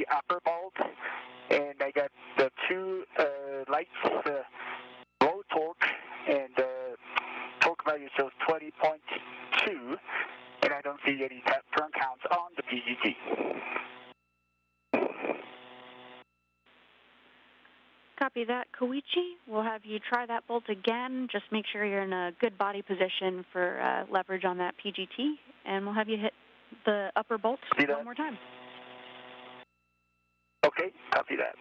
the upper bolt, and I got the two lights, low torque, and torque value shows 20.2, and I don't see any turn counts on the PGT. Copy that, Koichi. We'll have you try that bolt again. Just make sure you're in a good body position for leverage on that PGT, and we'll have you hit the upper bolt one more time. Okay, copy that.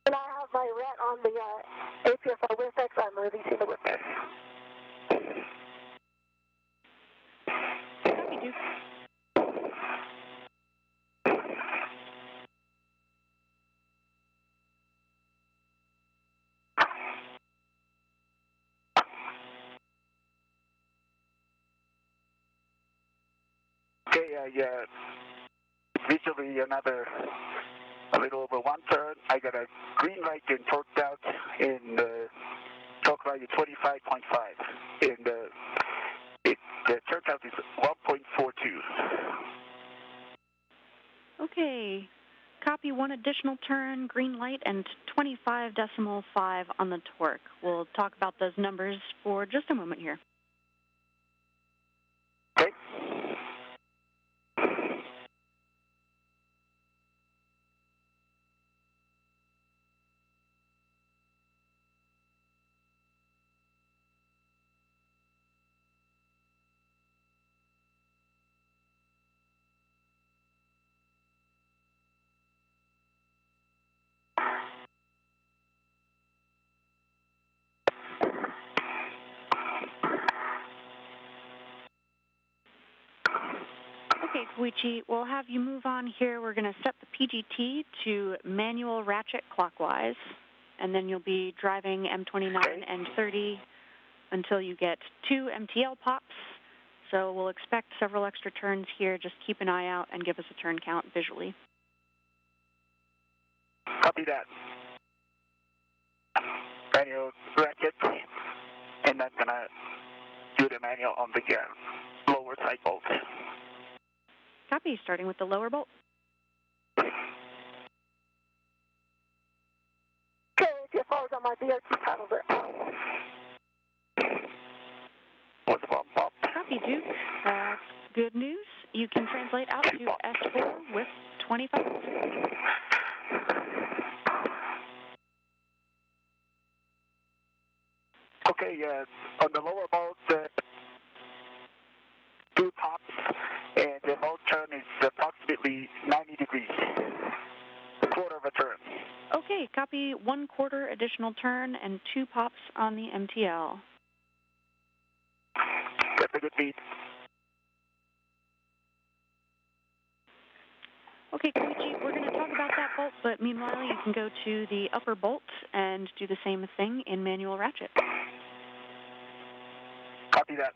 And I have my ret on the APSR WIFX. I'm releasing the WIFX. Copy, Duke. Okay, visually a little over one turn. I got a green light and torqued out in torque value 25.5, and the turn count is 1.42. Okay. Copy one additional turn, green light, and 25.5 on the torque. We'll talk about those numbers for just a moment here. Okay. Okay, Koichi, we'll have you move on here. We're going to set the PGT to manual ratchet clockwise, and then you'll be driving M29 and 30 until you get 2 MTL pops. So we'll expect several extra turns here. Just keep an eye out and give us a turn count visually. Copy that. Manual ratchet, and I'm going to do the manual on the lower side bolt. Copy, starting with the lower bolt. Okay, APSR is on my BRT panel there. What's one pop? Copy, Duke. Good news. You can translate out to S4 with 25. Okay, on the lower bolt, 2 pops, and the bolt turn is approximately 90 degrees, a quarter of a turn. Okay, copy 1/4 additional turn and 2 pops on the MTL. That's a good beat. Okay, Koichi, we're going to talk about that bolt, but meanwhile you can go to the upper bolt and do the same thing in manual ratchet. Copy that.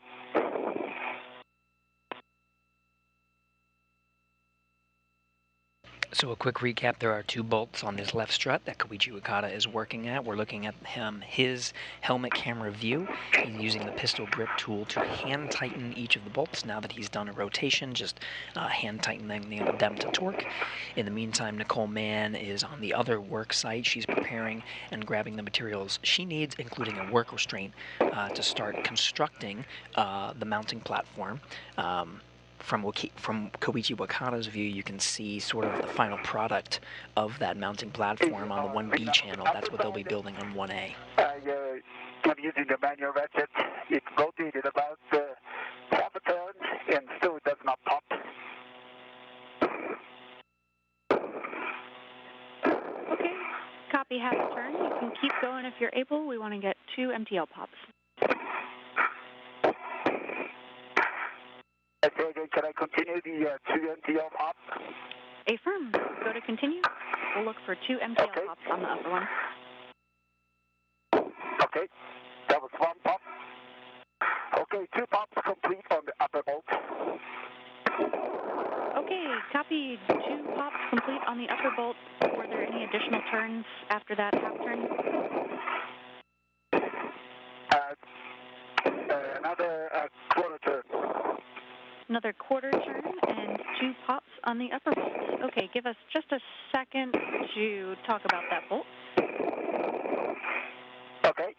So a quick recap, there are 2 bolts on this left strut that Koichi Wakata is working at. We're looking at his helmet camera view. He's using the pistol grip tool to hand tighten each of the bolts. Now that he's done a rotation, just hand tightening them to torque. In the meantime, Nicole Mann is on the other work site. She's preparing and grabbing the materials she needs, including a work restraint, to start constructing the mounting platform. From Koichi Wakata's view, you can see sort of the final product of that mounting platform on the 1B channel. That's what they'll be building on 1A. I'm using the manual ratchet. It's rotated about half a turn, and still it does not pop. Okay, copy half a turn. You can keep going if you're able. We want to get 2 MTL pops. Can I continue the 2 MTL pops? Affirm. Go to continue. We'll look for 2 MTL pops on the upper one. Okay, that was 1 pop. Okay, Okay, 2 pops complete on the upper bolt. Okay, copy. 2 pops complete on the upper bolt. Were there any additional turns after that half turn? Another quarter turn. Another quarter turn and 2 pops on the upper bolt. Okay, give us just a second to talk about that bolt. Okay.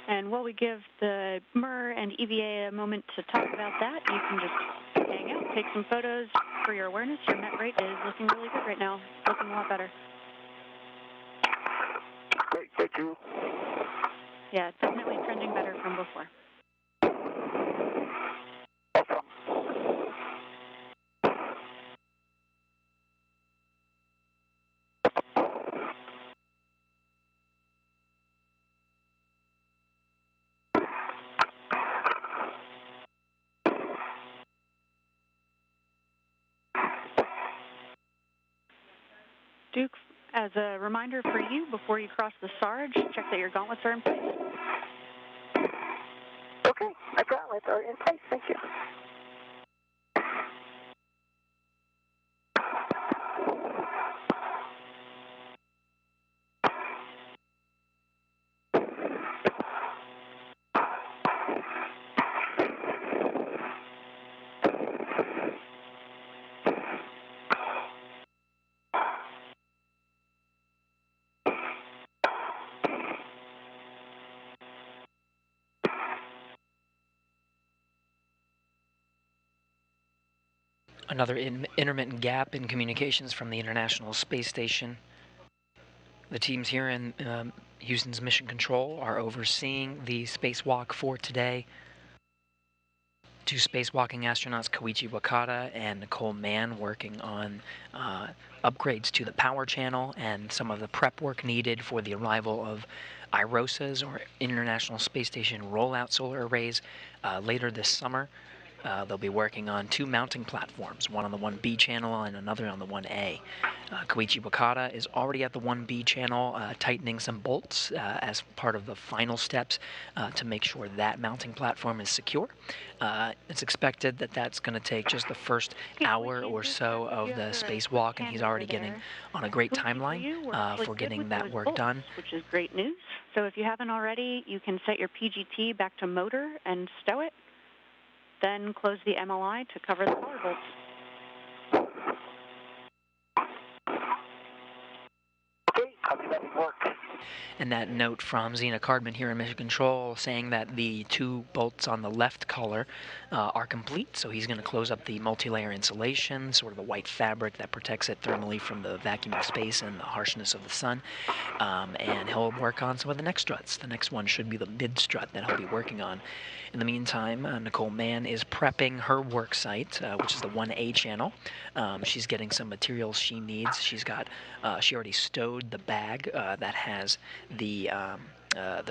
And while we give the MER and EVA a moment to talk about that, you can just hang out, take some photos for your awareness. Your met rate is looking really good right now, looking a lot better. Great, thank you. Yeah, definitely trending better from before. Awesome. Duke, as a reminder for you, before you cross the Sarge, check that your gauntlets are in place. Okay, my gauntlets are in place. Thank you. Another intermittent gap in communications from the International Space Station. The teams here in Houston's Mission Control are overseeing the spacewalk for today. 2 spacewalking astronauts, Koichi Wakata and Nicole Mann, working on upgrades to the power channel and some of the prep work needed for the arrival of IROSAs, or International Space Station Rollout Solar Arrays, later this summer. They'll be working on 2 mounting platforms, one on the 1B channel and another on the 1A. Koichi Wakata is already at the 1B channel, tightening some bolts as part of the final steps to make sure that mounting platform is secure. It's expected that that's going to take just the first hour or so of the spacewalk, and he's already getting on a great timeline for getting that work done. Which is great news. So if you haven't already, you can set your PGT back to motor and stow it. Then close the MLI to cover the power bolts. Okay, copy that work. And that note from Zena Cardman here in Mission Control saying that the 2 bolts on the left collar are complete, so he's going to close up the multi-layer insulation, sort of the white fabric that protects it thermally from the vacuum of space and the harshness of the sun, and he'll work on some of the next struts. The next one should be the mid strut that he'll be working on. In the meantime, Nicole Mann is prepping her work site, which is the 1A channel. She's getting some materials she needs. She already stowed the bag that has the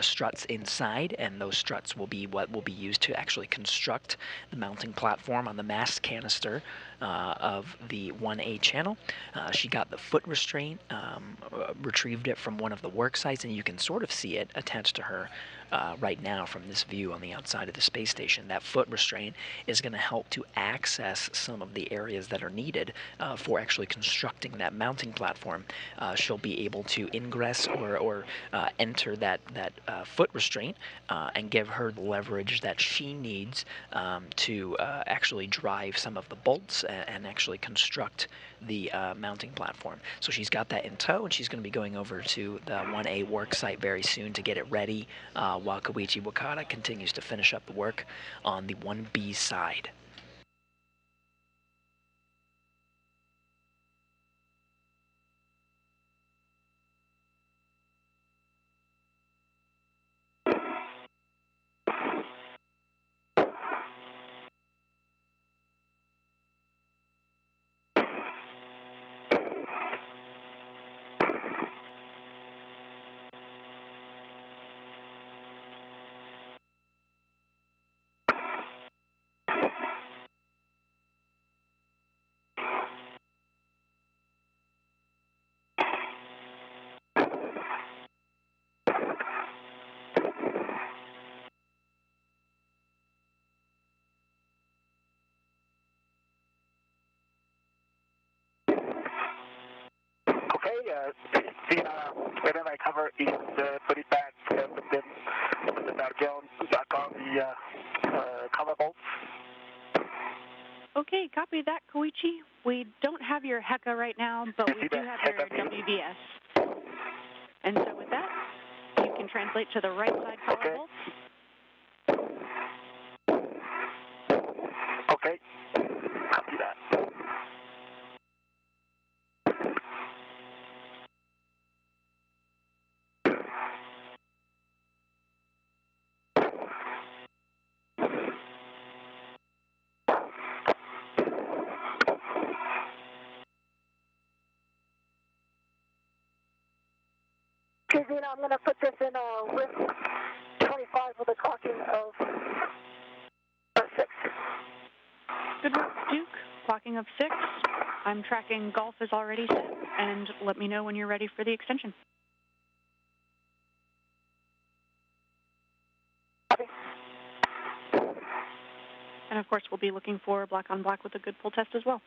struts inside, and those struts will be what will be used to actually construct the mounting platform on the mast canister of the 1A channel. She got the foot restraint, retrieved it from one of the work sites, and you can sort of see it attached to her right now from this view on the outside of the space station. That foot restraint is going to help to access some of the areas that are needed for actually constructing that mounting platform. She'll be able to ingress or enter that foot restraint and give her the leverage that she needs to actually drive some of the bolts and actually construct the mounting platform. So she's got that in tow, and she's going to be going over to the 1A work site very soon to get it ready while Koichi Wakata continues to finish up the work on the 1B side. whenever I cover is put it back with the back on the cover bolts. Okay, copy that, Koichi. We don't have your HECA right now, but we do have your WVS. And so with that, you can translate to the right side cover bolts. Okay, copy that. Okay, Zena, I'm going to put this in with 25 with a clocking of 6. Good work, Duke. Clocking of 6. I'm tracking golf is already set, and let me know when you're ready for the extension. And of course, we'll be looking for black on black with a good pull test as well.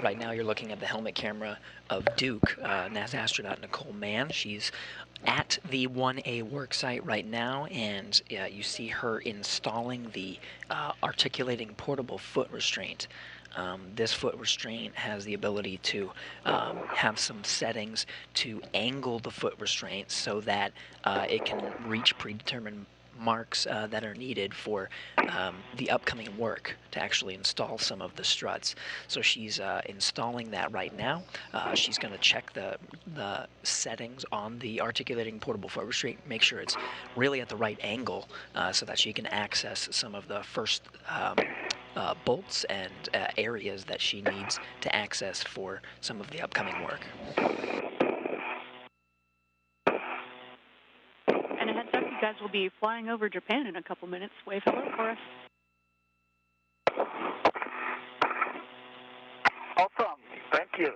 Right now you're looking at the helmet camera of Duke, NASA astronaut Nicole Mann. She's at the 1A worksite right now, and you see her installing the articulating portable foot restraint. This foot restraint has the ability to have some settings to angle the foot restraint so that it can reach predetermined marks that are needed for the upcoming work to actually install some of the struts. So she's installing that right now. She's going to check the settings on the articulating portable foot restraint, make sure it's really at the right angle so that she can access some of the first bolts and areas that she needs to access for some of the upcoming work. And a heads up, you guys will be flying over Japan in a couple minutes. Wave hello for us. Awesome. Thank you.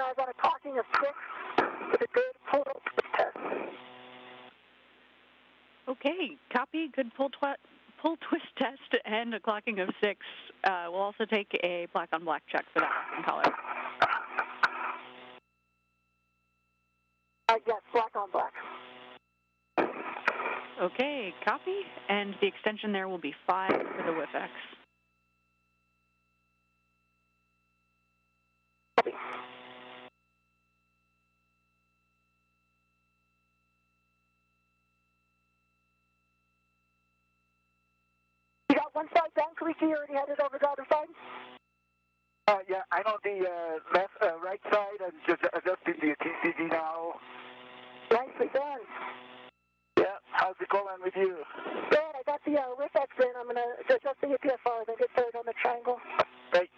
I got a clocking of 6 with a good pull test. Okay, copy. Good pull twist test and a clocking of 6. We'll also take a black on black check for that one color. Yes, black on black. Okay, copy. And the extension there will be 5 for the WIFX. You got one side down, Koichi, you already headed over the other side? Yeah, I'm on the right side and just adjusting the TCD now. Nicely done. Yeah, how's it going with you? Good, I got the WIFX in. I'm going to adjust the EPFR, then get started on the triangle. Great.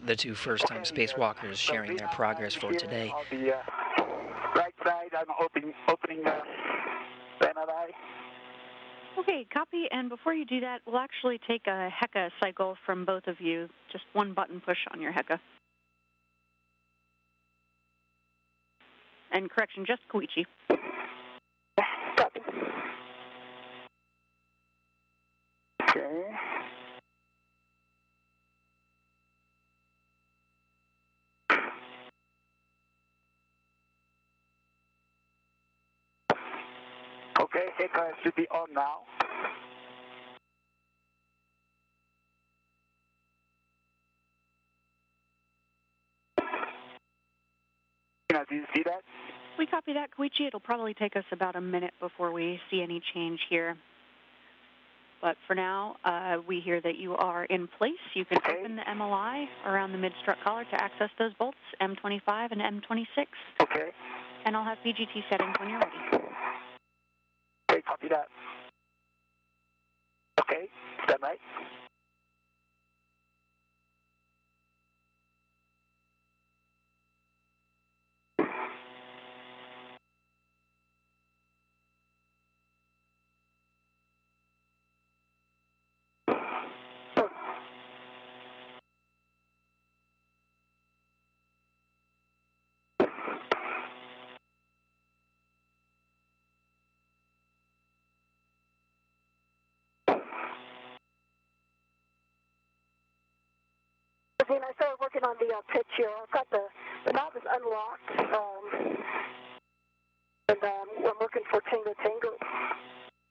The two first-time spacewalkers sharing their progress for today. On the right side, I'm opening NRI. Okay, copy. And before you do that, we'll actually take a HECA cycle from both of you. Just one button push on your HECA. And correction, just Koichi. Copy. Okay. Okay, HECA should be on now. Do you see that? We copy that, Koichi. It'll probably take us about a minute before we see any change here. But for now, we hear that you are in place. You can open the MLI around the mid-strut collar to access those bolts, M25 and M26. Okay. And I'll have PGT settings when you're ready. Okay, copy that. Okay, is that right? I started working on the pitch here. I've got the knob is unlocked, and I'm looking for Tango Tango,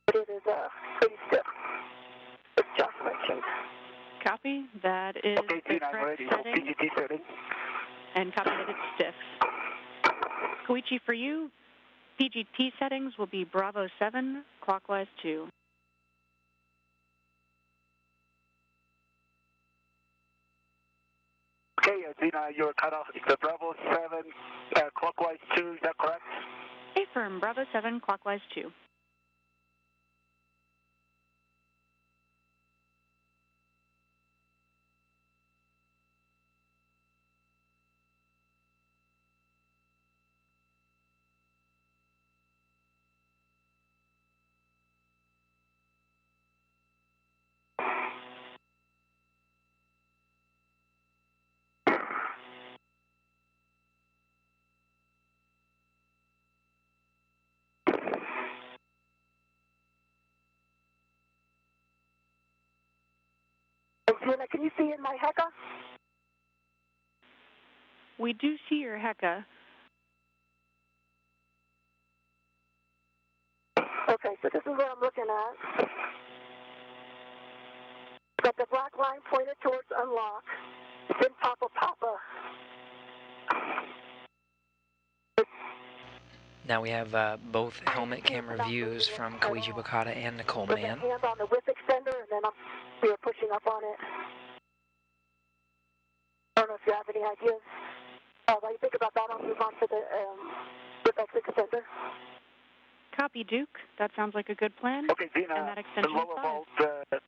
but it is pretty stiff, as Josh mentioned. Copy. That is okay, the I'm correct ready. setting. PGT setting. And copy that it's stiff. Koichi, for you, PGT settings will be Bravo 7, clockwise 2. Okay, Zena, you're cut off. It's a Bravo 7, clockwise 2, is that correct? Affirm, Bravo 7, clockwise 2. Zena, can you see in my HECA? We do see your HECA. Okay, so this is what I'm looking at. Got the black line pointed towards unlock. Then Papa Papa. Now we have both helmet camera views from Koichi Wakata and Nicole With Mann. the hand on the whip extender, and then we are pushing up on it. I don't know if you have any ideas. While you think about that, I'll move on to the whip extender. Copy, Duke. That sounds like a good plan. Okay, Zena, and that extension the lower is 5. bolt,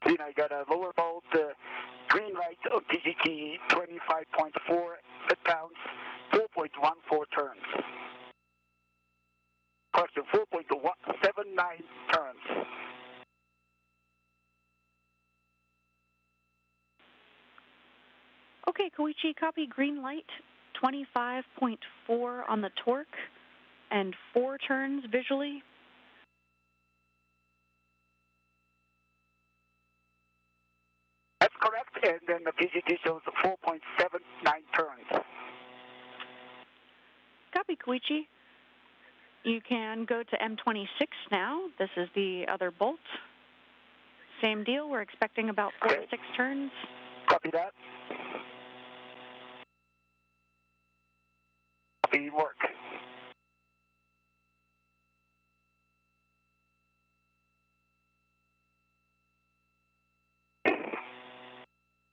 Zena, I got a lower bolt, green light of PGT 25.4, it counts 4.14 turns. Correction, 4.79 turns. Okay, Koichi, copy green light, 25.4 on the torque, and 4 turns visually. That's correct, and then the PGT shows 4.79 turns. Copy, Koichi. You can go to M26 now. This is the other bolt. Same deal. We're expecting about 4 to 6 turns. Copy that. Copy work.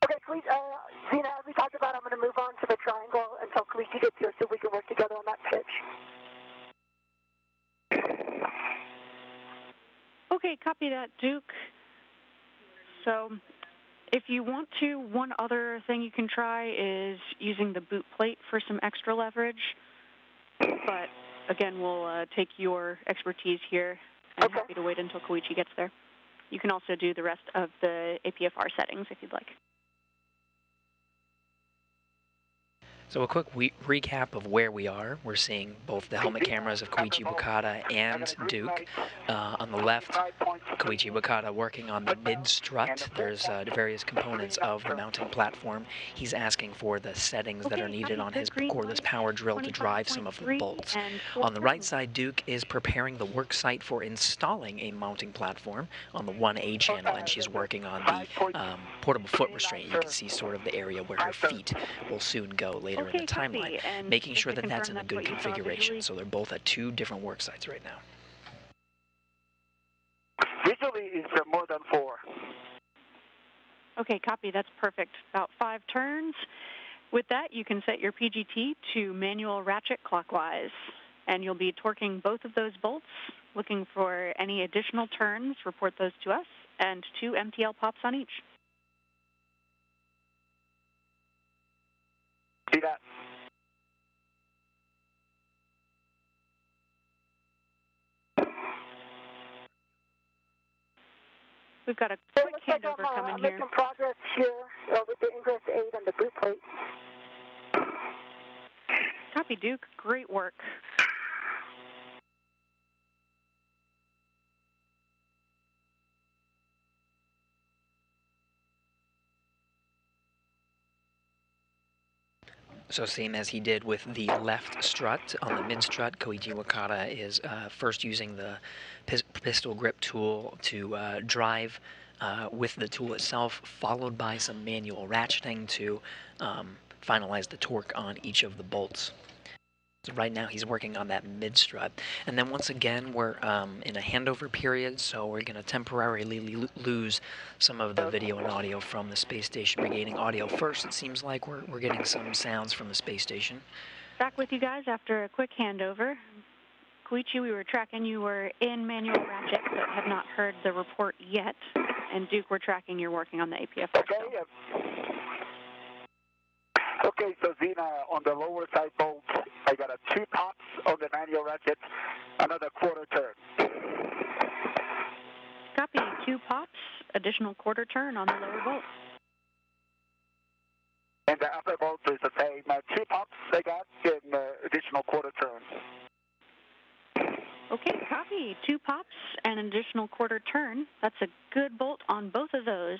Okay, please, Zena, as we talked about, I'm going to move on to the triangle until Koichi gets here so we can work together on that pitch. Okay, copy that, Duke. So if you want to, one other thing you can try is using the boot plate for some extra leverage. But again, we'll take your expertise here. I'm happy to wait until Koichi gets there. You can also do the rest of the APFR settings if you'd like. So a quick recap of where we are. We're seeing both the helmet cameras of Koichi Wakata and Duke. On the left, Koichi Wakata working on the mid-strut. There's various components of the mounting platform. He's asking for the settings that are needed on his cordless power drill to drive some of the bolts. On the right side, Duke is preparing the work site for installing a mounting platform on the 1A channel, and she's working on the portable foot restraint. You can see sort of the area where her feet will soon go later in the timeline, making sure that that's in a good configuration. So they're both at two different work sites right now. Visually, it's more than 4. Okay, copy. That's perfect. About 5 turns. With that, you can set your PGT to manual ratchet clockwise, and you'll be torquing both of those bolts. Looking for any additional turns, report those to us, and 2 MTL pops on each. See that? We've got a quick handover coming here. Making progress here with the ingress 8 and the boot plate. Copy, Duke. Great work. So same as he did with the left strut, on the mid-strut, Koichi Wakata is first using the pistol grip tool to drive with the tool itself, followed by some manual ratcheting to finalize the torque on each of the bolts. So right now he's working on that mid-strut. And then once again, we're in a handover period, so we're going to temporarily lose some of the video and audio from the space station. We're gaining audio first. It seems like we're getting some sounds from the space station. Back with you guys after a quick handover. Koichi, we were tracking you were in manual ratchet, but have not heard the report yet. And Duke, we're tracking you're working on the APF. Okay, so Zena, on the lower side bolt, I got 2 pops on the manual ratchet, another quarter turn. Copy, 2 pops, additional quarter turn on the lower bolt. And the upper bolt is the same, 2 pops I got and additional quarter turn. Okay, copy, 2 pops and an additional quarter turn. That's a good bolt on both of those.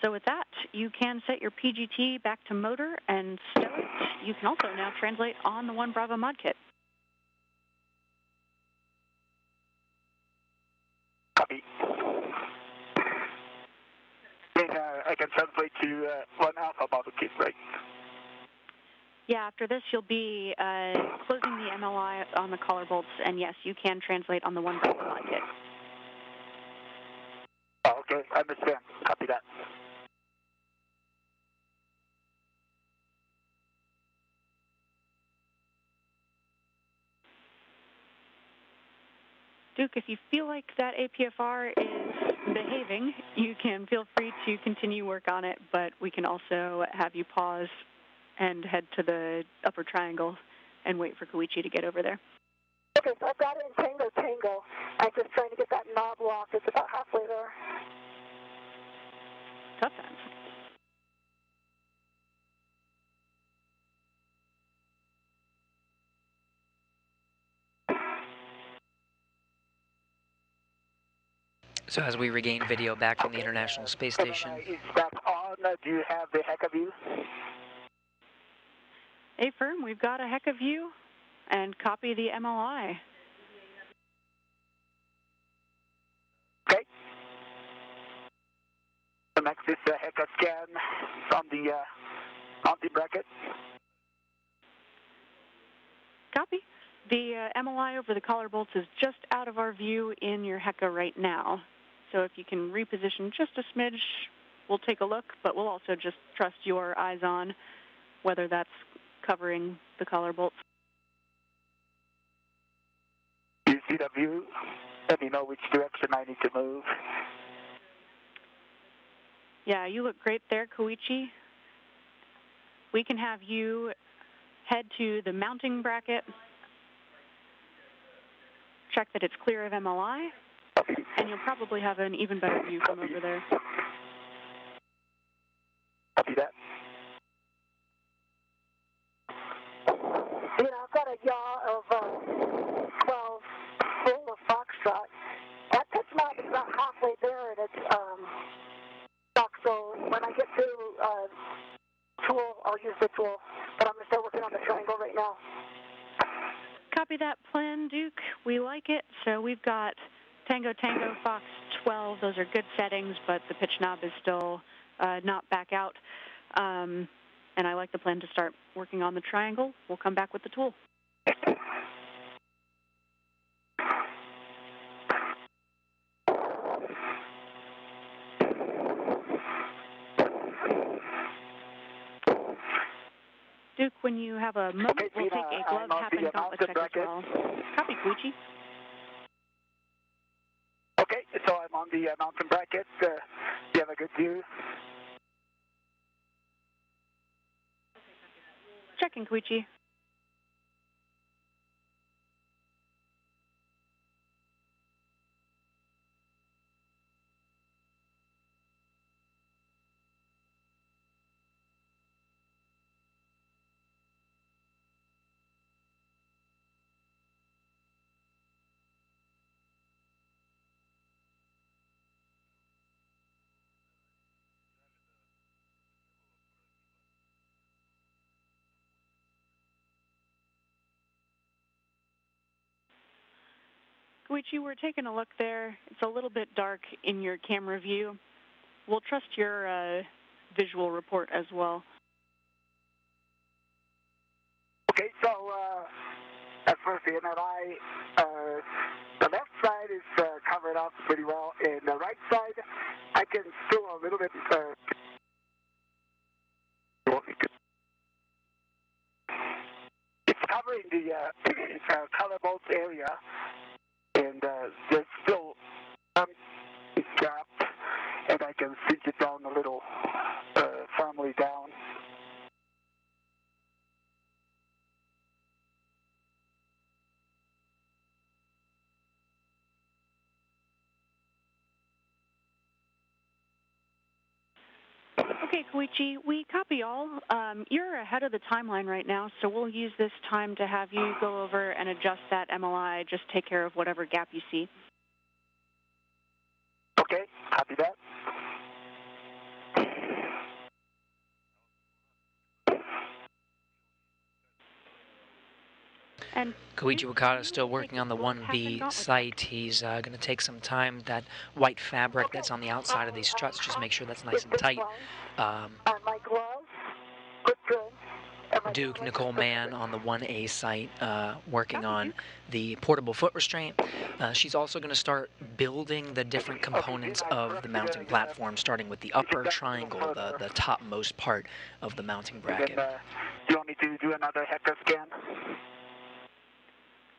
So with that, you can set your PGT back to motor and stow it. You can also now translate on the 1 Bravo mod kit. Copy. And I can translate to 1 Alpha model kit, right? Yeah, after this, you'll be closing the MLI on the collar bolts, and yes, you can translate on the 1 Bravo mod kit. Oh, okay, I understand. Copy that. Duke, if you feel like that APFR is behaving, you can feel free to continue work on it, but we can also have you pause and head to the upper triangle and wait for Koichi to get over there. Okay, so I've got it in tango. I'm just trying to get that knob locked. It's about halfway there. Tough times. So as we regain video back from the International Space Station. Is back on. Do you have the heck of you? Hey, Firm, we've got a heck of you, and copy the MLI. Okay. The next is the heck of scan from the bracket. Copy. The MLI over the collar bolts is just out of our view in your HECA right now. So if you can reposition just a smidge, we'll take a look, but we'll also just trust your eyes on whether that's covering the collar bolts. Do you see the view? Let me know which direction I need to move. Yeah, you look great there, Koichi. We can have you head to the mounting bracket, check that it's clear of MLI, and you'll probably have an even better view from over there. Copy that. You know, I've got a yaw of 12 full of Foxtrot. That pitch knob is about half to tool. I'll use the tool, but I'm going to start working on the triangle right now. Copy that plan, Duke. We like it. So we've got Tango, Tango, Fox 12. Those are good settings, but the pitch knob is still not back out. And I like the plan to start working on the triangle. We'll come back with the tool. Duke, when you have a moment, we'll take a glove, hat, and gauntlet check as well. Copy, Koichi. Okay, so I'm on the mountain bracket. You have a good view? Checking, Koichi. Koichi, we're taking a look there. It's a little bit dark in your camera view. We'll trust your visual report as well. Okay, so as for the MRI, the left side is covered up pretty well, and the right side, I can still a little bit. It's covering the color bolt area, and there's still some gap, and I can cinch it down a little firmly down. Okay, Koichi, we copy all. You're ahead of the timeline right now, so we'll use this time to have you go over and adjust that MLI. Just take care of whatever gap you see. Okay, copy that. And Koichi Wakata is still working on the 1B site. He's going to take some time. That white fabric that's on the outside of these struts, just make sure that's nice and tight. My gloves, good, good. Duke, Nicole Mann on the 1A site, working on the portable foot restraint. She's also going to start building the different components of the mounting platform, starting with the upper triangle, the topmost part of the mounting bracket. Then, you want me to do another hacker scan?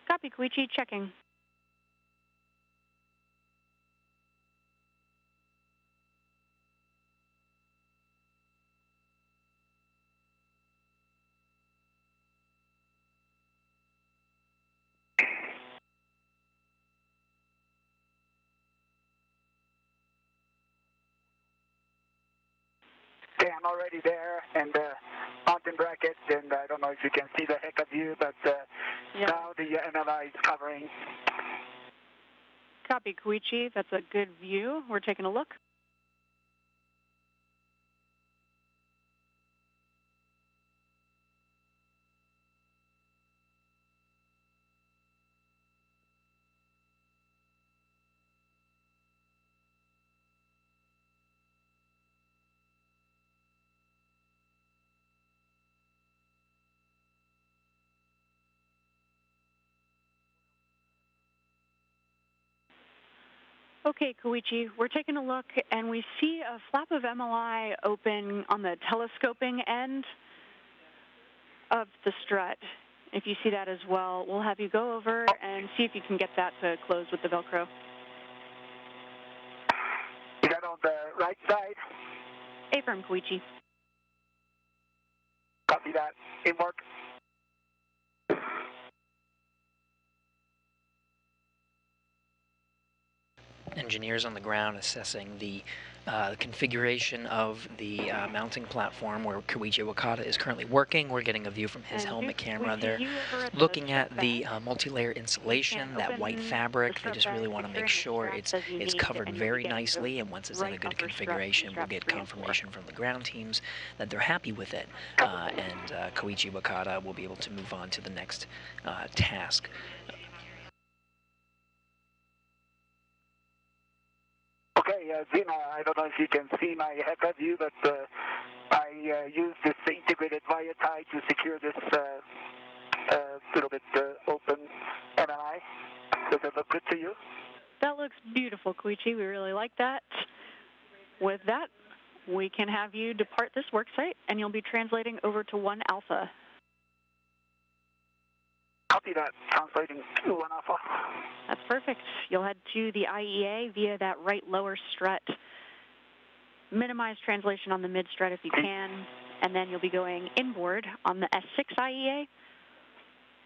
Copy, Koichi, checking. Okay, I'm already there, and mountain bracket, and I don't know if you can see the heck of view, but now the MLI is covering. Copy, Koichi. That's a good view. We're taking a look. Okay, Koichi, we're taking a look, and we see a flap of MLI open on the telescoping end of the strut. If you see that as well, we'll have you go over and see if you can get that to close with the Velcro. Is that on the right side? Affirm, Koichi. Copy that. In work. Engineers on the ground assessing the configuration of the mounting platform where Koichi Wakata is currently working. We're getting a view from his helmet camera. They're looking at the multi-layer insulation, that white fabric. They just really want to make sure it's covered very nicely, and once it's in a good configuration, we'll get confirmation from the ground teams that they're happy with it, and Koichi Wakata will be able to move on to the next task. Okay, Zena, I don't know if you can see my HECA view, but I used this integrated wire tie to secure this little bit open MMI. Does it look good to you? That looks beautiful, Koichi. We really like that. With that, we can have you depart this worksite, and you'll be translating over to 1 Alpha. Copy that. Translating to 1 Alpha. That's perfect. You'll head to the IEA via that right lower strut. Minimize translation on the mid strut if you can, and then you'll be going inboard on the S6 IEA.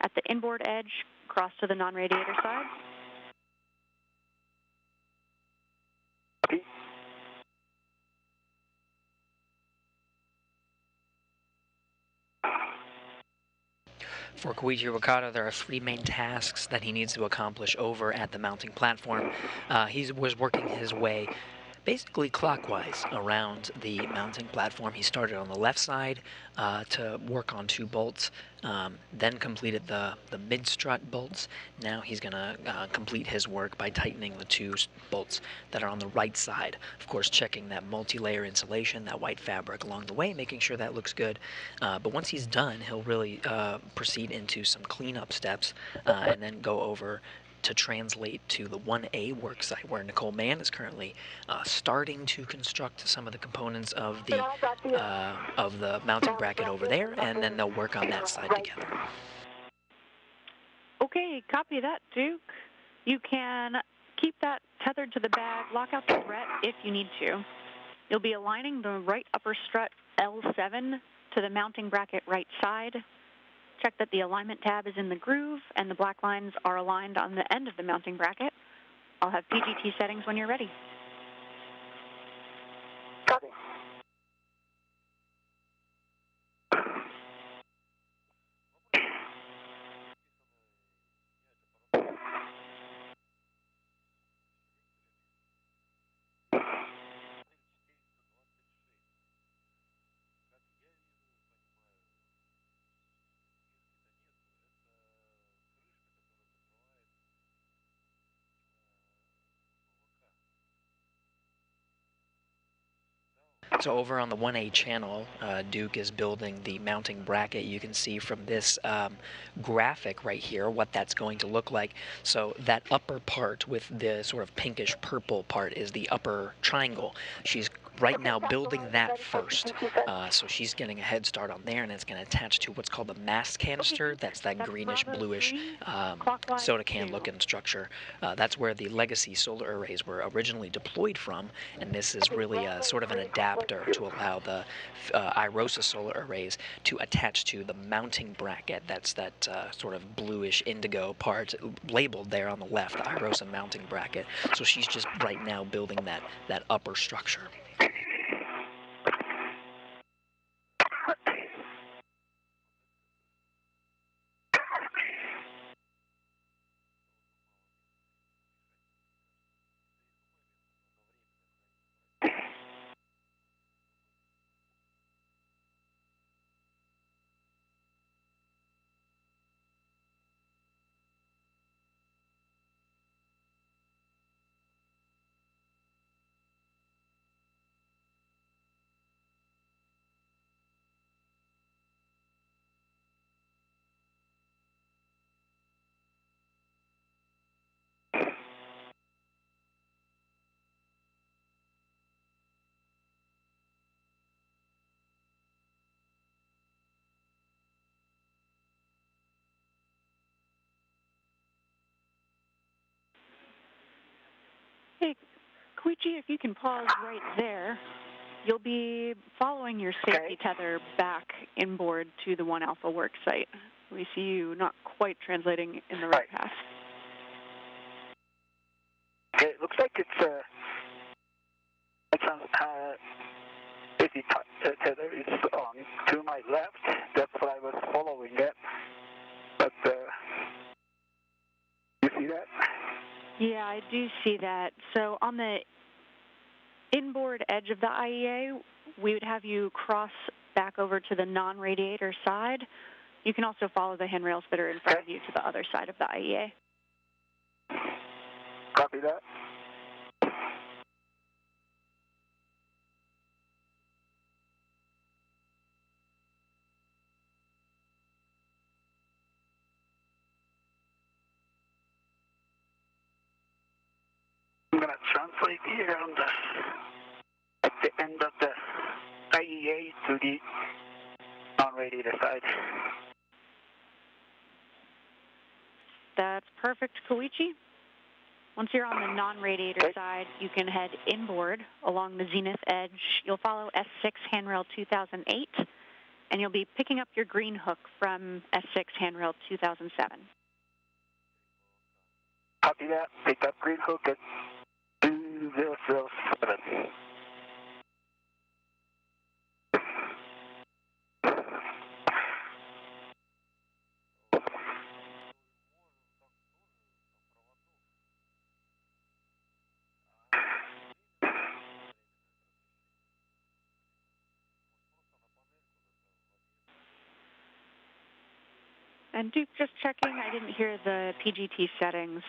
At the inboard edge, cross to the non-radiator side. Copy. For Koichi Wakata, there are 3 main tasks that he needs to accomplish over at the mounting platform. He was working his way basically clockwise around the mounting platform. He started on the left side to work on 2 bolts, then completed the mid-strut bolts. Now he's going to complete his work by tightening the 2 bolts that are on the right side. Of course, checking that multi-layer insulation, that white fabric along the way, making sure that looks good. But once he's done, he'll really proceed into some cleanup steps and then go over to translate to the 1A worksite, where Nicole Mann is currently starting to construct some of the components of the mounting bracket over there, and then they'll work on that side together. Okay, copy that, Duke. You can keep that tethered to the bag, lock out the threat if you need to. You'll be aligning the right upper strut L7 to the mounting bracket right side. Check that the alignment tab is in the groove and the black lines are aligned on the end of the mounting bracket. I'll have PGT settings when you're ready. Copy. So over on the 1A channel, Duke is building the mounting bracket. You can see from this graphic right here what that's going to look like. So that upper part with the sort of pinkish purple part is the upper triangle. She's right now building that first. So she's getting a head start on there, and it's going to attach to what's called the mast canister. That's that greenish, bluish soda can looking structure. That's where the legacy solar arrays were originally deployed from, and this is really sort of an adapter to allow the IROSA solar arrays to attach to the mounting bracket. That's that sort of bluish indigo part labeled there on the left, the IROSA mounting bracket. So she's just right now building that upper structure. Hey, Koichi, if you can pause right there, you'll be following your safety tether back inboard to the 1 Alpha work site. We see you not quite translating in the right path. Okay, it looks like it's Busy tether is on to my left. That's what I was following it. But you see that? Yeah, I do see that. So on the inboard edge of the IEA, we would have you cross back over to the non-radiator side. You can also follow the handrails that are in front of you to the other side of the IEA. Copy that. I'm going to translate here at the end of the IEA to the non-radiator side. That's perfect, Koichi. Once you're on the non-radiator side, you can head inboard along the zenith edge. You'll follow S6 handrail 2008, and you'll be picking up your green hook from S6 handrail 2007. Copy that. Pick up green hook at 2007. And Duke, just checking, I didn't hear the PGT settings.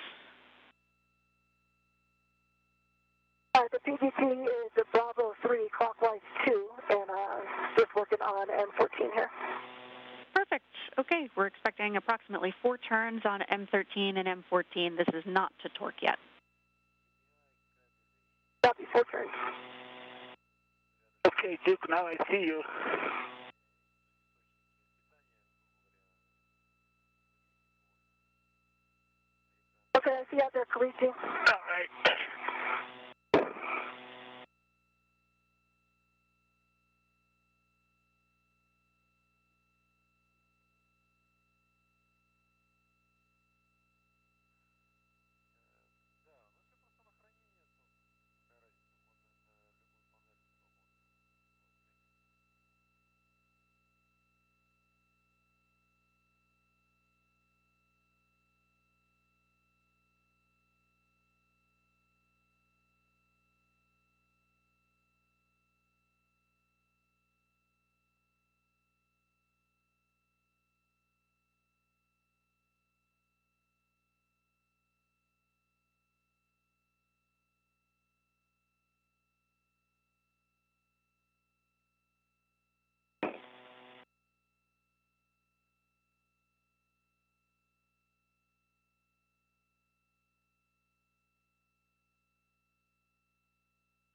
The PGT is the Bravo 3 clockwise 2, and just working on M14 here. Perfect. Okay, we're expecting approximately 4 turns on M13 and M14. This is not to torque yet. Copy, 4 turns. Okay, Duke, now I see you. Okay, I see you out there, Koichi. All right.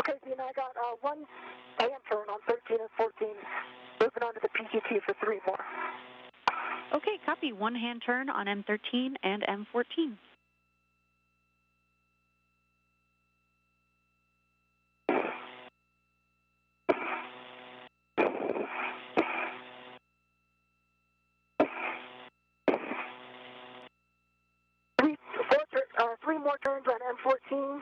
Okay, Dean, I got 1 AM turn on 13 and 14. Moving on to the PGT for 3 more. Okay, copy. 1 hand turn on M13 and M14. Three more turns on M14.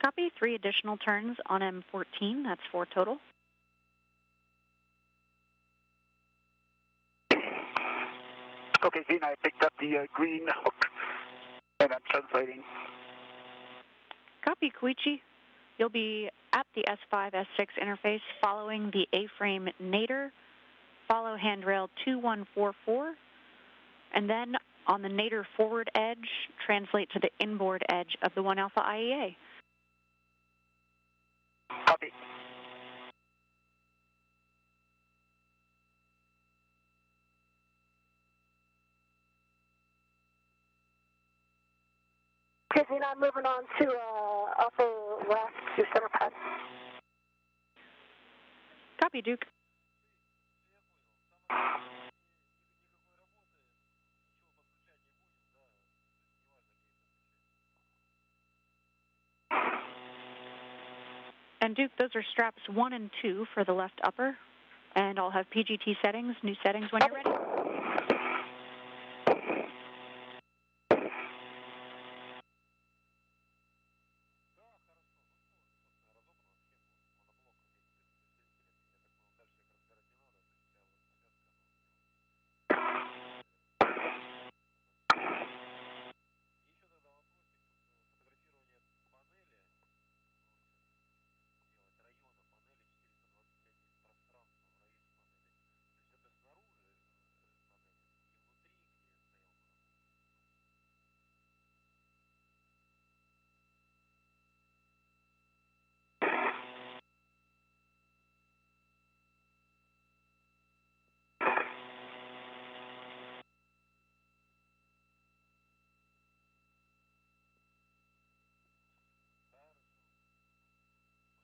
Copy. 3 additional turns on M14. That's 4 total. Okay, Gene, I picked up the green hook, and I'm translating. Copy, Koichi. You'll be at the S5, S6 interface following the A-frame nadir, follow handrail 2144, and then on the nadir forward edge, translate to the inboard edge of the 1 Alpha IEA. Copy. Okay, Dean, I'm moving on to upper left to center pad. Copy, Duke. And Duke, those are straps 1 and 2 for the left upper. And I'll have PGT settings, new settings when you're ready.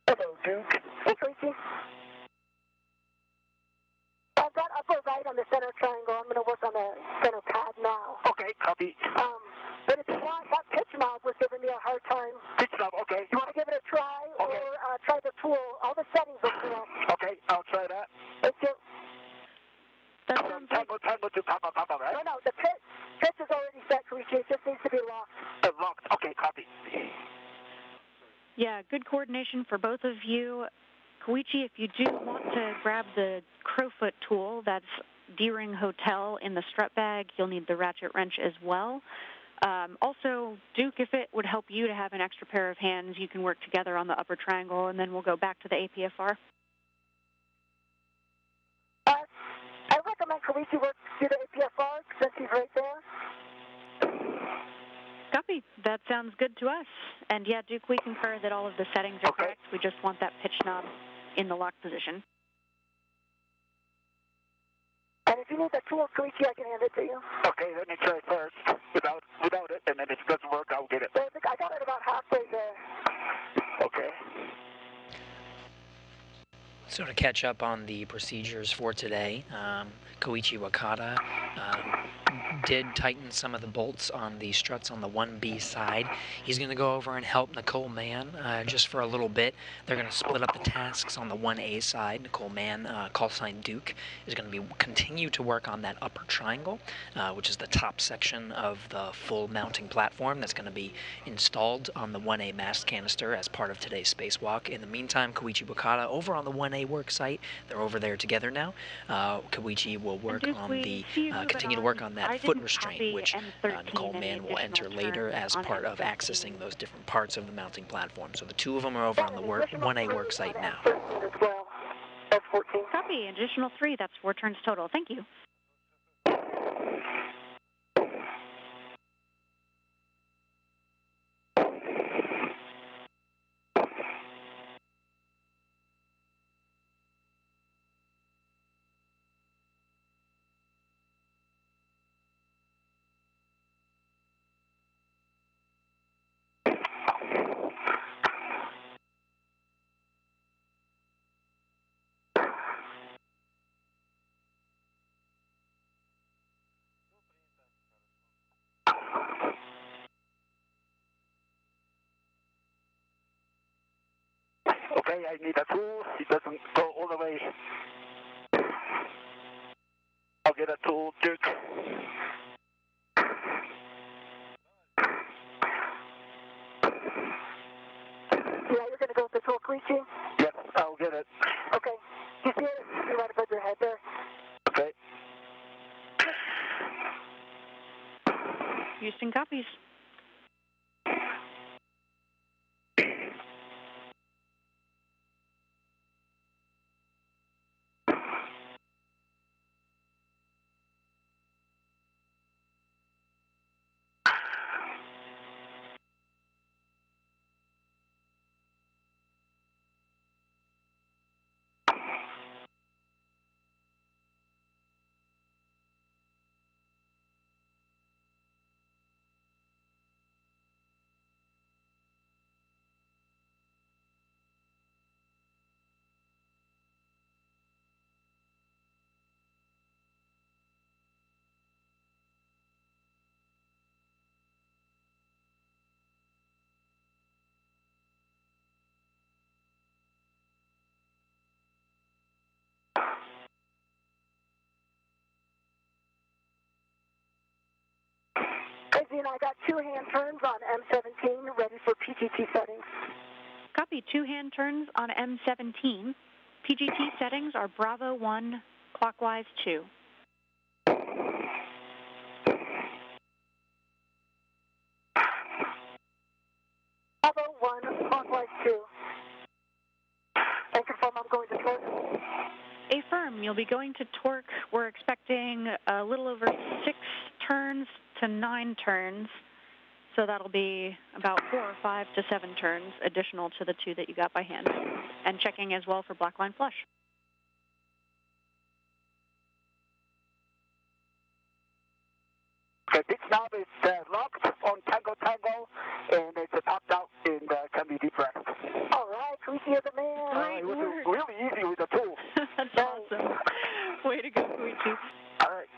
Hello, Duke. Hey, Koichi. I've got upper right on the center triangle. I'm going to work on the center pad now. Okay, copy. But it's not, that pitch knob was giving me a hard time. Pitch knob, okay. You want to give it a try, Okay. or try the tool? All the settings are correct. Okay, I'll try that. It's just, That sounds like Tango to Papa, right? no, the pitch is already set, Koichi. It just needs to be locked. Locked. Okay, copy. Yeah, good coordination for both of you. Koichi, if you do want to grab the Crowfoot tool, that's D-Ring Hotel in the strut bag, you'll need the ratchet wrench as well. Also, Duke, if it would help you to have an extra pair of hands, you can work together on the upper triangle, and then we'll go back to the APFR. I recommend Koichi work through the APFR since he's right there. Copy. That sounds good to us. And yeah, Duke, we concur that all of the settings are correct. We just want that pitch knob in the lock position. And if you need the tool, Koichi, I can hand it to you. Okay, let me try first without it, and then if it doesn't work, I'll get it. Well, I got it about halfway there. Okay. So to catch up on the procedures for today, Koichi Wakata did tighten some of the bolts on the struts on the 1B side. He's going to go over and help Nicole Mann just for a little bit. They're going to split up the tasks on the 1A side. Nicole Mann, call sign Duke, is going to continue to work on that upper triangle, which is the top section of the full mounting platform that's going to be installed on the 1A mast canister as part of today's spacewalk. In the meantime, Koichi Wakata over on the 1A work site. They're over there together now. Koichi will work on the continue to work on that foot restraint, which Nicole Mann will enter later as part of accessing those different parts of the mounting platform. So the two of them are over on the 1A work site now. That's 14. Copy. Additional 3. That's 4 turns total. Thank you. Okay, I need a tool. It doesn't go all the way. I'll get a tool, Duke. Yeah, you're going to go with the tool, Koichi? Yes, I'll get it. Okay. You see it? You're right above your head there. Okay. Houston copies. Crazy, and I got 2 hand turns on M17 ready for PGT settings. Copy. 2 hand turns on M17. PGT settings are Bravo 1, clockwise 2. Bravo 1, clockwise 2. And confirm I'm going to torque. Affirm. You'll be going to torque. We're expecting a little over 6 turns to 9 turns. So that'll be about 4 or 5 to 7 turns additional to the 2 that you got by hand. And checking as well for black line flush. Okay, this knob is locked on Tango Tango, and it's popped out and can be depressed. All right, Koichi, you're the man. It was really easy with the tool. That's awesome. Way to go, Koichi. All right.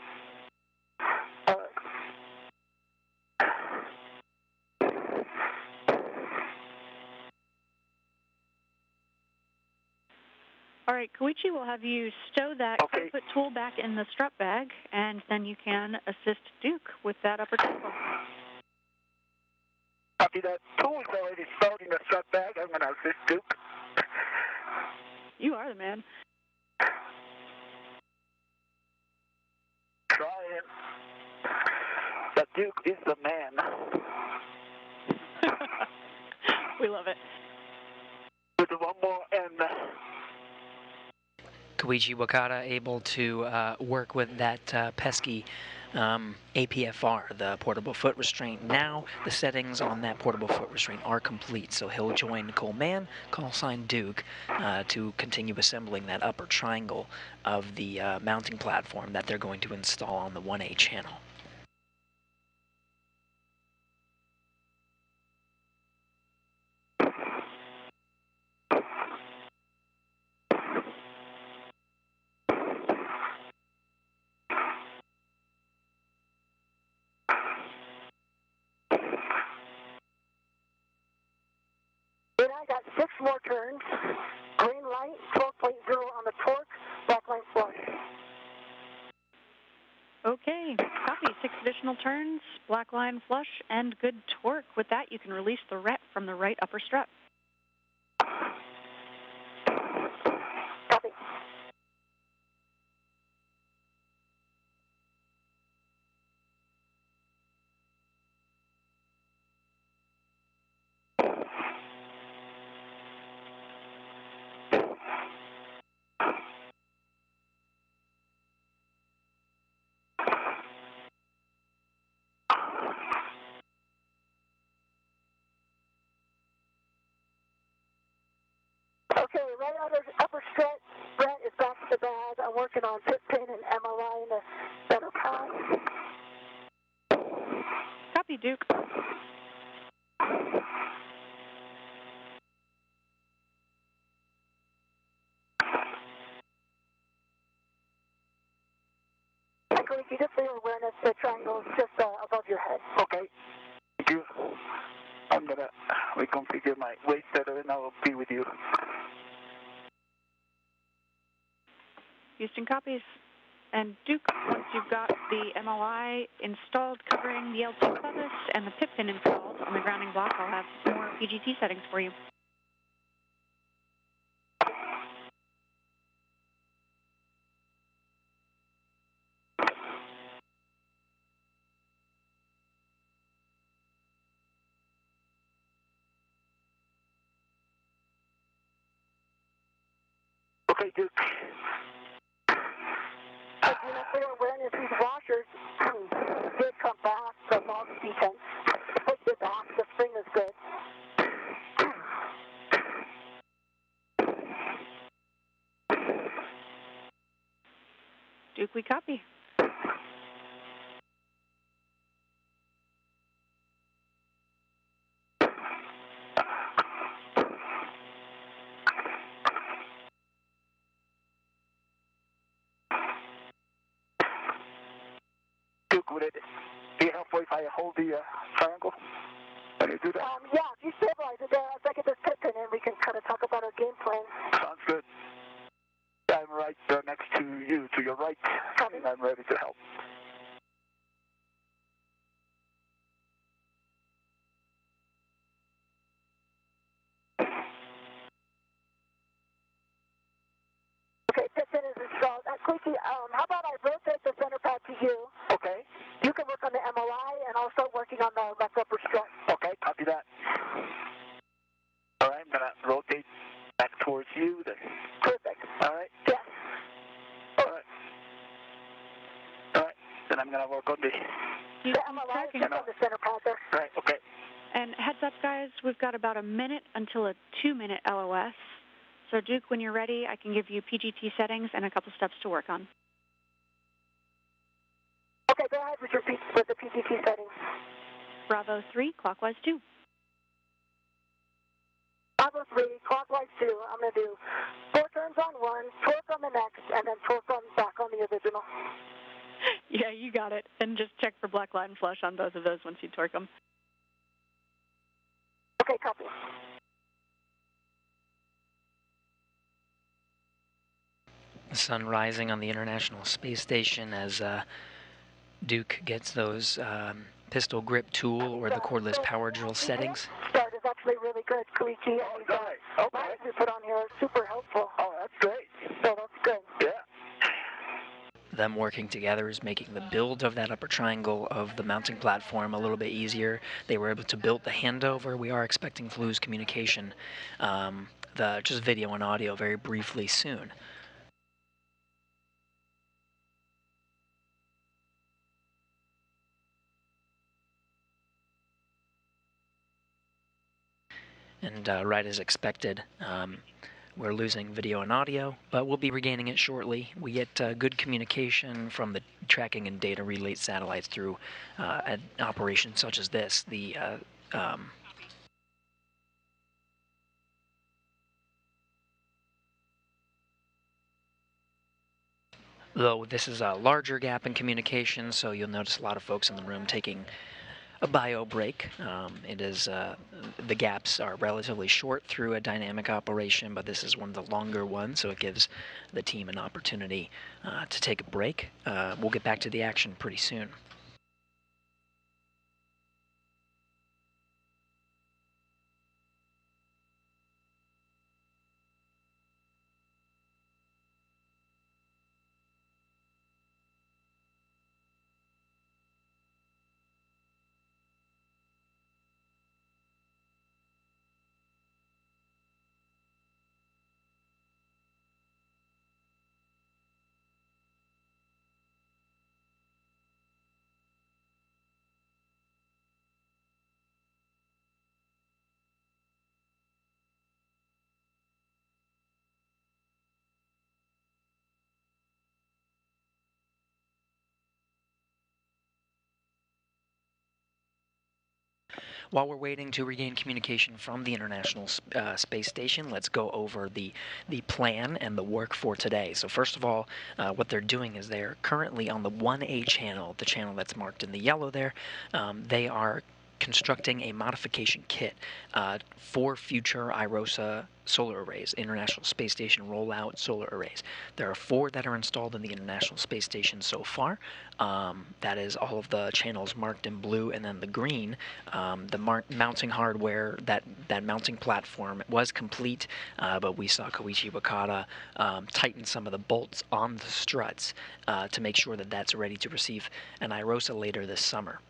All right. All right, Koichi will have you stow that Okay. foot tool back in the strut bag, and then you can assist Duke with that upper tackle. Copy that. Tool is already stowed in the strut bag. I'm going to assist Duke. You are the man. Trying. The Duke is the man. We love it. With one more and... Koichi Wakata able to work with that pesky APFR, the portable foot restraint. Now the settings on that portable foot restraint are complete, so he'll join Nicole Mann, call sign Duke, to continue assembling that upper triangle of the mounting platform that they're going to install on the 1A channel. Then I got 6 more turns. Green light, 12.0 on the torque, black line flush. Okay, copy. 6 additional turns, black line flush, and good torque. With that, you can release the ret from the right upper strut. Copy. Okay, right upper strut, Brett is back to the bag. I'm working on tip pin and MLI in the center pass. Copy, Duke. Koichi, just for your awareness, the triangle is just above your head. Okay. Thank you. I'm going to reconfigure my weight setter and I will be with you. Houston copies. And Duke, once you've got the MLI installed covering the L2 clevis and the pip pin installed on the grounding block, I'll have more PGT settings for you. Okay, Duke. For your awareness, these washers did come back from long defense. Put this back, the spring is good. Duke, we copy. Duke, would it be helpful if I hold the triangle when you do that? Yeah, if you stabilize it there, if I get this pip pin in, we can kind of talk about our game plan. Sounds good. I'm right next to you, to your right, and I'm ready to help. Okay, pip pin is installed. Koichi, how about I rotate the center pad to you? Okay. You can work on the MLI, and I'll start working on the left upper strut. Okay, copy that. All right, I'm going to rotate back towards you then. Perfect. All right? Yes. All right. All right, then I'm going to work on the... The MLI is just on the center pad there. Right, okay. And heads up, guys, we've got about a minute until a 2-minute LOS. So, Duke, when you're ready, I can give you PGT settings and a couple steps to work on. Okay, go ahead. with the PGT settings. Bravo 3, clockwise 2. Bravo 3, clockwise 2. I'm going to do 4 turns on one, torque on the next, and then torque on back on the original. Yeah, you got it. And just check for black line flush on both of those once you torque them. Okay, copy. The sun rising on the International Space Station as Duke gets those pistol grip tool or the cordless power drill settings. Start is actually really good, Koichi. Okay. Lines you put on here are super helpful. Oh, that's great. So that's good. Yeah. Them working together is making the build of that upper triangle of the mounting platform a little bit easier. They were able to build the handover. We are expecting to lose communication, just video and audio very briefly soon. And right as expected, we're losing video and audio, but we'll be regaining it shortly. We get good communication from the tracking and data relay satellites through an operation such as this. Though this is a larger gap in communication, so you'll notice a lot of folks in the room taking a bio break. The gaps are relatively short through a dynamic operation, but this is one of the longer ones, so it gives the team an opportunity to take a break. We'll get back to the action pretty soon. While we're waiting to regain communication from the International Space Station, let's go over the plan and the work for today. So first of all, what they're doing is they're currently on the 1A channel, the channel that's marked in the yellow there. They are constructing a modification kit for future IROSA solar arrays, International Space Station rollout solar arrays. There are 4 that are installed in the International Space Station so far. That is all of the channels marked in blue, and then the green, the mounting hardware, that mounting platform was complete, but we saw Koichi Wakata tighten some of the bolts on the struts to make sure that that's ready to receive an IROSA later this summer.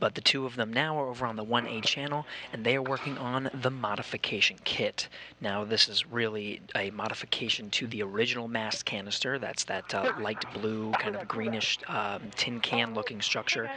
But the 2 of them now are over on the 1A channel, and they are working on the modification kit. Now, this is really a modification to the original mast canister. That's that light blue, kind of greenish tin can looking structure.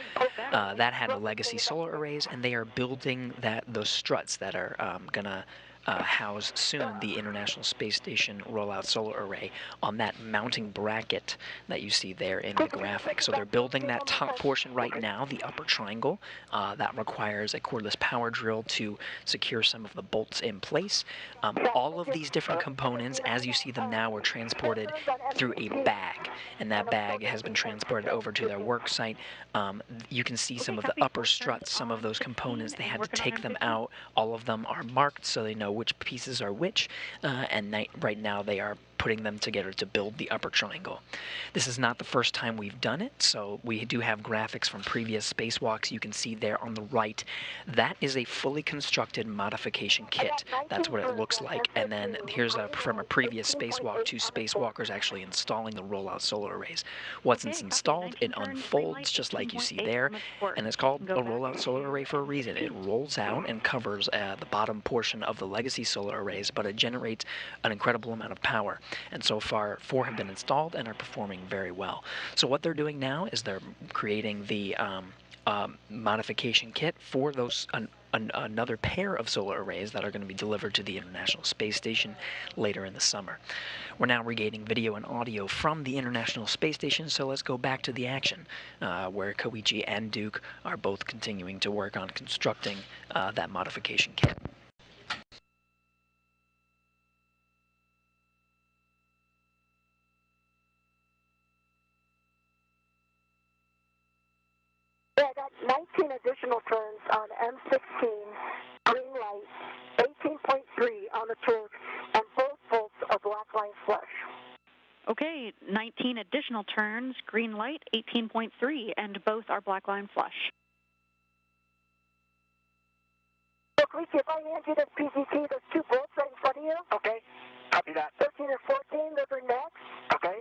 That had a legacy solar arrays, and they are building those struts that are going to house soon the International Space Station rollout solar array on that mounting bracket that you see there in the graphic. So they're building that top portion right now, the upper triangle. That requires a cordless power drill to secure some of the bolts in place. All of these different components, as you see them now, are transported through a bag, and that bag has been transported over to their work site. You can see some of the upper struts, some of those components, they had to take them out. All of them are marked so they know which pieces are which, and right now they are putting them together to build the upper triangle. This is not the first time we've done it, so we do have graphics from previous spacewalks. You can see there on the right, that is a fully constructed modification kit. That's what it looks like. And then here's from a previous spacewalk, 2 spacewalkers actually installing the rollout solar arrays. Once it's installed, it unfolds just like you see there, and it's called a rollout solar array for a reason. It rolls out and covers the bottom portion of the legacy solar arrays, but it generates an incredible amount of power. And so far, 4 have been installed and are performing very well. So what they're doing now is they're creating the modification kit for those another pair of solar arrays that are going to be delivered to the International Space Station later in the summer. We're now regaining video and audio from the International Space Station, so let's go back to the action, where Koichi and Duke are both continuing to work on constructing that modification kit. Yeah, I got 19 additional turns on M16, green light, 18.3 on the torque, and both bolts are black line flush. Okay, 19 additional turns, green light, 18.3, and both are black line flush. So, Koichi, if I hand you this PGT, there's two bolts right in front of you. Okay, copy that. 13 and 14, those are next. Okay.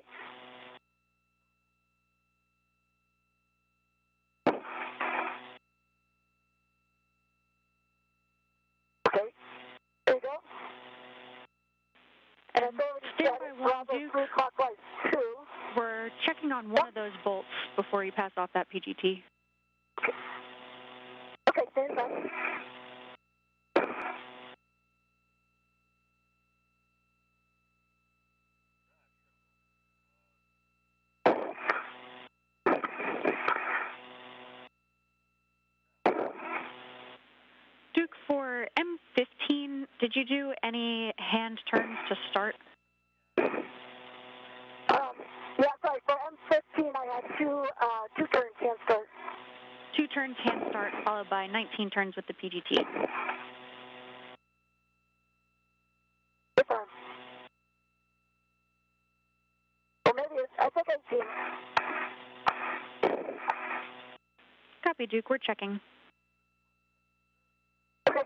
Okay, there you go. And it's already Stand set. by one, Bravo Duke. 3 clockwise 2. We're checking on one of those bolts before you pass off that PGT. Okay, stand by. Duke, for M15, did you do any hand turns to start? Yeah, sorry, for M15 I had two turns hand start. 2 turns hand start, followed by 19 turns with the PGT. This arm. Or maybe I think 18. Copy, Duke, we're checking. Okay.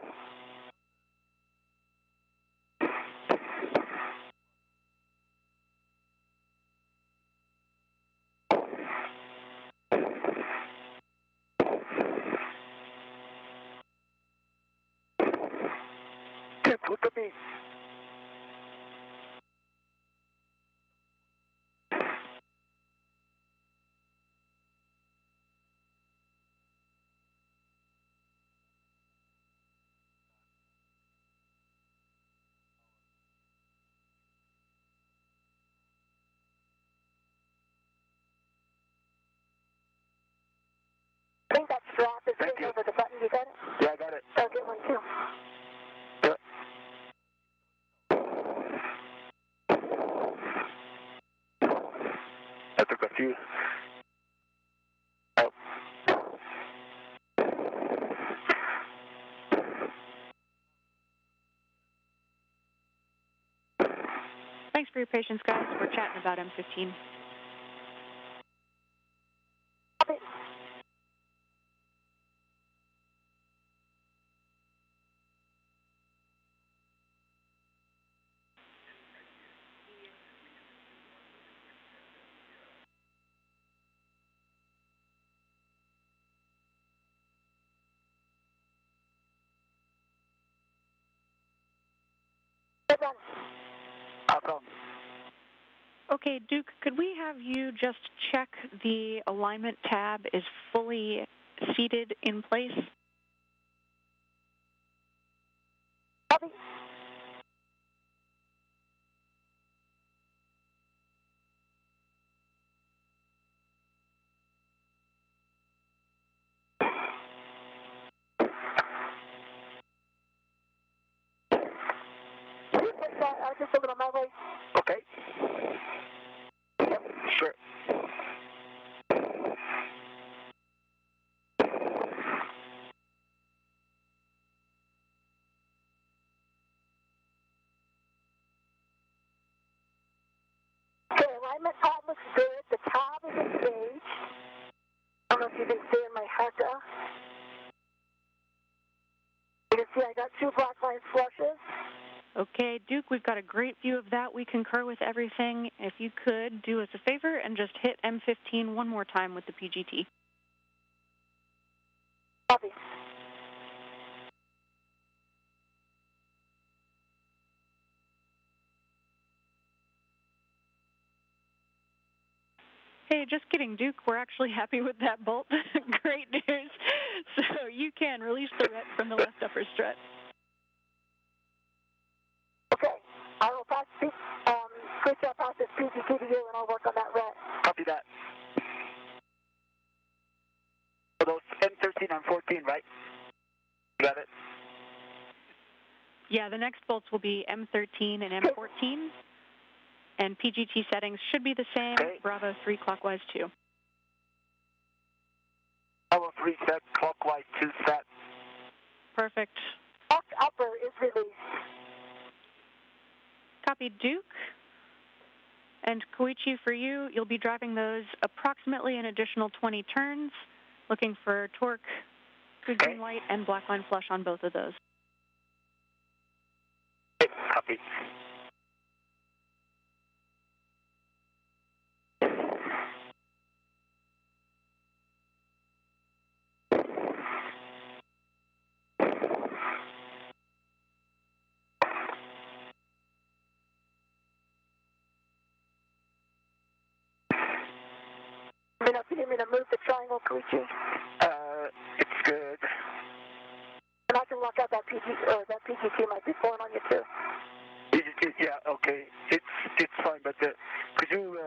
Look at me. I think that strap is Thank sitting you. over the button. You got it? Yeah, I got it. I'll get one too. Yeah. I took a few. Oh. Thanks for your patience, guys. We're chatting about M15. Okay. Good one. Awesome. Okay, Duke, could we have you just check the alignment tab is fully seated in place? Copy. Can you put that just a little my way? Okay. Yep, sure. Okay, alignment pad looks good. The tab is engaged. I don't know if you can see in my HACA. You can see I got two black line flushes. Okay, Duke, we've got a great view of that. We concur with everything. If you could do us a favor and just hit M15 one more time with the PGT. Copy. Hey, just kidding, Duke. We're actually happy with that bolt. Great news. So you can release the ret from the left upper strut. Okay. I will pass this, Chris, I'll pass this PGT to you, and I'll work on that ret. Copy that. So those M13 and 14, right? You got it? Yeah, the next bolts will be M13 and M14. And PGT settings should be the same. Okay. Bravo 3 clockwise 2. Bravo 3 set, clockwise 2 set. Perfect. Left upper is released. Copy, Duke. And Koichi, for you, you'll be driving those approximately an additional 20 turns, looking for torque, good green light, and black line flush on both of those. Okay, copy. You need me to move the triangle, Koichi? It's good. And I can lock out that PGT might be pulling on you too. Yeah, okay. It's fine, but could you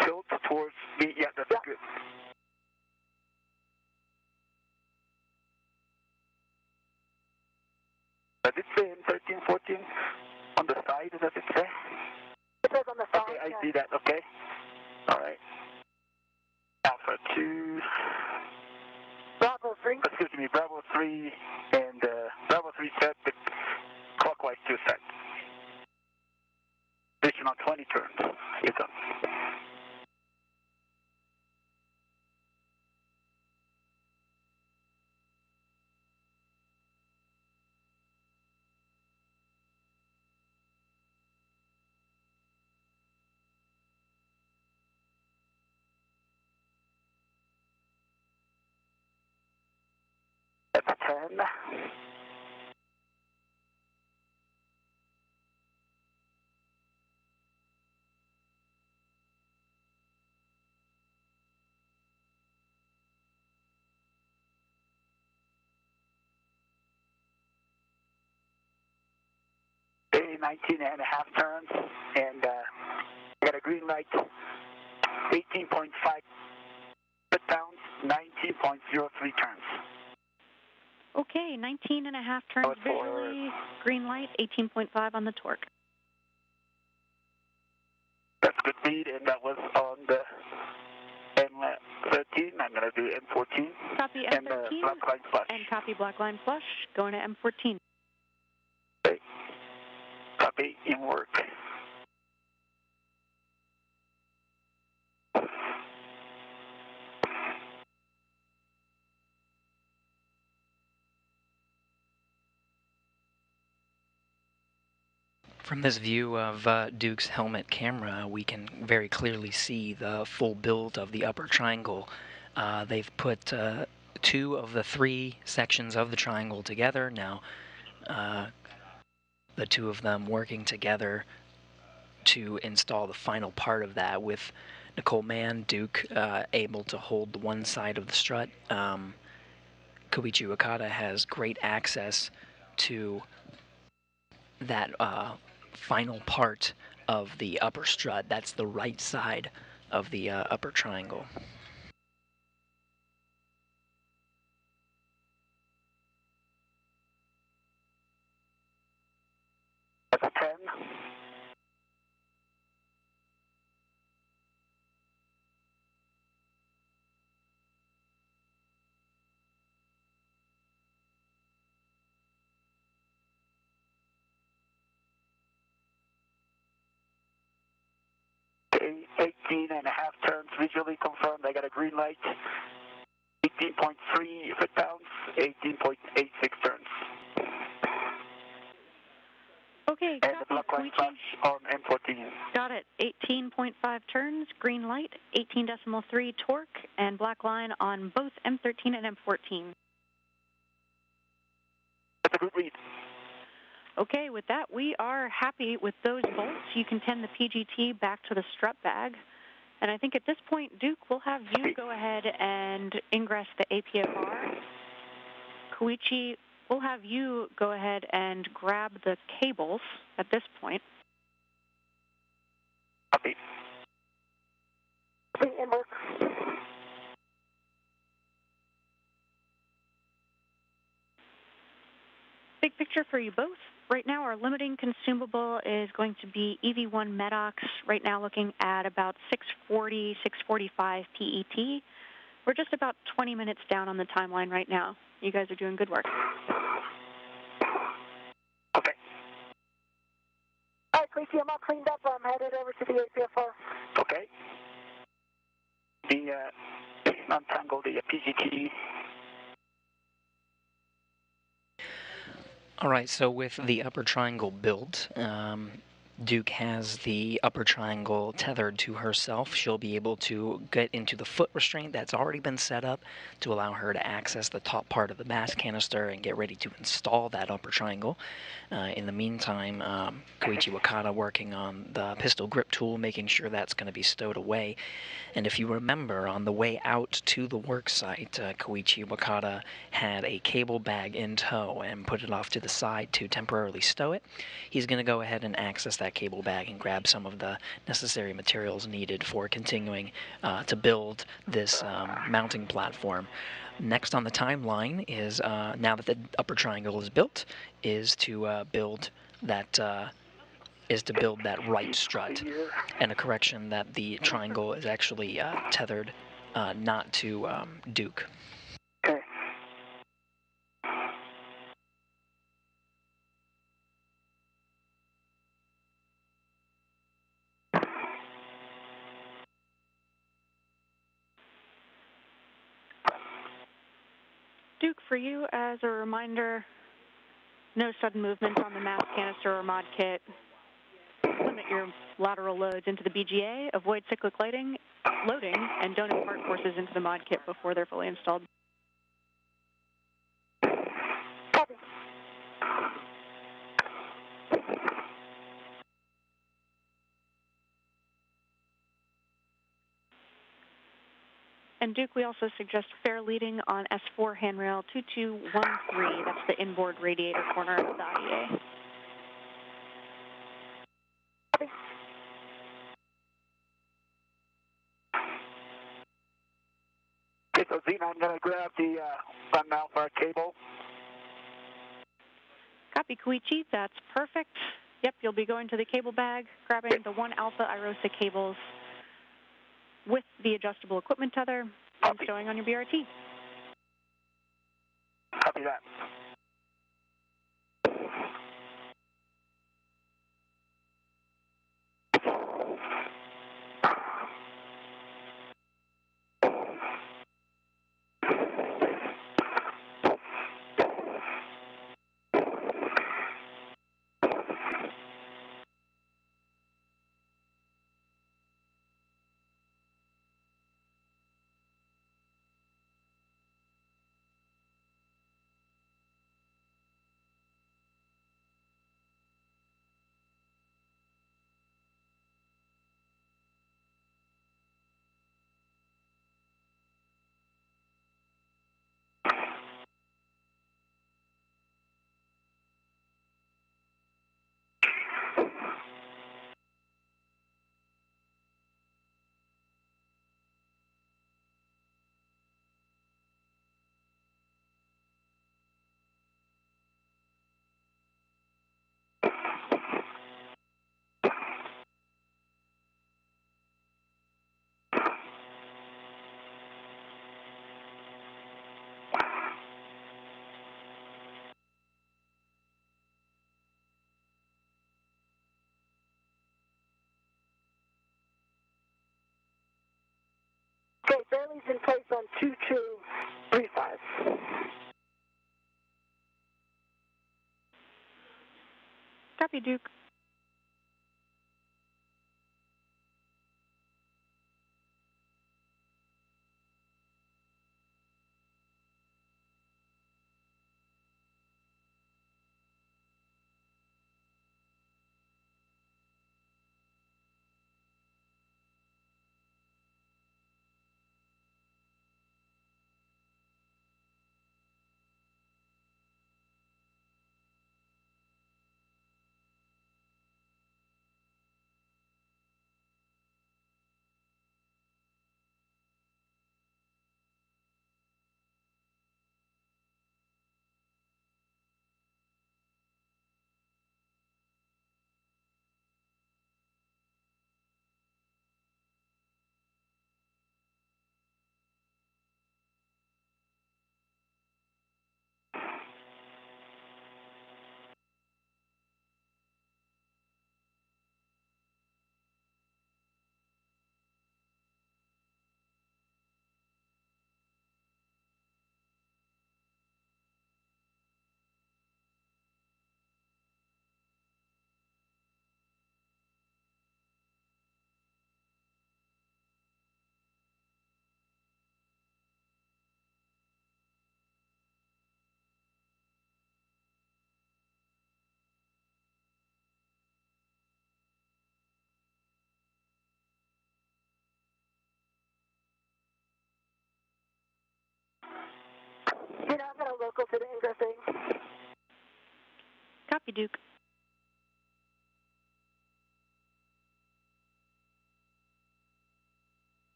tilt towards me? Yeah, that's good. Does it say in 13, 14 on the side, does it say? It says on the side. Okay, I see that, okay. All right. Alpha 2. Bravo 3. Excuse me, Bravo 3 and Bravo 3 set, but clockwise 2 set. Additional 20 turns. You're done. That's 10. Okay, 19 and a half turns, and I got a green light, 18.5 foot-pounds, 19.03 turns. Okay, 19 and a half turns visually, green light, 18.5 on the torque. That's good speed, and that was on the M13. I'm going to do M14. Copy and M13 black line flush. and copy black line flush, going to M14. Okay. Copy in work. From this view of Duke's helmet camera, we can very clearly see the full build of the upper triangle. They've put 2 of the 3 sections of the triangle together. Now, the 2 of them working together to install the final part of that, with Nicole Mann, Duke, able to hold the one side of the strut. Koichi Wakata has great access to that final part of the upper strut. That's the right side of the upper triangle. That's 10. Okay, 18 and a half turns visually confirmed. I got a green light. 18.3 foot-pounds, 18.86 turns. Okay, And the copy, black line Koichi. flush on M14. Got it. 18.5 turns, green light, 18.3 torque, and black line on both M13 and M14. That's a good read. Okay, with that, we are happy with those bolts. You can tend the PGT back to the strut bag. And I think at this point, Duke, we'll have you go ahead and ingress the APFR. Koichi, we'll have you go ahead and grab the cables at this point. Copy. Big picture for you both. Right now, our limiting consumable is going to be EV1 MEDOX, right now looking at about 640, 645 PET. We're just about 20 minutes down on the timeline right now. You guys are doing good work. Okay. All right, Koichi, I'm all cleaned up. I'm headed over to the APFR. Okay. The untangle the PGT. All right, so with the upper triangle built, Duke has the upper triangle tethered to herself. She'll be able to get into the foot restraint that's already been set up to allow her to access the top part of the mass canister and get ready to install that upper triangle. In the meantime, Koichi Wakata working on the pistol grip tool, making sure that's going to be stowed away. And if you remember, on the way out to the work site, Koichi Wakata had a cable bag in tow and put it off to the side to temporarily stow it. He's going to go ahead and access that cable bag and grab some of the necessary materials needed for continuing to build this mounting platform. Next on the timeline is, now that the upper triangle is built, is to build that right strut. And a correction that the triangle is actually tethered not to Duke. Okay. Duke, for you, as a reminder, no sudden movements on the mass canister or mod kit. Limit your lateral loads into the BGA, avoid cyclic loading, and don't impart forces into the mod kit before they're fully installed. Copy. And Duke, we also suggest fair leading on S4 handrail 2213. That's the inboard radiator corner of the IEA. Okay, so Zena, I'm going to grab the front alpha cable. Copy, Koichi. That's perfect. Yep, you'll be going to the cable bag, grabbing the 1 alpha IROSA cables with the adjustable equipment tether and stowing on your BRT. Copy that. Okay, Bailey's in place on 2235. Copy, Duke. circle to the ingressing. Copy, Duke.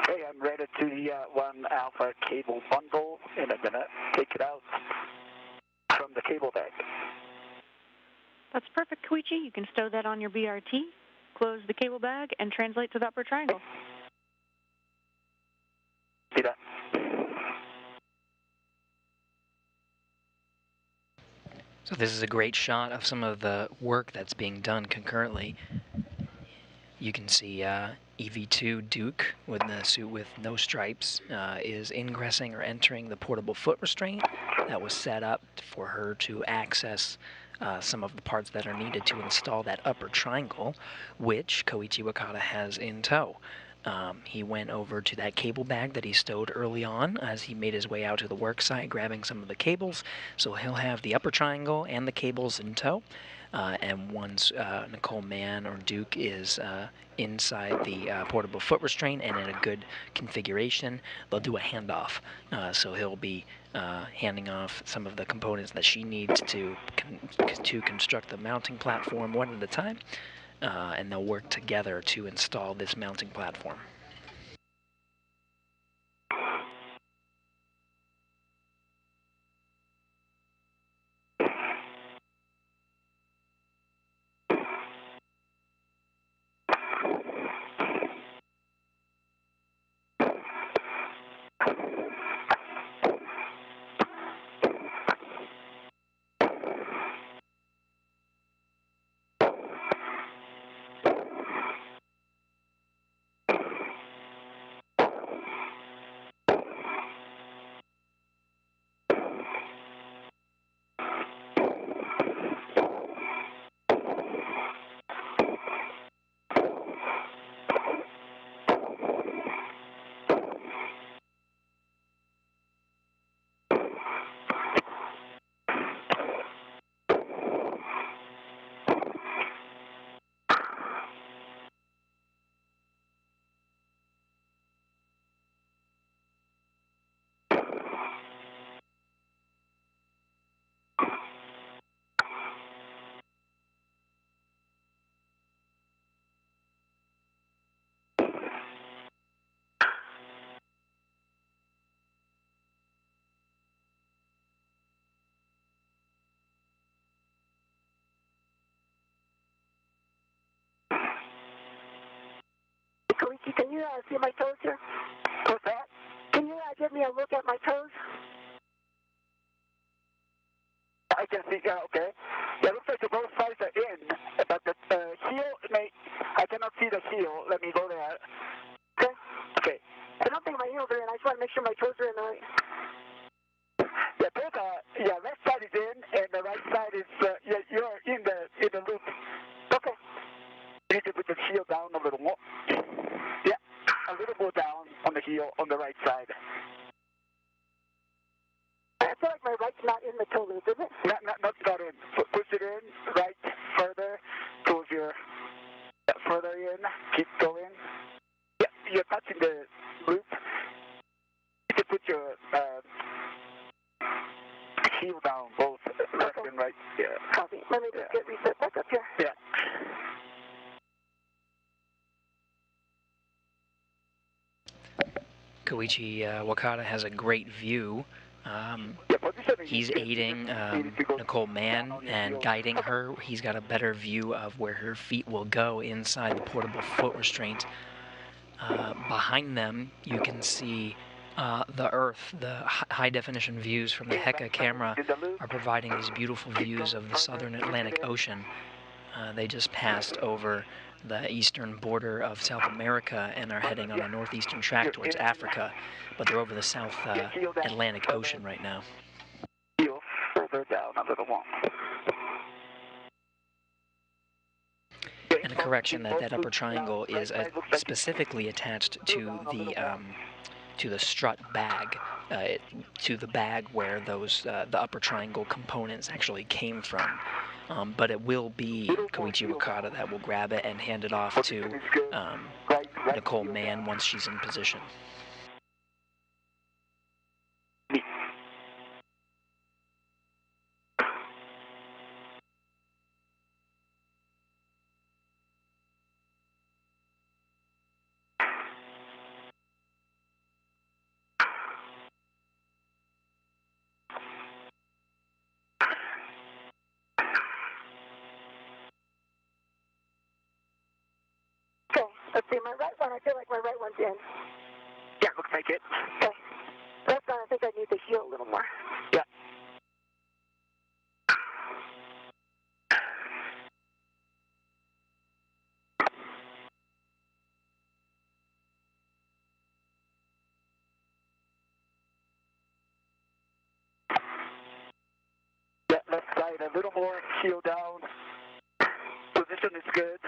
Okay, I'm ready to the 1 Alpha cable bundle, and I'm going to take it out from the cable bag. That's perfect, Koichi. You can stow that on your BRT, close the cable bag, and translate to the upper triangle. See that? So this is a great shot of some of the work that's being done concurrently. You can see EV2 Duke with the suit with no stripes is ingressing or entering the portable foot restraint that was set up for her to access some of the parts that are needed to install that upper triangle, which Koichi Wakata has in tow. He went over to that cable bag that he stowed early on as he made his way out to the work site, grabbing some of the cables. So he'll have the upper triangle and the cables in tow. And once Nicole Mann or Duke is inside the portable foot restraint and in a good configuration, they'll do a handoff. So he'll be handing off some of the components that she needs to construct the mounting platform one at a time. And they'll work together to install this mounting platform. Koichi, can you see my toes here? What's that? Can you give me a look at my toes? I can see, okay. Yeah, it looks like the both sides are in, but the heel, I cannot see the heel. Let me go there. Okay. Okay. I don't think my heels are in. I just want to make sure my toes are in the right. Yeah, both are, left side is in, and the right side is, you're in the loop. Okay. You need to put the heel down a little more. Yeah, a little more down on the heel on the right side. I feel like my right's not in the toe loop, is it? Not in. Push it in, right, further, towards your, further in, keep going. Yeah, you're touching the loop. You can put your heel down, both left and right. Yeah. Copy. Let me just get reset back up here. Yeah. Koichi Wakata has a great view. He's aiding Nicole Mann and guiding her. He's got a better view of where her feet will go inside the portable foot restraint. Behind them, you can see the Earth. The high-definition views from the Heka camera are providing these beautiful views of the southern Atlantic Ocean. They just passed over the eastern border of South America and are heading on a northeastern track towards Africa, but they're over the South Atlantic Ocean right now. Heel further down a little more. And a correction that upper triangle is specifically attached to the strut bag, to the bag where those the upper triangle components actually came from. But it will be Koichi Wakata that will grab it and hand it off to Nicole Mann once she's in position. see. My right one, I feel like my right one's in. Yeah, looks like it. Okay. Left one, I think I need to heel a little more. Yeah. Yeah, left side a little more, heel down. Position is good.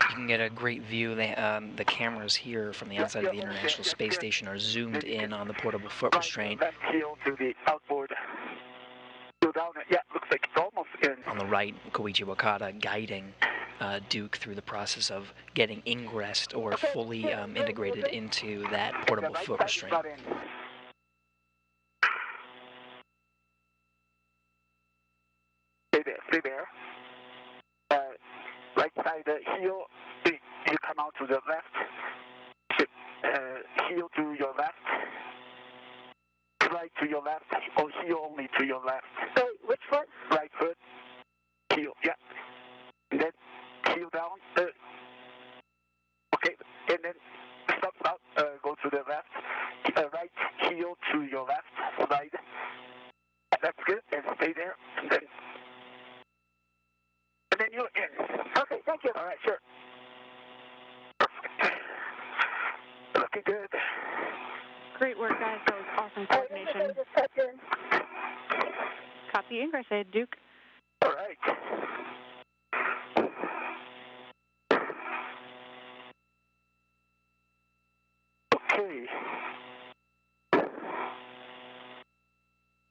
You can get a great view. The cameras here from the outside of the International Space Station are zoomed in on the portable foot restraint. Left heel to the outboard. Go down. Yeah, looks like it's almost in. On the right, Koichi Wakata guiding Duke through the process of getting ingressed or fully integrated into that portable foot restraint. Stay there, stay there. Right side heel, you come out to the left. Heel to your left. Right to your left, or heel only to your left. Wait, which foot? Right foot. Heel, yeah. And then heel down. Okay, and then stop, go to the left. Right heel to your left side. That's good, and stay there. And then you're in. Okay, thank you. All right, sure. Perfect. Looking good. Great work, guys. That was awesome All right, coordination. just touch in. Copy ingress aid, Duke. All right. Okay.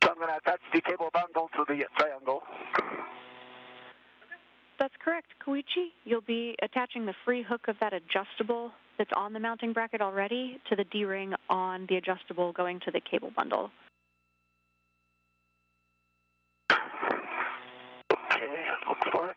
So I'm going to attach the cable bundle to the triangle. That's correct, Koichi. You'll be attaching the free hook of that adjustable that's on the mounting bracket already to the D-ring on the adjustable going to the cable bundle. Okay, look for it.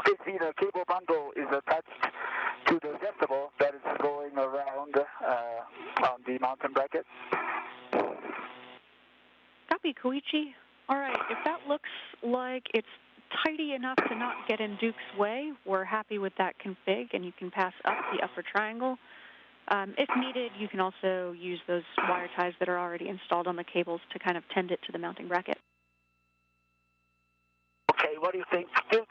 Okay, see the cable bundle is attached to the adjustable that is going around on the mountain bracket. Copy, Koichi. All right, if that looks like it's tidy enough to not get in Duke's way, we're happy with that config, and you can pass up the upper triangle. If needed, you can also use those wire ties that are already installed on the cables to kind of tend it to the mounting bracket. Okay, what do you think, Duke?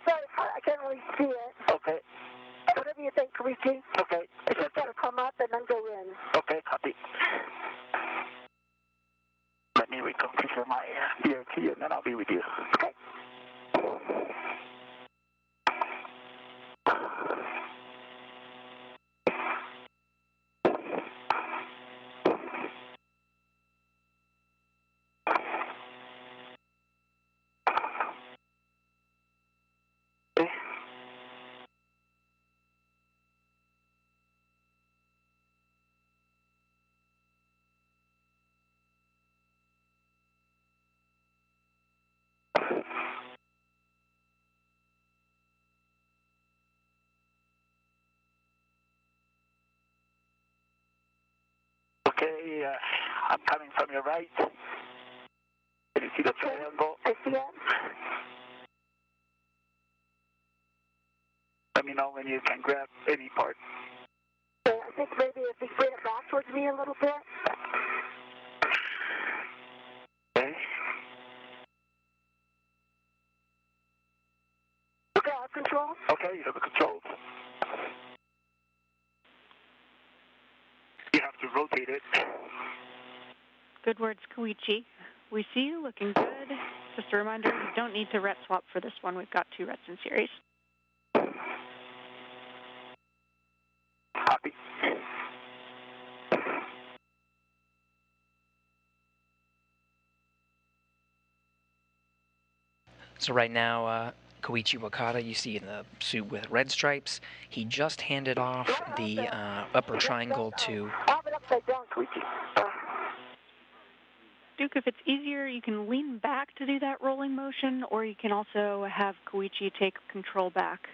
Sorry, I can't really see it. Okay. Whatever you think, Koichi. Okay. It's just got to come up and then go in. Okay, copy. Let me reconfigure my ERT and then I'll be with you. Okay. I'm coming from your right. Can you see the triangle? I see it. Let me know when you can grab any part. I think maybe if you bring it back towards me a little bit. Okay. Okay, I have control. Okay, you have the controls. You have to rotate it. Good words, Koichi. We see you looking good. Just a reminder, you don't need to ret swap for this one. We've got 2 rets in series. Copy. So right now, Koichi Wakata, you see in the suit with red stripes, he just handed off the upper triangle to... I have it upside down, Koichi. Duke, if it's easier, you can lean back to do that rolling motion, or you can also have Koichi take control back.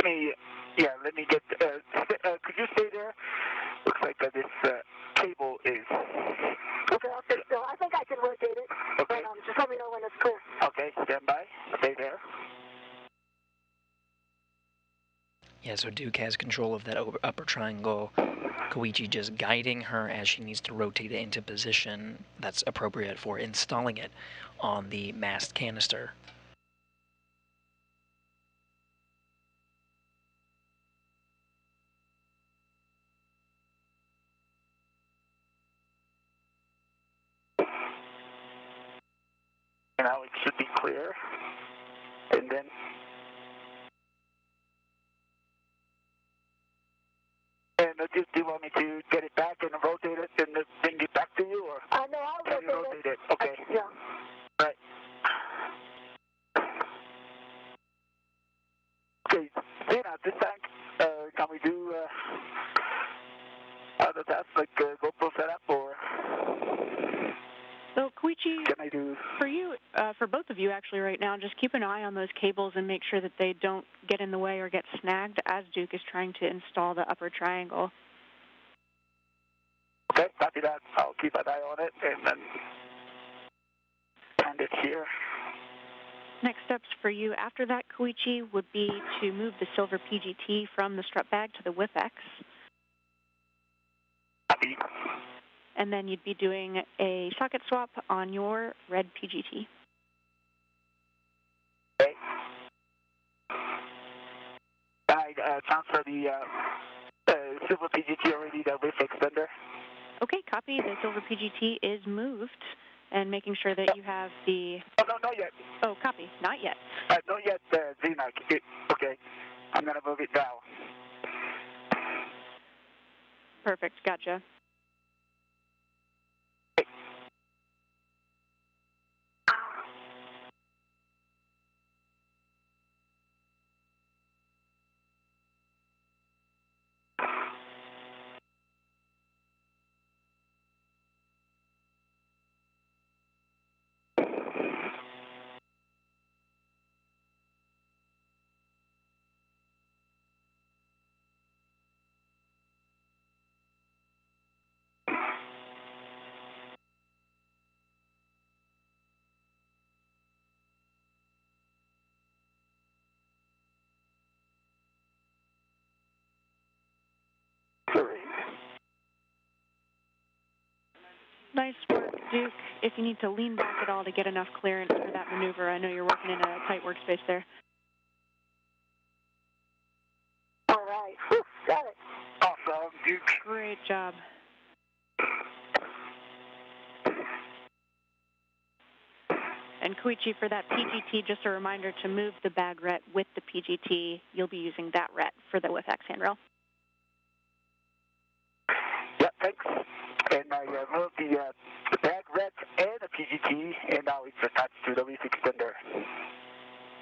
Let me get, could you stay there? Looks like this cable is... Okay, I'll stay still. I think I can rotate it. Okay. But, just let me know when it's clear. Okay, stand by. Stay there. Yeah, so Duke has control of that upper triangle. Koichi just guiding her as she needs to rotate it into position that's appropriate for installing it on the mast canister. Now it should be clear. And then... And do you want me to get it back and rotate it and bring it back to you, or? No, I'll Can you rotate it? Okay. Yeah. Right. Okay, Dana, this time, can we do other tasks like GoPro setup, or? So, Koichi, Can I do? for you, for both of you actually right now, just keep an eye on those cables and make sure that they don't get in the way or get snagged as Duke is trying to install the upper triangle. Okay, copy that. I'll keep an eye on it and then hand it here. Next steps for you after that, Koichi, would be to move the silver PGT from the strut bag to the WIP-X. Copy. And then you'd be doing a socket swap on your red PGT. Okay. I transfer the silver PGT already, the WIF extender. Okay, copy. The silver PGT is moved, and making sure that you have the... Oh, no, not yet. Oh, copy. Not yet. Not yet, Zena. Okay, I'm going to move it now. Perfect. Gotcha. Nice work, Duke. If you need to lean back at all to get enough clearance for that maneuver, I know you're working in a tight workspace there. All right. Whew, got it. Awesome, Duke. Great job. And Koichi, for that PGT, just a reminder to move the bag ret with the PGT. You'll be using that ret for the WIF-X handrail. Yeah, thanks. And I moved the bag ret and the PGT, and now it's attached to the WIF extender.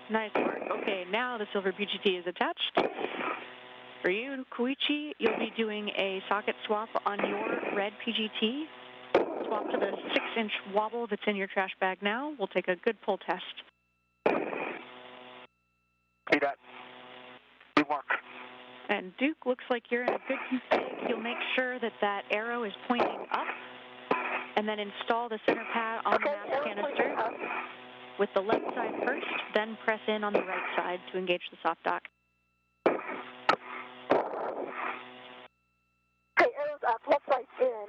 Nice work. Okay, now the silver PGT is attached. For you, Koichi, you'll be doing a socket swap on your red PGT. Swap to the 6-inch wobble that's in your trash bag now. We'll take a good pull test. See that? It worked. And Duke, looks like you're in a good config. You'll make sure that that arrow is pointing up, and then install the center pad on the mass canister with the left side first, then press in on the right side to engage the soft dock. Okay, arrow's up, left side in.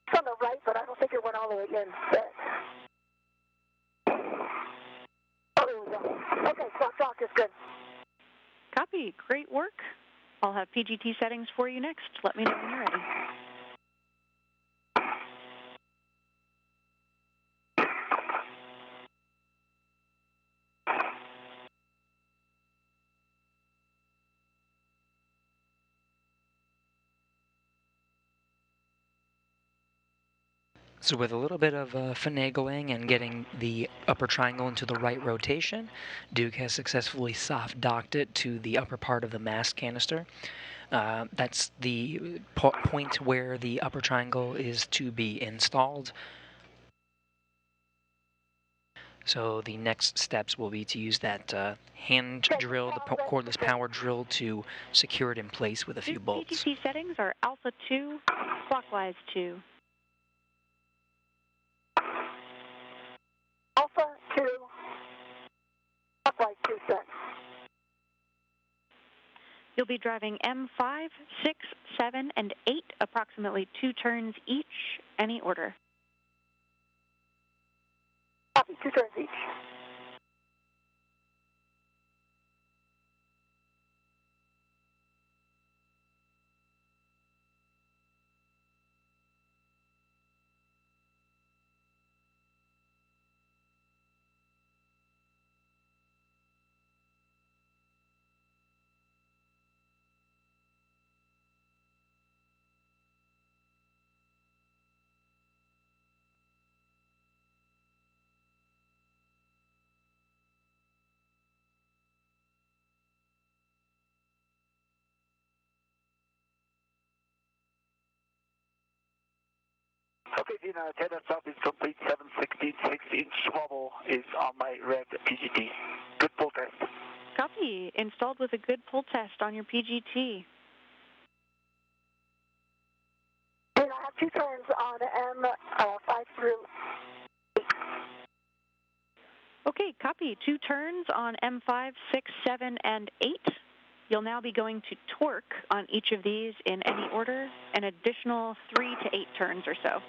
It's on the right, but I don't think it went all the way in yet. Oh, there we go. Okay, soft dock is good. Copy. Great work. I'll have PGT settings for you next. Let me know when you're ready. So with a little bit of finagling and getting the upper triangle into the right rotation, Duke has successfully soft docked it to the upper part of the mast canister. That's the point where the upper triangle is to be installed. So the next steps will be to use that hand drill, the cordless power drill, to secure it in place with a few bolts. PGT settings are alpha 2, clockwise 2. Alpha 2, clockwise 2 set. You'll be driving M5, 6, 7, and 8, approximately 2 turns each, any order. Copy, 2 turns each. Okay, Dina, head stop is complete. 7/16, 6-inch wobble is on my red PGT. Good pull test. Copy. Installed with a good pull test on your PGT. And I have 2 turns on M5 through 8. Okay, copy. 2 turns on M5, 6, 7, and 8. You'll now be going to torque on each of these in any order, an additional 3 to 8 turns or so.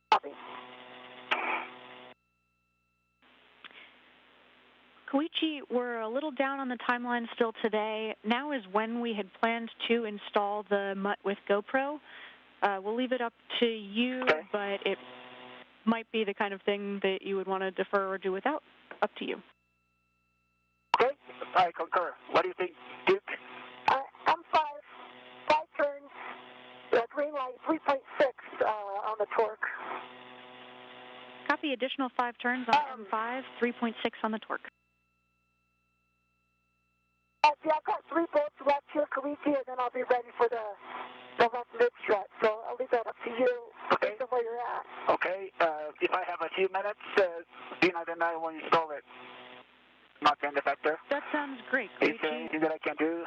Copy. Koichi, we're a little down on the timeline still today. Now is when we had planned to install the MUT with GoPro. We'll leave it up to you, but it might be the kind of thing that you would want to defer or do without. Up to you. Okay, I concur. What do you think, Duke? M5, 5 turns, green light, 3.6 on the torque. Copy. Additional 5 turns on M5, 3.6 on the torque. See, I've got 3 bolts left here, Koichi, and then I'll be ready for the left mid strut. So I'll leave that up to you, based on where you're at. Okay, if I have a few minutes, Dina, then I will install it. Not end effector. That sounds great, Is there Koichi. anything that I can do?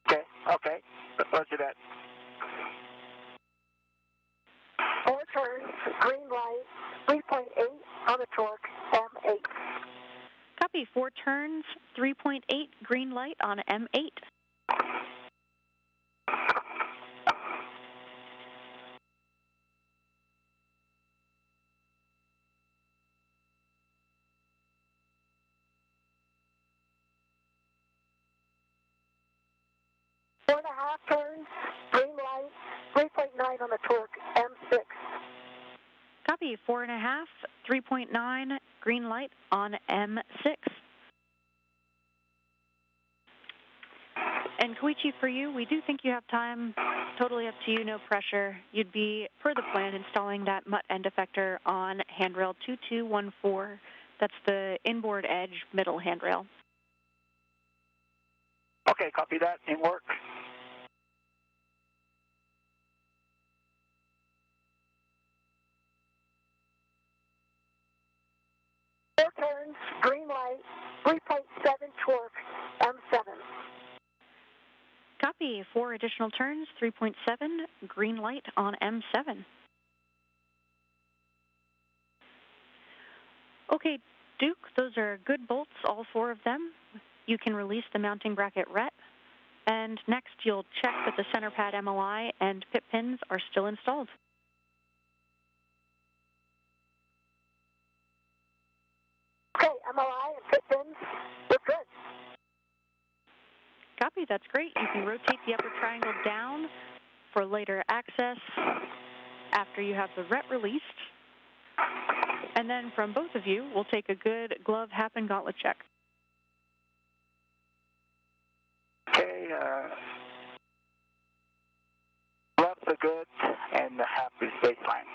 Okay. Let's do that. 4 turns, green light, 3.8 on the torque, M8. Copy. 4 turns, 3.8, green light on M8. Four and a half turns, green light, 3.9 on the torque, M6. Copy. 4.5, 3.9, green light on M6. And Koichi, for you, we do think you have time. Totally up to you, no pressure. You'd be, per the plan, installing that MUT end effector on handrail 2214. That's the inboard edge middle handrail. Okay, copy that. In work. Four turns, green light, 3.7 torque, M7. Copy. 4 additional turns, 3.7, green light on M7. Okay, Duke, those are good bolts, all 4 of them. You can release the mounting bracket RET. And next, you'll check that the center pad MOI and pit pins are still installed. Okay, MOI and pit pins, we're good. Copy, that's great. You can rotate the upper triangle down for later access after you have the RET released. And then from both of you, we'll take a good glove, hap, and gauntlet check. Okay, gloves are good, and the hap is baseline.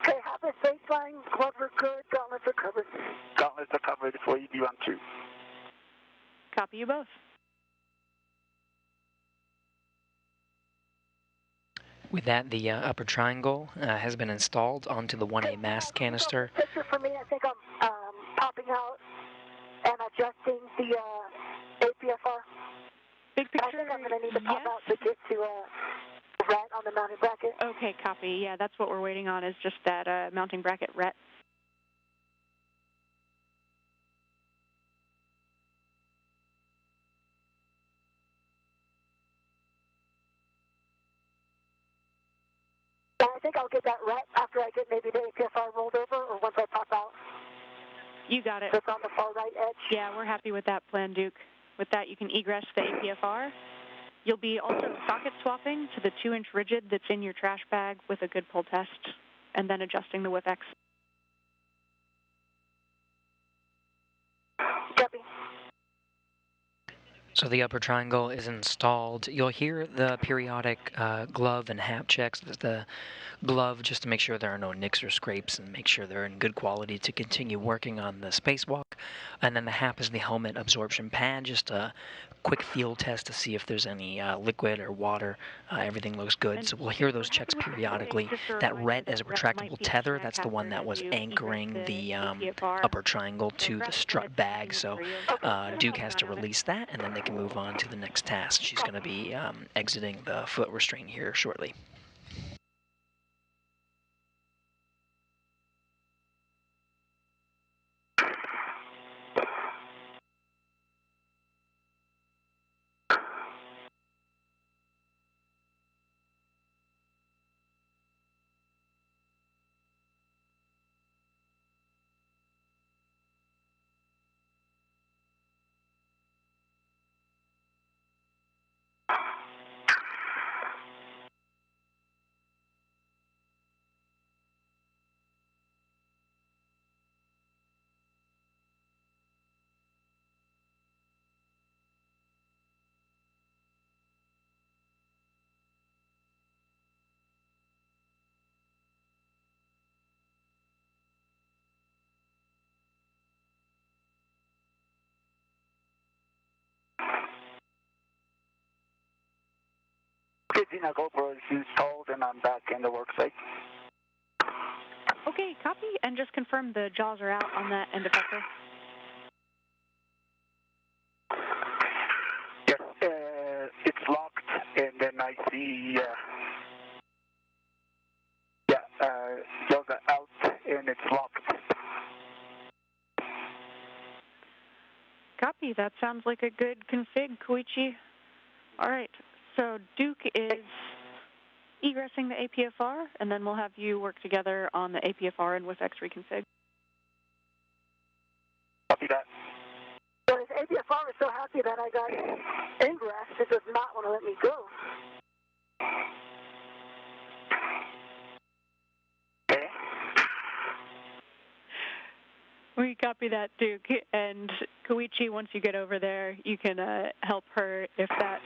Okay, hap is baseline, gloves are good, gauntlets are covered. Gauntlets are covered for EB12. Copy you both. With that, the upper triangle has been installed onto the 1A mast canister. Picture for me, I think I'm popping out and adjusting the APFR. Big picture, I think I'm going to need to pop yes. out to get to RET on the mounting bracket. Okay, copy. Yeah, that's what we're waiting on, is just that mounting bracket RET. I think I'll get that RET after I get maybe the APFR rolled over, or once I pop out. You got it. It's on the far right edge. Yeah, we're happy with that plan, Duke. With that, you can egress the APFR. You'll be also socket swapping to the 2-inch rigid that's in your trash bag with a good pull test, and then adjusting the WIP-X. Copy. So the upper triangle is installed. You'll hear the periodic glove and hap checks. The glove just to make sure there are no nicks or scrapes and make sure they're in good quality to continue working on the spacewalk. And then the hap is the helmet absorption pad, just a quick field test to see if there's any liquid or water. Everything looks good. So we'll hear those checks periodically. That RET is a retractable tether. That's the one that was anchoring the upper triangle to the strut bag. So Duke has to release that, and then they can move on to the next task. She's going to be exiting the foot restraint here shortly. Okay, Gina, GoPro is installed, and I'm back in the work site. Okay, copy, and just confirm the jaws are out on that end effector. Yes, it's locked, and then I see, jaws are out, and it's locked. Copy, that sounds like a good config, Koichi. All right, so Duke is egressing the APFR, and then we'll have you work together on the APFR and WIP-X reconfig. Copy that. So this APFR is so happy that I got ingress, it does not want to let me go. Okay. We copy that, Duke, and Koichi, once you get over there, you can help her if that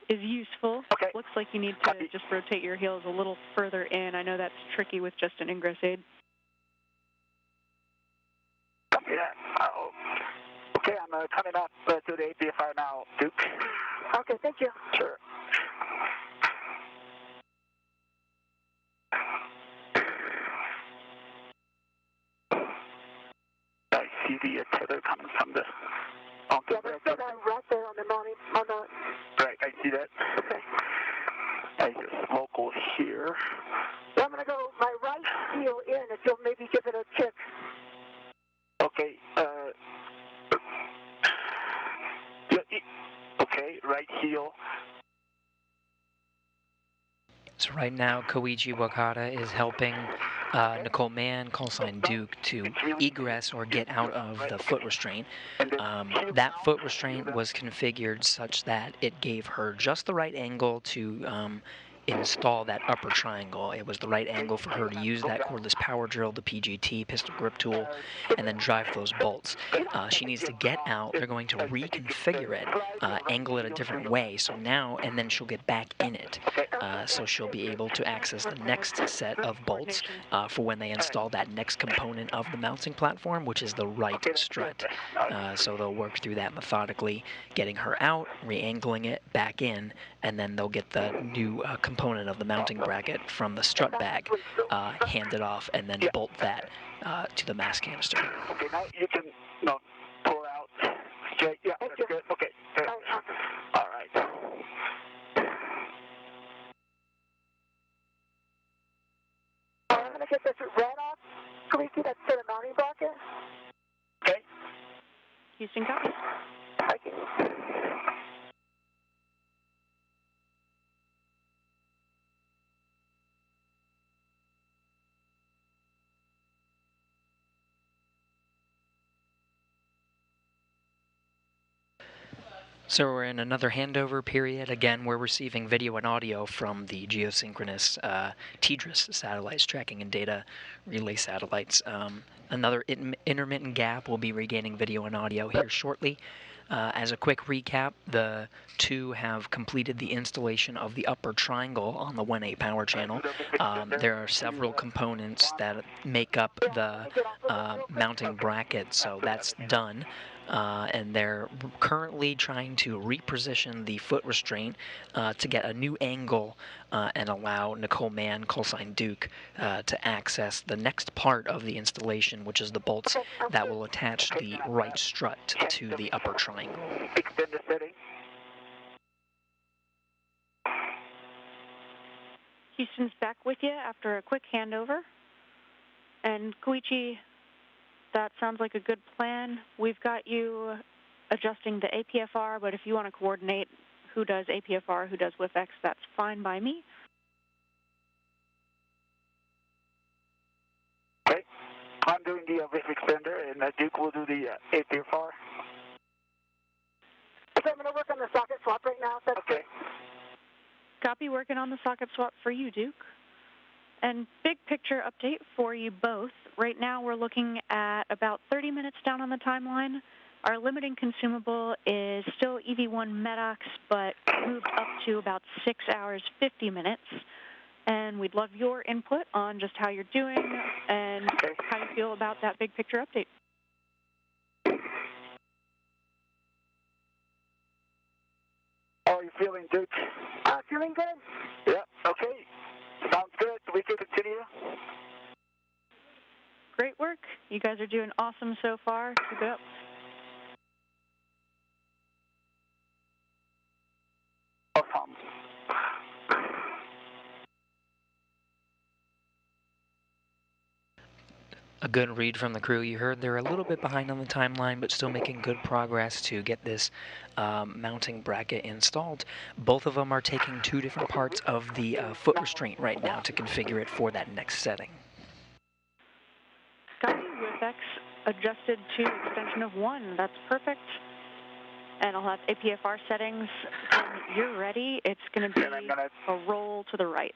is useful. Okay. Looks like you need to just rotate your heels a little further in. I know that's tricky with just an ingress aid. Copy that. Okay, I'm coming up to the APFR now, Duke. Okay, thank you. Sure. I see the tether coming from the... Yeah, there's still that RET there on the mounting, on the see that. Okay. I just local here. Well, I'm going to go my right heel in if you'll maybe give it a check. Okay, okay, right heel. So right now, Koichi Wakata is helping Nicole Mann, callsign Duke, to egress or get out of the foot restraint. That foot restraint was configured such that it gave her just the right angle to install that upper triangle. It was the right angle for her to use that cordless power drill, the PGT, pistol grip tool, and then drive those bolts. She needs to get out. They're going to reconfigure it, angle it a different way. So now, and then she'll get back in it. So she'll be able to access the next set of bolts for when they install that next component of the mounting platform, which is the right strut. So they'll work through that methodically, getting her out, re-angling it, back in, and then they'll get the new component of the mounting bracket from the strut bag handed off, and then bolt that to the mass canister. Okay, now you can pull out straight. Yeah, that's good. Okay. All right. I'm going to get this right off. Koichi, that's to the mounting bracket. Okay. Houston copies. Thank you. So we're in another handover period. Again, we're receiving video and audio from the geosynchronous TDRS satellites, tracking and data relay satellites. Another intermittent gap. We'll be regaining video and audio here shortly. As a quick recap, the two have completed the installation of the upper triangle on the 1A power channel. There are several components that make up the mounting bracket, so that's done. And they're currently trying to reposition the foot restraint to get a new angle and allow Nicole Mann, callsign Duke, to access the next part of the installation, which is the bolts that will attach the right strut to the upper triangle. Extend the setting. Houston's back with you after a quick handover. And Koichi, that sounds like a good plan. We've got you adjusting the APFR, but if you want to coordinate who does APFR, who does WIFX, that's fine by me. Okay. I'm doing the WIF extender, and Duke will do the APFR. Okay, I'm going to work on the socket swap right now. That's okay. Copy, working on the socket swap for you, Duke. And big picture update for you both. Right now we're looking at about 30 minutes down on the timeline. Our limiting consumable is still EV1 MEDOX, but moved up to about 6 hours, 50 minutes. And we'd love your input on just how you're doing and how you feel about that big picture update. How are you feeling, Duke? Feeling good? Yeah, okay. Sounds good. We can continue. Great work. You guys are doing awesome so far. Keep it up. Awesome. A good read from the crew. You heard they're a little bit behind on the timeline, but still making good progress to get this mounting bracket installed. Both of them are taking two different parts of the foot restraint right now to configure it for that next setting. Copy. WIFX adjusted to extension of 1. That's perfect. And I'll have APFR settings. When you're ready, it's going to be a roll to the right.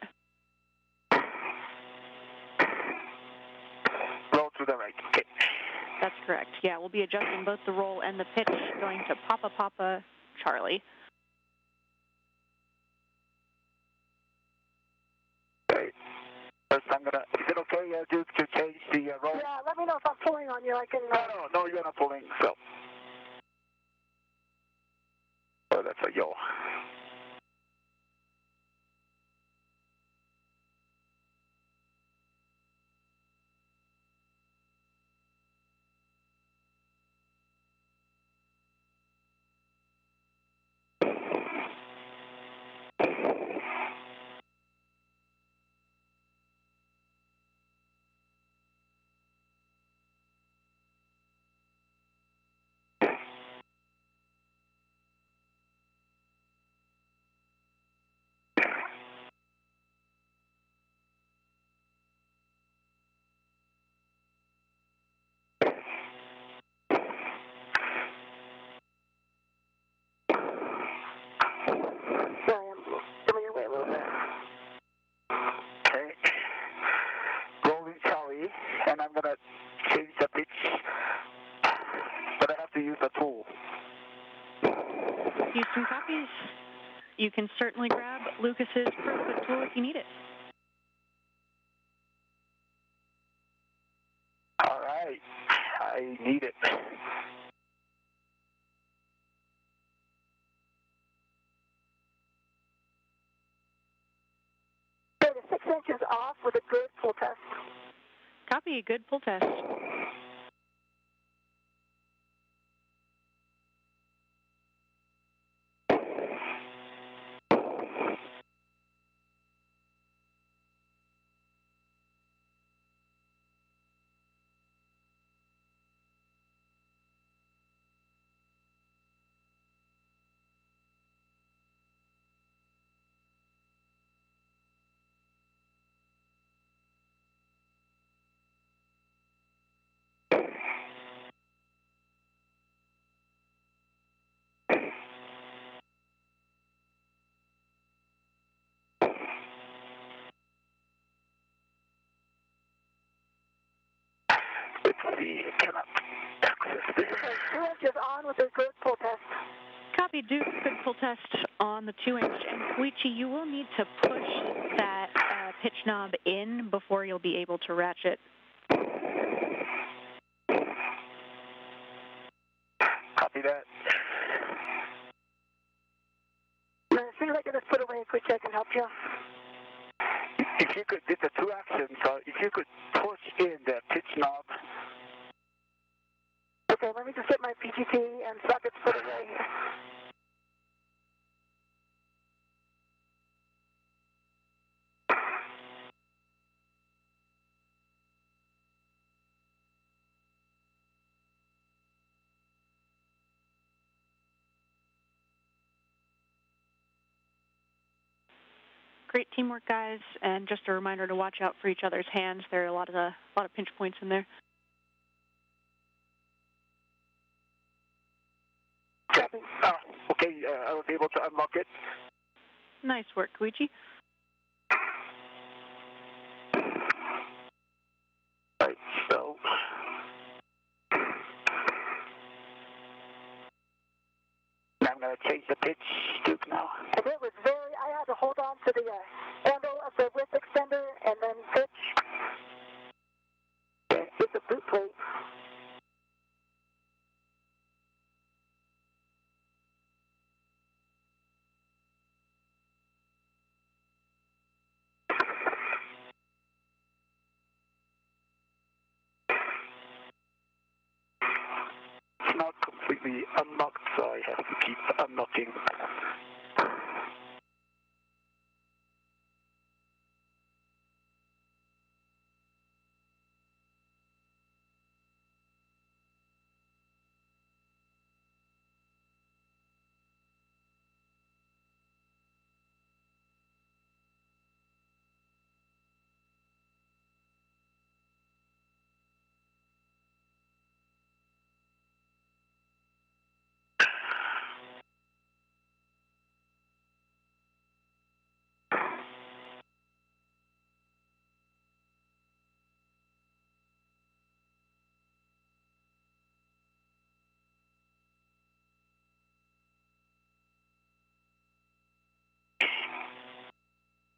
To the right. Okay. That's correct. Yeah, we'll be adjusting both the roll and the pitch, going to Papa Papa Charlie. Okay. First, I'm gonna. Is it okay, Duke, to change the roll? Yeah. Let me know if I'm pulling on you. I can. No, you're not pulling. So. Oh, that's a yo. Houston copies. You can certainly grab Lucas's ProFit tool if you need it. All right. I need it. Okay, the 6 inches off with a good pull test. Copy. Good pull test. Let's see. Cannot access this. Okay, 2 inches on with a good pull test. Copy. Duke. Good pull test on the 2-inch. And Koichi, you will need to push that pitch knob in before you'll be able to ratchet. Copy that. As soon as I can just put away a quick check and help you. If you could, it's a 2 actions. If you could push in the pitch knob. Okay, let me just get my PGT and sockets put away. Great teamwork, guys, and just a reminder to watch out for each other's hands. There are a lot of pinch points in there. Okay, I was able to unlock it. Nice work, Koichi. Right, so now I'm going to change the pitch, Duke, now. And it was I had to hold on to the handle of the wrist extender and then pitch. It's a boot plate. It's not completely unlocked, so I have to keep unlocking.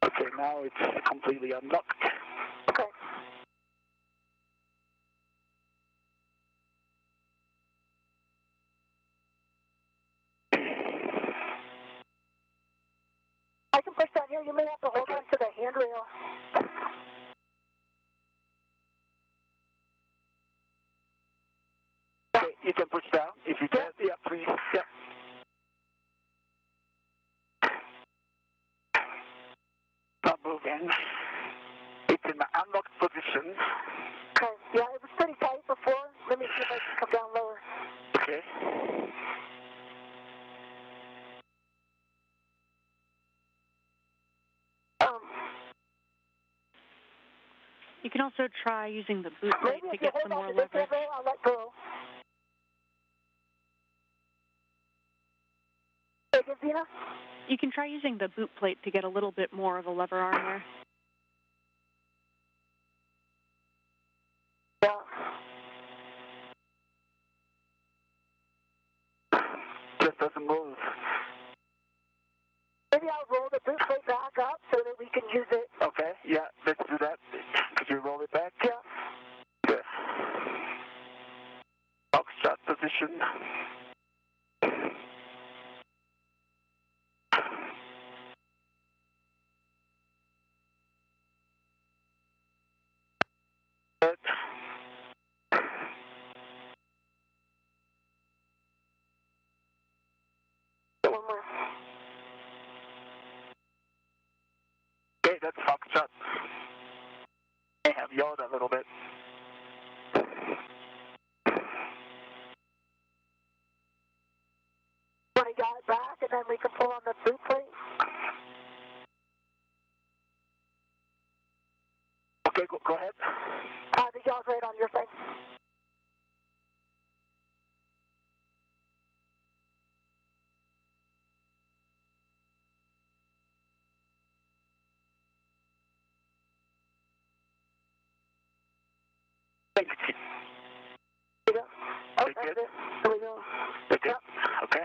Okay, now it's completely unlocked. Okay. I can push down here. You may have to hold on to the handrail. Okay, you can push down if you can. Yeah, please. Yeah. Not moving. It's in the unlocked position. Okay. Yeah, it was pretty tight before. Let me see if I can come down lower. Okay. You can also try using the boot plate Maybe to if you get some hold more on to this leverage. handle, I'll let go. Again, Zena? You can try using the boot plate to get a little bit more of a lever arm there. Yeah. Just doesn't move. maybe I'll roll the boot plate back up so that we can use it. Okay, yeah, let's do that. Could you roll it back? Yeah. Good. Foxtrot position. Good. One more. Okay, that's Foxtrot. May have yelled a little bit. Want to yaw it back, and then we can pull on the boot plate? Okay, go ahead. The yaw's right on your thing. Thank you. There you go. Oh, Very that's good. it. There we go. Very good. Yep. Okay.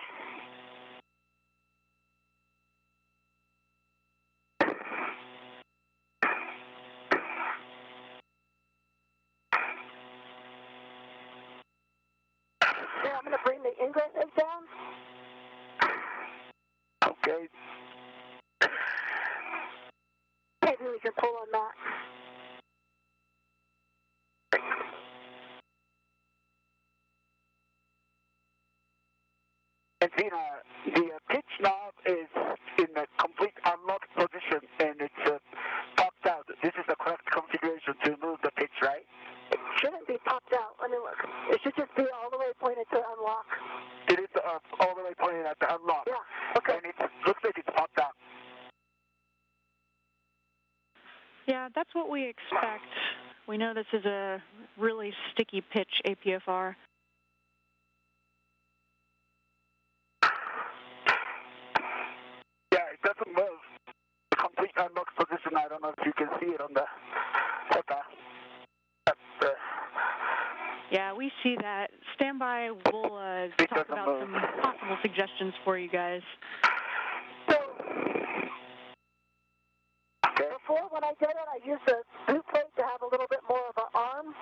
Here, I'm going to bring the ingress egg down. Okay. Maybe we can pull on that. And Tina, the pitch knob is in a complete unlocked position, and it's popped out. This is the correct configuration to move the pitch, right? It shouldn't be popped out. Let me look. It should just be all the way pointed to unlock. It is all the way pointed at the unlock. Yeah, okay. And it looks like it's popped out. Yeah, that's what we expect. We know this is a really sticky pitch APFR. Yeah, it doesn't move. The complete unlocked position, I don't know if you can see it on the photo. Yeah, we see that. Stand by. We'll talk about some possible suggestions for you guys. So, Okay. before when I did it, I used the boot plate to have a little bit more of an arm.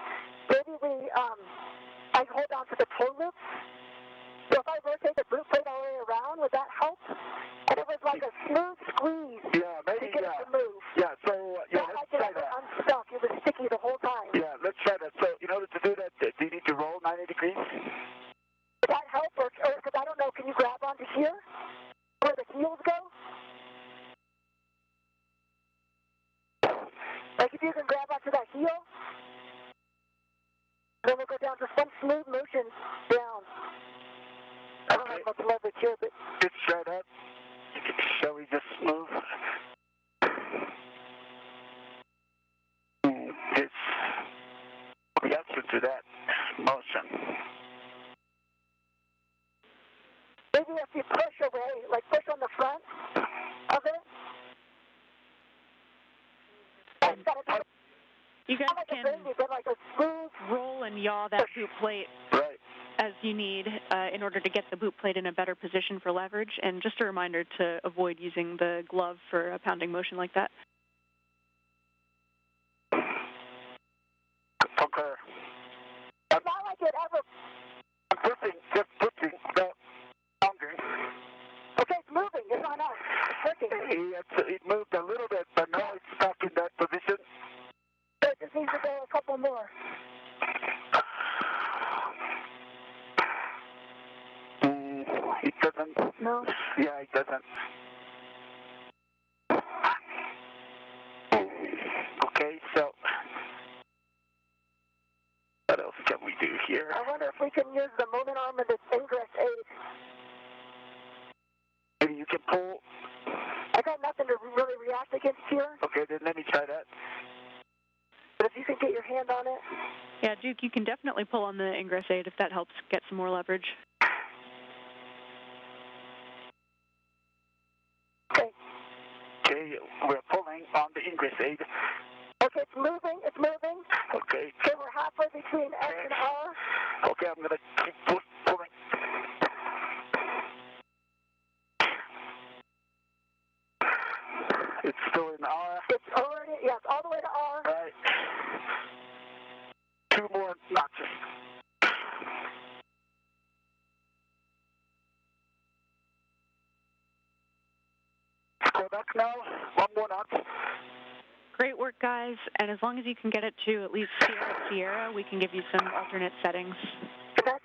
Maybe I hold on to the toe loop. So if I rotate the boot plate all the way around, would that help? And it was like a smooth squeeze Yeah, maybe, to get it to move. Yeah, so, yeah, Not let's like it try ever that. unstuck. It was sticky the whole time. Yeah, let's try that. So, in order to do that, do you need to roll 90 degrees? Would that help? Or because I don't know, can you grab onto here? Where the heels go? Like if you can grab onto that heel, then we'll go down to some smooth motion down. I don't have much leverage here, but Just try that. Shall we just move? This reaction to that motion. maybe if you push away, like push on the front of it. It's got to be You guys not like a can baby, but like a smooth. roll and yaw that boot plate Right. as you need in order to get the boot plate in a better position for leverage. And just a reminder to avoid using the glove for a pounding motion like that. Concur. It's not like it ever. Just pushing, the boundary. Okay, it's moving. It's on us. It's working. It moved a little bit, but now it's stuck in that position. So it just needs to go a couple more. It doesn't. No. Yeah, it doesn't. Okay, so what else can we do here? I wonder if we can use the moment arm of this ingress aid. Maybe you can pull. I got nothing to really react against here, Okay, then let me try that. but if you can get your hand on it. Yeah, Duke, you can definitely pull on the ingress aid if that helps get some more leverage. Okay. Okay, we're pulling on the ingress aid. Okay, it's moving. It's moving. Okay. Okay, we're halfway between S and R. Okay, I'm gonna keep pulling. It's still in R. It's already, yes, all the way to R. Right. 2 more notches. Go back now. 1 more notch. Great work, guys. And as long as you can get it to at least Sierra Sierra, we can give you some alternate settings. That's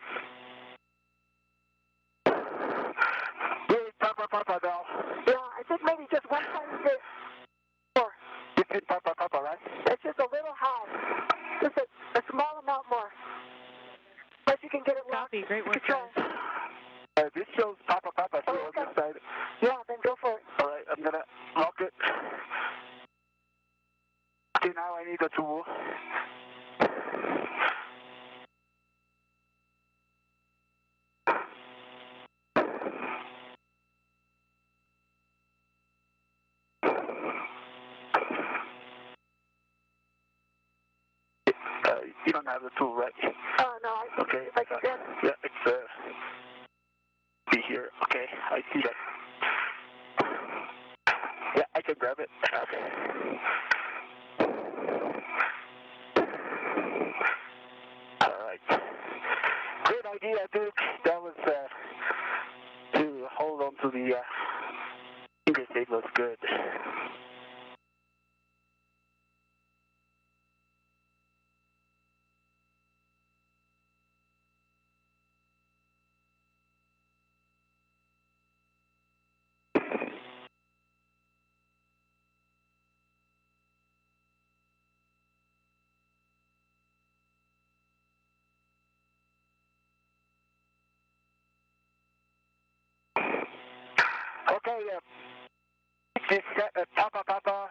Papa now. yeah, I think maybe just 1 tiny bit more. It's in Papa, right? It's just a little high. Just a small amount more. But you can get it locked. Copy. Great work, Try. guys. This shows Papa here Oh, okay. on this side. Yeah, then go for it. All right, I'm gonna lock it. Okay, now I need a tool. You don't have the tool, right? Oh, no, I think Okay. if I can grab it. Yeah, it's be here. Okay, I see that. Yeah, I can grab it. Okay. All right. Great idea, Duke. That was to hold on to the interstate was good. Okay, it's set at Papa. Papa.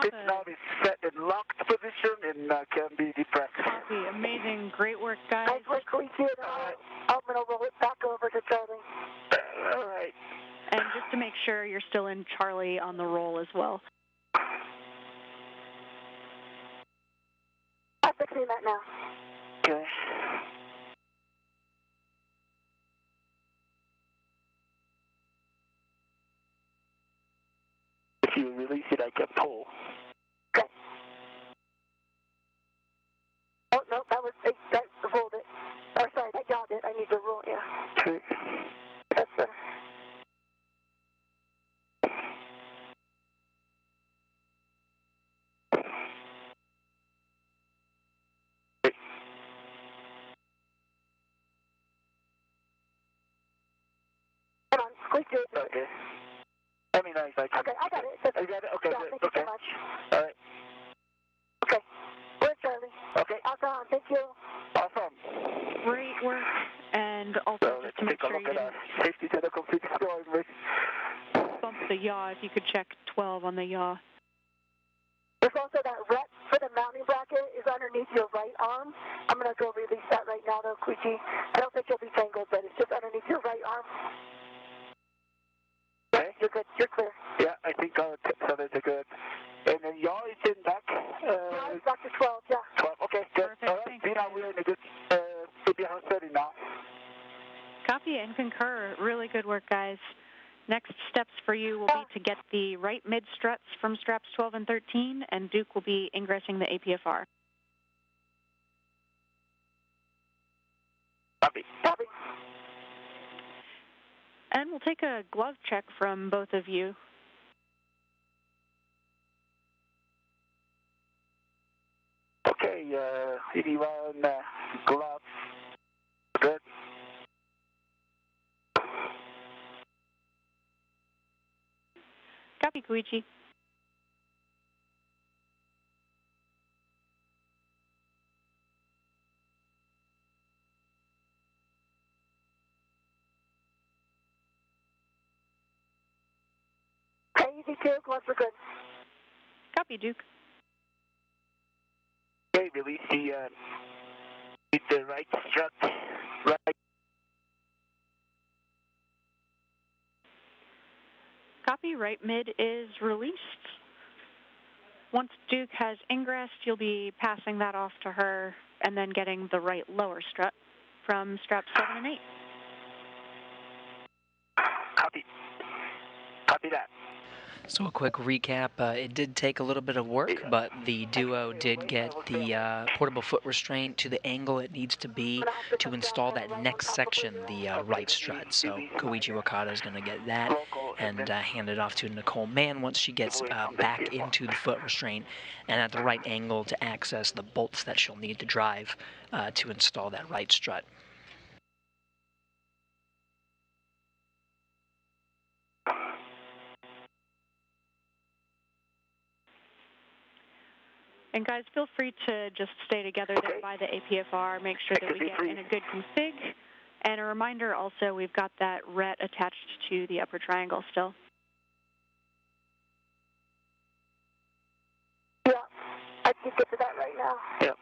It's now is set in locked position and can be depressed. Copy. Amazing. Great work, guys. Nice work, Koichi, and I'm going to roll it back over to Charlie. All right. And just to make sure you're still in Charlie on the roll as well. I'm fixing that now. Okay. If you release it, I can pull. Okay. Oh, no, that rolled it. Or sorry, that yawned it. I need to roll, yeah. Okay. That's better. Come on, squeeze it. Okay. I mean, I can. Okay, I got it. That's, You got it? Okay, yeah, good. thank you Okay. so much. All right. Okay. Where's Charlie? Okay. Awesome, thank you. Awesome. Great work. And also, So let's just to make take a sure look you at our didn't safety to the complete scoring list. bump the yaw, if you could check 12 on the yaw. There's also that rep for the mounting bracket is underneath your right arm. I'm going to go release that right now, though, Koichi. I don't think you'll be tangled, but it's just underneath your right arm. Okay. You're good. You're clear. Yeah, I think our feathers are good. And then yaw is in back. Yeah, it's back to 12, yeah. 12. Okay, good. Perfect. All right. Thanks, See, now guys. we're in a good behind setting now. Copy and concur. Really good work, guys. Next steps for you will be to get the right mid struts from straps 12 and 13, and Duke will be ingressing the APFR. Copy. Copy. And we'll take a glove check from both of you. Okay, 81 gloves. Good. Copy, Koichi. Okay, easy two. Gloves are good. Copy, Duke. Okay, release the right strut. Right. Copy, right mid is released. Once Duke has ingressed, you'll be passing that off to her and then getting the right lower strut from straps 7 and 8. Copy. Copy that. So a quick recap, it did take a little bit of work, but the duo did get the portable foot restraint to the angle it needs to be to install that next section, the right strut. So Koichi Wakata is going to get that and hand it off to Nicole Mann once she gets back into the foot restraint and at the right angle to access the bolts that she'll need to drive to install that right strut. And guys, feel free to just stay together there by the APFR, make sure that we get in a good config. And a reminder also, we've got that RET attached to the upper triangle still. Yeah, I can get to that right now. Yep.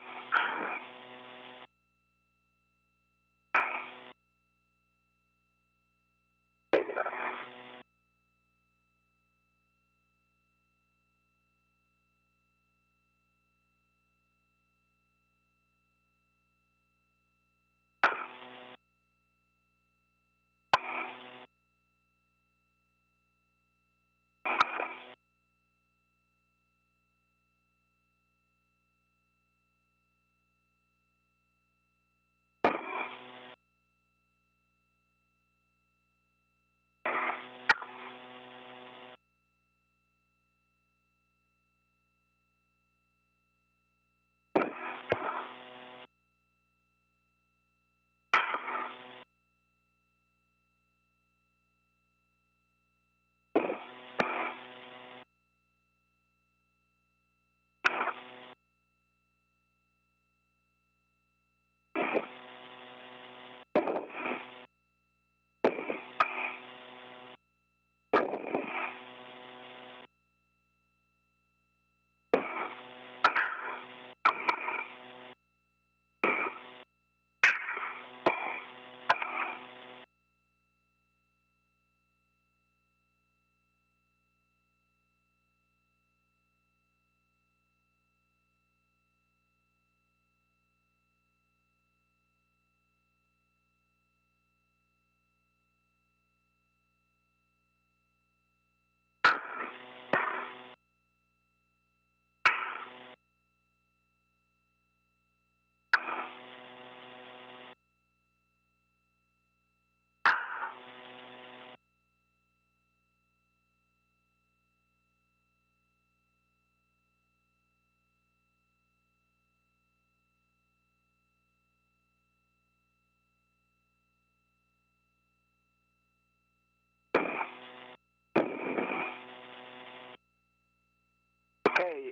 Okay.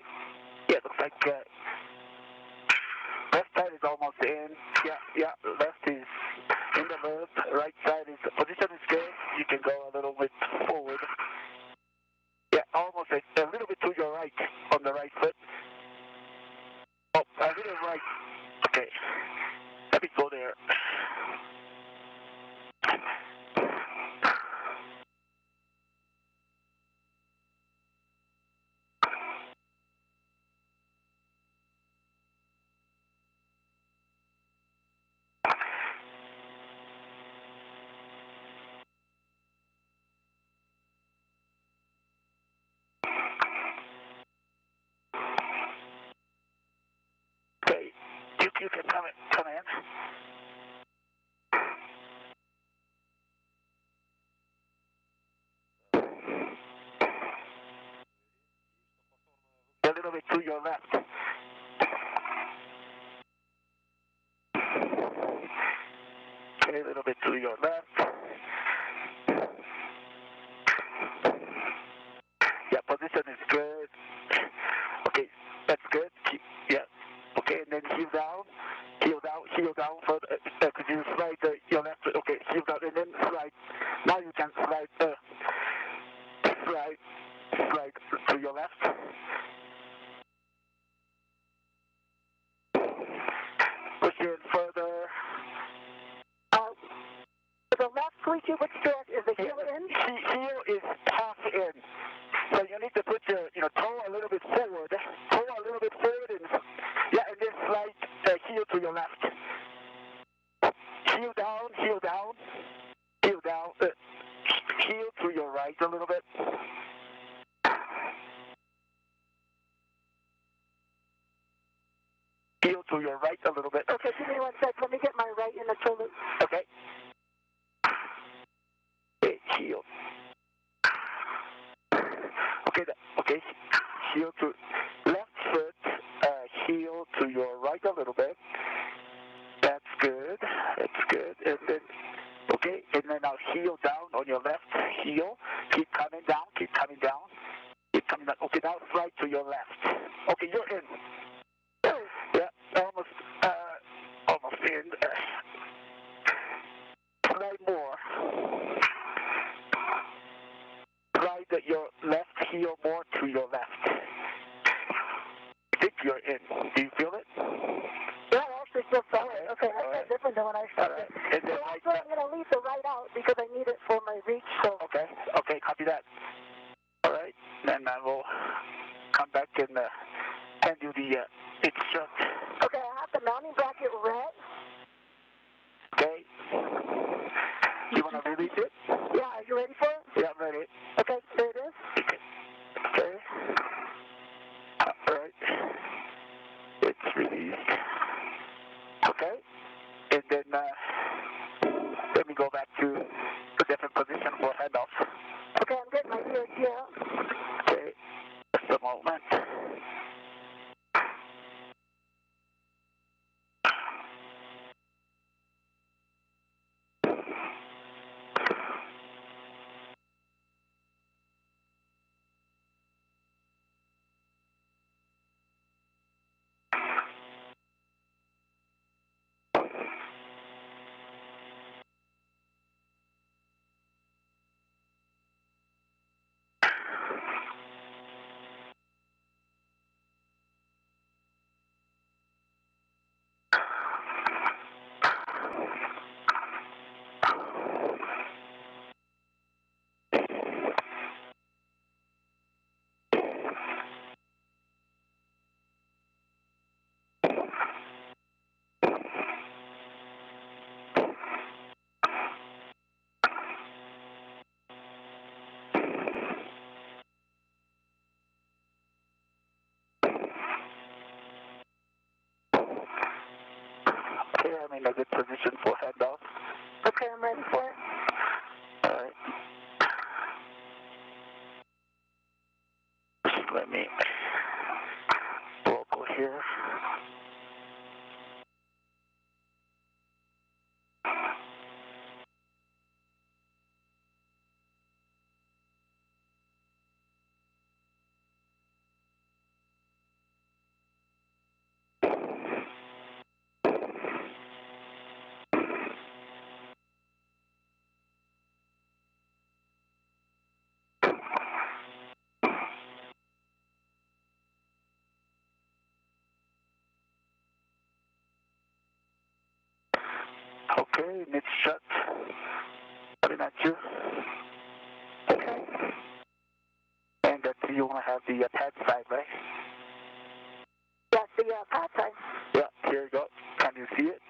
Yeah, looks like left side is almost in. Yeah, left is in the loop. Right side is, position is good. You can go a little bit forward. Yeah, almost a little bit to your right on the right foot. Oh, a little right. Okay. Let me go there. Okay, you can come in. A little bit to your left. Okay, a little bit to your left. Yeah, position is good. Okay, that's good. Yeah. Okay, and then heel down further. Could you slide your left? Okay, heel down and then slide. Now you can slide to your left. Push in further. To the left, Koichi, which strut is the heel in? Heel is half in. So you need to put your toe a little bit forward. And then slide heel to your left. Heel down. Heel to your right a little bit. your right a little bit. Okay, give me 1 sec. Let me get my right in the tool loop. Okay. Okay, heel. Okay, heel to left foot, heel to your right a little bit. That's good. And then, okay, and then now heel down on your left heel. Keep coming down. Okay, now slide to your left. Okay, you're in. Yeah, almost in. Slide more. Slide your left heel more to your left. I think you're in. Do you feel it? Yeah, I actually feel solid. Okay, that's different than when I started. And then So I'm going to leave the right out because I need it for my reach. So. Okay, copy that. All right, then I will come back and hand you the instruct. Okay, I have the mounting bracket red. Okay. You want to release it? Yeah, are you ready for it? Yeah, I'm ready. Okay, there it is. Okay. All right. It's released. Okay. And then let me go back to a different position for handoff. Okay, I'm getting my ERT out. Okay. Just a moment. Okay, I'm in a good position for handoff. Okay, I'm ready for it. All right. Just let me local here. Okay, mid shut. Coming at you. Okay. And you want to have the pad side, right? Yes, the pad side. Yeah, here you go. Can you see it?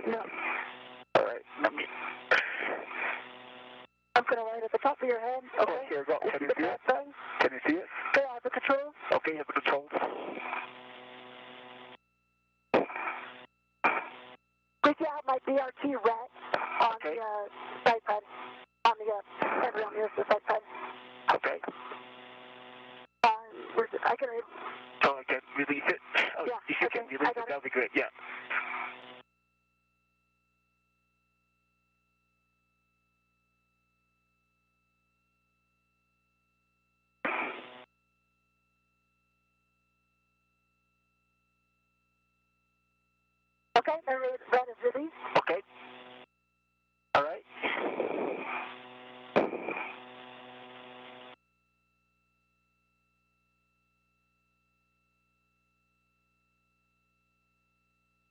No. All right, let me. I'm going to write at the top of your head. Okay, here you go. Can you see it? Side. Can you see it? Okay, I have the controls. Okay, you have the controls. Did you have my BRT red on the side pad? On the head around here, the side pad. Okay. I can. So I can release it? Oh, Yeah. If you can release it, that would be great. Yeah. Okay, the red is released. Okay. All right.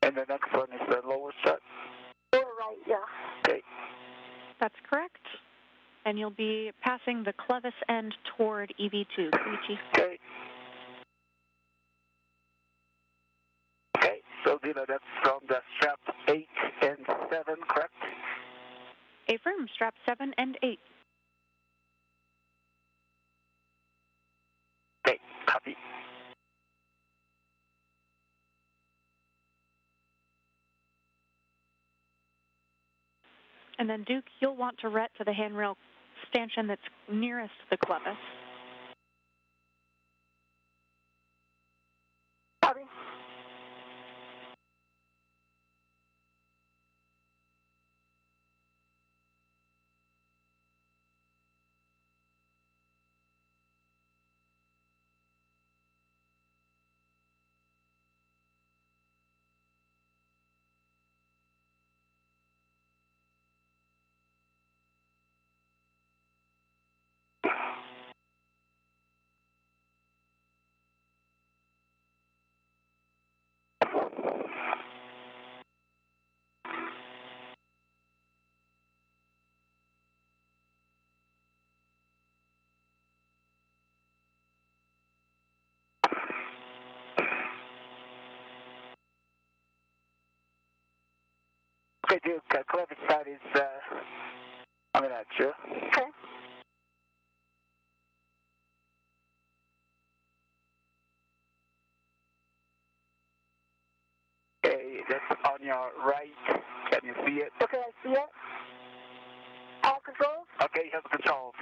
And the next one is the lower shut. Lower right, yeah. Okay. That's correct. And you'll be passing the clevis end toward EV2, Koichi. Okay. Okay, so that's from the strap 8 and 7, correct? Affirm, strap 7 and 8. Okay, copy. And then, Duke, you'll want to ret to the handrail stanchion that's nearest the clevis. Copy. Okay, Duke, clevis side is on that, sure. Okay. Okay, that's on your right. Can you see it? Okay, I see it. All controls? Okay, you have the controls.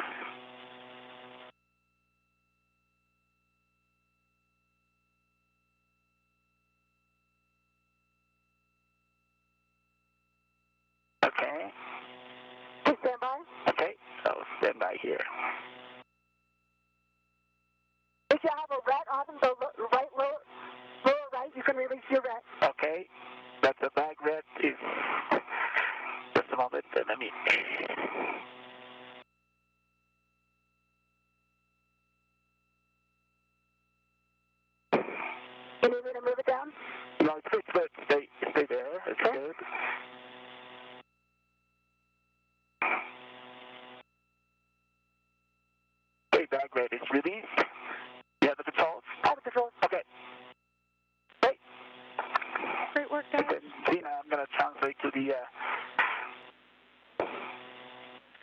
Okay. Please stand by. Okay, so stand by here. If you have a ret on the right lower right, you can release your ret. Okay, that's a bag red. Is just a moment. Let me. You need me to move it down? No, it's good. Stay there. It's Okay. good. Okay, bag red is released. You have the controls? All the controls. Okay. Hey. Great work, guys. Okay. See, now I'm going to translate to the.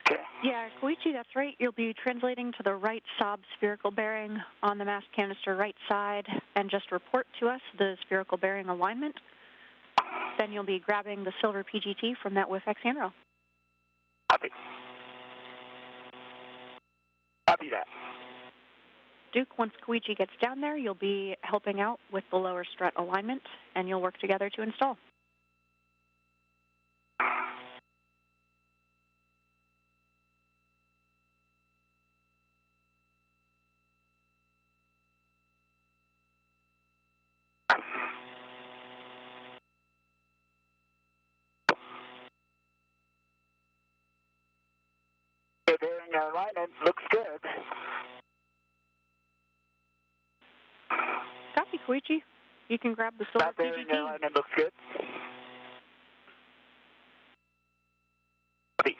Okay. Yeah, Koichi, that's right. You'll be translating to the right sob spherical bearing on the mass canister right side and just report to us the spherical bearing alignment. Then you'll be grabbing the silver PGT from that WIFX handrail. Copy. Copy that. Duke, once Koichi gets down there, you'll be helping out with the lower strut alignment, and you'll work together to install. Okay, bearing alignment looks good. Copy, Koichi. You can grab the silver Not bearing PGT. alignment looks good. Copy.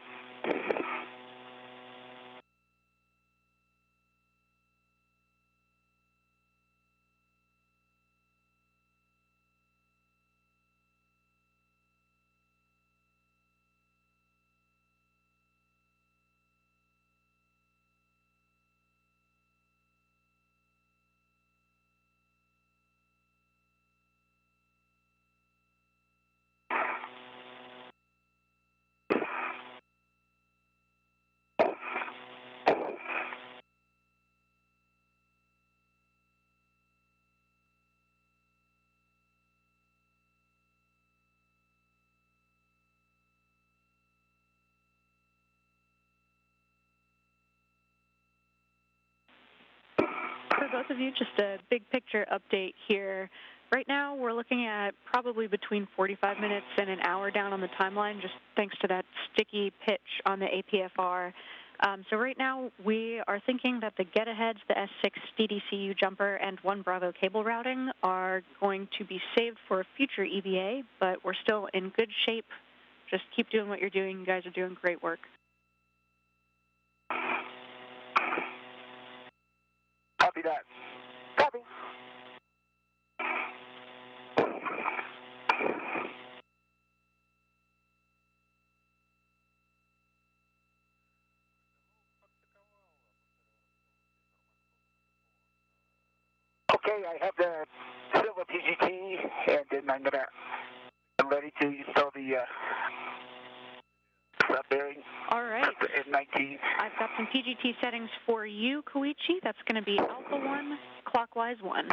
For both of you, just a big picture update here. Right now, we're looking at probably between 45 minutes and an hour down on the timeline, just thanks to that sticky pitch on the APFR. So right now, we are thinking that the get-aheads, the S6 DDCU jumper, and 1 Bravo cable routing are going to be saved for a future EVA, but we're still in good shape. Just keep doing what you're doing. You guys are doing great work. Copy that. Copy. Okay, I have the silver PGT, and then I'm ready to install the bearing. All right. M19. I've got some PGT settings for you, Koichi. That's going to be Alpha 1, clockwise 1.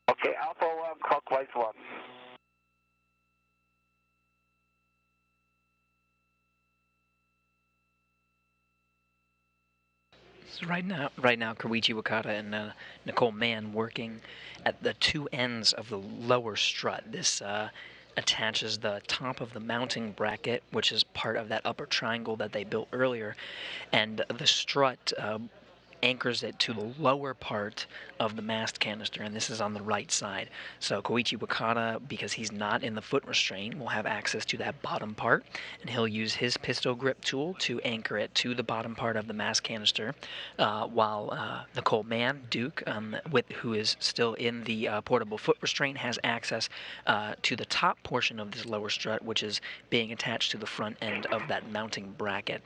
Okay, Alpha 1, clockwise 1. So right now, Koichi Wakata and Nicole Mann working at the two ends of the lower strut. This attaches the top of the mounting bracket, which is part of that upper triangle that they built earlier, and the strut anchors it to the lower part of the mast canister, and this is on the right side. So Koichi Wakata, because he's not in the foot restraint, will have access to that bottom part, and he'll use his pistol grip tool to anchor it to the bottom part of the mast canister, while Nicole Mann, Duke, who is still in the portable foot restraint, has access to the top portion of this lower strut, which is being attached to the front end of that mounting bracket.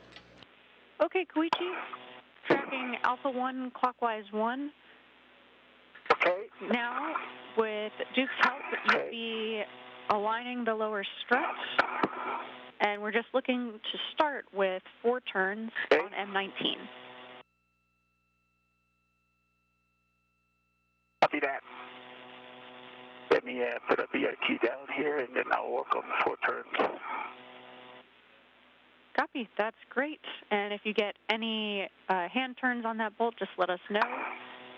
Okay, Koichi. Tracking Alpha 1, clockwise 1. Okay. Now, with Duke's help, you'll be aligning the lower strut. And we're just looking to start with 4 turns on M19. Copy that. Let me put a BRT down here, and then I'll work on the 4 turns. Copy. That's great. And if you get any hand turns on that bolt, just let us know.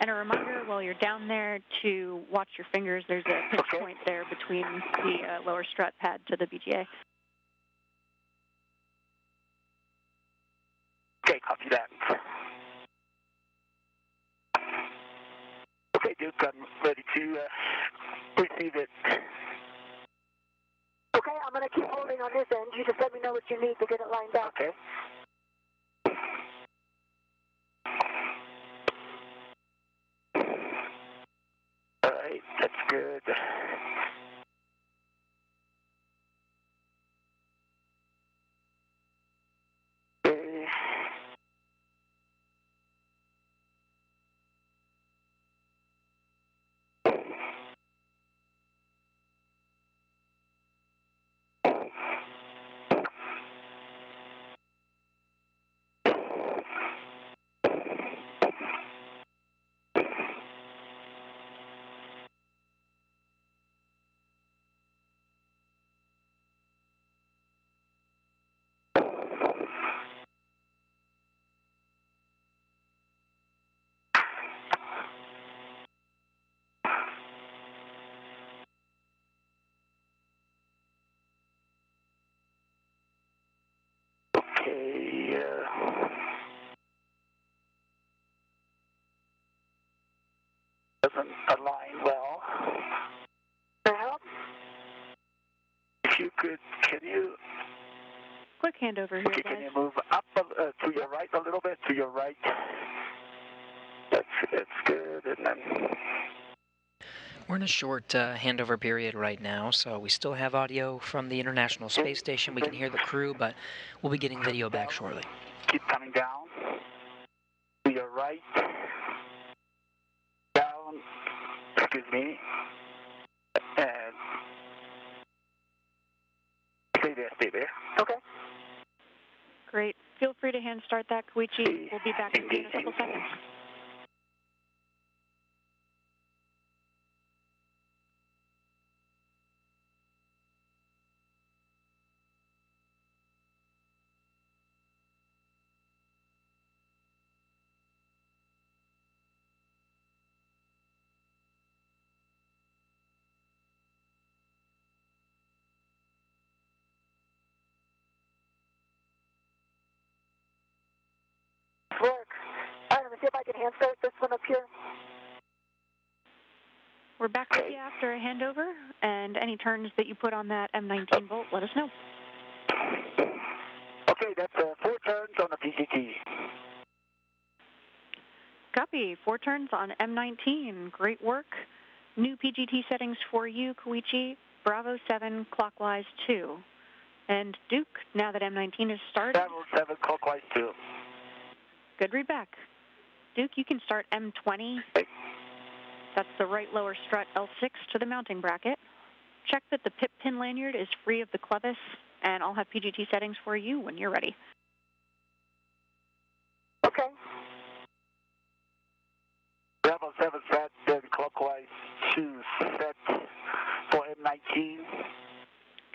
And a reminder while you're down there to watch your fingers. There's a pinch point there between the lower strut pad to the BGA. Okay, copy that. Okay, Duke, I'm ready to receive it. Okay, I'm going to keep holding on this end. You just let me know what you need to get it lined up. Okay. All right, that's good. Okay. Doesn't align well. Help? If you could, can you Quick handover here, can guys. you move up to your right a little bit? To your right. That's good. And then We're in a short handover period right now, so we still have audio from the International Space Station. We can hear the crew, but we'll be getting video back shortly. keep coming down. To your right. Down. Excuse me. And stay there. Okay. Great. Feel free to hand start that, Koichi. We'll be back with you in a couple seconds. Works. All right, let me see if I can hand start this one up here. We're back with you after a handover, and any turns that you put on that M19 bolt, let us know. Okay, that's 4 turns on the PGT. Copy. 4 turns on M19. Great work. New PGT settings for you, Koichi. Bravo 7, clockwise 2. And Duke, now that M19 is started. Bravo 7, clockwise 2. Good read back. Duke, you can start M20. Okay. That's the right lower strut L6 to the mounting bracket. check that the PIP pin lanyard is free of the clevis, and I'll have PGT settings for you when you're ready. Okay. Bravo 7 set, then clockwise 2 set for M19.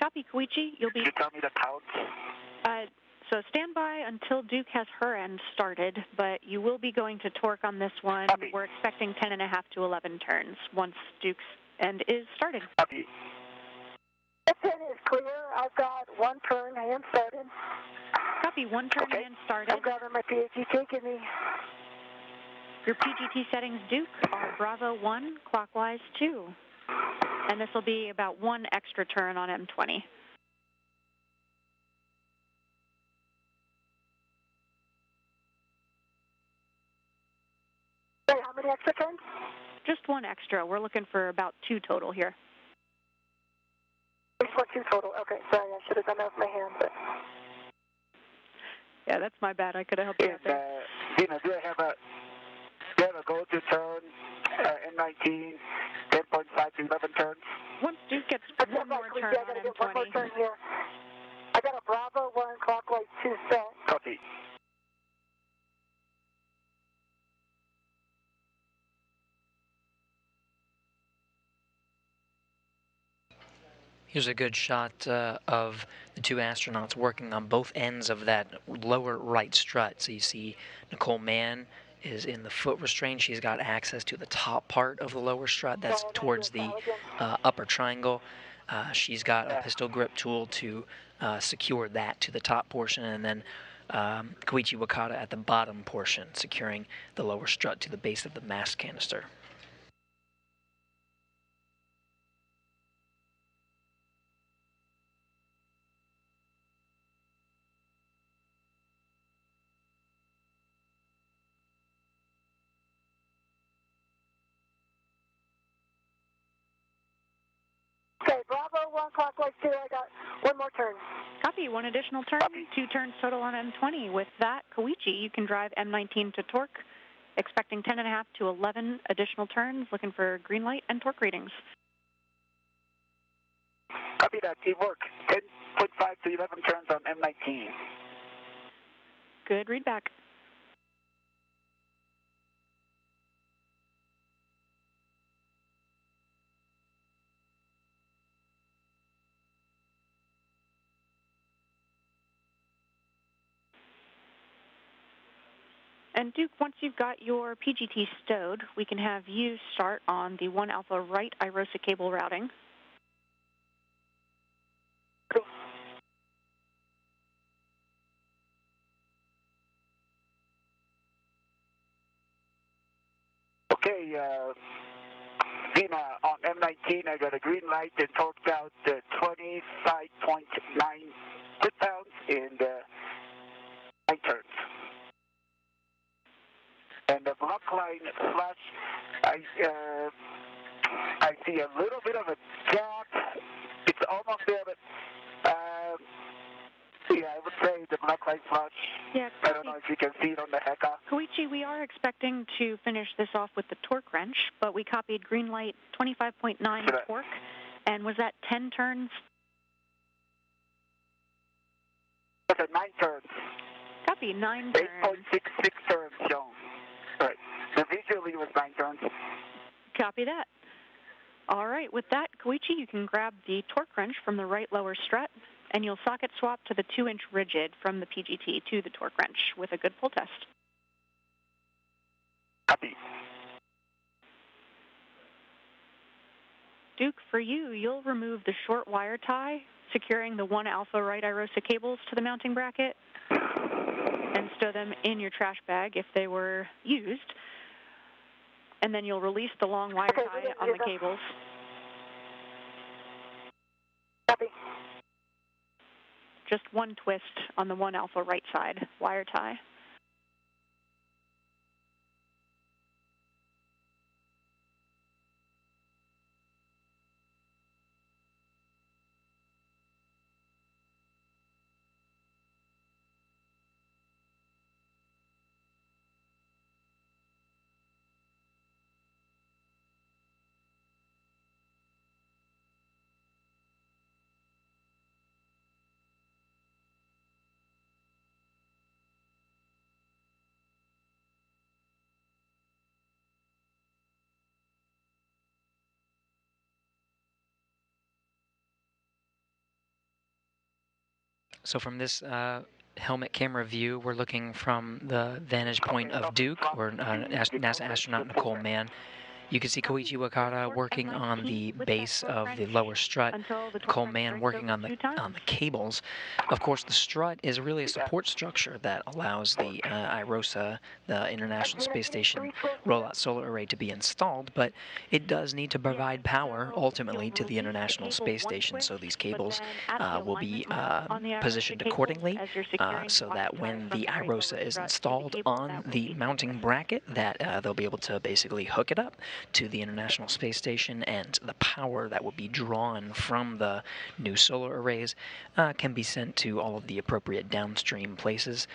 Copy, Koichi. You'll be... Can you tell me the count? So stand by until Duke has her end started, but you will be going to torque on this one. Copy. We're expecting 10.5 to 11 turns once Duke's end is started. Copy. This pin is clear. I've got one turn hand started. Copy, one turn Okay. hand started. I'm grabbing my PGT. Give me... Your PGT settings, Duke, are Bravo 1, clockwise 2. And this will be about one extra turn on M20. Wait, how many extra turns? Just one extra. We're looking for about 2 total here. Just one, 2 total. Okay, sorry, I should have done that with my hand, but... Yeah, that's my bad. I could have helped you out there. Dina, do you have a go-to turn, M19, 10.5 to 11 turns? Once Duke gets one more turn I gotta on get one more M20. turn here. I got a Bravo 1 clockwise 2 set. Copy. Here's a good shot of the two astronauts working on both ends of that lower right strut. So you see Nicole Mann is in the foot restraint. She's got access to the top part of the lower strut. That's towards the upper triangle. She's got a pistol grip tool to secure that to the top portion, and then Koichi Wakata at the bottom portion, securing the lower strut to the base of the mast canister. Okay, Bravo 1 clockwise 2. I got one more turn. Copy, one additional turn, 2 turns total on M20. With that, Koichi, you can drive M19 to torque, expecting 10.5 to 11 additional turns, looking for green light and torque readings. Copy that. Teamwork. 10.5 to 11 turns on M19. Good readback. And Duke, once you've got your PGT stowed, we can have you start on the 1 Alpha right IROSA cable routing. Okay, Dina, on M19, I got a green light and torqued out 25.9 foot-pounds in 9 turns. And the block line flash, I see a little bit of a gap. It's almost there, but yeah, I would say the block line flash. Yeah, I don't know if you can see it on the HECA. Koichi, we are expecting to finish this off with the torque wrench, but we copied green light 25.9 torque. And was that 10 turns? That's a 9 turns. Copy, 9 turns. 8.66 turns shown. Right. The visually was 9 turns. Copy that. All right, with that, Koichi, you can grab the torque wrench from the right lower strut, and you'll socket swap to the 2-inch rigid from the PGT to the torque wrench with a good pull test. Copy. Duke, for you, you'll remove the short wire tie, securing the 1 Alpha right IROSA cables to the mounting bracket, and stow them in your trash bag if they were used. And then you'll release the long wire tie on the cables. Copy. Just one twist on the 1 Alpha right side wire tie. So from this helmet camera view, we're looking from the vantage point of Duke, or NASA astronaut Nicole Mann. You can see Koichi Wakata working on the base of the lower strut, Nicole Mann working on the cables. Of course, the strut is really a support structure that allows the IROSA, the International Space Station Rollout Solar Array, to be installed, but it does need to provide power ultimately to the International Space Station, so these cables will be positioned accordingly so that when the IROSA is installed on the mounting bracket, that they'll be able to basically hook it up to the International Space Station, and the power that will be drawn from the new solar arrays can be sent to all of the appropriate downstream places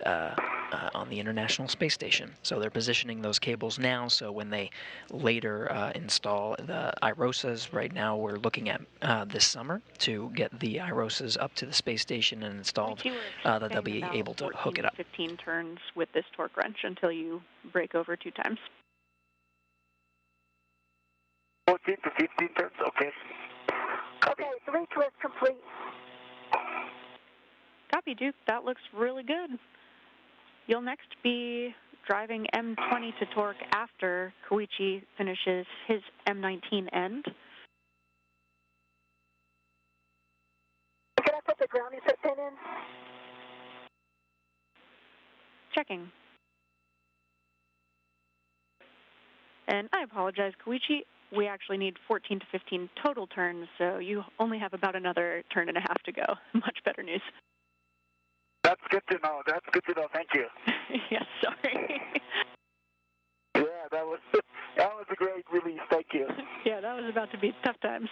on the International Space Station. So they're positioning those cables now, so when they later install the IROSAs, right now we're looking at this summer to get the IROSAs up to the space station and installed, that they'll be able to hook it up. 15 turns with this torque wrench until you break over 2 times. 14 to 15 turns, okay. Okay, 3 twists complete. Copy, Duke. That looks really good. You'll next be driving M20 to torque after Koichi finishes his M19 end. Can I put the grounding set pin in? Checking. And I apologize, Koichi. We actually need 14 to 15 total turns, so you only have about another turn and a half to go. Much better news. That's good to know. That's good to know. Thank you. Yes, sorry. Yeah, that was a great release. Thank you. Yeah, that was about to be tough times.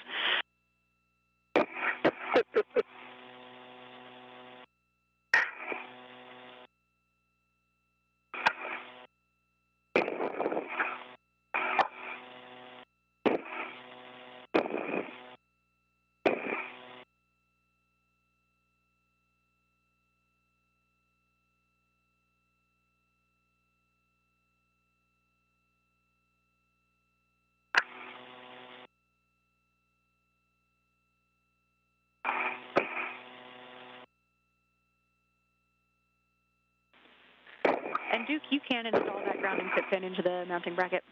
And Duke, you can install that grounding pit pin into the mounting bracket.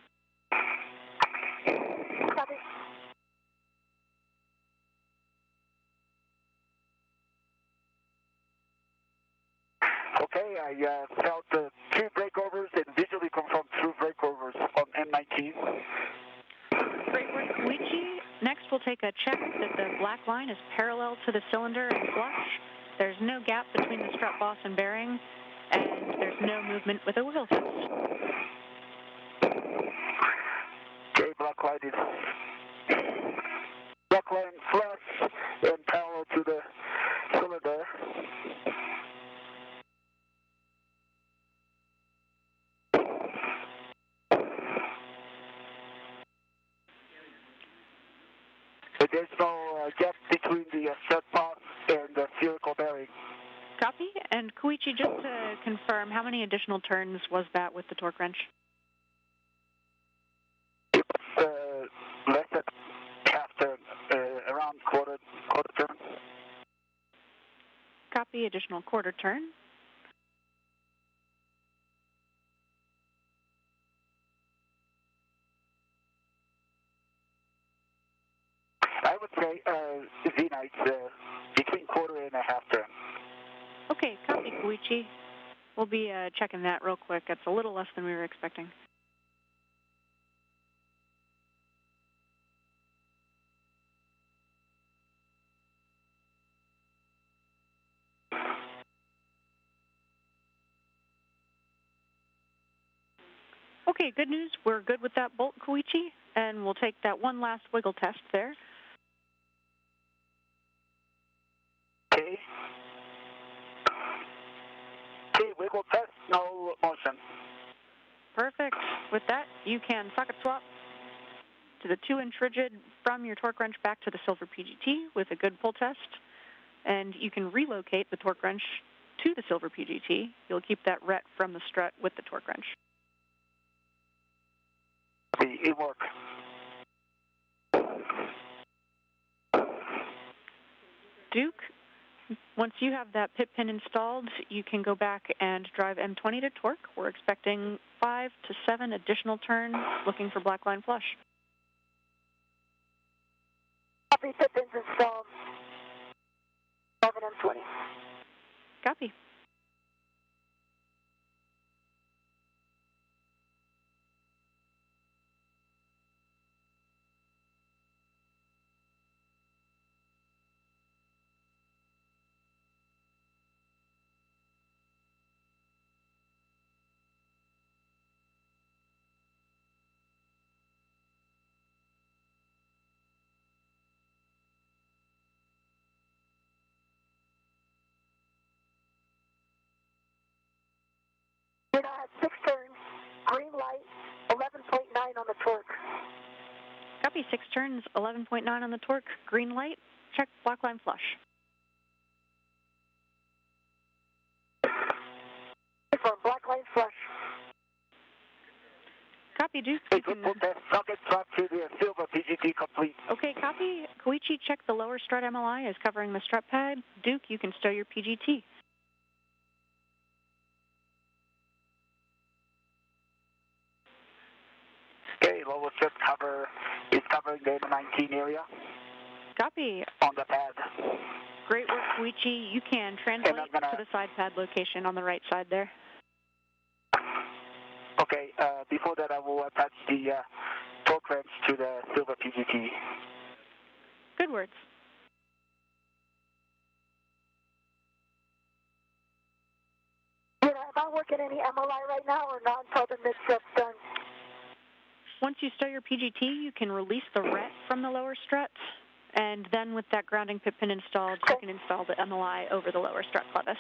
Copy. Okay, I felt 2 breakovers and visually confirmed 2 breakovers on M19. Great work, Koichi. Next, we'll take a check that the black line is parallel to the cylinder and flush. There's no gap between the strut boss and bearing, and there's no movement with a wheel test. Okay, black line flush and parallel to the cylinder. There's no gap between the strut boss and the spherical bearing. Copy. And Koichi, just to confirm, how many additional turns was that with the torque wrench? It was less than half turn, around quarter turn. Copy. Additional quarter turn. I would say Z-nights between quarter and a half turn. Okay, copy, Koichi. We'll be checking that real quick. It's a little less than we were expecting. Okay, good news. We're good with that bolt, Koichi, and we'll take that one last wiggle test there. Okay. Okay, wiggle test, no motion. Perfect. With that, you can socket swap to the 2-inch rigid from your torque wrench back to the silver PGT with a good pull test, and you can relocate the torque wrench to the silver PGT. You'll keep that ret from the strut with the torque wrench. It worked. Duke, Once you have that pit pin installed, you can go back and drive M20 to torque. We're expecting 5 to 7 additional turns, looking for black line flush. Copy, pit pins installed. 11 M20. Copy. We're now at 6 turns, green light, 11.9 on the torque. Copy, 6 turns, 11.9 on the torque, green light, check black line flush. For black line flush. Copy, Duke. Hey, good test. Socket drop to the silver PGT complete. Okay, copy. Koichi, check the lower strut MLI is covering the strut pad. Duke, you can stow your PGT. Okay, lower strut cover is covering the M19 area Copy. on the pad. Great work, Koichi. You can translate to the side pad location on the right side there. Okay, before that I will attach the torque wrench to the silver PGT. Good words. Am I working any MLI right now or not until the mid-strut's done? Once you stow your PGT, you can release the ret from the lower strut, and then with that grounding pit pin installed, you can install the MLI over the lower strut clevis.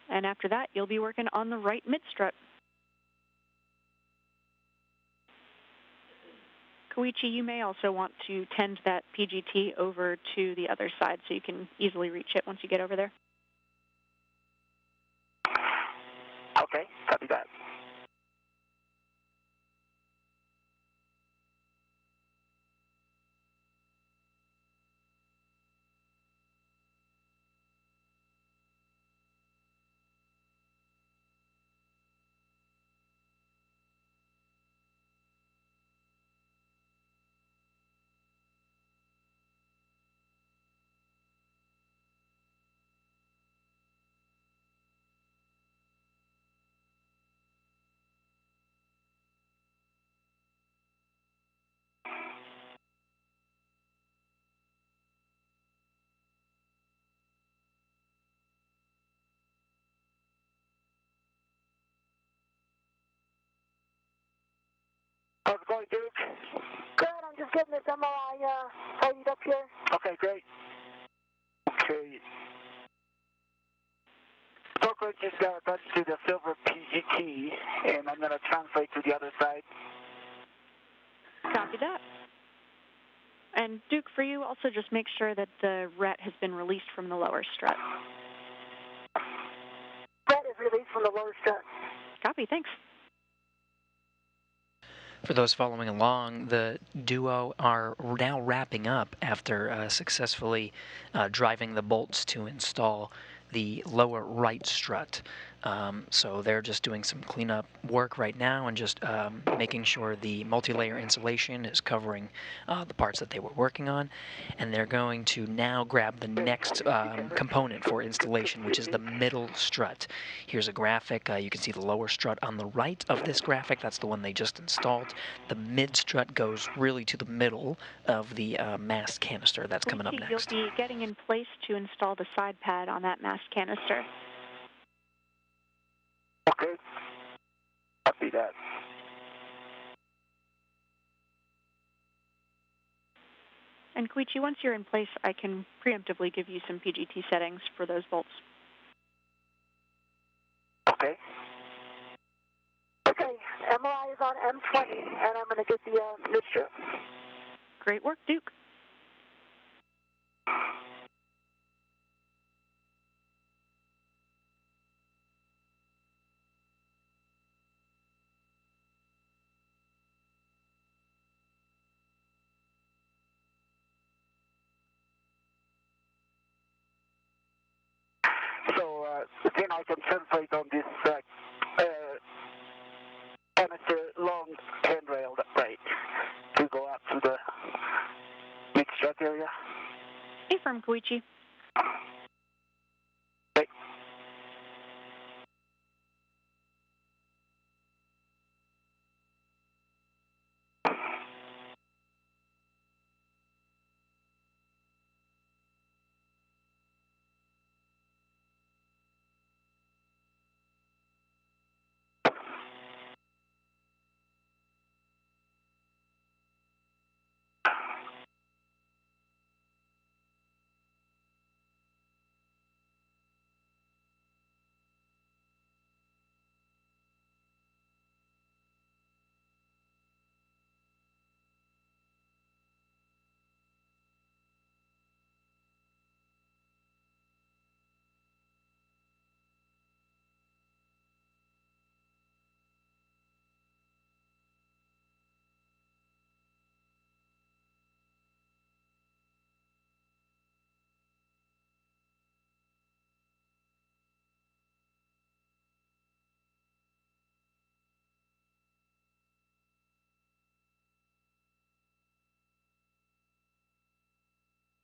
And after that, you'll be working on the right mid-strut. Koichi, you may also want to tend that PGT over to the other side so you can easily reach it once you get over there. Okay, copy that. How's it going, Duke? Good, I'm just getting this MLI tidied up here. Okay, great. Okay. Torque wrench is attached to the silver PGT, and I'm going to translate to the other side. Copy that. And Duke, for you, also just make sure that the ret has been released from the lower strut. Ret is released from the lower strut. Copy, thanks. For those following along, the duo are now wrapping up after successfully driving the bolts to install the lower right strut. So they're just doing some cleanup work right now and just making sure the multi-layer insulation is covering the parts that they were working on. And they're going to now grab the next component for installation, which is the middle strut. Here's a graphic. You can see the lower strut on the right of this graphic. That's the one they just installed. The mid strut goes really to the middle of the mast canister. That's coming up next. You'll be getting in place to install the side pad on that mast canister. Okay. Copy that. And Koichi, once you're in place, I can preemptively give you some PGT settings for those bolts. Okay. Okay, MLI is on M20, and I'm going to get the mid-strut. Great work, Duke. then I can concentrate on this canister long handrail, right, to go up to the mixed strut area. Hey, from Koichi. Okay.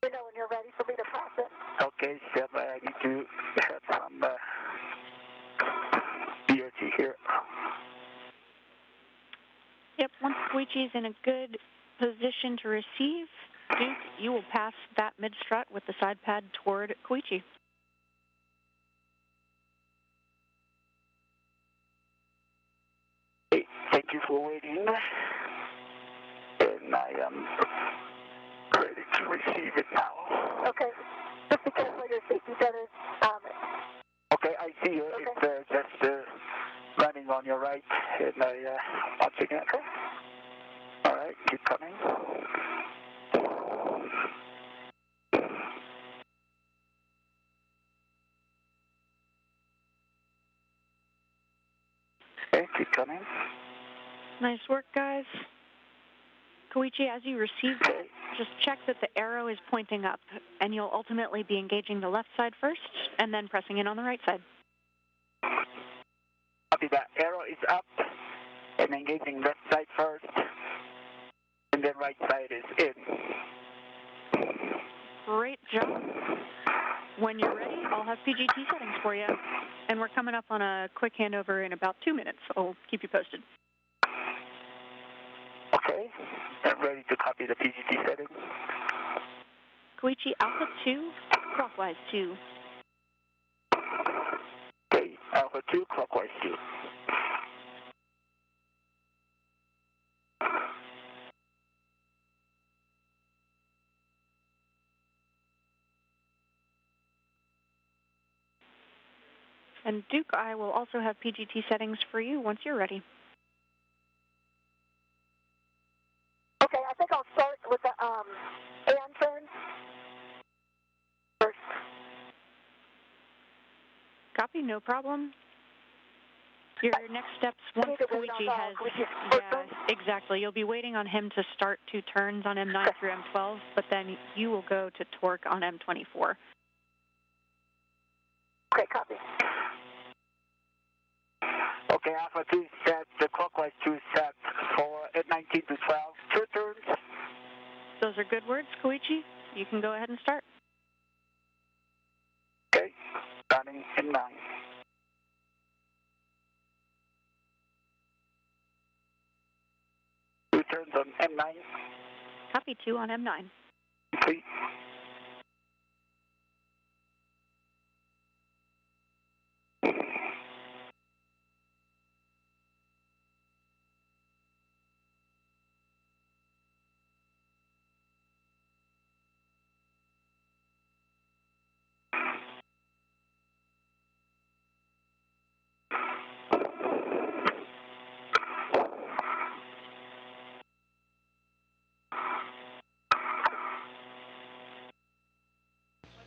You know when you're ready for me to press it. Okay, Seb, I need to have some DRT here. Yep, once Koichi's in a good position to receive, Duke, you will pass that mid-strut with the side pad toward Koichi. Hey, thank you for waiting. And I am ready to receive it now. Okay. Just be careful your safety setters. Okay, I see you. Okay. It's just running on your right, and I watching it. Okay. All right, keep coming. Okay, keep coming. Nice work, guys. Koichi, as you receive it, Okay. just check that the arrow is pointing up, and you'll ultimately be engaging the left side first, and then pressing in on the right side. Copy that. Arrow is up, and engaging left side first, and then right side is in. Great job. When you're ready, I'll have PGT settings for you. And we're coming up on a quick handover in about 2 minutes. I'll keep you posted. Okay, I'm ready to copy the PGT settings. Koichi, Alpha 2, clockwise 2. Okay, Alpha 2, clockwise 2. And Duke, I will also have PGT settings for you once you're ready. Okay, I think I'll start with the AN turn first. Copy, no problem. Your next steps, once Koichi has... Yeah, exactly. You'll be waiting on him to start 2 turns on M9 through M12, but then you will go to torque on M24. Okay, copy. Okay, Alpha 2 set, the clockwise 2 set for at 19 to 12, 2 turns. Those are good words, Koichi. You can go ahead and start. Okay, starting in 9. Two turns on M9. Copy, 2 on M9. Complete.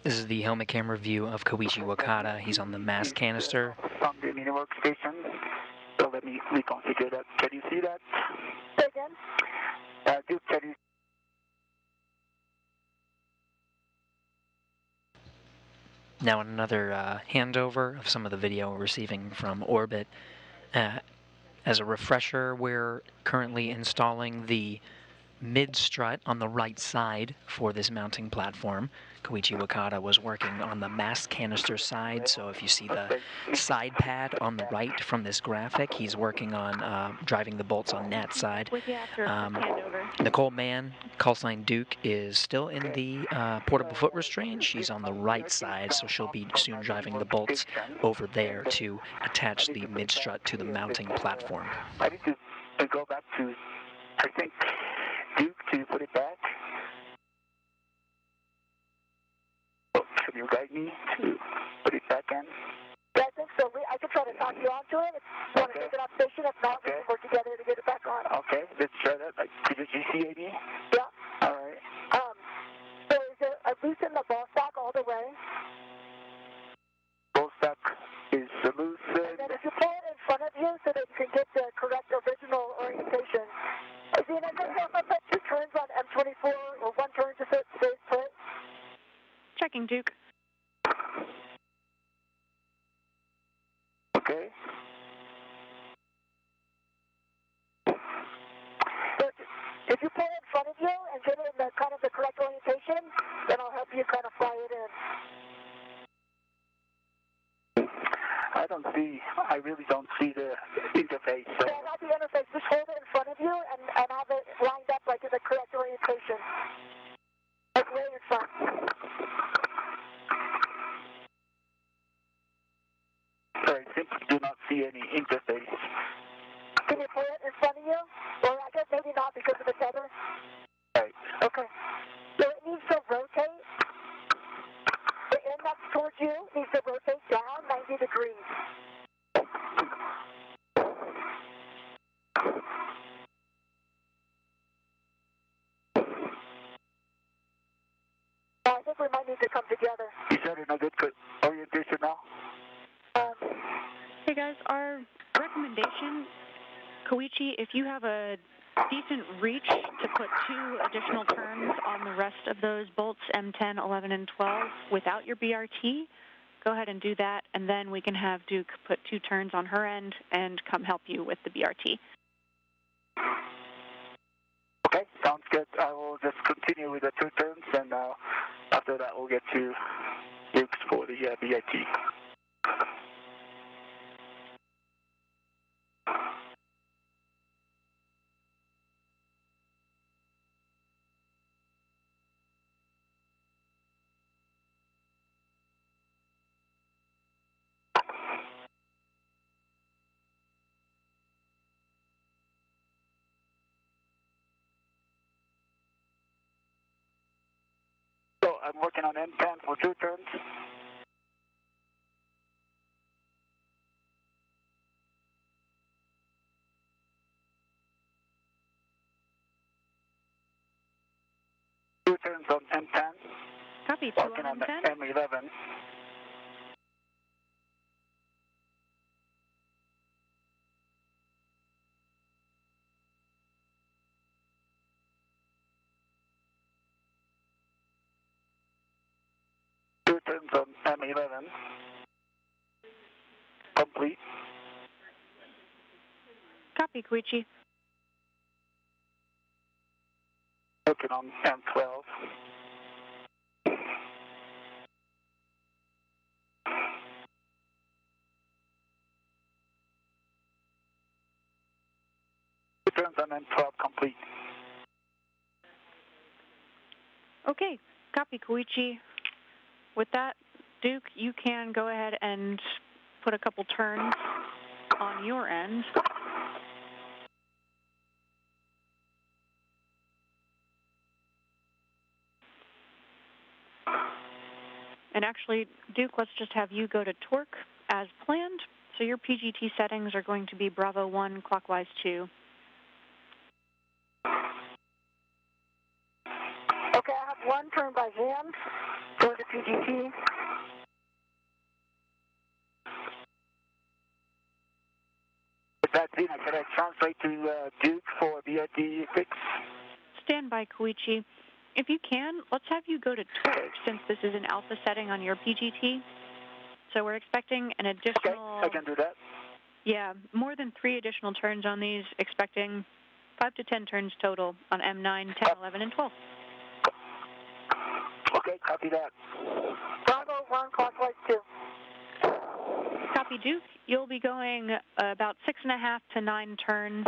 This is the helmet camera view of Koichi Wakata. He's on the mass canister. From the mini workstation. So let me reconfigure that. Can you see that? Say again? Duke, can you Now another handover of some of the video we're receiving from orbit. As a refresher, we're currently installing the mid-strut on the right side for this mounting platform. Koichi Wakata was working on the mast canister side, so if you see the side pad on the right from this graphic, he's working on driving the bolts on that side. With you after handover. Nicole Mann, callsign Duke, is still in the portable foot restraint. She's on the right side, so she'll be soon driving the bolts over there to attach the mid-strut to the mounting platform. I need to go back to, I think, Duke to put it back. Oh, can you guide me to put it back in? Yeah, I think so. I could try to talk you onto it if you want to take it off station. If not, we can work together to get it back on. Okay, let's try that. Did you see any? Yeah. All right. So is it loose in the ball stock all the way? Ball stock is loose. And then if you pull it in front of you so that you can get the correct original orientation. Is the initial put 2 turns on M24 or 1 turn just so it stays put? Checking, Duke. Okay. So if you pull it in front of you and get it in the kind of the correct orientation, then I'll help you kind of fly it in. I really don't see the interface. So. Yeah, not the interface. Just hold it in front of you and have it lined up like in the correct orientation. Like way in front. I simply do not see any interface. Can you pull it in front of you? Or I guess maybe not because of the tether. Right. Okay. So it needs to rotate. The end that's towards you needs to rotate down 90 degrees. I think we might need to come together. Is that in a good orientation now? Hey guys, our recommendation, Koichi, if you have a decent reach to put 2 additional turns on the rest of those bolts, M10, 11, and 12, without your BRT, go ahead and do that, and then we can have Duke put 2 turns on her end and come help you with the BRT. Okay, sounds good. I will just continue with the 2 turns, and after that we'll get to Duke's for the BIT. So I'm working on M10 for 2 turns. Two turns on M10. Copy, 2 Working on on M10. M11. Two turns on M11. Complete. Copy, Koichi. Working on M12. Two turns on M12 complete. Okay, copy, Koichi. With that, Duke, you can go ahead and put a couple turns on your end. And actually, Duke, let's just have you go to torque as planned. So your PGT settings are going to be Bravo 1, clockwise 2. Okay, I have 1 turn by hand for the PGT. With that, Zena, can I translate to Duke for BRT fix? Stand by, Koichi. If you can, let's have you go to torque since this is an alpha setting on your PGT. So we're expecting an additional... Okay, I can do that. Yeah, more than 3 additional turns on these, expecting 5 to 10 turns total on M9, 10, 11, and 12. Okay, copy that. Bravo 1, clockwise 2. Copy, Duke. You'll be going about 6.5 to 9 turns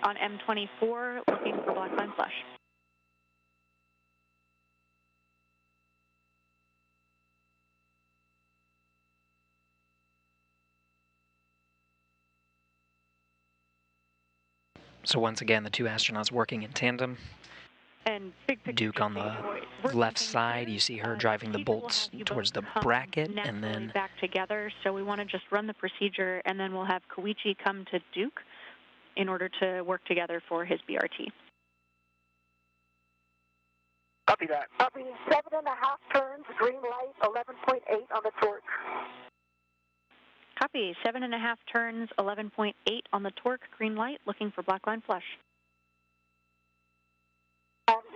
on M24, looking for black line flush. So once again, the 2 astronauts working in tandem. And big picture, Duke on the left side, you see her driving the bolts towards the bracket, and then back together. So we want to just run the procedure, and then we'll have Koichi come to Duke in order to work together for his BRT. Copy that. Copy 7.5 turns, green light, 11.8 on the torque. Copy 7.5 turns, 11.8 on the torque, green light, looking for black line flush.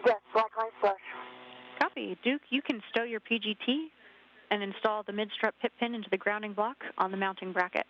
Yes, black line flush. Copy. Duke, you can stow your PGT and install the mid-strut pit pin into the grounding block on the mounting bracket.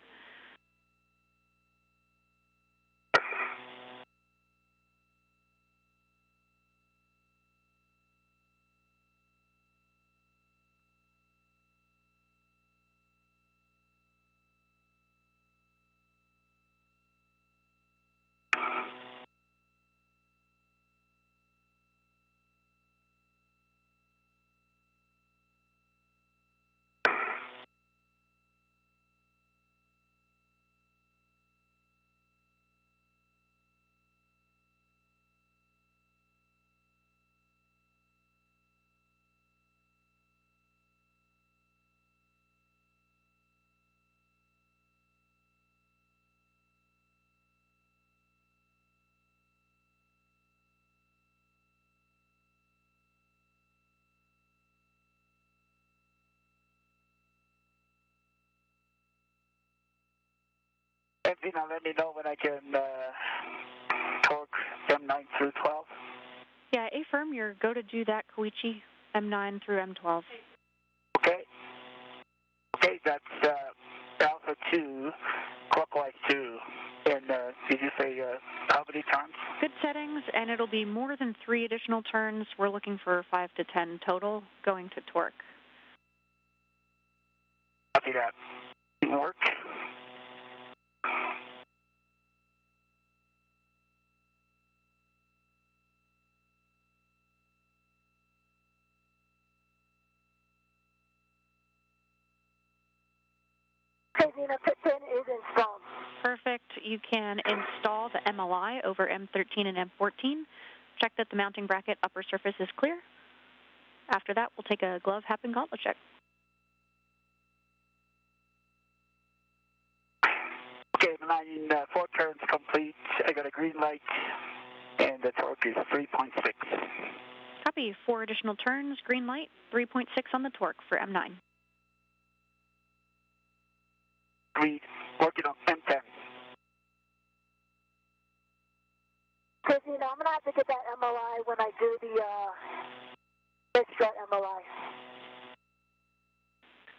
And Vina, let me know when I can torque M9 through 12. Yeah, affirm your go to do that, Koichi, M9 through M12. Okay. Okay, that's Alpha 2, clockwise 2. And did you say how many turns? Good settings, and it'll be more than 3 additional turns. We're looking for 5 to 10 total, going to torque. Copy that. Work. Okay, Vina, pit pin is installed. Perfect. You can install the MLI over M13 and M14. Check that the mounting bracket upper surface is clear. After that, we'll take a glove, hat, and gauntlet check. Okay, 4 turns complete. I got a green light, and the torque is 3.6. Copy. 4 additional turns, green light, 3.6 on the torque for M9. We working on M10. Okay, Vina, I'm going to have to get that MLI when I do the mid-strut MLI.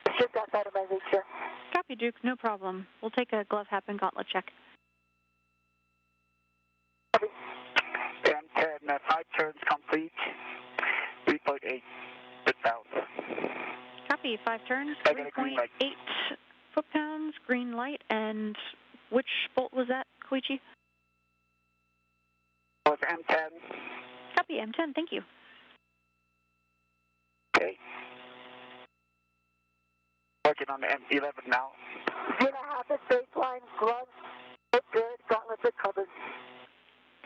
It's just outside of my reach here. Copy, Duke. No problem. We'll take a glove, hat, and gauntlet check. M10, 5 turns complete. 3.8 foot-pounds. Copy. 5 turns, I got a green 3.8 light. foot-pounds, green light, and which bolt was that, Koichi? Was M10. Copy, M10. Thank you. Okay. Working on the M11 now. Vina, half his baseline, gloves, look good, gauntlets are covered.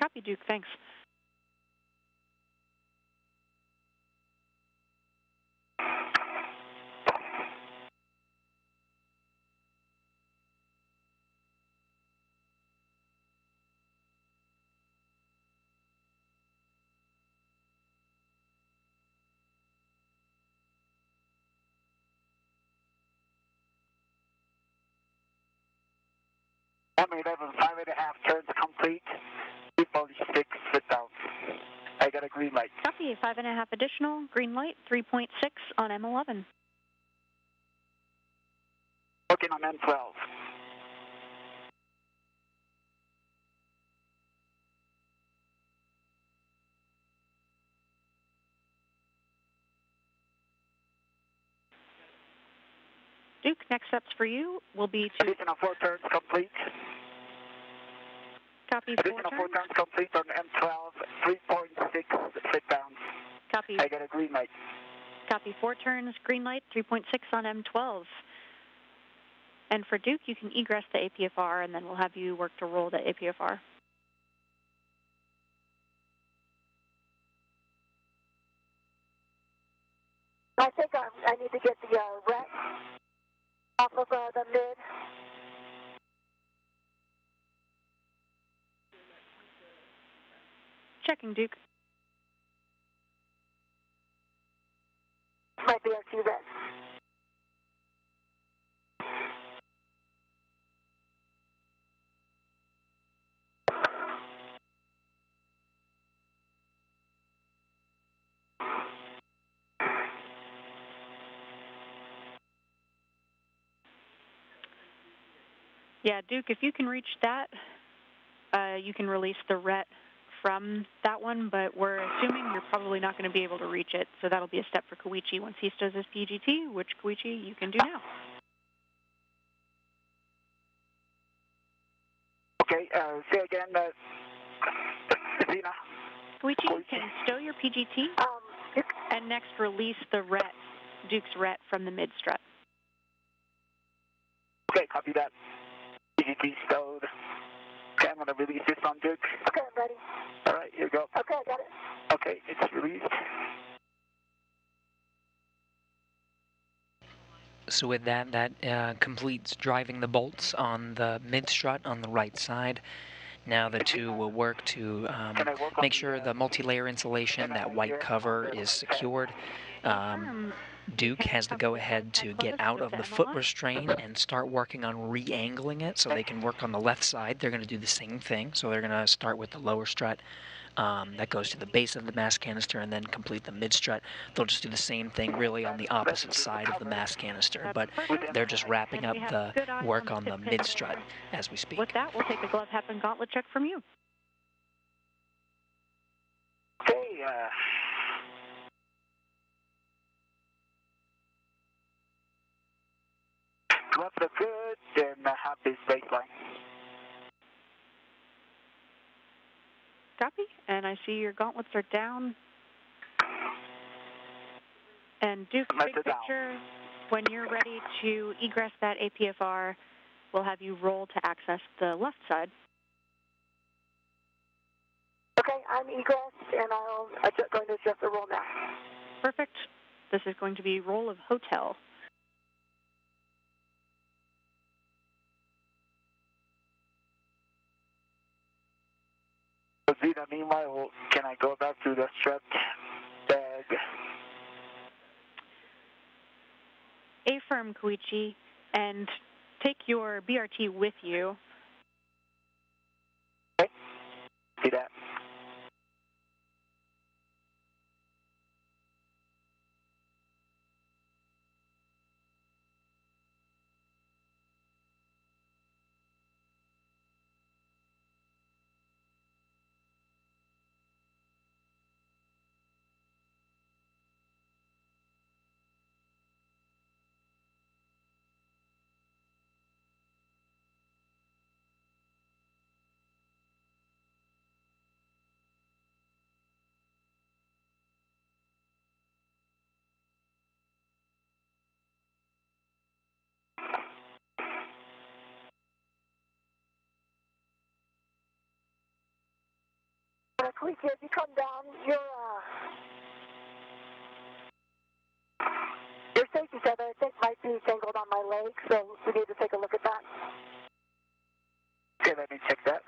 Copy, Duke. Thanks. M11, 5.5 turns complete. 2.6 foot-pounds. I got a green light. Copy, 5.5 additional, green light, 3.6 on M11. Working on M12. Duke, next steps for you will be to... Additional 4 turns complete. Copy, 4 Additional 4 turns. turns complete on M12, 3.6 sit down. Copy. I got a green light. Copy, 4 turns, green light, 3.6 on M12. And for Duke, you can egress the APFR, and then we'll have you work to roll the APFR. I think I need to get the ret off of the mid. Checking, Duke. Might be our ret. Yeah, Duke, if you can reach that, you can release the ret from that one, but we're assuming you're probably not going to be able to reach it, so that'll be a step for Koichi once he does his PGT, which, Koichi, you can do now. Okay, say again, Zena. Koichi, can stow your PGT and next release the ret, Duke's ret, from the mid-strut. Okay, copy that. PGT stowed. Okay, I'm going to release this on Duke. Okay, I'm ready. All right, here you go. Okay, I got it. Okay, it's released. So with that completes driving the bolts on the mid-strut on the right side. Now the two will work to make sure the multi-layer insulation, that white cover, is secured. Duke has the go-ahead to get out of the foot restraint and start working on re-angling it so they can work on the left side. They're going to do the same thing. So they're going to start with the lower strut that goes to the base of the mass canister and then complete the mid-strut. They'll just do the same thing really on the opposite side of the mass canister, but they're just wrapping up the work on the mid-strut as we speak. With that, we'll take a glove, hat, and gauntlet check from you. Okay, gloves are good, and half is baseline. Copy. And I see your gauntlets are down. And Duke, big picture, when you're ready to egress that APFR, we'll have you roll to access the left side. Okay, I'm egressed, and I'm going to adjust the roll now. Perfect. This is going to be roll of hotel. Zena, meanwhile, can I go back to the strut bag? Affirm, Koichi, and take your BRT with you. Okay, see that. Koichi, as you come down, your safety tether, I think, might be tangled on my leg, so we need to take a look at that. Okay, let me check that.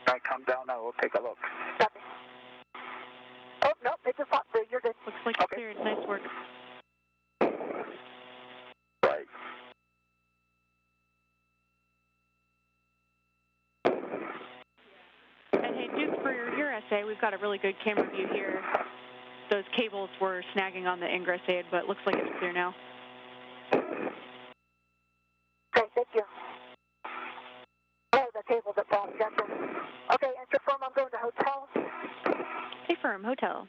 When I come down, I will take a look. Copy. Oh, no, it just popped through. You're good. Looks like it's cleared. Nice work. Right. And hey, Duke, for your essay, we've got a really good camera view here. Those cables were snagging on the ingress aid, but it looks like it's clear now. Okay, thank you. Oh, the cables at bottom, gotcha. Okay, enter firm, I'm going to hotel. Hey, firm, hotel.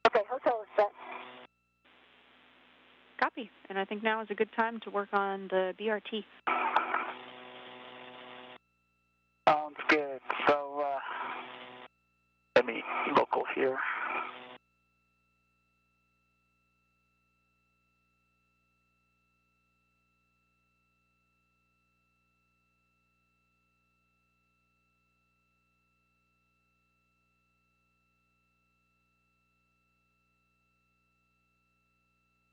Okay, hotel is set. Copy. And I think now is a good time to work on the BRT. Sounds good. So, let me local here.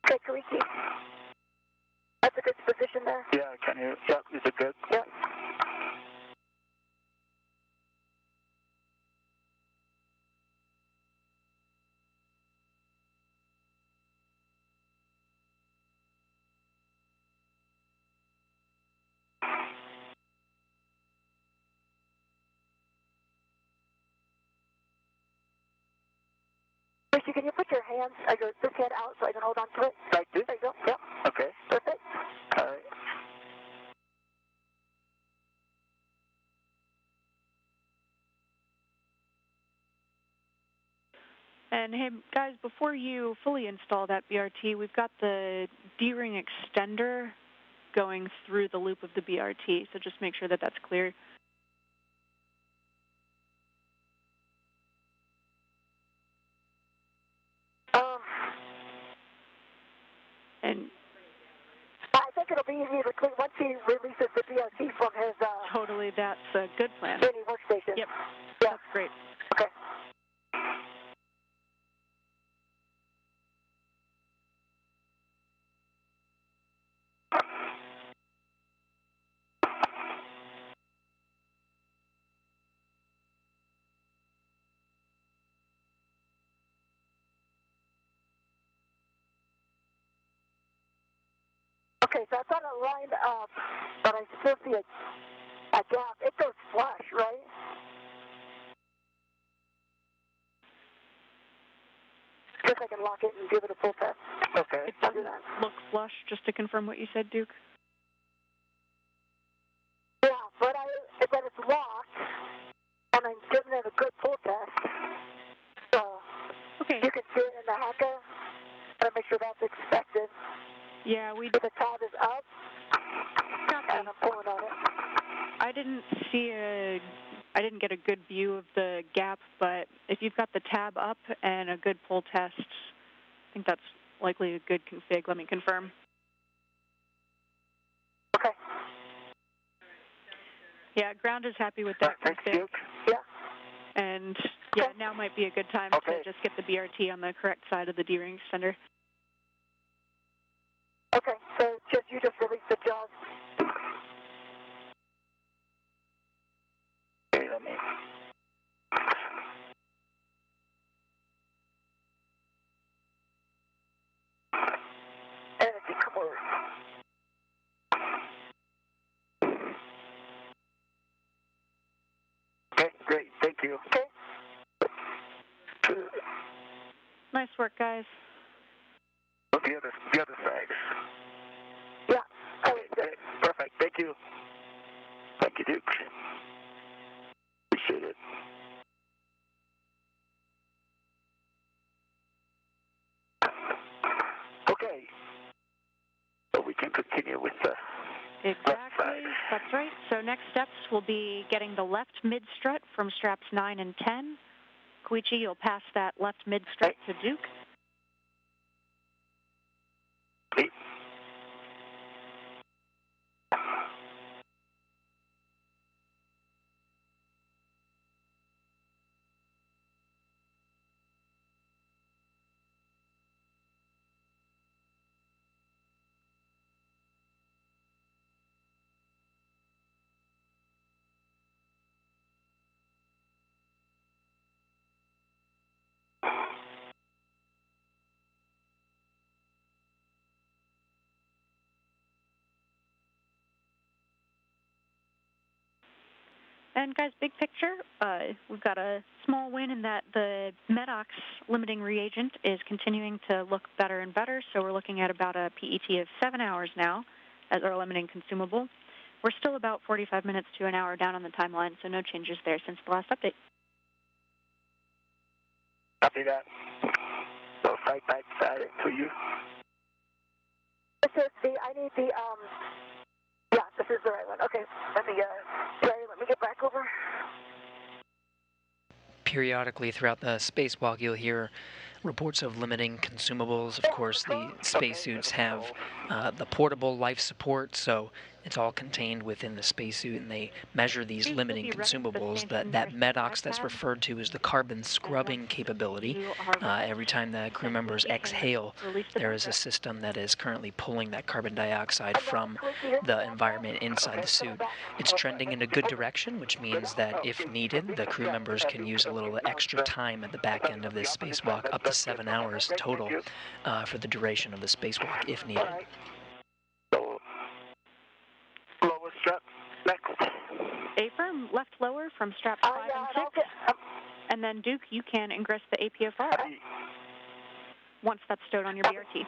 Okay, Koichi. That's a good position there. Yeah, can you? Yep, is it good? Yep. Koichi, can you put your hands, this hand out so I can hold on to it? Like this? There you go. Yep. Okay. Perfect. All right. And hey, guys, before you fully install that BRT, we've got the D-ring extender going through the loop of the BRT, so just make sure that that's clear. And I think it'll be easy to clean once he releases the BRT from his totally, that's a good plan. mini workstation. Yep, Yeah. that's great. Okay. Okay, so I've got it lined up, but I still see a gap. It goes flush, right? Guess I can lock it and give it a full test. Okay. It I'll do doesn't that. look flush, just to confirm what you said, Duke. Yeah, but it's locked, and I'm giving it a good pull test. So Okay. you can see it in the hacker. Gotta make sure that's expected. Yeah, we If the tab is up, copy. and I'm pulling on it. I didn't get a good view of the gap, but if you've got the tab up and a good pull test, I think that's likely a good config. Let me confirm. Okay. Yeah, ground is happy with that Thanks, config. Duke. Yeah. And yeah, now might be a good time Okay. to just get the BRT on the correct side of the D-ring extender. Okay, so you just release the jaws. Okay, let me. And if you come over. Okay, great. Thank you. Okay. Nice work, guys. Oh, the other side. Yeah. Okay, great. Perfect. Thank you. Thank you, Duke. Appreciate it. Okay. So we can continue with the left Exactly. side. That's right. So next steps will be getting the left mid strut from straps 9 and 10. Koichi, you'll pass that left mid strut to Duke. Okay. And guys, big picture, we've got a small win in that the MEDOX limiting reagent is continuing to look better and better, so we're looking at about a PET of 7 hours now as our limiting consumable. We're still about 45 minutes to an hour down on the timeline, so no changes there since the last update. Copy that. So right back to you. This is I need the, yeah, this is the right one. Okay, let me get back over. Periodically throughout the spacewalk, you'll hear reports of limiting consumables. Of course, the spacesuits have the portable life support, so it's all contained within the spacesuit, and they measure these limiting consumables. That MEDOX that's referred to as the carbon scrubbing capability. Every time the crew members exhale, there is a system that is currently pulling that carbon dioxide from the environment inside the suit. It's trending in a good direction, which means that if needed, the crew members can use a little extra time at the back end of this spacewalk, up to 7 hours total for the duration of the spacewalk if needed. Lower strap, next. A-firm, left lower from straps 5 and 6. And then, Duke, you can ingress the APFR once that's stowed on your BRT.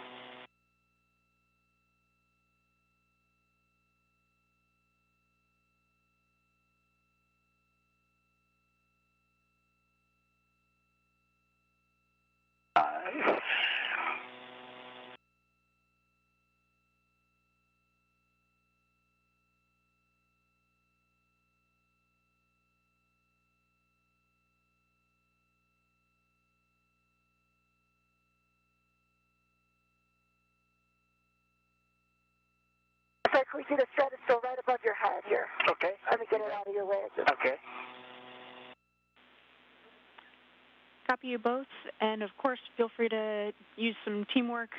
Sorry, can we see the strut is still right above your head here? Okay. Let me get it out of your way. Okay. Copy you both, and of course, feel free to use some teamwork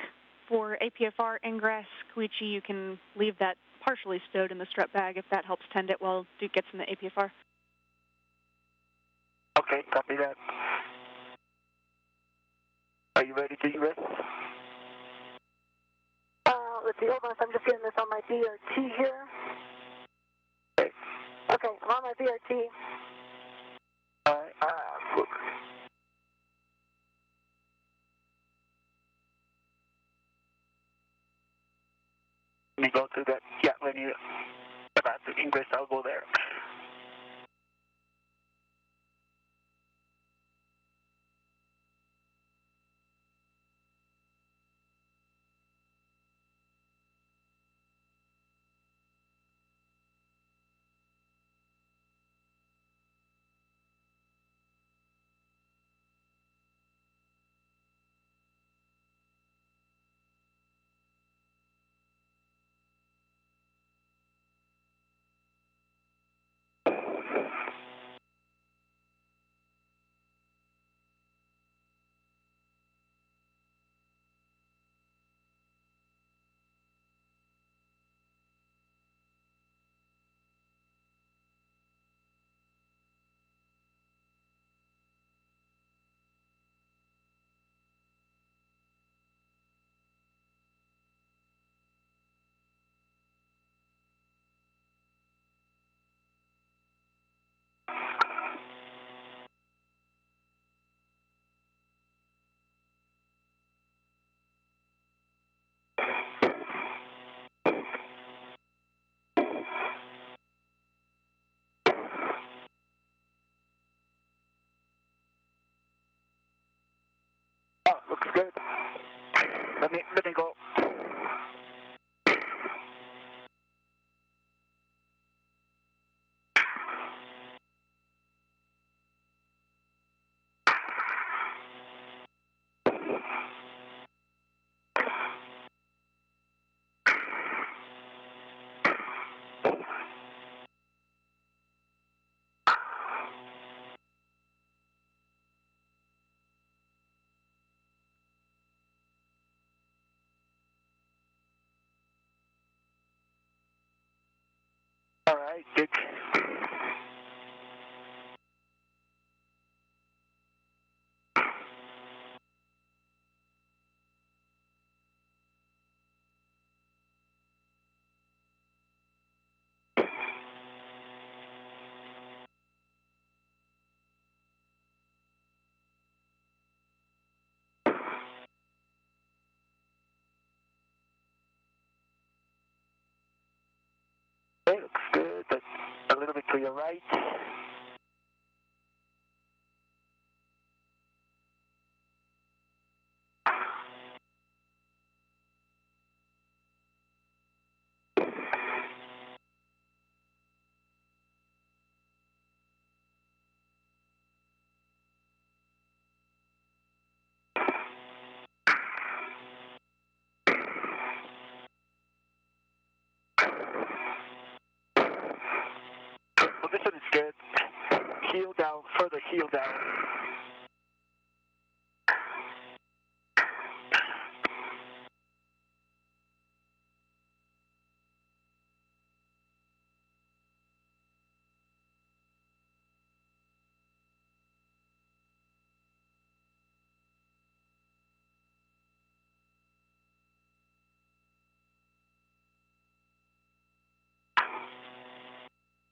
for APFR ingress. Koichi, you can leave that partially stowed in the strut bag if that helps tend it while Duke gets in the APFR. Okay, copy that. Are you ready to ingress? Let's see, hold on, I'm just getting this on my BRT here. Okay. Okay, I'm on my BRT. All right. Look. Let me go to that. Yeah, when you're about to ingress, I'll go there. Oh, looks good. Let me go. All right, Dick. little bit to your right. Position is good. Heel down, further heel down.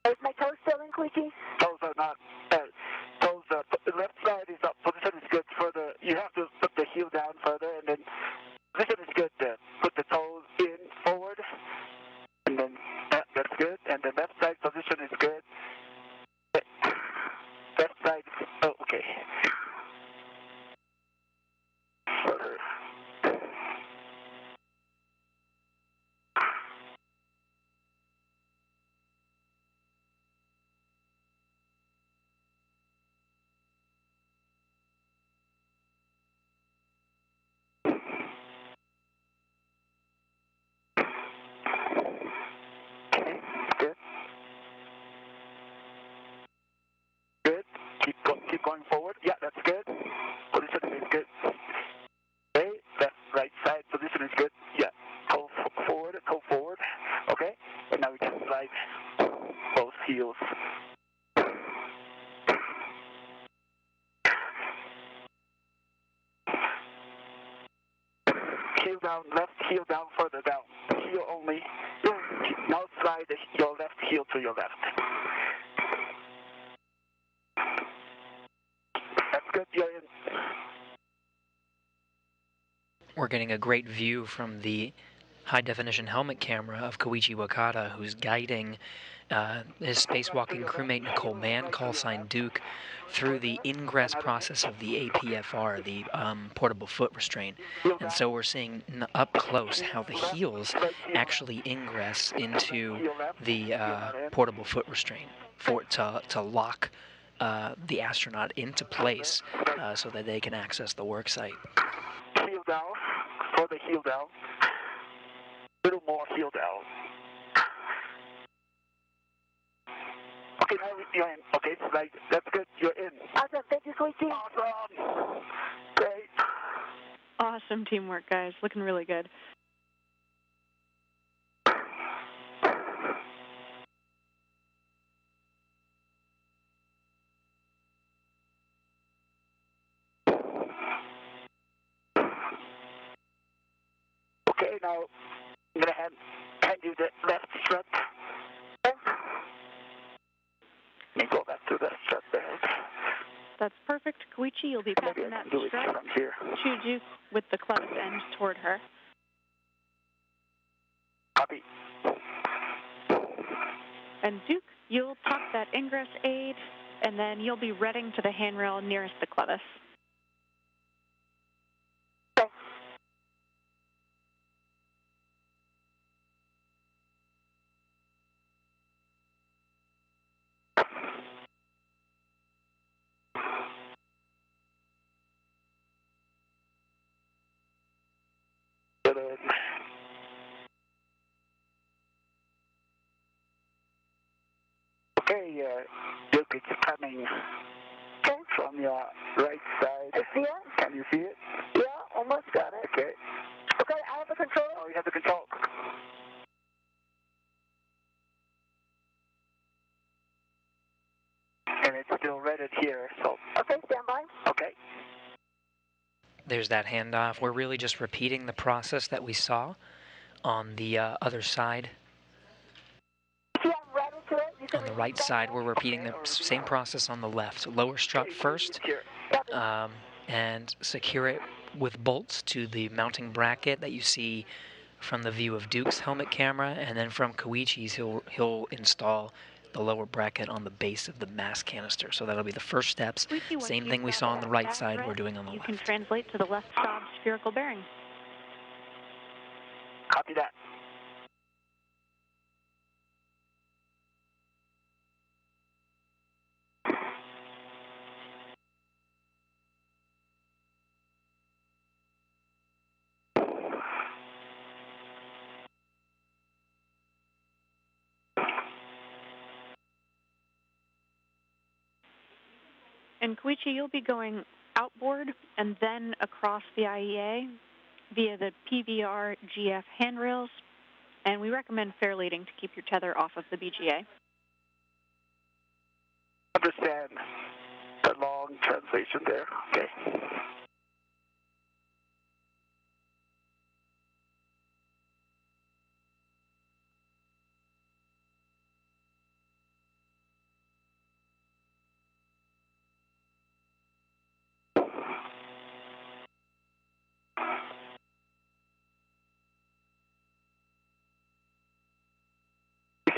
Is my toe still in, Koichi? Toes are not. Toes. The left side is up. Position is good. Further, you have to put the heel down further, and then position is good. Put the toes in forward, and then that's good. And the left side position is good. Left side. Oh, okay. Further. Good. Good. Keep going forward. Yeah, that's good. Position is good. Okay. Left, right side position is good. Yeah. Go forward. Go forward. Okay. And now we can slide both heels. Heel down. Left heel down. Further down. Heel only. Now slide your left heel to your left. That's good. You're in. We're getting a great view from the high-definition helmet camera of Koichi Wakata, who's guiding his spacewalking crewmate Nicole Mann, call sign Duke, through the ingress process of the APFR, the portable foot restraint. And so we're seeing up close how the heels actually ingress into the portable foot restraint for it to lock the astronaut into place so that they can access the work site. Heel down. Further heel down. Little more heel down. Okay, now you're in. Okay, slide. That's good. You're in. Awesome. Thank you, Koichi. Awesome. Great. Awesome teamwork, guys. Looking really good. Okay, now I'm gonna hand you the left strut. And go back to the strut there. That's perfect. Koichi, you'll be passing that Do it strut from here. to Duke with the clevis end toward her. Copy. And Duke, you'll pop that ingress aid, and then you'll be reading to the handrail nearest the clevis. Okay, Duke, it's coming from your right side. I see it? Can you see it? Yeah, almost got it. Okay. Okay, I have the control. Oh, you have the control. And it's still redded here, so. Okay, stand by. Okay. There's that handoff. We're really just repeating the process that we saw on the other side. See, I'm ready to it. You can On the repeat right that side, now. we're repeating the same process on the left. Lower strut first, Here. and secure it with bolts to the mounting bracket that you see from the view of Duke's helmet camera, and then from Koichi's, he'll install the lower bracket on the base of the mass canister. So that'll be the first steps. Koichi, Same thing we saw on the right side, we're doing on the left. left. You can translate to the left stab spherical bearing. Copy that. And Koichi, you'll be going outboard and then across the IEA via the PVR GF handrails, and we recommend fair leading to keep your tether off of the BGA. Understand the long translation there. Okay.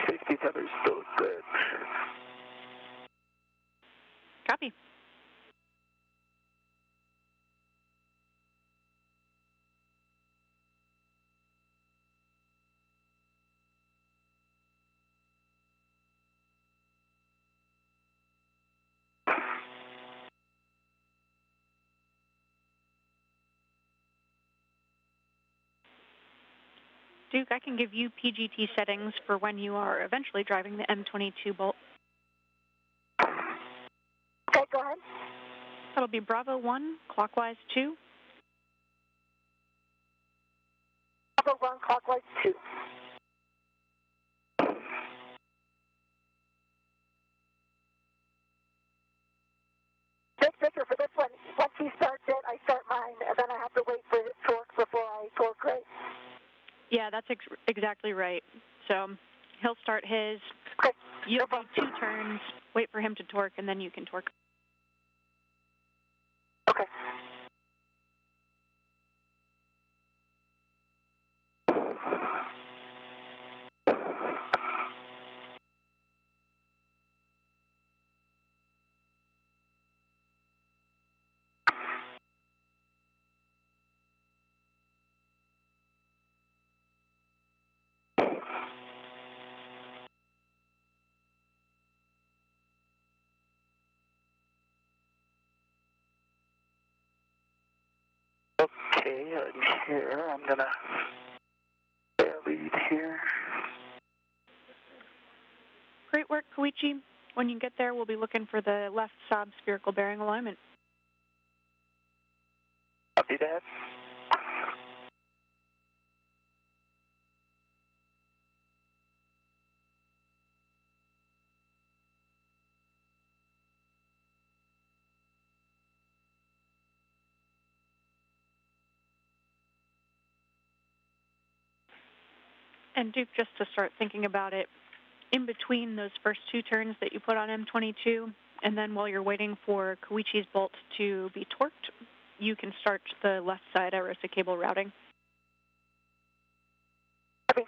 Safety tether is still good. Copy. Duke, I can give you PGT settings for when you are eventually driving the M22 Bolt. Okay, go ahead. That'll be Bravo 1, clockwise 2. Bravo 1, clockwise 2. Big picture for this one. Once he starts it, I start mine, and then I have to wait for it to torque before I torque, right? Yeah, that's exactly right. So he'll start his. Okay. You'll do 2 turns, wait for him to torque, and then you can torque. Okay. Okay, I'm here. I'm gonna lead here. Great work, Koichi. When you get there, we'll be looking for the left sub spherical bearing alignment. Copy that. And Duke, just to start thinking about it, in between those first 2 turns that you put on M22, and then while you're waiting for Koichi's bolt to be torqued, you can start the left side Aeroespacial cable routing. Okay.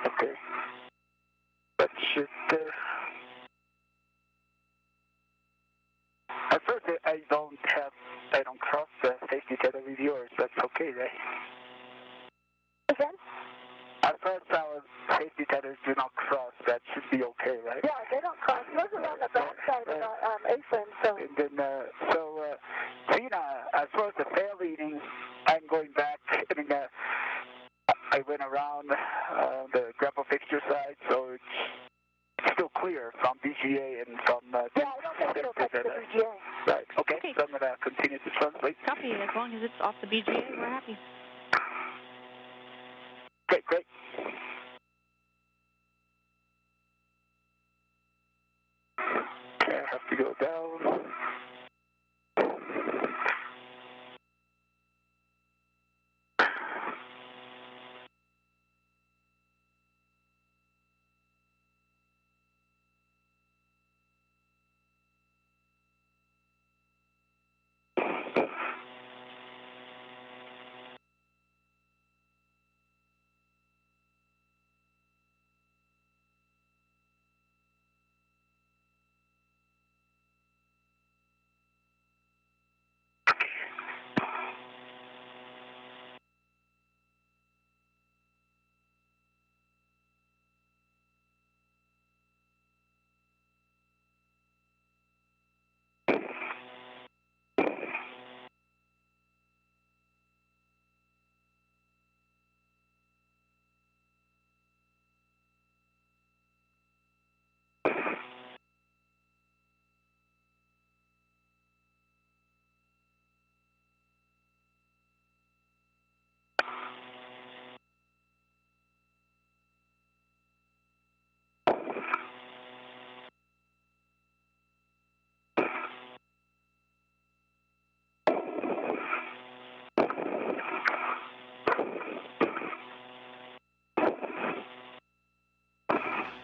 Okay. That should. At first, I don't cross the safety tether with yours. That's okay, right? Again? At first, our safety tethers do not cross. That should be okay, right? Yeah, they don't cross. Those are on the back side of the A-frame, so. And then, Tina, as far as the fair leading, I'm going back. I mean, I went around the grapple fixture side, so it's still clear from BGA and from. Yeah, I don't think it'll touch the BGA. Right. Okay. So I'm going to continue to translate. Copy. As long as it's off the BGA, we're happy. Great. Great. Okay, I have to go down.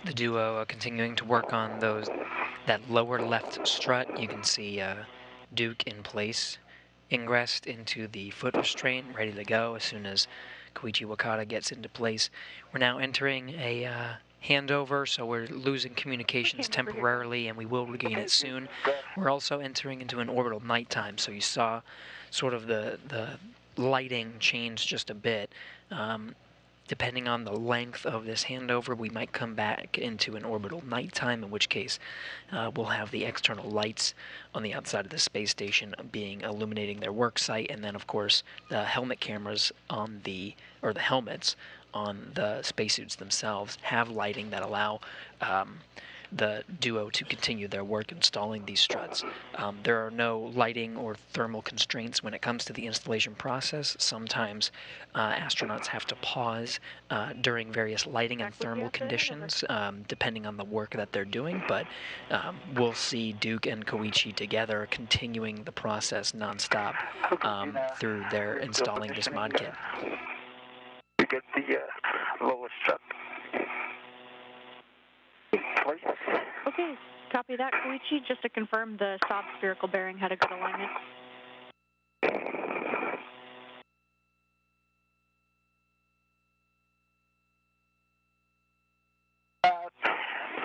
The duo continuing to work on that lower left strut. You can see Duke in place, ingressed into the foot restraint, ready to go as soon as Koichi Wakata gets into place. We're now entering a handover, so we're losing communications temporarily, and we will regain it soon. We're also entering into an orbital nighttime, so you saw sort of the lighting change just a bit. Depending on the length of this handover, we might come back into an orbital nighttime, in which case we'll have the external lights on the outside of the space station illuminating their work site, and then of course the helmet cameras the helmets on the spacesuits themselves have lighting that allow the duo to continue their work installing these struts. There are no lighting or thermal constraints when it comes to the installation process. Sometimes astronauts have to pause during various lighting and thermal conditions, depending on the work that they're doing, but we'll see Duke and Koichi together continuing the process nonstop through their installing this mod kit. To get the lower strut. Okay, copy that, Koichi. Just to confirm, the soft spherical bearing had a good alignment.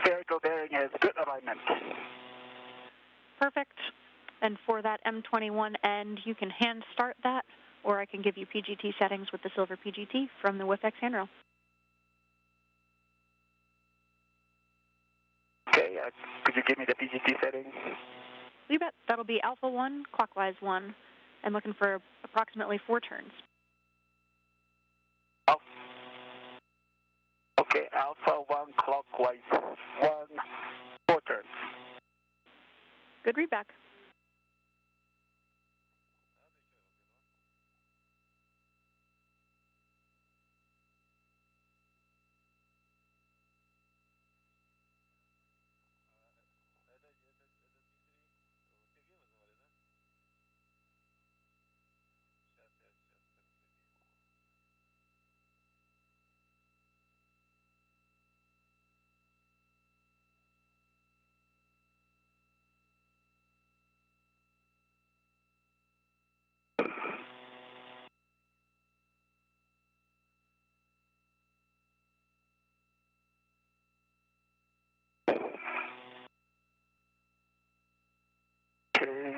Spherical bearing has good alignment. Perfect. And for that M21 end, you can hand start that, or I can give you PGT settings with the silver PGT from the WIFX handrail. Okay, could you give me the PGT settings? You bet. That'll be Alpha 1, clockwise 1, and looking for approximately 4 turns. Oh. Okay, Alpha 1, clockwise 1, 4 turns. Good readback. Okay.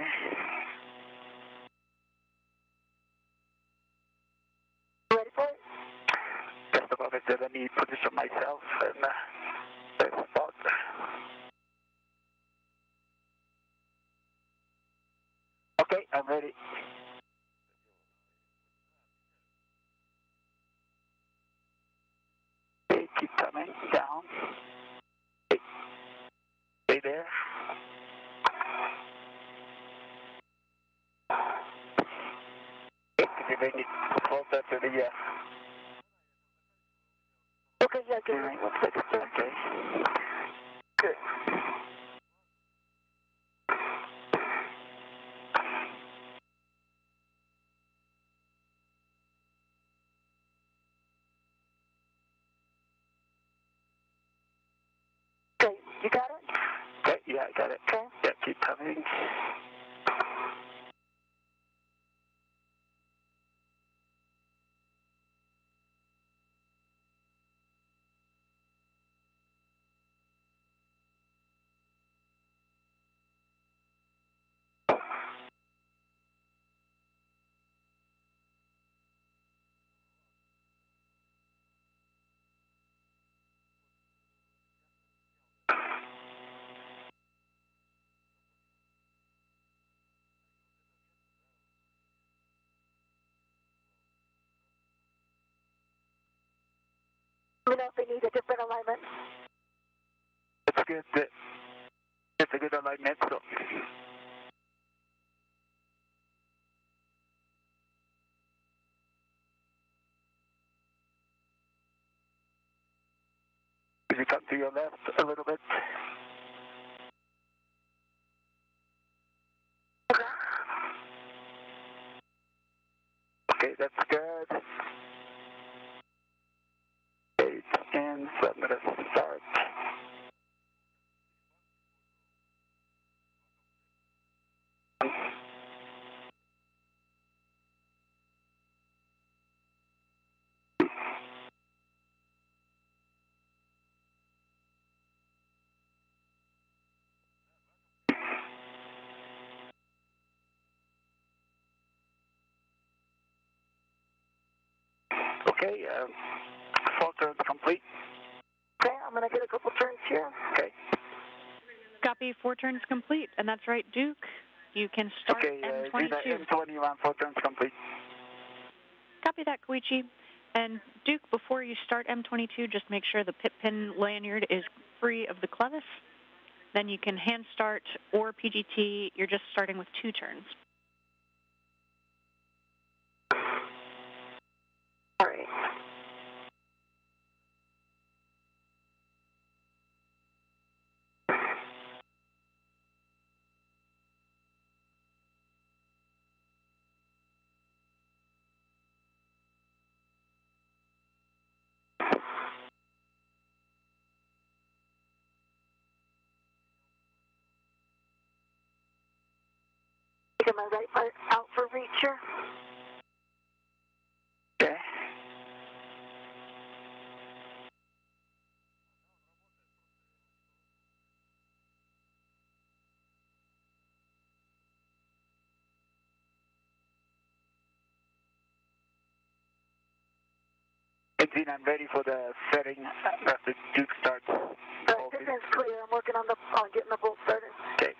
Ready for it? Just a moment, let me position myself and the spot. Okay, I'm ready. Okay, keep coming down. Stay there. Okay, can you bring it closer to the Okay, yeah, give me 1 second, sir. Okay. Good. Okay, you got it? Okay, yeah, I got it. Okay. Yeah, keep coming. Let me know if they need a different alignment. It's good. It's a good alignment, so. Could you come to your left a little bit? Okay, that's good. Okay, and so I'm going to start. Okay, 4 turns complete. Okay, I'm going to get a couple turns here. Okay. Copy, 4 turns complete, and that's right, Duke. You can start Okay, M22. M21, 4 turns complete. Copy that, Koichi. And Duke, before you start M22, just make sure the pit pin lanyard is free of the clevis. Then you can hand start or PGT. You're just starting with 2 turns. All right. Get my right part out for reach here. Okay. Engine, I'm ready for the setting after Duke starts. Right, this is clear. I'm working on getting the bolt started. Okay.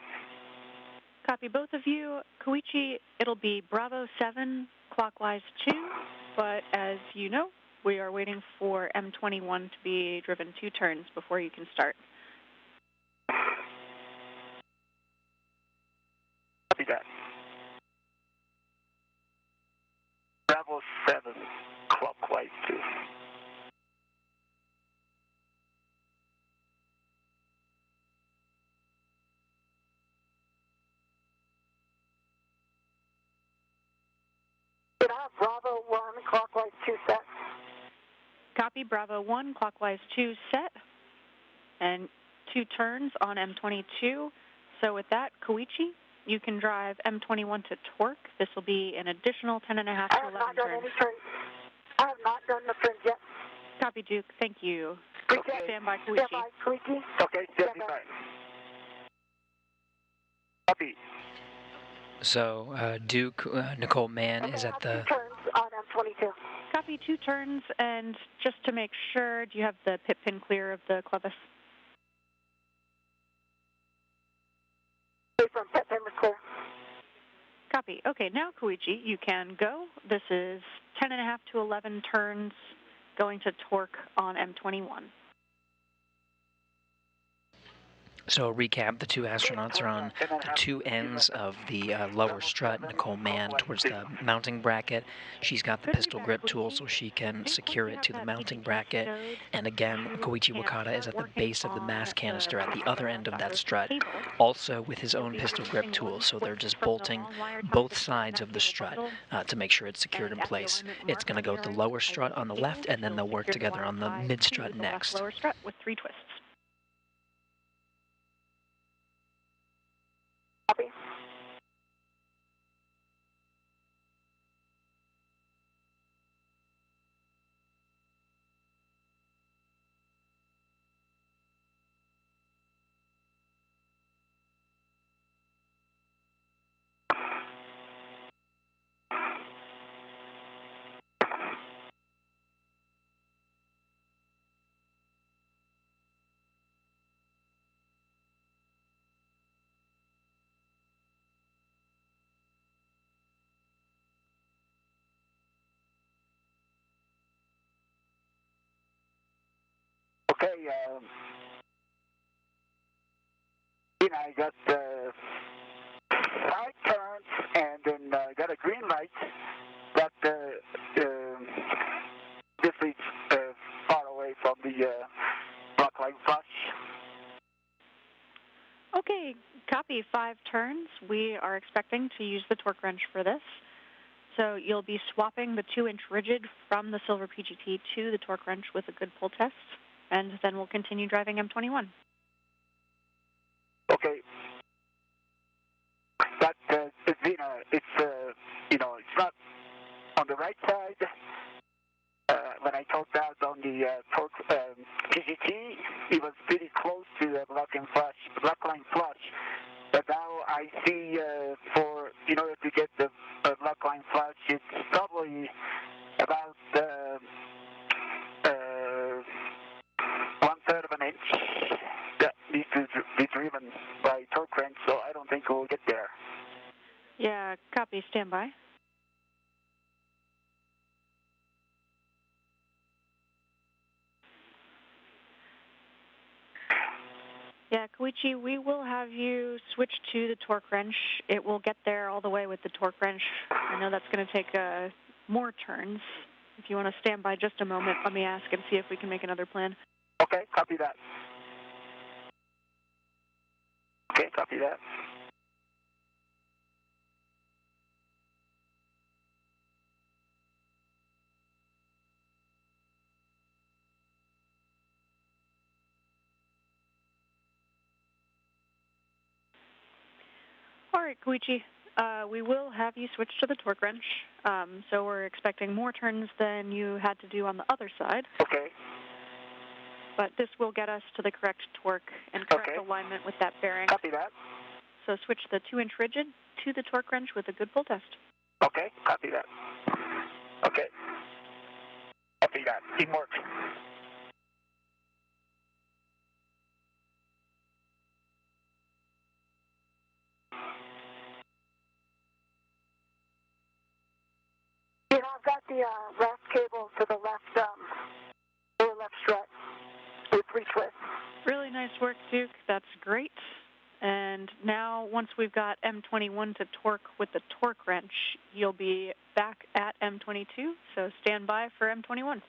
Copy both of you. Koichi, it'll be Bravo 7, clockwise 2, but as you know, we are waiting for M21 to be driven 2 turns before you can start. Copy that. Bravo 7, clockwise 2. Did I have Bravo 1, clockwise 2 set? Copy, Bravo 1, clockwise 2 set, and 2 turns on M22. So with that, Koichi, you can drive M21 to torque. This will be an additional 10.5 to 11 I have not done turns. any turns. I have not done the turns yet. Copy, Duke. Thank you. Okay. Stand by, Koichi. Stand by, Koichi. Okay, 75. Copy. So Duke, Nicole Mann is at the... 2 turns on M22. Copy, 2 turns, and just to make sure, do you have the pit pin clear of the clevis? From pit pin was clear. Copy. Okay, now Koichi, you can go. This is 10.5 to 11 turns going to torque on M21. So recap, the 2 astronauts are on the 2 ends of the lower strut. Nicole Mann towards the mounting bracket. She's got the pistol grip tool so she can secure it to the mounting bracket. And again, Koichi Wakata is at the base of the mast canister at the other end of that strut, also with his own pistol grip tool. So they're just bolting both sides of the strut to make sure it's secured in place. It's going to go with the lower strut on the left, and then they'll work together on the mid strut next. Lower strut with 3 twists. Copy. Okay, I got 5 turns and then got a green light, but this is far away from the block line flush. Okay, copy, 5 turns. We are expecting to use the torque wrench for this. So you'll be swapping the 2-inch rigid from the silver PGT to the torque wrench with a good pull test, and then we'll continue driving M21. Okay. But, it's not on the right side. When I talked out on the torque PGT, it was pretty close to the block line flush. But now I see in order to get the block line flush, it's probably about stand by. Yeah, Koichi, we will have you switch to the torque wrench. It will get there all the way with the torque wrench. I know that's going to take more turns. If you want to stand by just a moment, let me ask and see if we can make another plan. Okay, copy that. Okay, copy that. All right, Koichi, we will have you switch to the torque wrench. So we're expecting more turns than you had to do on the other side. Okay. But this will get us to the correct torque and correct alignment with that bearing. Copy that. So switch the 2-inch rigid to the torque wrench with a good pull test. Okay, copy that. Okay. Copy that. It works. You know, I've got the left cable to the left, lower left strut with 3 twists. Really nice work, Duke. That's great. And now, once we've got M21 to torque with the torque wrench, you'll be back at M22. So stand by for M21.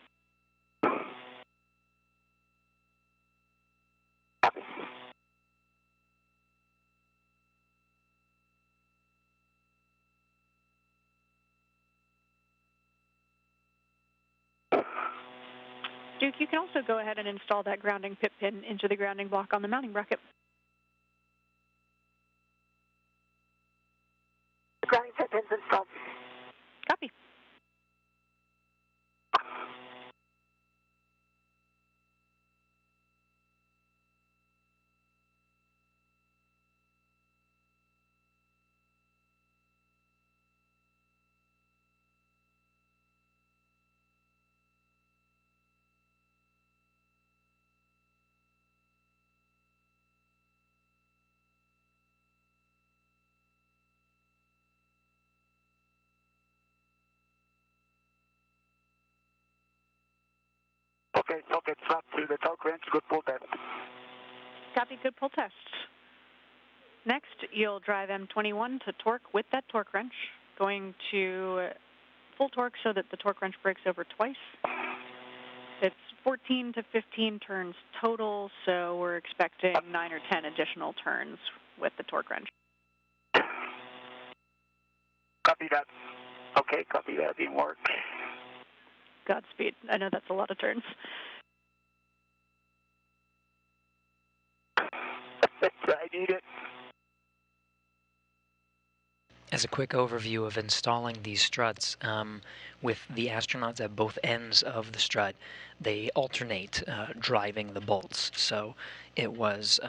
Duke, you can also go ahead and install that grounding pit pin into the grounding block on the mounting bracket. The grounding pit pin's installed. Copy. Okay, socket swap to the torque wrench. Good pull test. Copy, good pull test. Next, you'll drive M21 to torque with that torque wrench, going to full torque so that the torque wrench breaks over twice. It's 14 to 15 turns total, so we're expecting 9 or 10 additional turns with the torque wrench. Copy that. Okay, copy that. Didn't work. Godspeed. I know that's a lot of turns. I need it. As a quick overview of installing these struts, with the astronauts at both ends of the strut, they alternate driving the bolts. So it was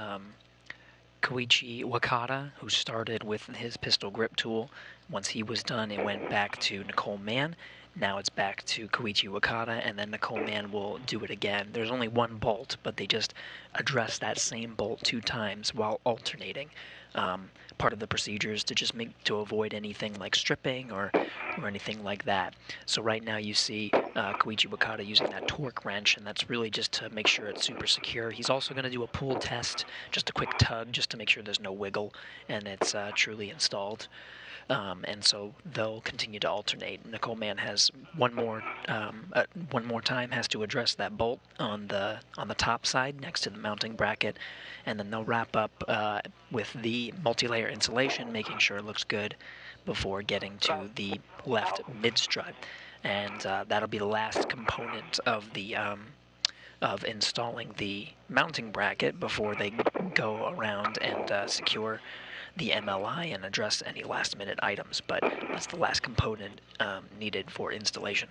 Koichi Wakata who started with his pistol grip tool. Once he was done, it went back to Nicole Mann. Now it's back to Koichi Wakata, and then Nicole Mann will do it again. There's only one bolt, but they just address that same bolt 2 times while alternating. Part of the procedure is to just to avoid anything like stripping or anything like that. So right now you see Koichi Wakata using that torque wrench, and that's really just to make sure it's super secure. He's also going to do a pull test, just a quick tug, just to make sure there's no wiggle and it's truly installed. And so they'll continue to alternate. Nicole Mann has one more time has to address that bolt on the top side next to the mounting bracket, and then they'll wrap up with the multi-layer insulation, making sure it looks good before getting to the left mid strut, and that'll be the last component of the of installing the mounting bracket before they go around and secure the MLI and address any last-minute items, but that's the last component needed for installation.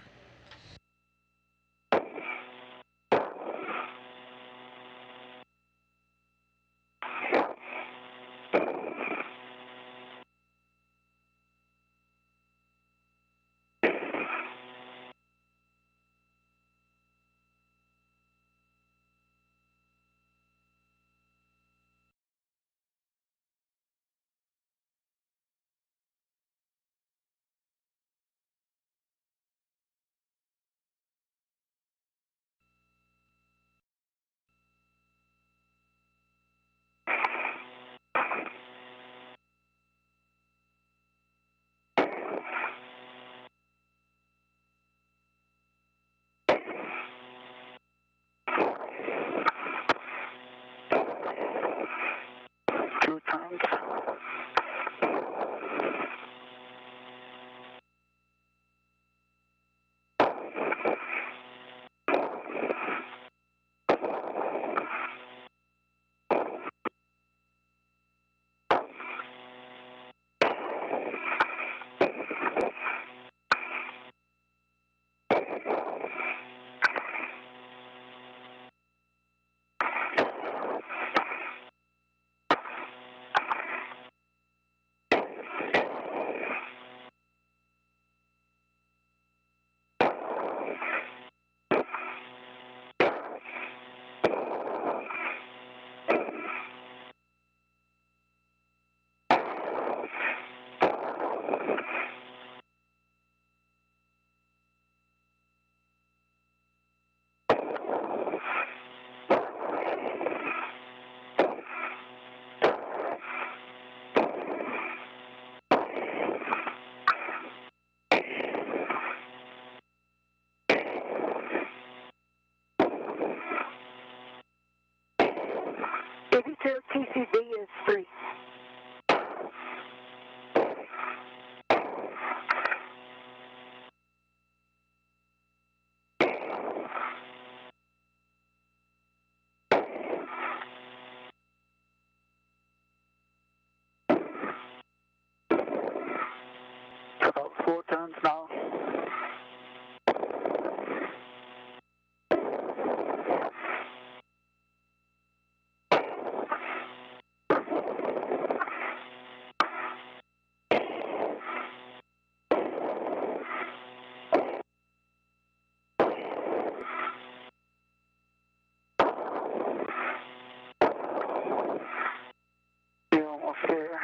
here, TCV is 3. About 4 turns now. You're almost there.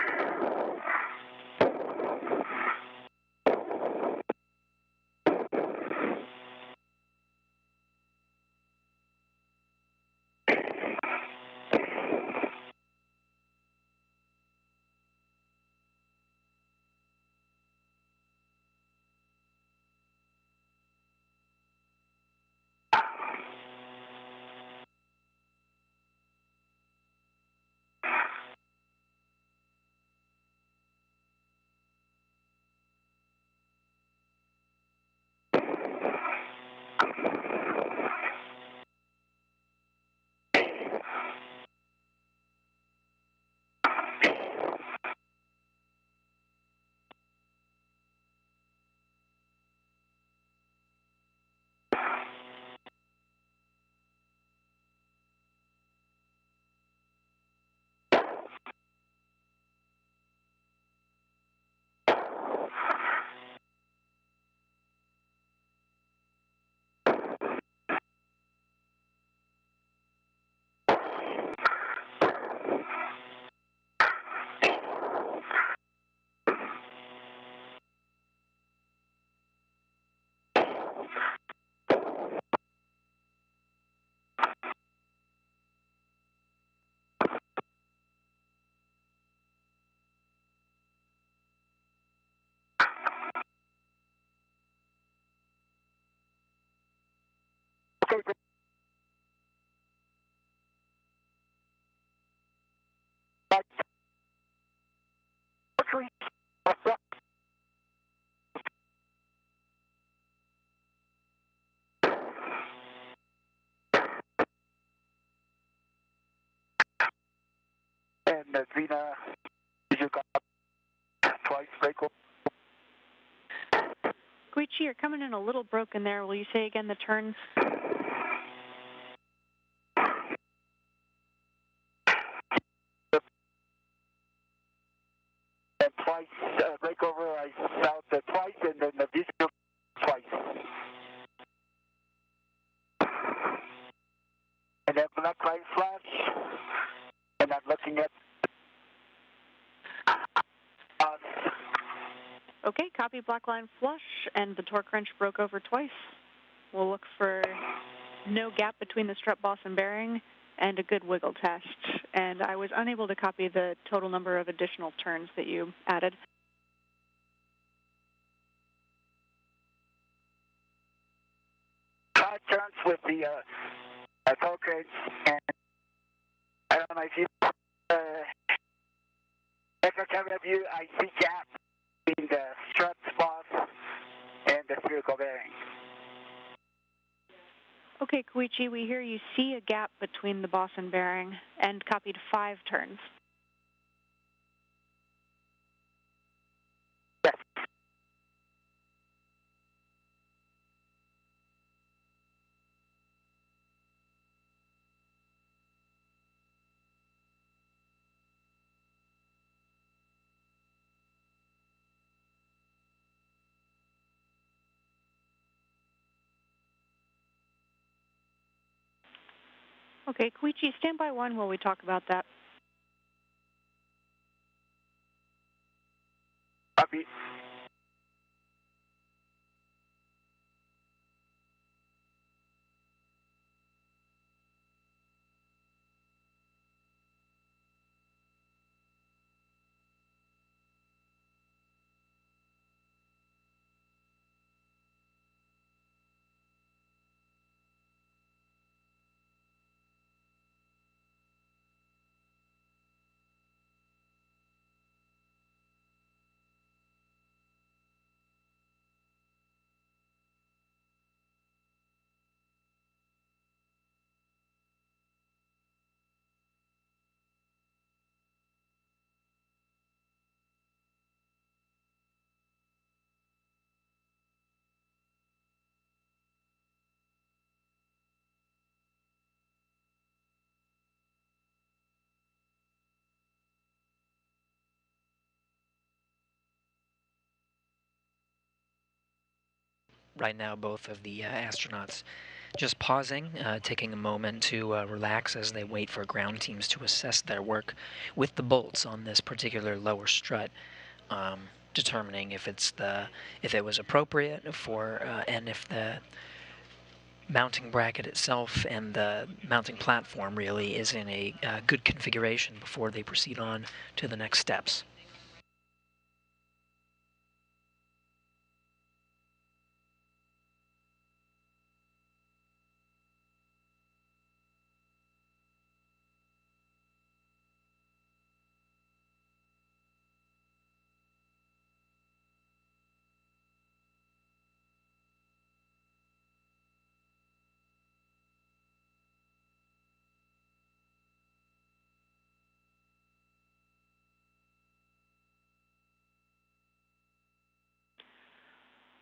And Vina, you got twice break over. Koichi, you're coming in a little broken there. Will you say again the turns? And twice break over, I south twice, and then the visual twice. And then black light flash, and I'm looking at us. Okay, copy black line flush, and the torque wrench broke over twice. We'll look for no gap between the strut boss and bearing, and a good wiggle test. And I was unable to copy the total number of additional turns that you added. Five turns with the torque wrench, and I don't know if you extra camera view, I see gap between the strut boss and the spherical bearing. Okay, Koichi, we hear you see a gap between the boss and bearing, and copied 5 turns. Yes. Okay, Koichi, stand by 1 while we talk about that. Copy. right now both of the astronauts just pausing, taking a moment to relax as they wait for ground teams to assess their work with the bolts on this particular lower strut, determining if it was appropriate for and if the mounting bracket itself and the mounting platform really is in a good configuration before they proceed on to the next steps.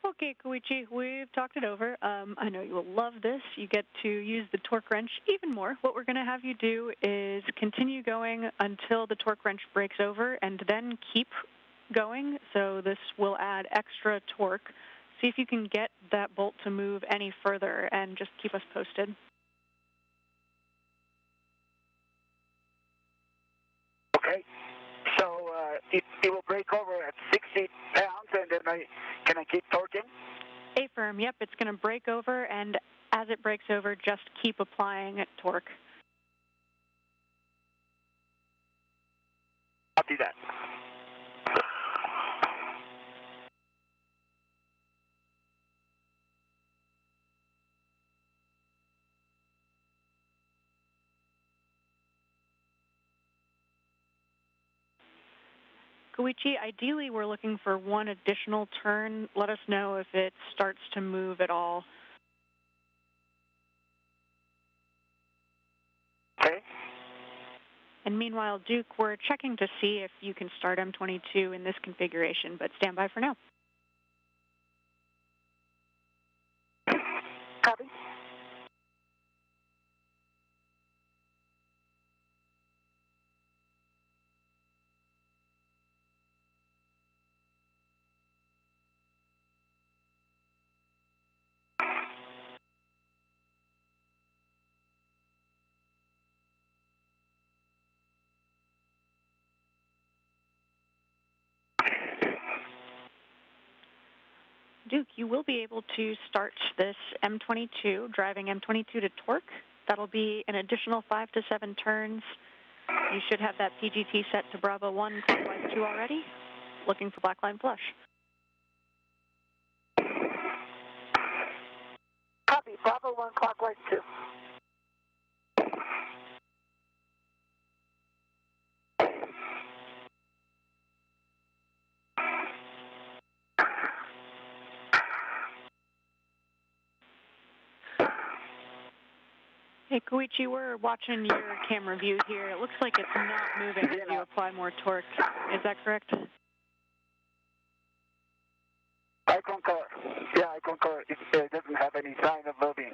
Okay, Koichi, we've talked it over. I know you will love this. You get to use the torque wrench even more. What we're going to have you do is continue going until the torque wrench breaks over and then keep going. So this will add extra torque. See if you can get that bolt to move any further and just keep us posted. Okay. So it will break over at 60 pounds, and then can I keep torquing? A-firm, yep, it's going to break over, and as it breaks over, just keep applying torque. I'll do that. Koichi, ideally we're looking for one additional turn. Let us know if it starts to move at all. Okay. And meanwhile, Duke, we're checking to see if you can start M22 in this configuration, but stand by for now. Copy. Duke, you will be able to start this M22, driving M22 to torque. That'll be an additional 5 to 7 turns. You should have that PGT set to Bravo 1, clockwise 2 already. Looking for black line flush. Copy. Bravo 1, clockwise 2. Hey, Koichi, we're watching your camera view here. It looks like it's not moving as you apply more torque. Is that correct? I concur. Yeah, I concur. It doesn't have any sign of moving.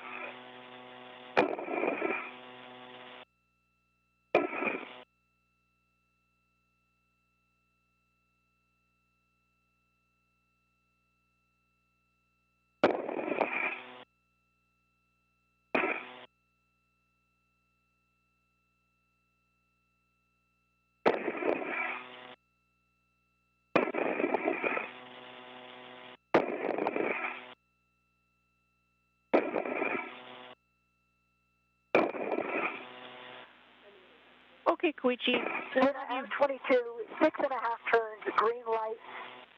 Okay, Koichi. M22, 6.5 turns, green light,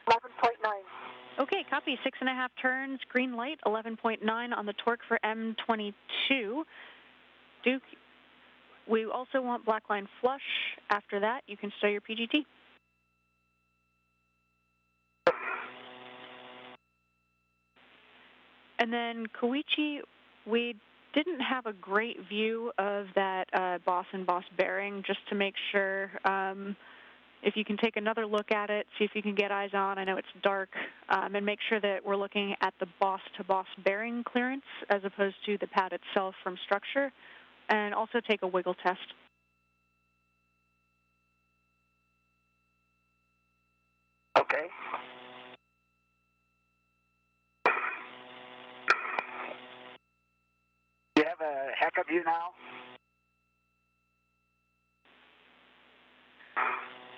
11.9. Okay, copy. 6.5 turns, green light, 11.9 on the torque for M22. Duke, we also want black line flush. After that, you can stow your PGT. And then, Koichi, we didn't have a great view of that boss and boss bearing, just to make sure if you can take another look at it, see if you can get eyes on. I know it's dark, and make sure that we're looking at the boss-to-boss bearing clearance as opposed to the pad itself from structure, and also take a wiggle test. Okay. of you now?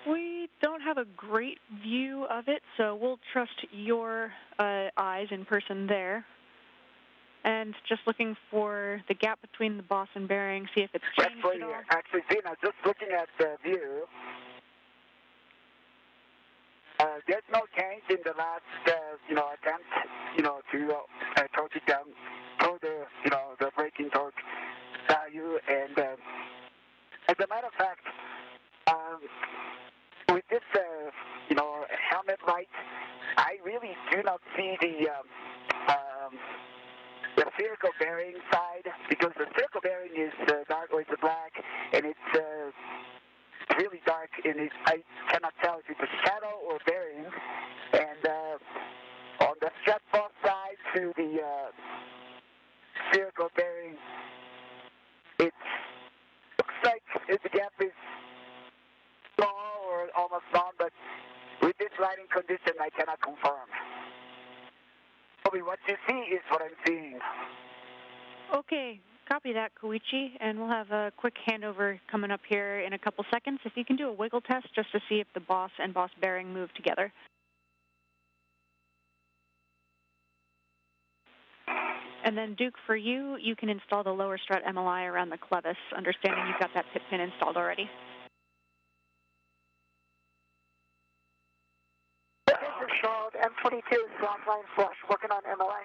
We don't have a great view of it, so we'll trust your eyes in person there. And just looking for the gap between the boss and bearing, see if it's changed at all. Actually, Zena, just looking at the view, there's no change in the last, attempt, to torque it down toward the, the braking torque value. And as a matter of fact, with this, helmet light, I really do not see the spherical bearing side, because the spherical bearing is dark, or it's black, and it's really dark, and I cannot tell if it's a shadow or bearing. And on the strut boss side to the spherical bearing, it looks like the gap is small or almost gone, but with this lighting condition, I cannot confirm. Probably what you see is what I'm seeing. Okay, copy that, Koichi, and we'll have a quick handover coming up here in a couple seconds. If you can do a wiggle test just to see if the boss and boss bearing move together. And then, Duke, for you, you can install the lower strut MLI around the clevis, understanding you've got that pit pin installed already. Charlotte, M22, slot line flush, working on MLI.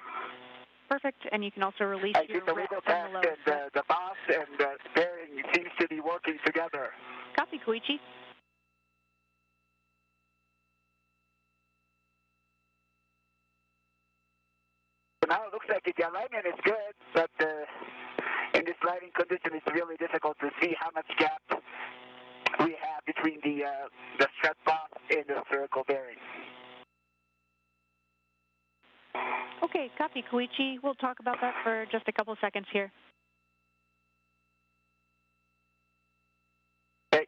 Perfect, and you can also release your the rep wiggle from test, the lower strut. and the boss and the bearing seems to be working together. Copy, Koichi. So now it looks like the alignment is good, but in this lighting condition, it's really difficult to see how much gap we have between the strut boss and the spherical bearing. Okay, copy, Koichi. We'll talk about that for just a couple seconds here. Okay.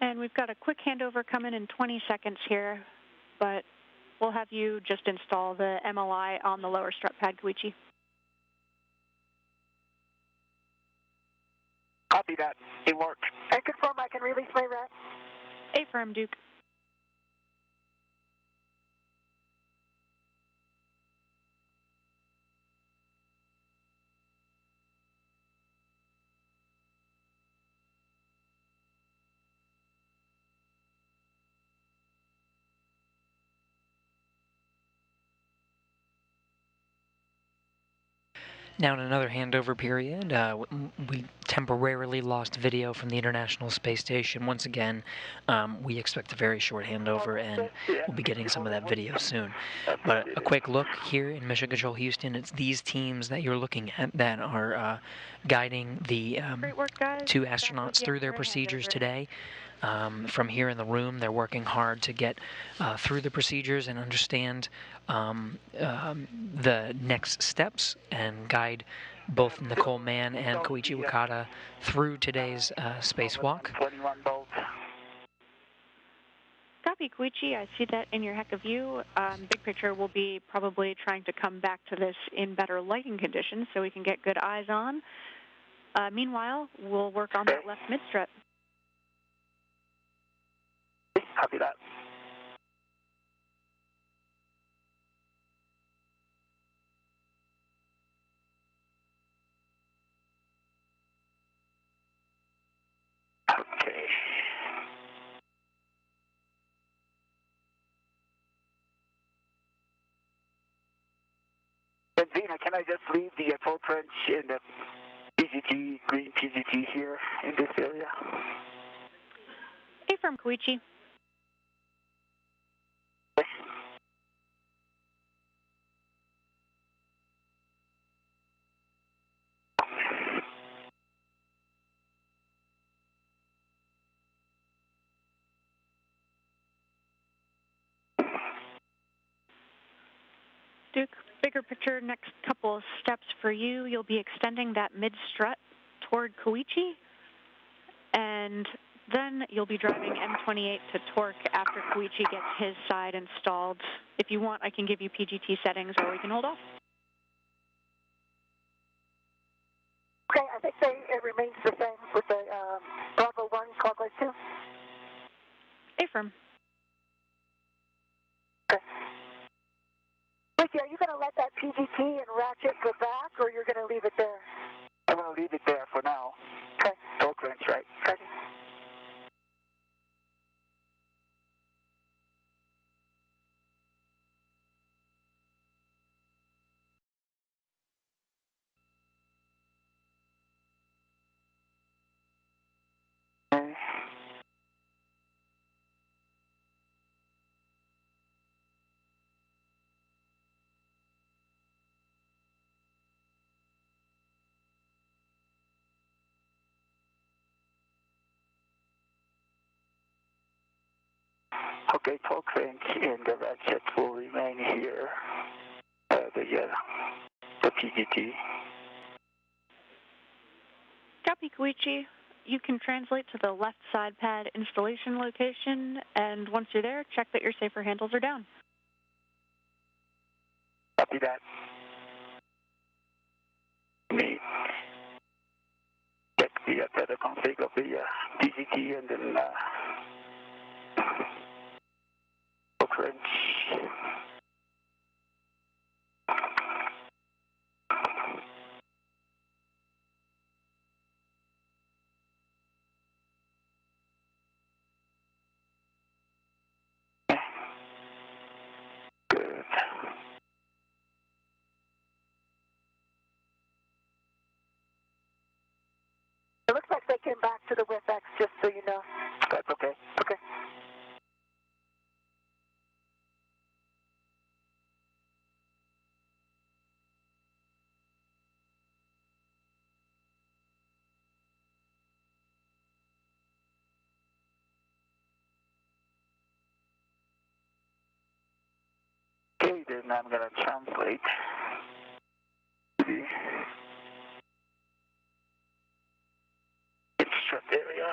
And we've got a quick handover coming in 20 seconds here, but we'll have you just install the MLI on the lower strut pad, Koichi. Copy that. It worked. I confirm I can release my rack. Affirm, Duke. Now in another handover period, we temporarily lost video from the International Space Station. Once again, we expect a very short handover, and we'll be getting some of that video soon. But a quick look here in Mission Control Houston, it's these teams that you're looking at that are guiding the Great work, guys. two astronauts through their procedures today. From here in the room, they're working hard to get through the procedures and understand the next steps and guide both Nicole Mann and Koichi Wakata through today's spacewalk. 21 volts. Copy, Koichi. I see that in your heck of view. Big picture, we'll be probably trying to come back to this in better lighting conditions so we can get good eyes on. Meanwhile, we'll work on that left mid-strut. Copy that. Okay. And Zena, can I just leave the full trench in the PGT, green PGT here in this area? Affirm, Koichi. Duke, bigger picture, next couple of steps for you. You'll be extending that mid-strut toward Koichi, and Then you'll be driving M28 to torque after Koichi gets his side installed. If you want, I can give you PGT settings, or we can hold off. Okay, I think it remains the same with the Bravo 1 clockwise 2. Affirm. Okay. Koichi, are you going to let that PGT and ratchet go back, or you're going to leave it there? I'm going to leave it there for now. Okay. Torque wrench, right? Gotcha. Okay, torque wrench and the ratchet will remain here. The PGT. Copy, Koichi. You can translate to the left side pad installation location, and once you're there, check that your safer handles are down. Copy that. Me check the better config of the PGT and then torque wrench. Good. It looks like they came back to the WIFX, just so you know. That's okay. Okay. Okay, then I'm going to translate the instrument area.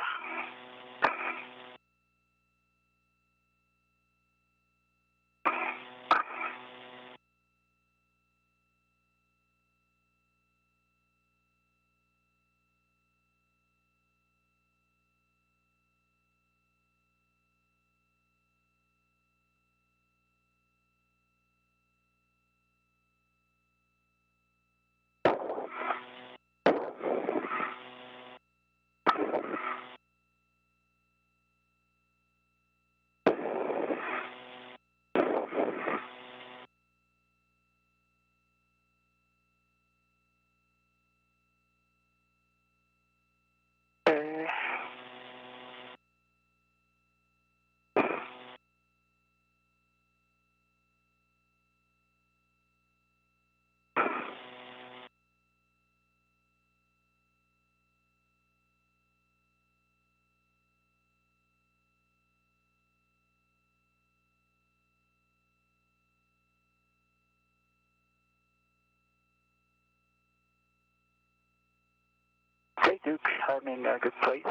Okay, Duke, I'm in a good place.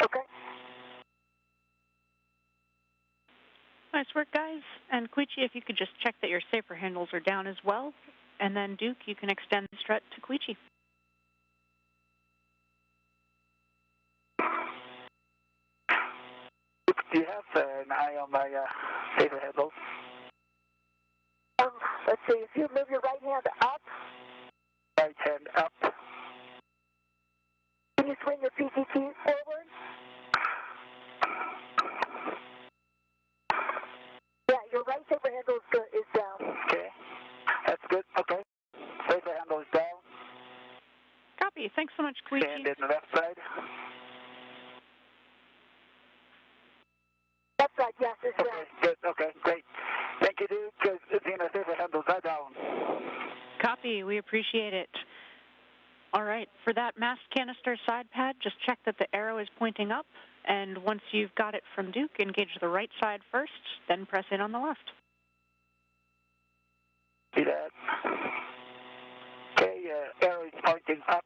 Okay. Nice work, guys. And Koichi, if you could just check that your safer handles are down as well. And then, Duke, you can extend the strut to Koichi. Duke, do you have an eye on my safer handles? Let's see, if you move your right hand up, Right hand up. can you swing your PGT forward? Yeah, your right saber handle is down. Okay, that's good. Okay, safer handle is down. Copy. Thanks so much, Koichi. And then the left side. Left side, yes, is down. Okay, good. Okay, great. Thank you, Duke. Because the safer handles are down. Copy. We appreciate it. All right. For that mast canister side pad, just check that the arrow is pointing up. And once you've got it from Duke, engage the right side first, then press in on the left. See that? Okay, arrow is pointing up.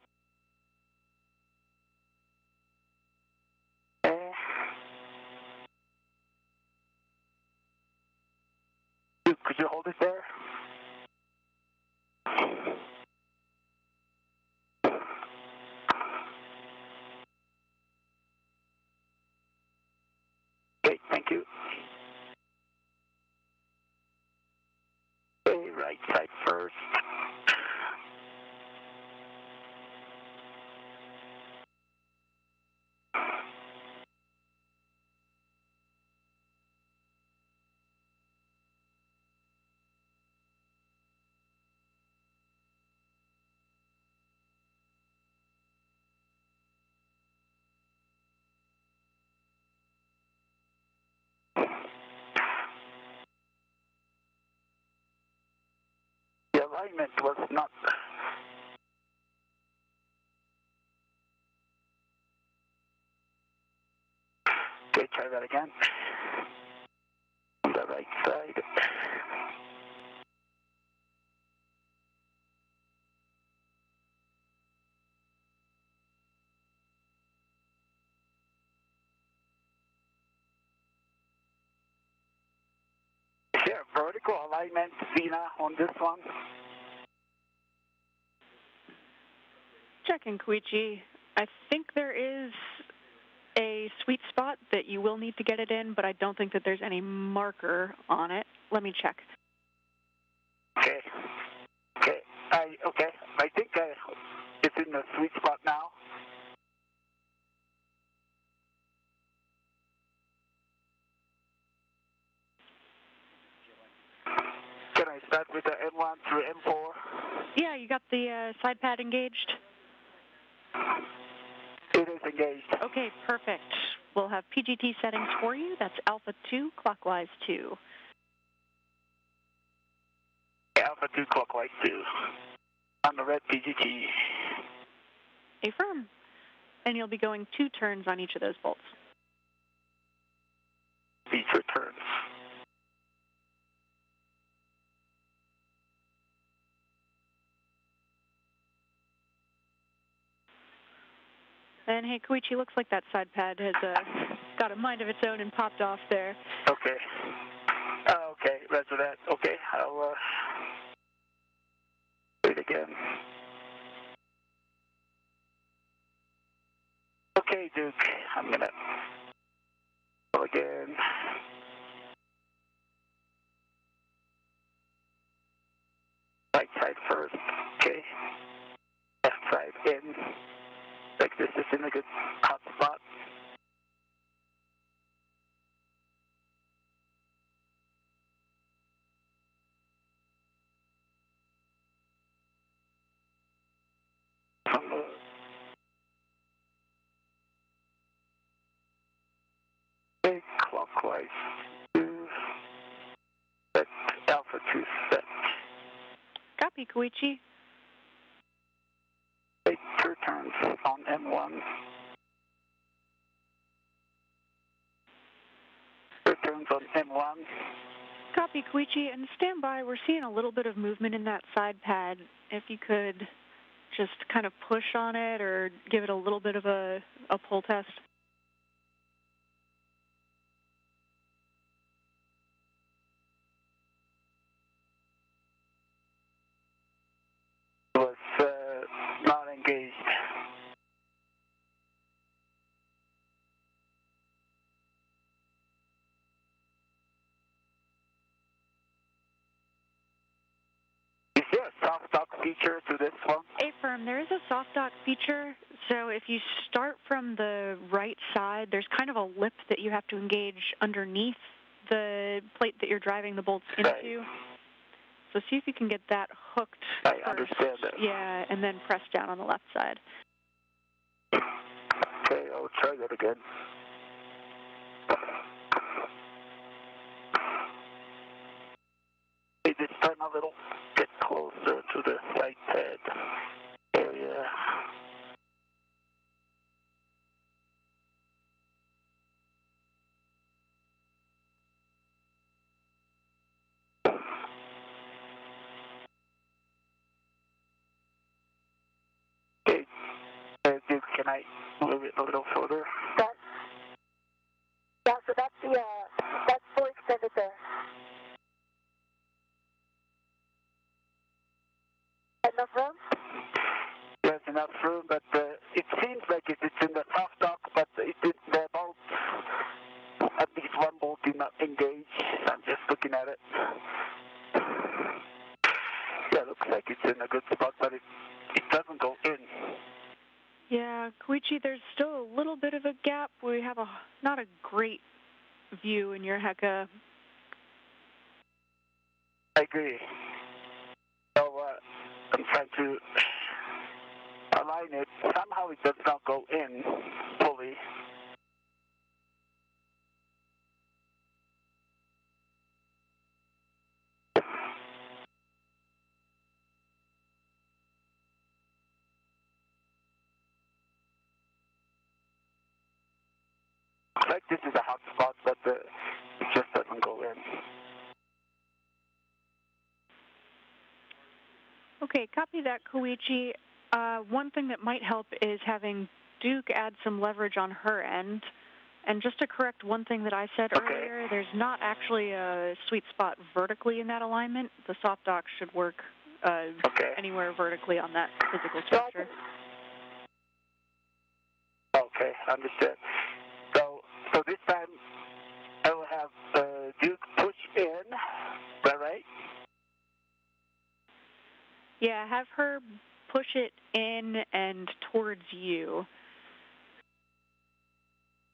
you hold it there? Okay, thank you. Okay, right side first. The alignment was not. Okay, try that again. On the right side. Is there a vertical alignment, Zena, on this one? Checking, Koichi. I think there is a sweet spot that you will need to get it in, but I don't think that there's any marker on it. Let me check. Okay. Okay. I think it's in the sweet spot now. Can I start with the M1 through M4? Yeah, you got the side pad engaged? It is engaged. Okay, perfect. We'll have PGT settings for you. That's alpha 2, clockwise 2. Alpha 2 clockwise 2. On the red PGT. Affirm. And you'll be going 2 turns on each of those bolts. Each returns. And hey, Koichi, looks like that side pad has got a mind of its own and popped off there. Okay. Okay, that's that. Okay, I'll do it again. Okay, Duke, I'm gonna go again. Right side first. Okay. Left side in. Like this is in a good hot spot. Okay, clockwise 2. Set alpha 2 set. Copy, Koichi. Take 2 turns on M1. 2 turns on M1. Copy, Koichi, and stand by. We're seeing a little bit of movement in that side pad. If you could just kind of push on it or give it a little bit of a pull test. Was not engaged. Is there a soft dock feature to this one? Affirm, there is a soft dock feature. So if you start from the right side, there's kind of a lip that you have to engage underneath the plate that you're driving the bolts into. Right. So see if you can get that hooked I first. understand that. Yeah, and then press down on the left side. Okay, I'll try that again. Okay, this time a little get closer to the side pad area. Okay, Duke, can I move it a little further? Yeah, so that's fully extended there. do not engage. I'm just looking at it. Yeah, looks like it's in a good spot, but it doesn't go in. Yeah, Koichi, there's still a little bit of a gap. We have not a great view in your Heka. I agree. So I'm trying to align it. Somehow it does not go in fully. Like this is a hot spot, but it just doesn't go in. Okay, copy that, Koichi. One thing that might help is having Duke add some leverage on her end. And just to correct one thing that I said earlier, there's not actually a sweet spot vertically in that alignment. The soft dock should work anywhere vertically on that physical structure. Okay, understood. So this time I will have Duke push in, is that right? Yeah, have her push it in and towards you.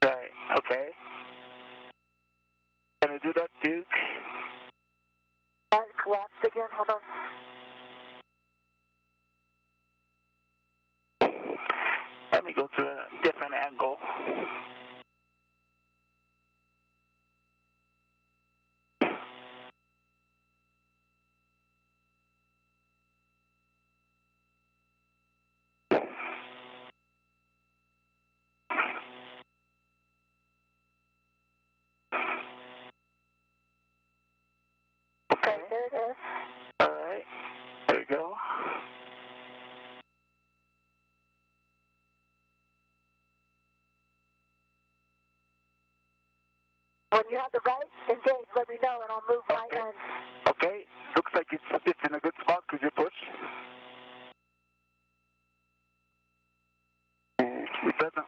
Right, okay. Can I do that, Duke? Collapsed again, hold on. Let me go to a different angle. Okay, there it is. All right, there you go. When you have the right engage, let me know and I'll move my end. Okay, looks like it's in a good spot. Could you push? It doesn't.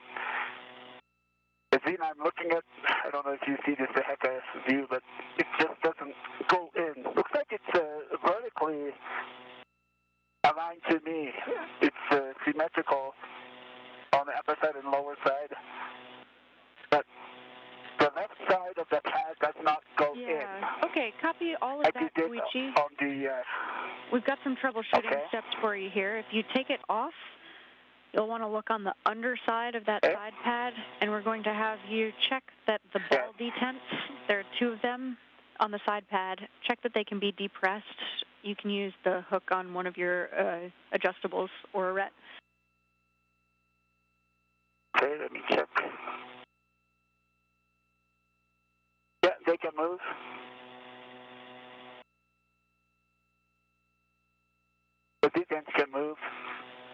I'm looking at, I don't know if you see this Heka view, but it just doesn't go in. Looks like it's vertically aligned to me. It's symmetrical on the upper side and lower side. But the left side of the pad does not go in. Okay, copy all of that, Koichi. On the, We've got some troubleshooting steps for you here. If you take it off, you'll want to look on the underside of that side pad, and we're going to have you check that the ball detents, there are two of them on the side pad, check that they can be depressed. You can use the hook on one of your adjustables or a ret. Okay, let me check. Yeah, they can move. The detents can move.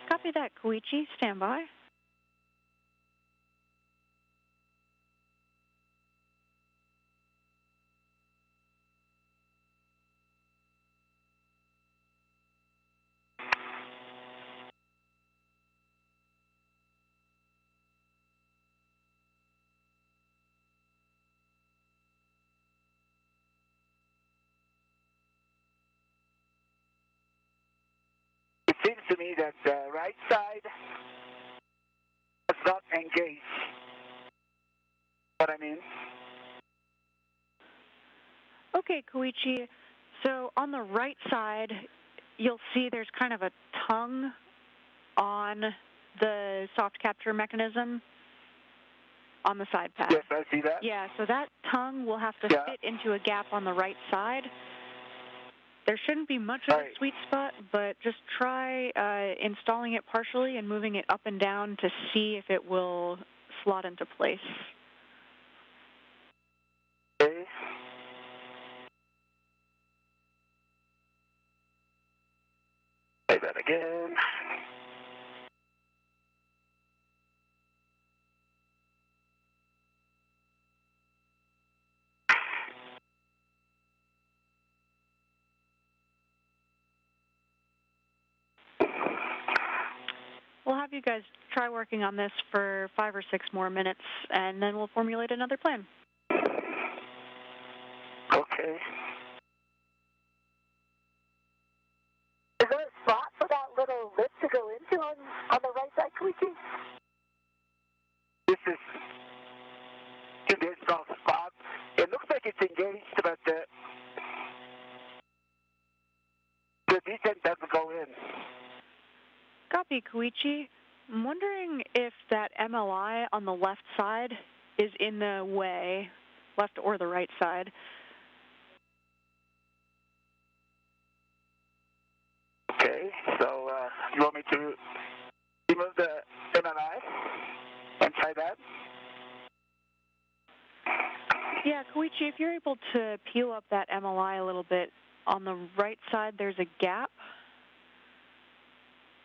Copy that, Koichi. Stand by. It seems to me that the right side does not engage. What I mean? Okay, Koichi. So on the right side, you'll see there's kind of a tongue on the soft capture mechanism on the side pad. Yes, I see that. Yeah, so that tongue will have to fit into a gap on the right side. There shouldn't be much of a sweet spot, but just try installing it partially and moving it up and down to see if it will slot into place. Okay. Say that again. We'll have you guys try working on this for 5 or 6 more minutes, and then we'll formulate another plan. Okay. Is there a spot for that little lip to go into on the right side, Koichi? This is the additional spot. It looks like it's engaged, but the descent doesn't go in. Copy, Koichi. I'm wondering if that MLI on the left side is in the way, left or the right side. Okay, so you want me to remove the MLI and try that? Yeah, Koichi, if you're able to peel up that MLI a little bit, on the right side there's a gap.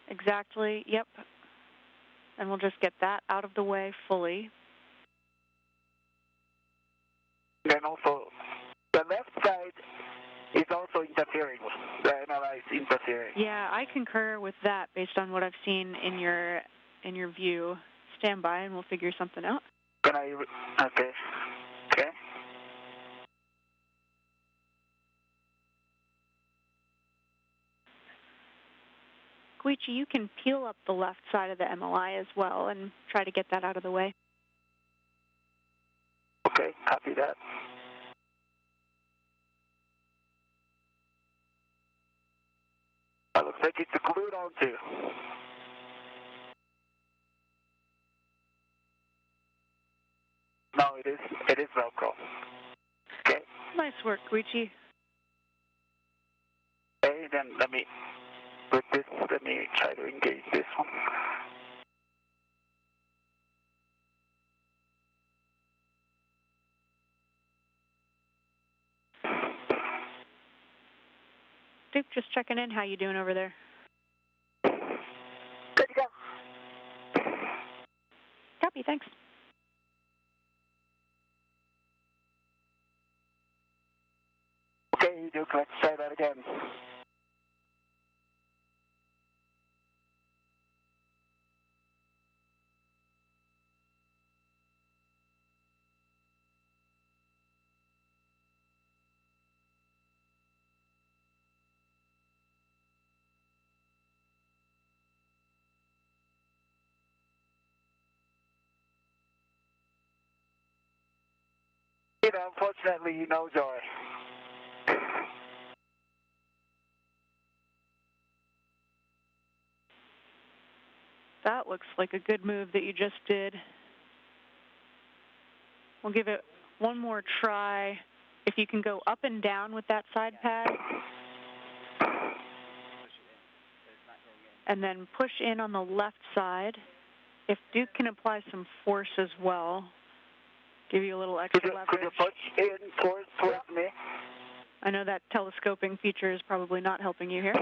Exactly, yep. And we'll just get that out of the way fully. Then also, the left side is also interfering. The MLI is interfering. Yeah, I concur with that based on what I've seen in your view. Stand by and we'll figure something out. Can I? Okay. Okay. Koichi, you can peel up the left side of the MLI as well and try to get that out of the way. Okay, copy that. It looks like it's glued onto. No, it is Velcro. Okay. Nice work, Koichi. Okay, then let me try to engage this one. Duke, just checking in. How you doing over there? Good to go. Copy, thanks. Okay, Duke, let's try that again. Unfortunately, no joy. That looks like a good move that you just did. We'll give it one more try. If you can go up and down with that side pad. And then push in on the left side. If Duke can apply some force as well, give you a little extra leverage. Could you push in towards me? I know that telescoping feature is probably not helping you here.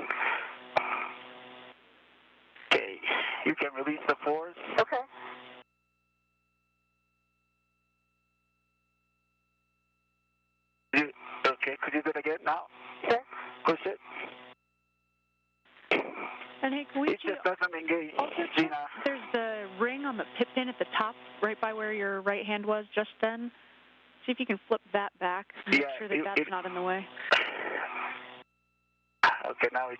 Okay, you can release the force. Okay. Okay, could you do it again now? Okay. Push it. And hey, Koichi, It just doesn't engage, also Gina. there's the ring on the pit pin at the top, right by where your right hand was just then. See if you can flip that back. Make sure that that's not in the way. Okay, now it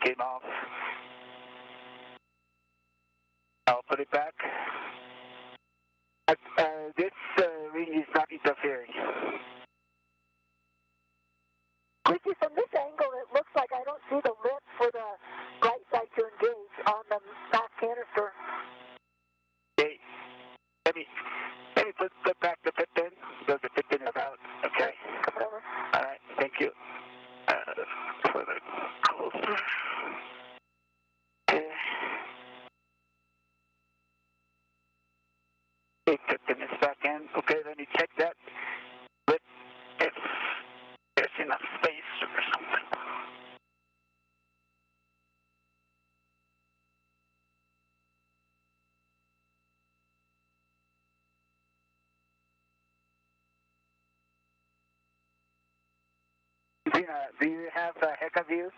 came off. I'll put it back. This ring is not interfering. Koichi, from this angle, it looks like I don't see the lip for the right side to engage on the mass canister. Okay, let me put back the pit pin, because the pit pin is out. Okay. Come over. All right, thank you. Put it closer. Okay. Okay, pit pin is back in. Okay, let me check that. But if there's enough space or something. Gina, do you have a Heka view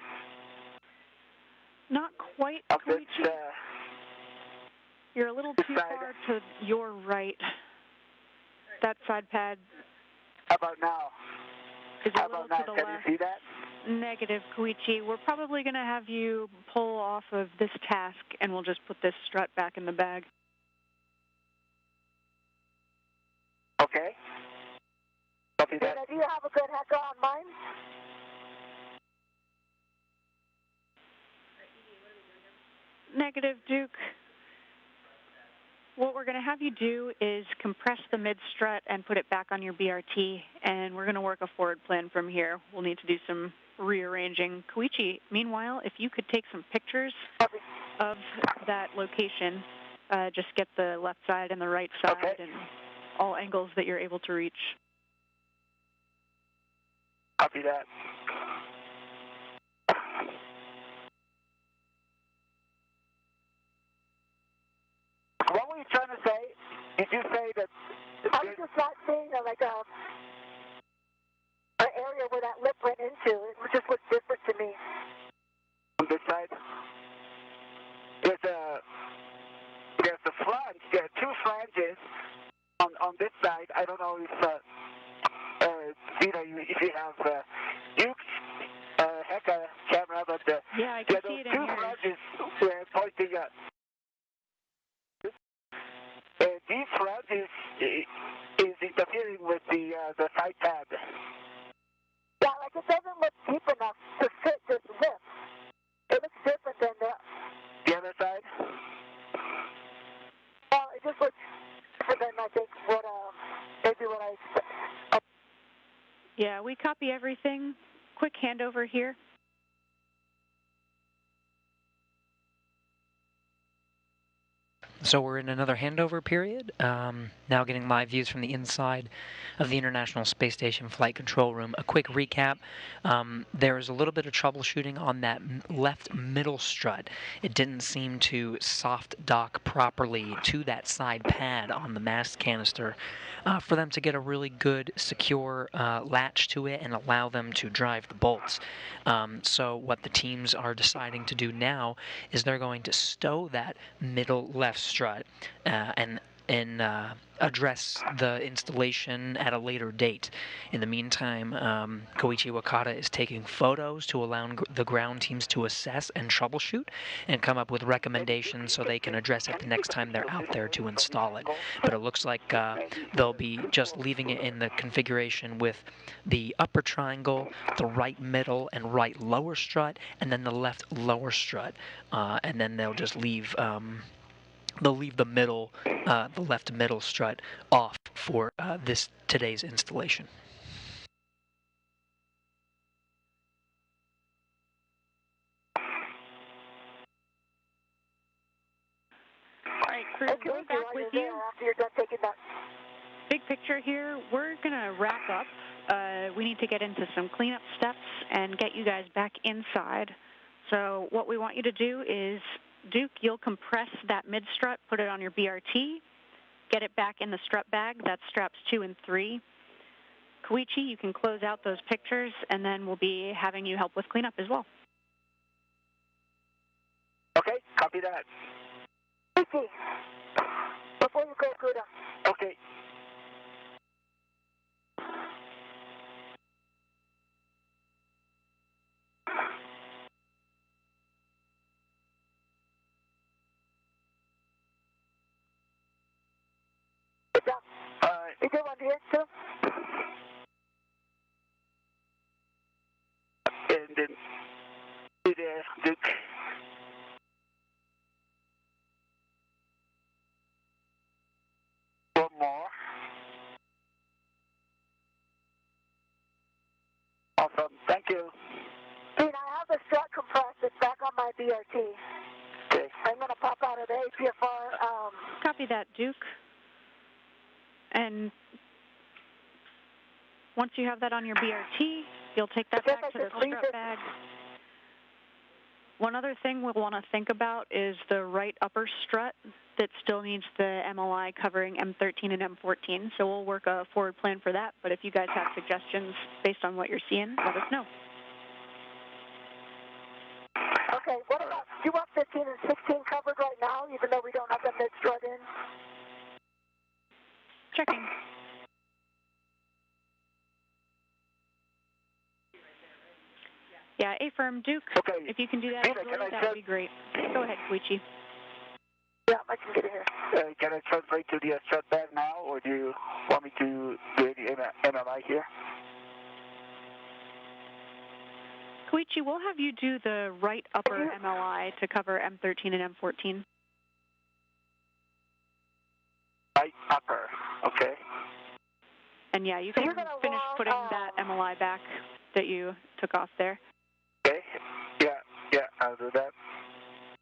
Not quite, of this? Koichi. You're a little too side? far to your right. That side pad. How about now? is a How little about to now? the Can left. you see that? Negative, Koichi. We're probably going to have you pull off of this task, and we'll just put this strut back in the bag. Okay. Copy that. Do you have a good hacker on mine? Negative, Duke. What we're going to have you do is compress the mid-strut and put it back on your BRT, and we're going to work a forward plan from here. We'll need to do some rearranging. Koichi, meanwhile, if you could take some pictures of that location, just get the left side and the right side and all angles that you're able to reach. Copy that. What were you trying to say? Did you say that? I was just not seeing an area where that lip went into. It just looks different to me. On this side? There's a flange. There are two flanges on this side. I don't know if if you have Duke's hacker camera, but yeah, I can see it in two here. flanges pointing up. These flanges is interfering with the side pad. Yeah, like it doesn't look deep enough to fit this lip. It looks different than the other side. Well, it just looks different than I think what maybe what I expect. Yeah, we copy everything. Quick handover here. So we're in another handover period, now getting live views from the inside of the International Space Station Flight Control Room. A quick recap, there was a little bit of troubleshooting on that left middle strut. It didn't seem to soft dock properly to that side pad on the mast canister for them to get a really good, secure latch to it and allow them to drive the bolts. So what the teams are deciding to do now is they're going to stow that middle left strut and address the installation at a later date. In the meantime, Koichi Wakata is taking photos to allow the ground teams to assess and troubleshoot and come up with recommendations so they can address it the next time they're out there to install it. But it looks like they'll be just leaving it in the configuration with the upper triangle, the right middle and right lower strut, and then the left lower strut. And then they'll just leave the middle, the left middle strut off for today's installation. All right, crew, we're back with you. After you're done taking that. Big picture here, we're going to wrap up. We need to get into some cleanup steps and get you guys back inside. So what we want you to do is, Duke, you'll compress that mid-strut, put it on your BRT, get it back in the strut bag. That's straps 2 and 3. Koichi, you can close out those pictures, and then we'll be having you help with cleanup as well. Okay, copy that. Koichi, before you go, Kuda. Okay. You get one here, too? And then, Duke. One more. Awesome. Thank you. Dean, I have the strut compressed. It's back on my BRT. Okay. I'm going to pop out of the APFR. Copy that, Duke. And once you have that on your BRT, you'll take that back to the strut bag. One other thing we'll want to think about is the right upper strut that still needs the MLI covering M13 and M14. So we'll work a forward plan for that. But if you guys have suggestions based on what you're seeing, let us know. Okay, what about, do you want 15 and 16 covered right now, even though we don't have the mid-strut in? Checking. Yeah, affirm. Duke, Okay. if you can do that Peter, easily, that would be great. Go ahead, Koichi. Yeah, I can get it here. Can I translate to the strut bag now, or do you want me to do any MMI here? Koichi, we'll have you do the right upper MLI to cover M13 and M14. Right upper, okay. And yeah, you can finish putting that MLI back that you took off there. Okay, yeah, I'll do that.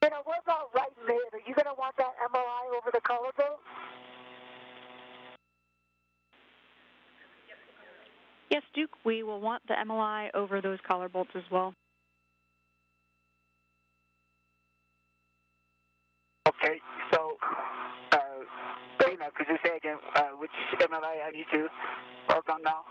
You know, what about right mid? Are you going to want that MLI over the collar bolt? Yes, Duke, we will want the MLI over those collar bolts as well. Okay, so, Dina, could you say again which MLI I need to work on now?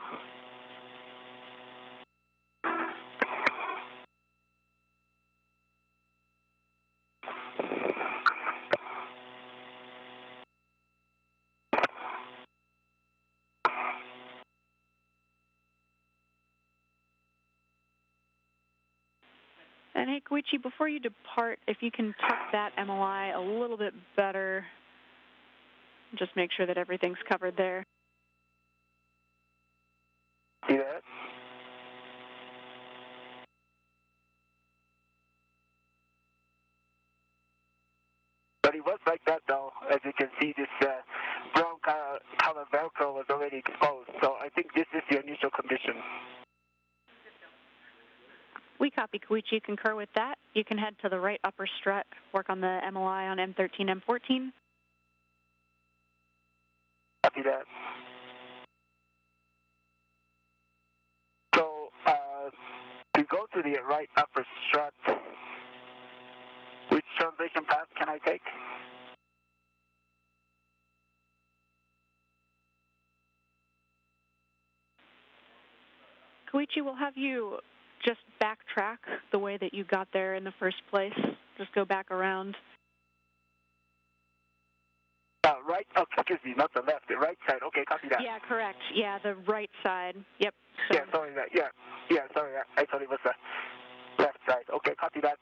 And hey, Koichi, before you depart, if you can tuck that MLI a little bit better, just make sure that everything's covered there. See that? But it was like that though. As you can see, this brown color Velcro was already exposed. So I think this is the initial condition. We copy, Koichi, concur with that. You can head to the right upper strut, work on the MLI on M13, M14. Copy that. So to go to the right upper strut, which translation path can I take? Koichi, we'll have you just backtrack the way that you got there in the first place. Just go back around. Right, oh, excuse me, not the left, the right side. Okay, copy that. Yeah, correct. Yeah, the right side. Yep. So. Yeah, sorry, sorry, I thought it was the left side. Okay, copy that.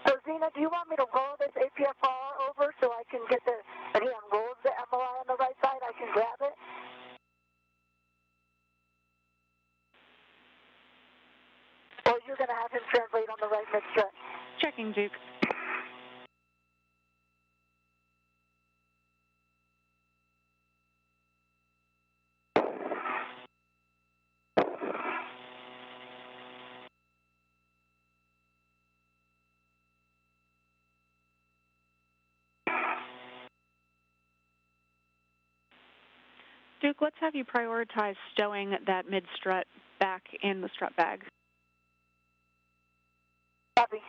So, Zena, do you want me to roll this APFR over so I can get and he unrolls the MLI on the right side, I can grab it? Or you're going to have him translate on the right mid-strut? Checking, Duke. Duke, let's have you prioritize stowing that mid-strut back in the strut bag. Copy.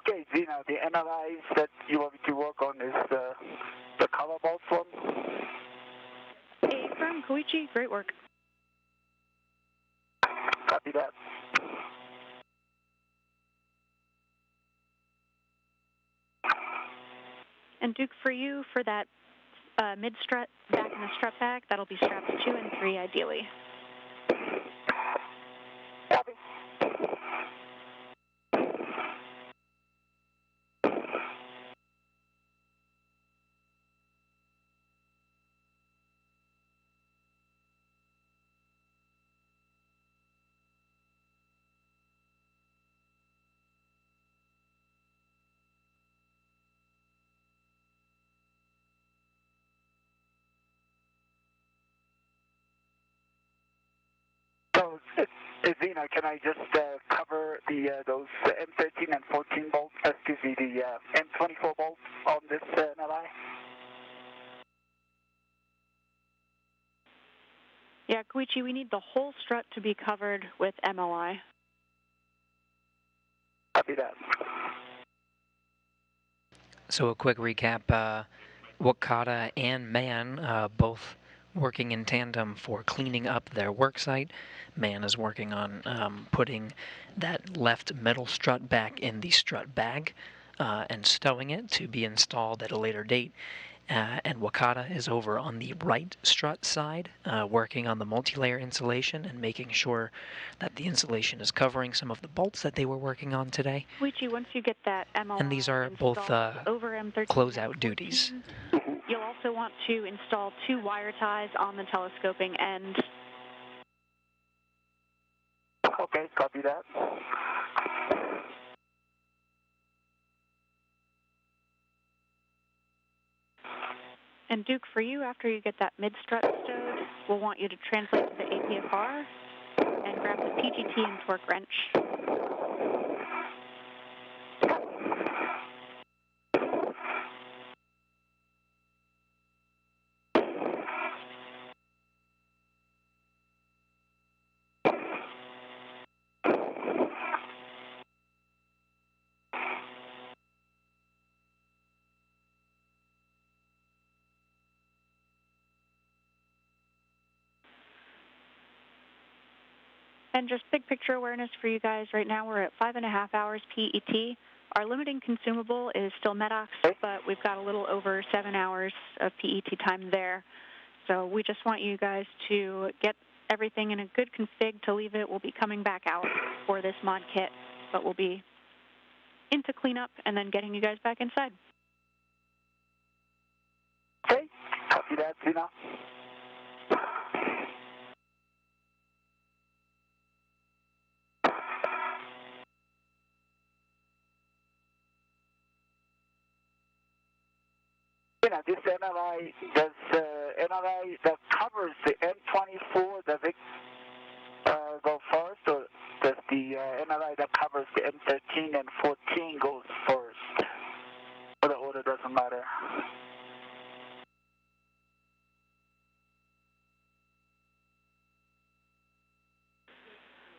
Okay, Zena, the NLIs that you want me to work on is the color bulb one? From Koichi, great work. Copy that. And Duke, for you, for that mid-strut back in the strut bag, that'll be straps 2 and 3 ideally. Copy. So, Zena, can I just cover those M13 and 14 bolts, excuse me, the M24 bolts on this NLI? Yeah, Koichi, we need the whole strut to be covered with MLI. Copy that. So a quick recap, Wakata and Mann both working in tandem for cleaning up their work site. Mann is working on putting that left metal strut back in the strut bag and stowing it to be installed at a later date. And Wakata is over on the right strut side, working on the multi-layer insulation and making sure that the insulation is covering some of the bolts that they were working on today. Koichi, once you get that MLI And these are both over M13 closeout duties. You'll also want to install 2 wire ties on the telescoping end. Okay, copy that. And Duke, for you, after you get that mid-strut stowed, we'll want you to translate to the APFR and grab the PGT and torque wrench. And just big picture awareness for you guys, right now we're at 5.5 hours PET. Our limiting consumable is still MEDOX, but we've got a little over 7 hours of PET time there. So we just want you guys to get everything in a good config to leave it. We'll be coming back out for this mod kit, but we'll be into cleanup and then getting you guys back inside. Okay, copy that, Zena. This NLI, does NLI that covers the M24, does it go first, or does the NLI that covers the M13 and 14 goes first? Or the order doesn't matter?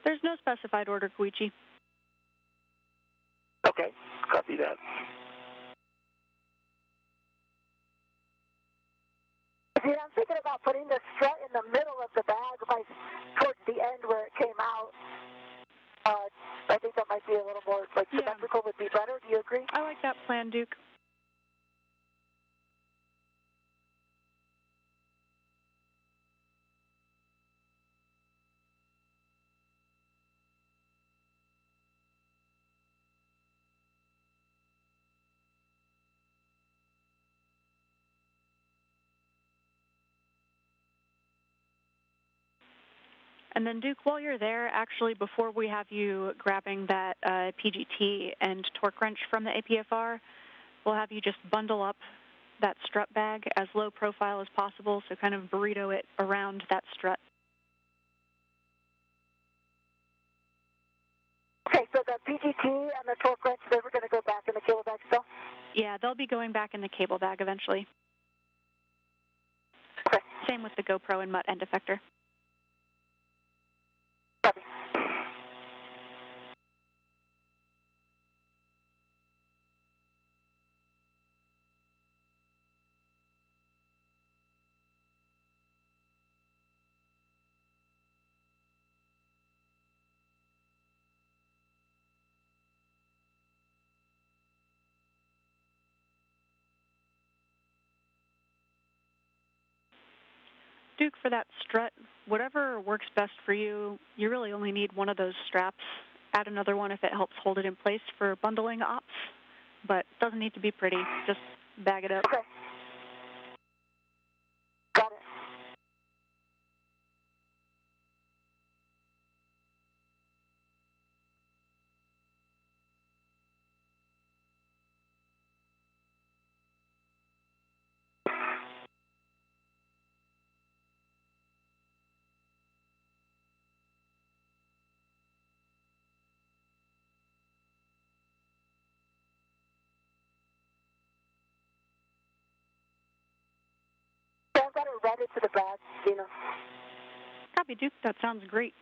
There's no specified order, Koichi. Okay, copy that. See, I'm thinking about putting the strut in the middle of the bag, like towards the end where it came out. I think that might be a little more, like, symmetrical would be better. Do you agree? I like that plan, Duke. And then, Duke, while you're there, actually, before we have you grabbing that PGT and torque wrench from the APFR, we'll have you just bundle up that strut bag as low profile as possible, so kind of burrito it around that strut. Okay, so the PGT and the torque wrench, they were going to go back in the cable bag still? Yeah, they'll be going back in the cable bag eventually. Okay. Same with the GoPro and mutt end effector. Duke, for that strut, whatever works best for you, you really only need one of those straps. Add another one if it helps hold it in place for bundling ops, but it doesn't need to be pretty. Just bag it up. Okay. Got it. Yeah, I've got it routed to the bag, Gina. Copy, Duke. That sounds great.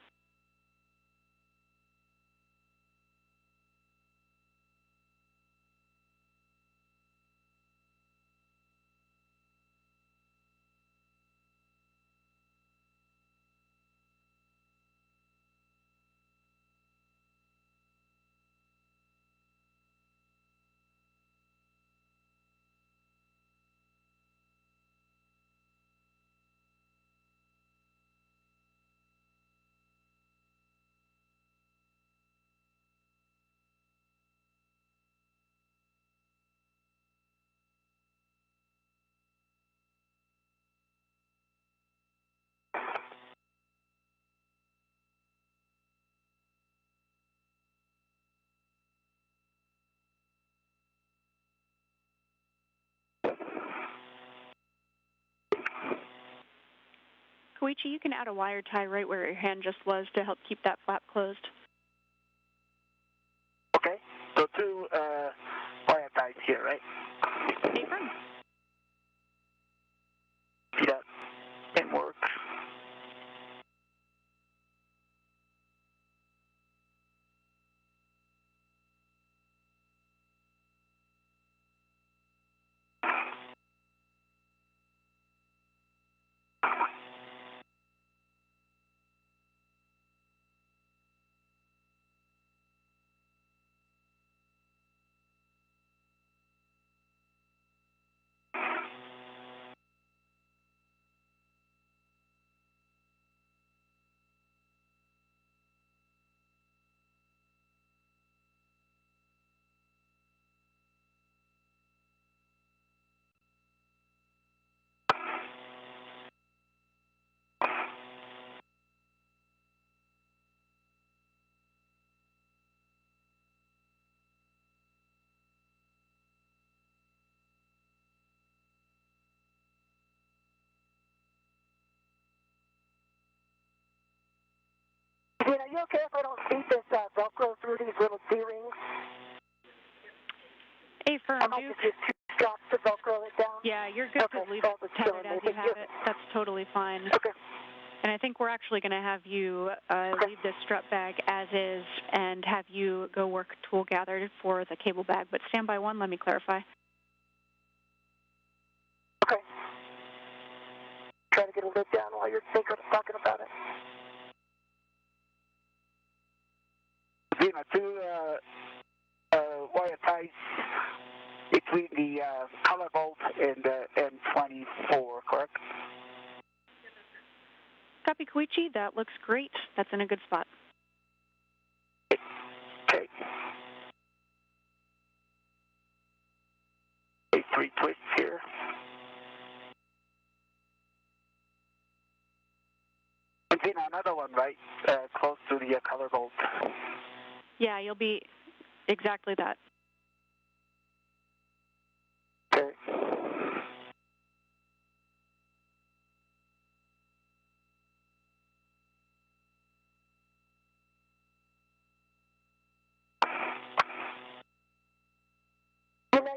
Koichi, you can add a wire tie right where your hand just was to help keep that flap closed. Okay, so two wire ties here, right? Affirm. See that? Can work. Are you okay if I don't feed this Velcro through these little C-rings? Affirm, I might Duke. just use two straps to Velcro it down. Yeah, you're good Okay, to leave that it was tethered killing as me. you have it. That's totally fine. Okay. And I think we're actually going to have you leave this strut bag as is and have you go work tool gathered for the cable bag. But stand by one, let me clarify. Okay. Try to get a lid down while you're talking about it. Zena, two wire ties between the color bolt and the M24, correct? Copy, Koichi. That looks great. That's in a good spot. Okay. Okay, three twists here. And then another one, right? Close to the color bolt. Yeah, you'll be exactly that. Okay.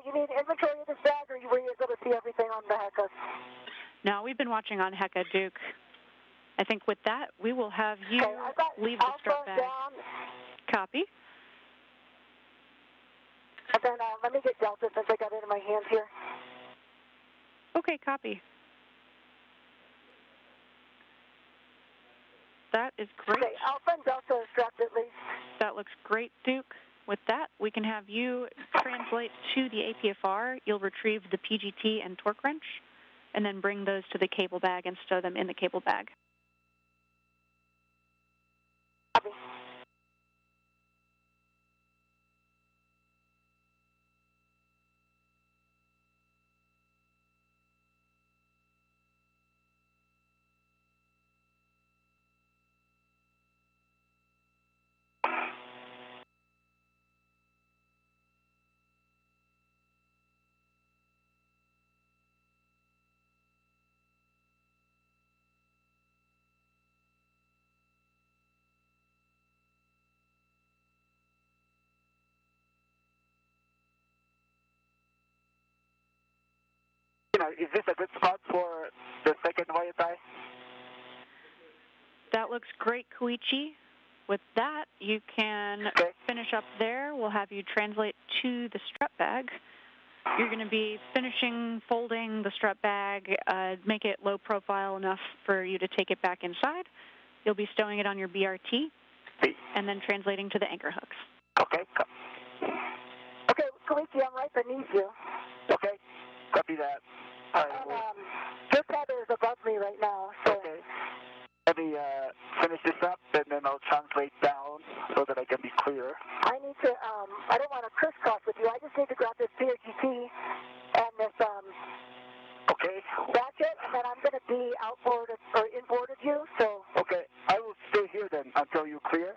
You need inventory of this bag, or were you able to see everything on the Hecka? No, we've been watching on Hecka, Duke. I think with that, we will have you Okay, I've got leave the Alpha strut bag. down, Copy. and then let me get Delta since I got it in my hands here. Okay, copy. That is great. Okay, Alpha and Delta are strapped at least. That looks great, Duke. With that, we can have you translate to the APFR. You'll retrieve the PGT and torque wrench. and then bring those to the cable bag and stow them in the cable bag. Copy. Is this a good spot for the second wire tie? That looks great, Koichi. With that, you can finish up there. We'll have you translate to the strut bag. You're going to be finishing folding the strut bag, make it low profile enough for you to take it back inside. You'll be stowing it on your BRT and then translating to the anchor hooks. Okay. Okay, Koichi, I'm right beneath you. Okay, copy that. Your tether is above me right now, so... Okay. Let me finish this up, and then I'll translate down so that I can be clear. I need to, I don't want to crisscross with you. I just need to grab this BRGT and this, Okay. ratchet, and then I'm going to be outboard or inboard of you, so... Okay, I will stay here then until you clear.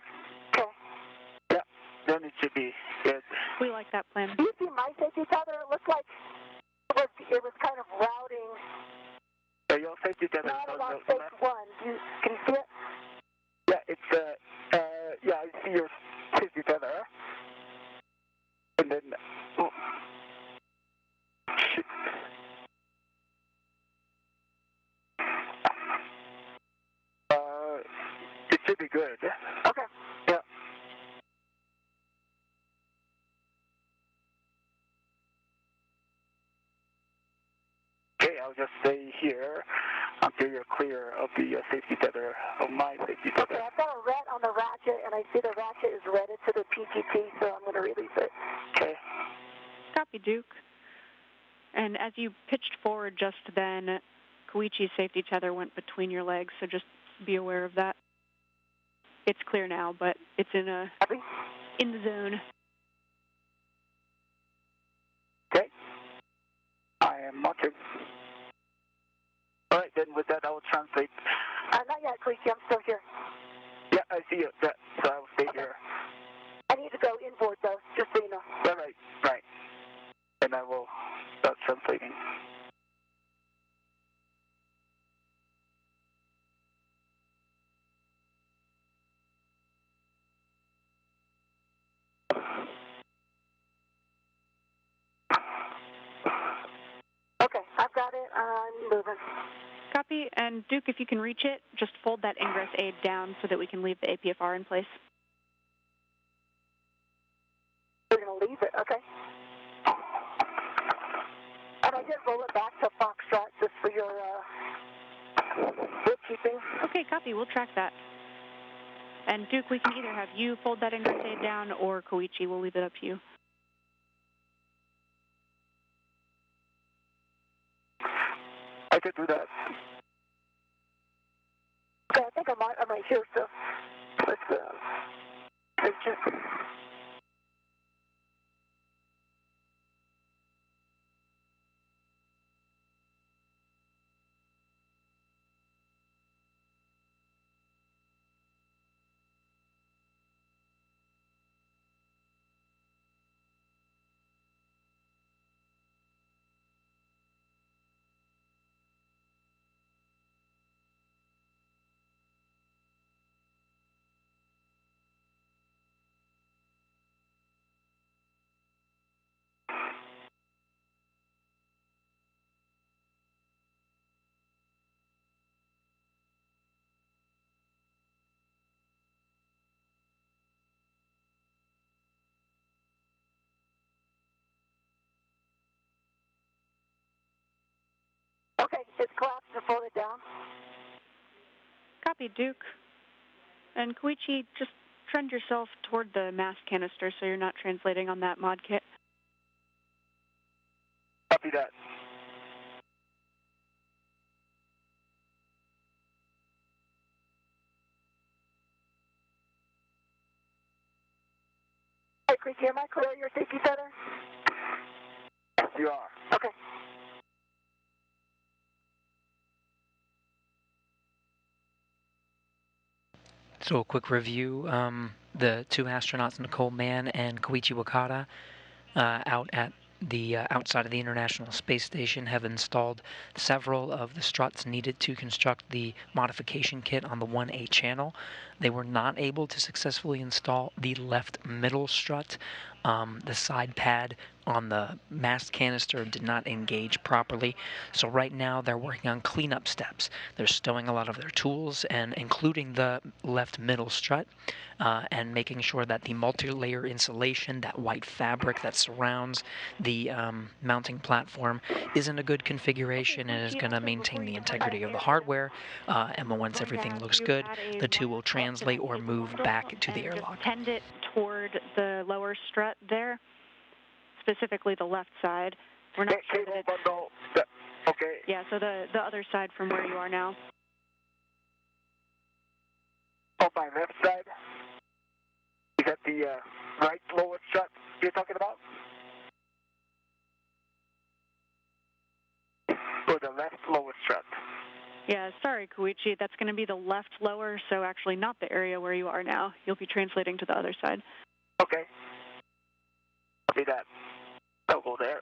Okay. Yeah, then it should be good. We like that plan. Do you see my safety tether? It looks like it was kind of routing. Your safety tether. Not along stage one. Can you see it? Yeah, it's, yeah, I see your safety tether. And then, oh. Shit. It should be good. Okay. Yeah. Okay, I'll just stay here until you're clear of the safety tether, of my safety tether. Okay, I've got a ret on the ratchet, and I see the ratchet is retted to the PGT, so I'm going to release it. Okay. Copy, Duke. And as you pitched forward just then, Koichi's safety tether went between your legs, so just be aware of that. It's clear now, but it's in the zone. Okay. I am watching. All right, then with that, I will translate. Not yet, Koichi. I'm still here. Yeah, I see you. Yeah, so I will stay here. I need to go inboard, though, just so you know. All right, right. And I will start translating. Okay, I've got it. I'm moving. Copy. And Duke, if you can reach it, just fold that ingress aid down so that we can leave the APFR in place. We're going to leave it, okay? And I did roll it back to Foxtrot just for your bookkeeping. Okay, copy. We'll track that. And Duke, we can either have you fold that ingress aid down or Koichi. We'll leave it up to you. I could do that. Okay, I think I'm right here, so let's just... Okay, it's collapsed and folded down. Copy, Duke. And Koichi, just trend yourself toward the mass canister so you're not translating on that mod kit. Copy that. Koichi, am I clear at your safety center? Yes, you are. Okay. So a quick review, the two astronauts, Nicole Mann and Koichi Wakata, out at the outside of the International Space Station have installed several of the struts needed to construct the modification kit on the 1A channel. They were not able to successfully install the left middle strut. The side pad on the mast canister did not engage properly, so right now they're working on cleanup steps. They're stowing a lot of their tools, and including the left middle strut, and making sure that the multi-layer insulation, that white fabric that surrounds the mounting platform, is in a good configuration and is going to maintain the integrity of the hardware. And once everything looks good, the two will translate or move back to the airlock. Tend it toward the lower strut there, specifically the left side. We're not sure that it's... Okay. Yeah, so the other side from where you are now. On my left side? Is that the right lower strut you're talking about? Or the left lower strut? Yeah, sorry, Koichi. That's going to be the left lower, so actually not the area where you are now. You'll be translating to the other side. Okay. Copy that. I'll go there.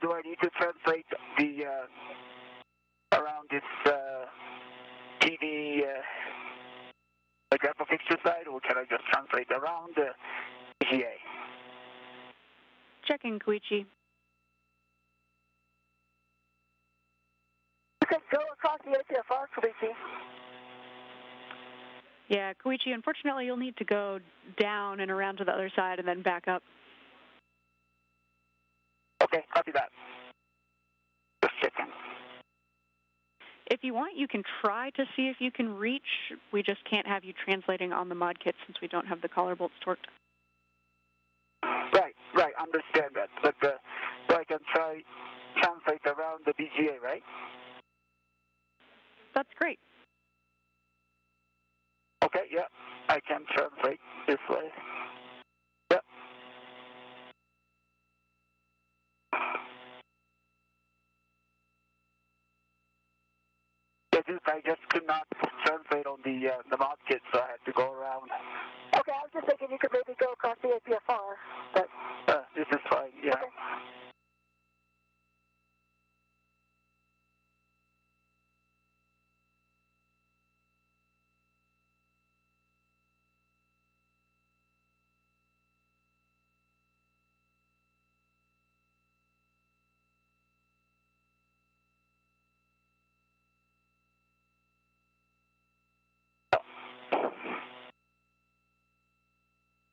Do I need to translate the around this TV graphic fixture side, or can I just translate around the GA? Checking, Koichi. You can go across the ATFR, Koichi. Yeah, Koichi, unfortunately you'll need to go down and around to the other side and then back up. Okay, copy that. Just checking. If you want, you can try to see if you can reach. We just can't have you translating on the mod kit since we don't have the collar bolts torqued. Right, understand that. But so I can try translate around the BGA, right? That's great. Okay, yeah, I can translate this way. Yep. I just could not translate on the mod kit, so I had to go around. Okay, I was just thinking you could maybe go across the APFR, but... This is fine, yeah. Okay.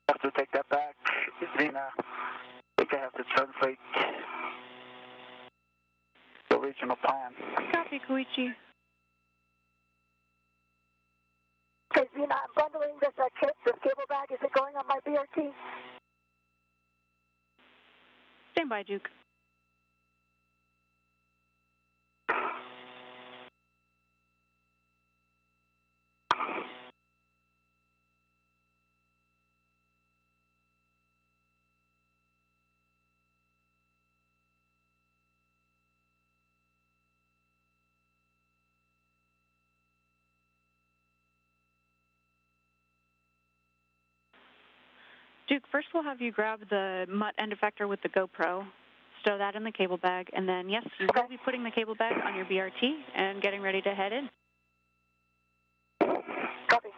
Have to take that back. Then I think I have to translate the original plan. Copy, Koichi. Okay, Zena, I'm bundling this kit, this cable bag. Is it going on my BRT? Stand by, Duke. Duke, first we'll have you grab the mutt end effector with the GoPro, stow that in the cable bag, and then, yes, you will be putting the cable bag on your BRT and getting ready to head in. Copy.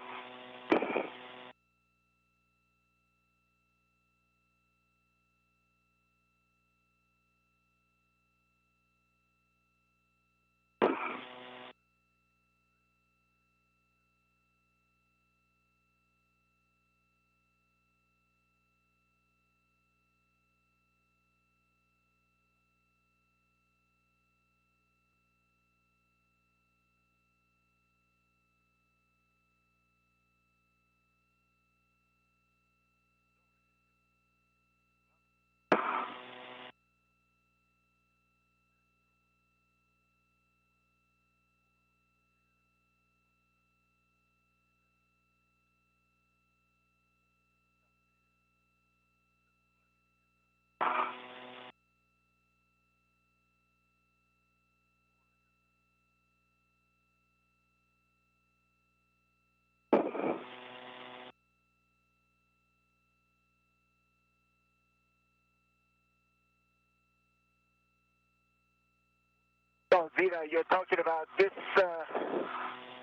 So, Zita, you're talking about this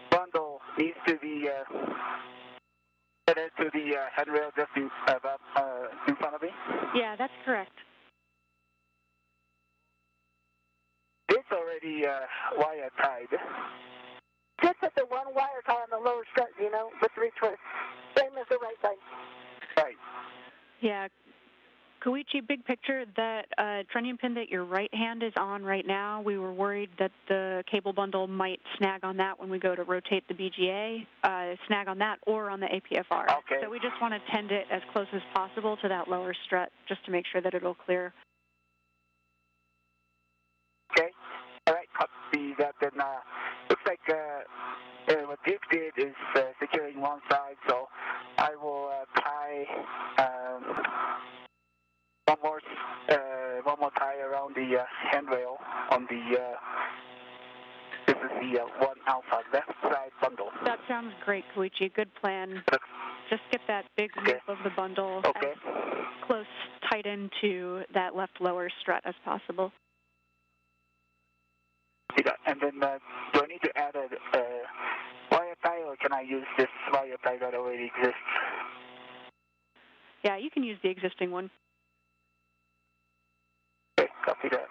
bundle needs to be headed to the handrail just in front of me? Yeah, that's correct. It's already wire tied. Just at the one wire tie on the lower strut, with 3 twists. Same as the right side. Right. Yeah. Koichi, big picture, that trunnion pin that your right hand is on right now, we were worried that the cable bundle might snag on that when we go to rotate the BGA, snag on that or on the APFR. Okay. So we just want to tend it as close as possible to that lower strut just to make sure that it'll clear. Okay. All right. Copy that. Then looks like what Duke did is securing one side, so I will tie one more tie around the handrail on the this is the one alpha left side bundle. That sounds great, Koichi. Good plan. Just get that big loop of the bundle as close, tight into that left lower strut as possible. And then do I need to add a wire tie, or can I use this wire tie that already exists? Yeah, you can use the existing one. Okay, copy that.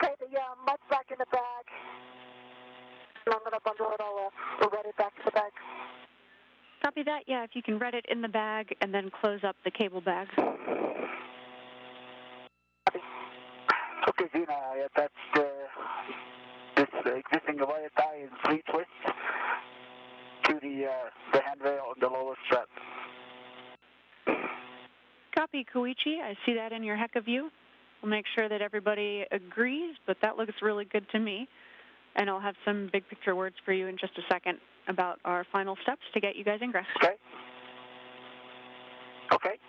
Okay, the mud's back in the bag. And I'm going to bundle it all up. We'll read it back to the bag. Copy that. Yeah, if you can read it in the bag and then close up the cable bag. Okay, Zena, I attached this existing wire tie in 3 twists to the handrail on the lower strap. Copy, Koichi. I see that in your HECA view. We'll make sure that everybody agrees, but that looks really good to me. And I'll have some big picture words for you in just a second about our final steps to get you guys ingress. Okay. Okay.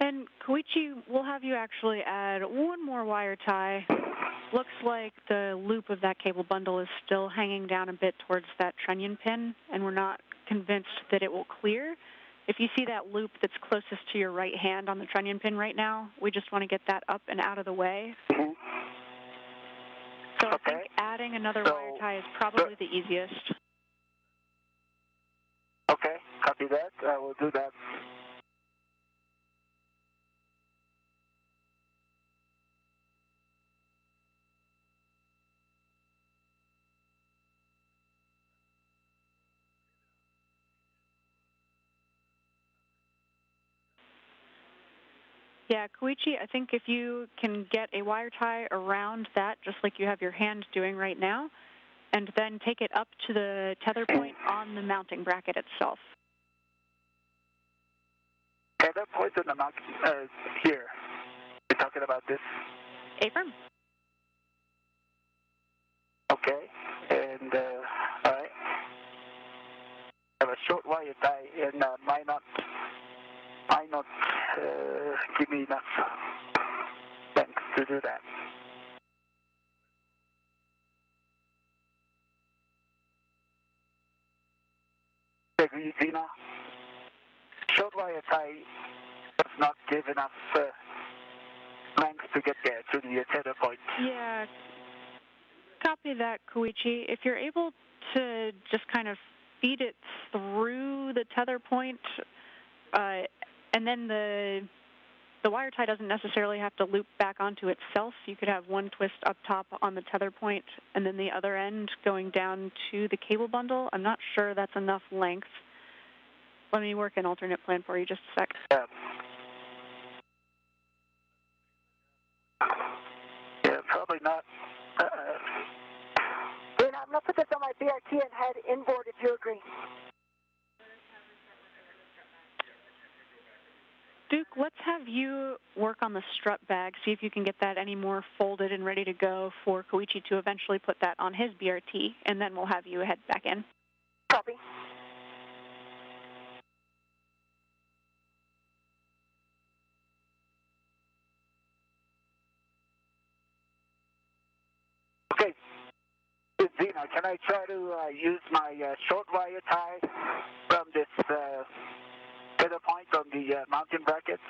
And Koichi, we'll have you actually add one more wire tie. Looks like the loop of that cable bundle is still hanging down a bit towards that trunnion pin, and we're not convinced that it will clear. If you see that loop that's closest to your right hand on the trunnion pin right now, we just want to get that up and out of the way. Mm-hmm. So I think adding another wire tie is probably the easiest. Okay, copy that. I will do that. Yeah, Koichi, I think if you can get a wire tie around that, just like you have your hand doing right now, and then take it up to the tether point on the mounting bracket itself. Tether point on the mounting, here. You're talking about this? Affirm. Okay, and, all right. I have a short wire tie, and might not give me enough length to do that. Agree, Zena? Short wire tie does not give enough length to get there to the tether point. Yeah, copy that, Koichi. If you're able to just kind of feed it through the tether point, and then the wire tie doesn't necessarily have to loop back onto itself. You could have one twist up top on the tether point and then the other end going down to the cable bundle. I'm not sure that's enough length. Let me work an alternate plan for you just a sec. Yeah, probably not. Then I'm going to put this on my BRT and head inboard if you agree. Duke, let's have you work on the strut bag, see if you can get that any more folded and ready to go for Koichi to eventually put that on his BRT, and then we'll have you head back in. Copy. Okay. Zena, can I try to use my short wire tie from this tether point on the mounting bracket?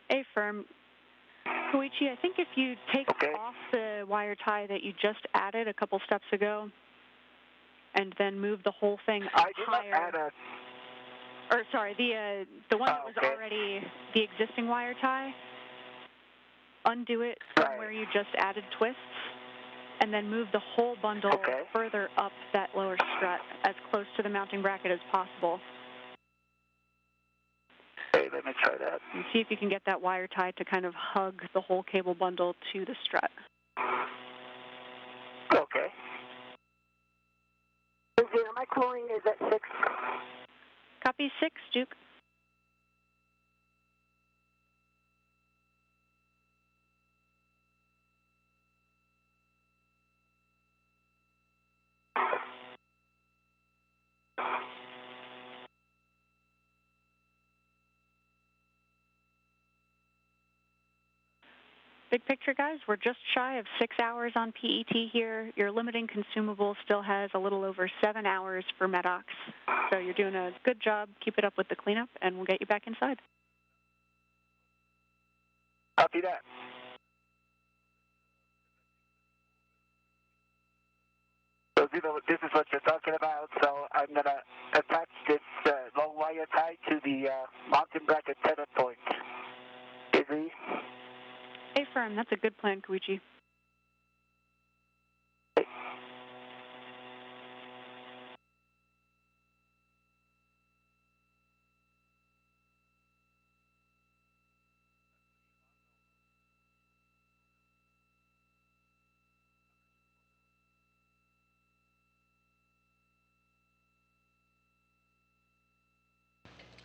Affirm. Koichi, I think if you take off the wire tie that you just added a couple steps ago and then move the whole thing up higher. I did not add or sorry, the one that was already the existing wire tie, undo it from where you just added twists, and then move the whole bundle further up that lower strut as close to the mounting bracket as possible. Okay, let me try that. And see if you can get that wire tie to kind of hug the whole cable bundle to the strut. Okay. My cooling is at 6. Copy 6, Duke. Big picture, guys, we're just shy of 6 hours on PET here. Your limiting consumable still has a little over 7 hours for MEDOX. So you're doing a good job. Keep it up with the cleanup, and we'll get you back inside. Copy that. So, this is what you're talking about. So I'm going to attach this long wire tie to the mounting bracket tether point. Easy? Affirm. That's a good plan, Koichi.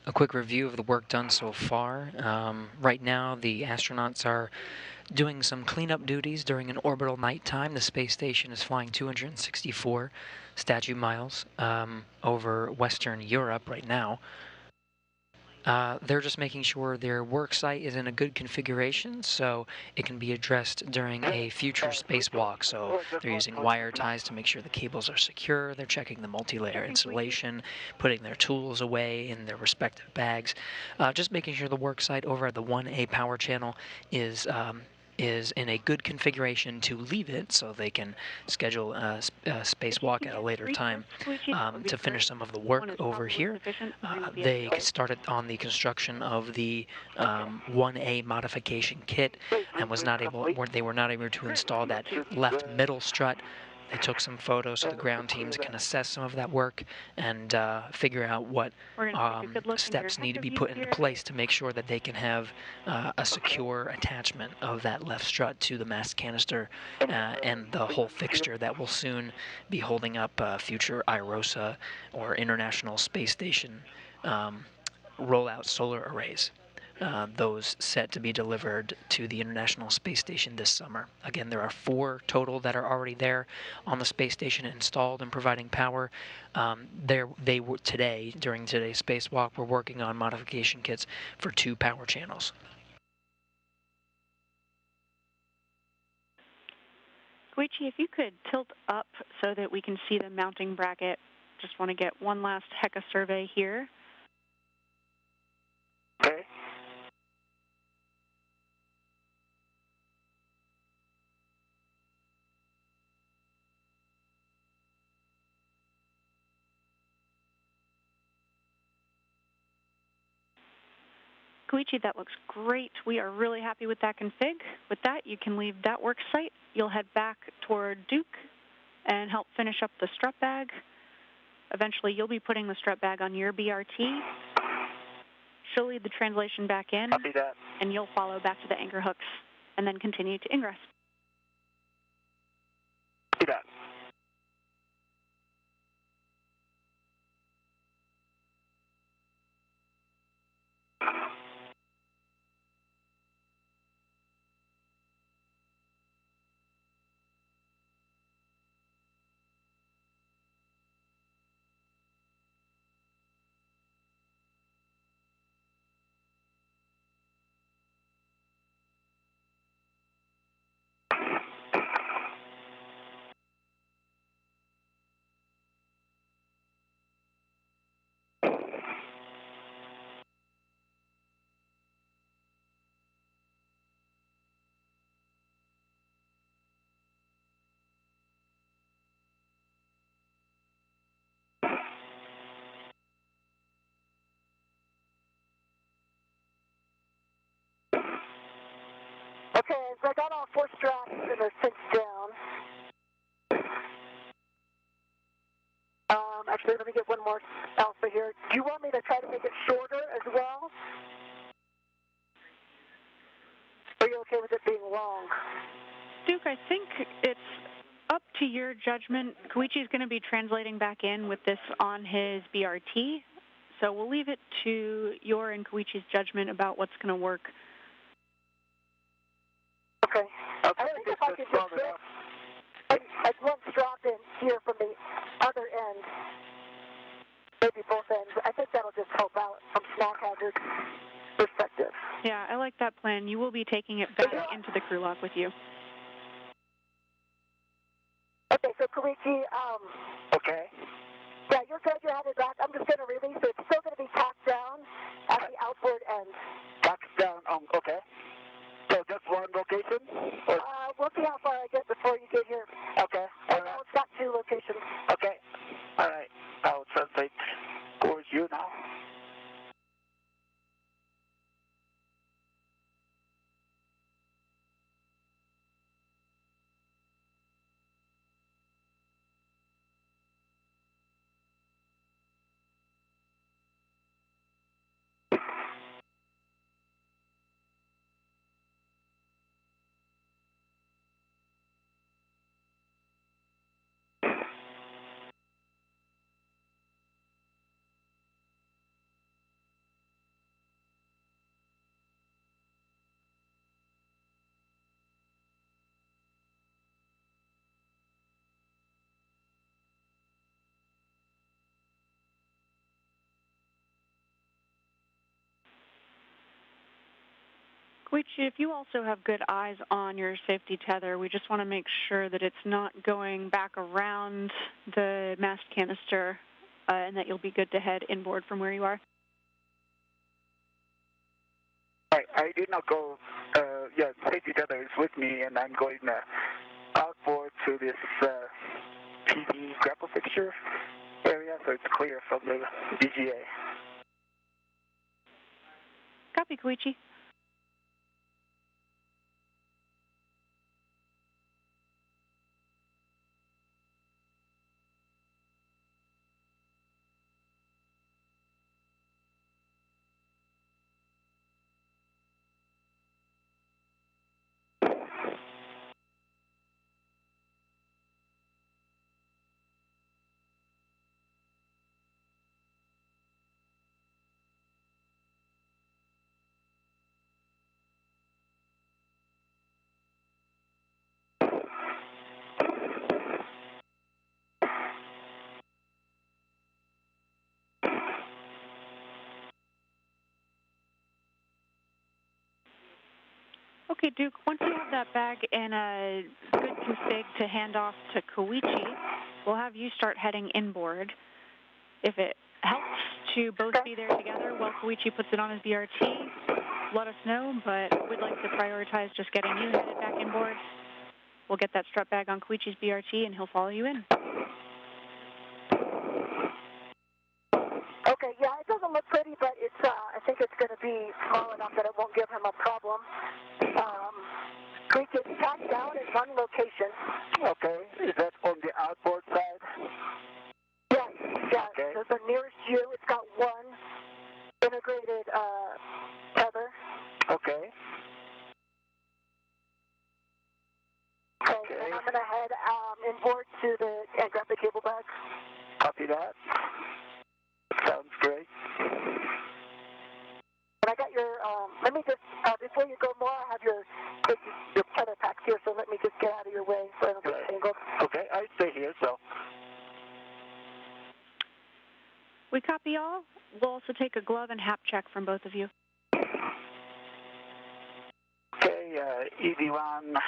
A quick review of the work done so far. Right now, the astronauts are doing some cleanup duties during an orbital nighttime. The space station is flying 264 statute miles over Western Europe right now. They're just making sure their work site is in a good configuration so it can be addressed during a future spacewalk. So they're using wire ties to make sure the cables are secure. They're checking the multi-layer insulation, putting their tools away in their respective bags. Just making sure the work site over at the 1A power channel is in a good configuration to leave it so they can schedule a spacewalk at a later time to finish some of the work over here. They started on the construction of the 1A modification kit and they were not able to install that left middle strut They took some photos so the ground teams can assess some of that work and figure out what steps need to be put into place to make sure that they can have a secure attachment of that left strut to the mast canister and the whole fixture that will soon be holding up future IROSA or International Space Station rollout solar arrays. Those set to be delivered to the International Space Station this summer. Again, there are 4 total that are already there on the space station installed and providing power. They were today, during today's spacewalk, we're working on modification kits for 2 power channels. Koichi, if you could tilt up so that we can see the mounting bracket. Just want to get one last HECA survey here. Okay. Koichi, that looks great. We are really happy with that config. With that, you can leave that work site. You'll head back toward Duke and help finish up the strut bag. Eventually, you'll be putting the strut bag on your BRT. She'll lead the translation back in, and you'll follow back to the anchor hooks and then continue to ingress. Copy that. Okay, so I got all 4 straps and they're cinched down. Actually, let me get one more alpha here. Do you want me to try to make it shorter as well? Are you okay with it being long? Duke, I think it's up to your judgment. Koichi's going to be translating back in with this on his BRT, so we'll leave it to your and Koichi's judgment about what's going to work. Okay. I think if I could just get one strap in here from the other end, maybe both ends, I think that'll just help out from smoke hazard perspective. Yeah, I like that plan. You will be taking it back into the crew lock with you. Okay, so Koichi, Okay. yeah, you're good, you're headed back. I'm just going to release it. It's still going to be tacked down at the outboard end. Tacked down, okay. So just one location? Or? We'll see how far I get before you get here. Okay. All right. It's got 2 locations. Okay. All right. I'll translate towards you now. Koichi, if you also have good eyes on your safety tether, we just want to make sure that it's not going back around the mast canister and that you'll be good to head inboard from where you are. I did not go, safety tether is with me, and I'm going outboard to this PD grapple fixture area, so it's clear from the DGA. Copy, Koichi. Okay, Duke, once you have that bag in a good config to hand off to Koichi, we'll have you start heading inboard. If it helps to both be there together while Koichi puts it on his BRT, let us know, but we'd like to prioritize just getting you headed back inboard. We'll get that strap bag on Koichi's BRT, and he'll follow you in. Okay, yeah, it doesn't look pretty, but it's, I think it's going to be small enough that it won't give him a problem. We can pack down in one location. Okay, is that on the outboard side? Yes, yeah. Okay. So the nearest you, it's got one integrated tether. Okay. Okay. And I'm going to head inboard to and grab the cable bag. Copy that. Sounds great. And I got your, let me just, before you go more, I have your tether packs here, so let me just get out of your way so I don't get tangled. Okay, I stay here, so. We copy all. We'll also take a glove and hap check from both of you. Okay, EV1.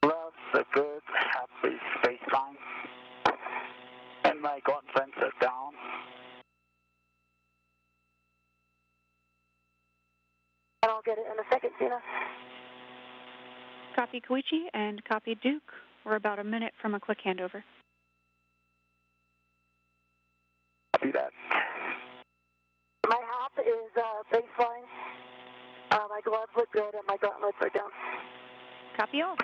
Gloves are good. Happy spaceline. And my gauntlets are down. And I'll get it in a second, Tina. Copy Koichi and copy Duke. We're about a minute from a quick handover. See that? My hop is baseline. My gloves look good, and my gauntlets are down. Copy all.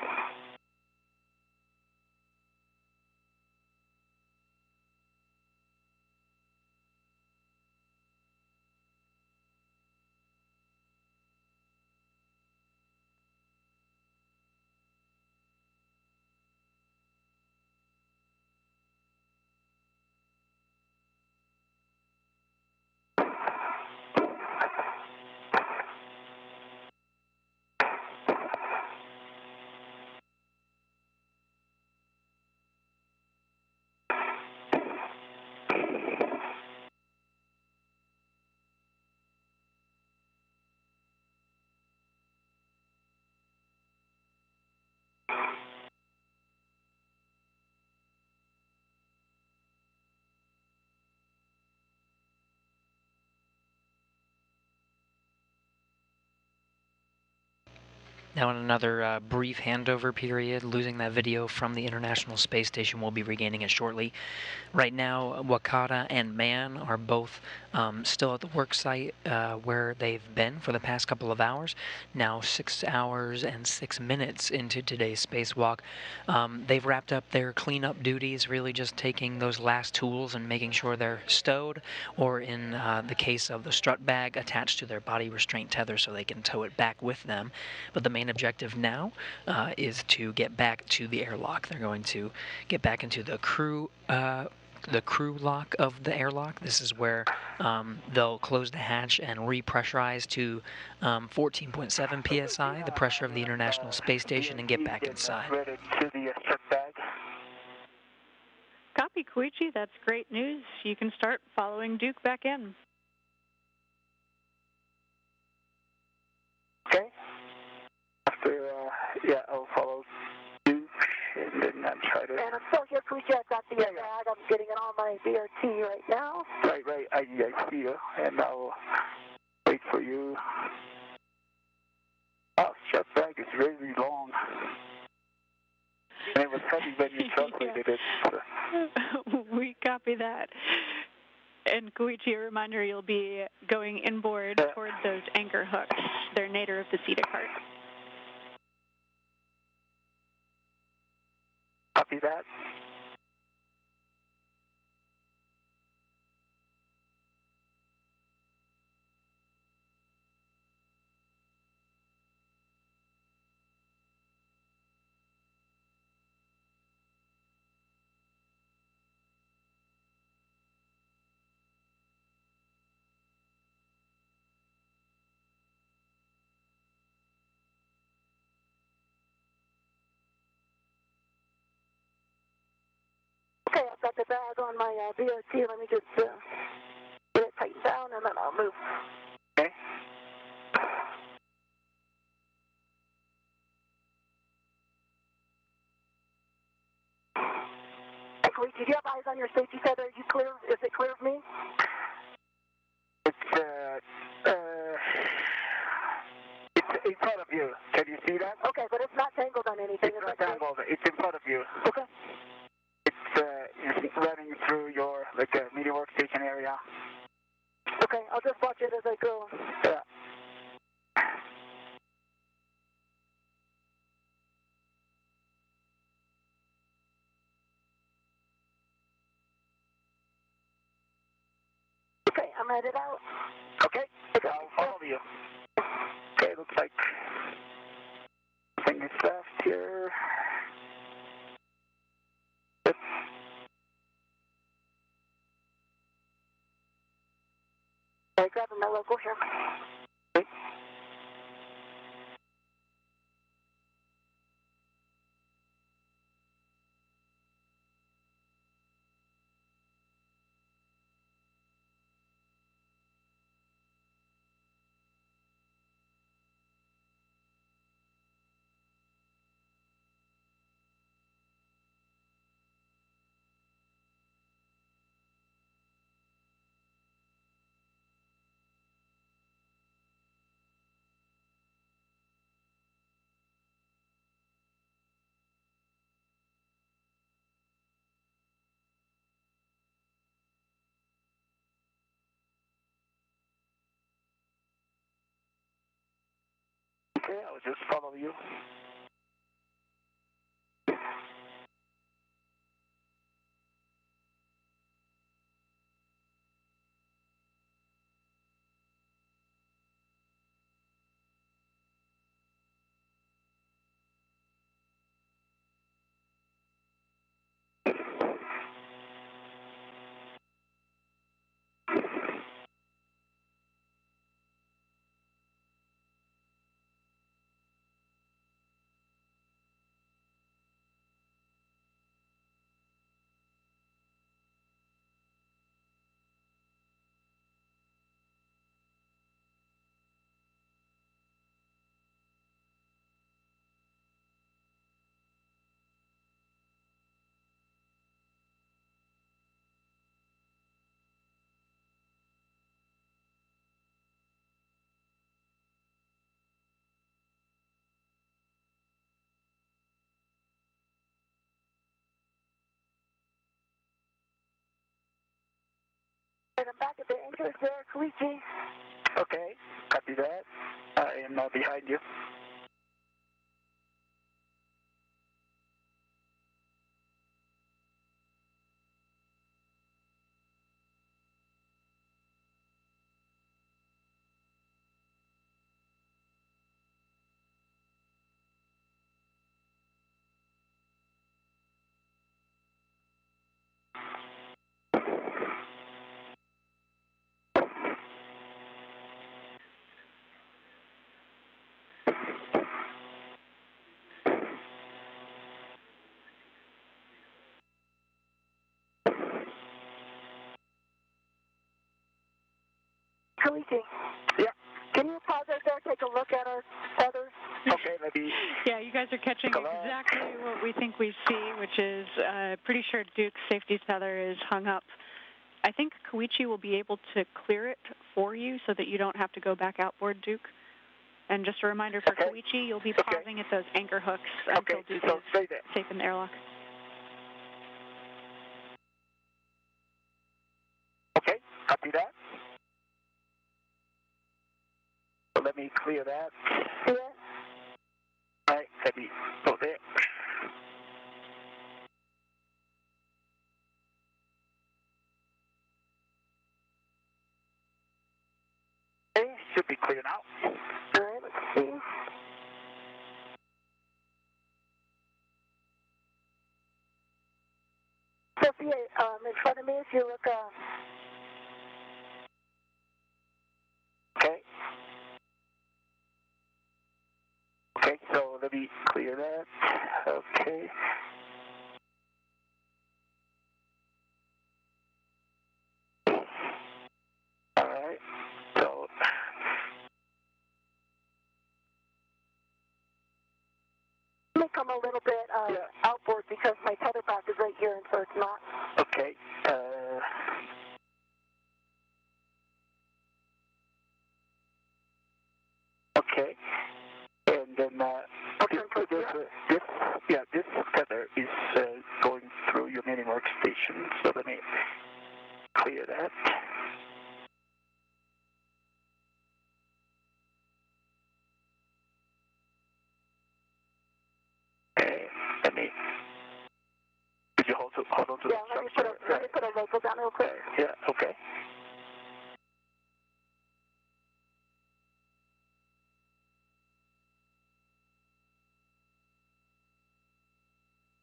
Now in another brief handover period, losing that video from the International Space Station. We'll be regaining it shortly. Right now, Wakata and Mann are both still at the work site where they've been for the past couple of hours. Now 6 hours and 6 minutes into today's spacewalk. They've wrapped up their cleanup duties, really just taking those last tools and making sure they're stowed, or in the case of the strut bag, attached to their body restraint tether so they can tow it back with them. But the main objective now is to get back to the airlock. They're going to get back into the crew lock of the airlock. This is where they'll close the hatch and repressurize to 14.7 psi, the pressure of the International Space Station, and get back inside. Ready to the strip bag. Copy, Koichi. That's great news. You can start following Duke back in. Okay. After, yeah, I'll follow Duke, and then I'll try to... And I'm still here, Koichi. I've got the bag. I'm getting it on my BRT right now. Right, I see you, and I'll wait for you. Oh, strap bag is really long. And it was heavy when you translated it. So. We copy that. And Koichi, a reminder, you'll be going inboard towards those anchor hooks. They're nadir of the Cedar cart. Copy that. Okay, I've got the bag on my BRT. Let me just get it tightened down, and then I'll move. Okay. Koichi, do you have eyes on your safety tether? Are you clear? Is it clear of me? It's in front of you. Can you see that? Okay, but it's not tangled on anything. It's not tangled. It's in front of you. Okay. It's running through your media workstation area. Okay, I'll just watch it as I go. Yeah. Okay, I'm headed out. Okay, I'll follow you. Okay, looks like nothing is left here. Yep. I'm grabbing my logo here. Okay. Okay, I'll just follow you. And I'm back at the anchors there, Koichi. Okay, copy that. I am behind you. Koichi. Yeah. Can you pause right there, take a look at our feathers? Okay, maybe. Yeah, you guys are catching exactly what we think we see, which is pretty sure Duke's safety tether is hung up. I think Koichi will be able to clear it for you so that you don't have to go back outboard, Duke. And just a reminder for Koichi, you'll be pausing at those anchor hooks until Duke is safe in the airlock. Okay, copy that. So let me clear that. Yeah. All right, let me go there. Okay, should be clear now. All right, let's see. Sophia, in front of me, if you look, Okay. Okay, so let me clear that. Okay. All right. So let me come a little bit outboard because my tether pack is right here, and so it's not going through your mini workstation. So let me clear that. Okay, let me. Could you hold on to the structure? Let me put a local down real quick. Yeah, okay.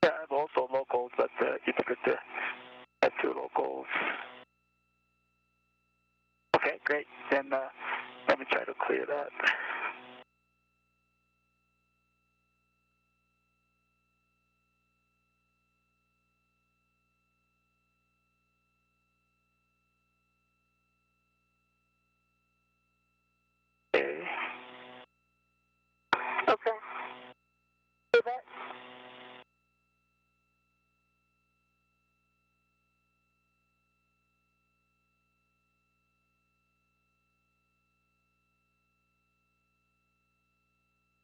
Yeah, I have also locals, but if you could have two locals. Okay, great. Then let me try to clear that. Okay. Okay. See that?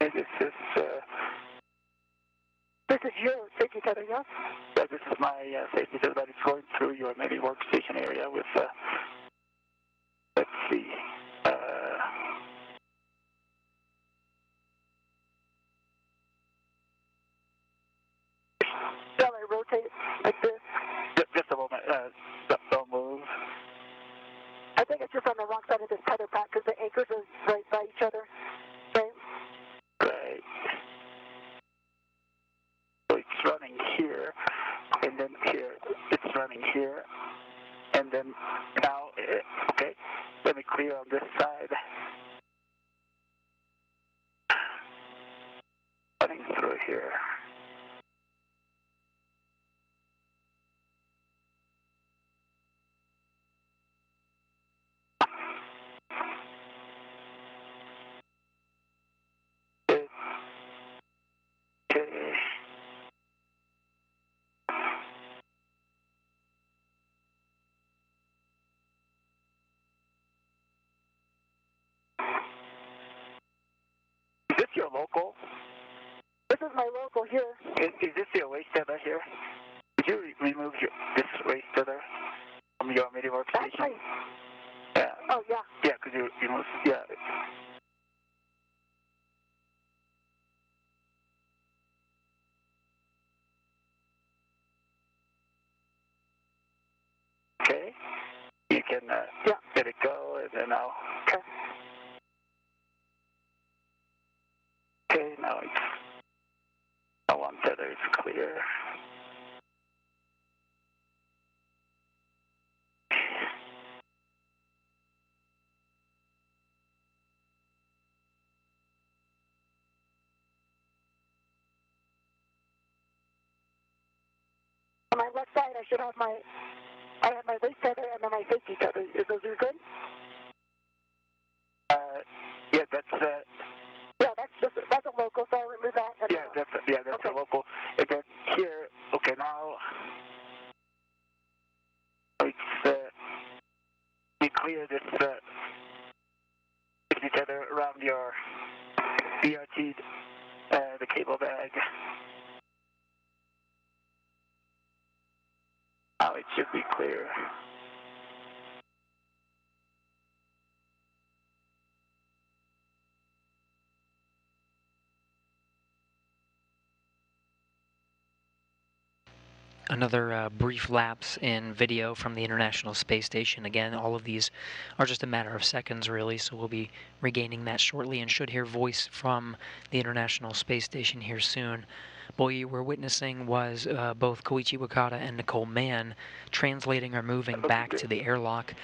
And This is your safety tether, yes? yeah, this is my safety tether, but it's going through your mini workstation area with, let's see, Shall I rotate like this? just a moment, don't move. I think it's just on the wrong side of this tether pack because the anchors are right by each other. Right? Right. So it's running here, and then here, it's running here, and then now, okay, let me clear on this side. Running through here. Okay. Is this your local? This is my local here. Is this your waste tether here? Did you remove this waste tether from your mini workstation? Actually, Yeah. oh yeah. Yeah, because you moved, yeah. Okay. You can let it go, and then I'll. Okay. Okay, now it's. Now one tether is clear. On my left side, I should have I have my waist tether and then my safety tether. Is those good? Yeah, that's Yeah, that's a local, so I'll remove that. that's okay. a local. And then here, okay, now it's you clear this safety tether around your BRT, the cable bag. Now it should be clear. Another brief lapse in video from the International Space Station. Again, all of these are just a matter of seconds, really, so we'll be regaining that shortly and should hear voice from the International Space Station here soon. What we were witnessing was both Koichi Wakata and Nicole Mann translating or moving back to the airlock.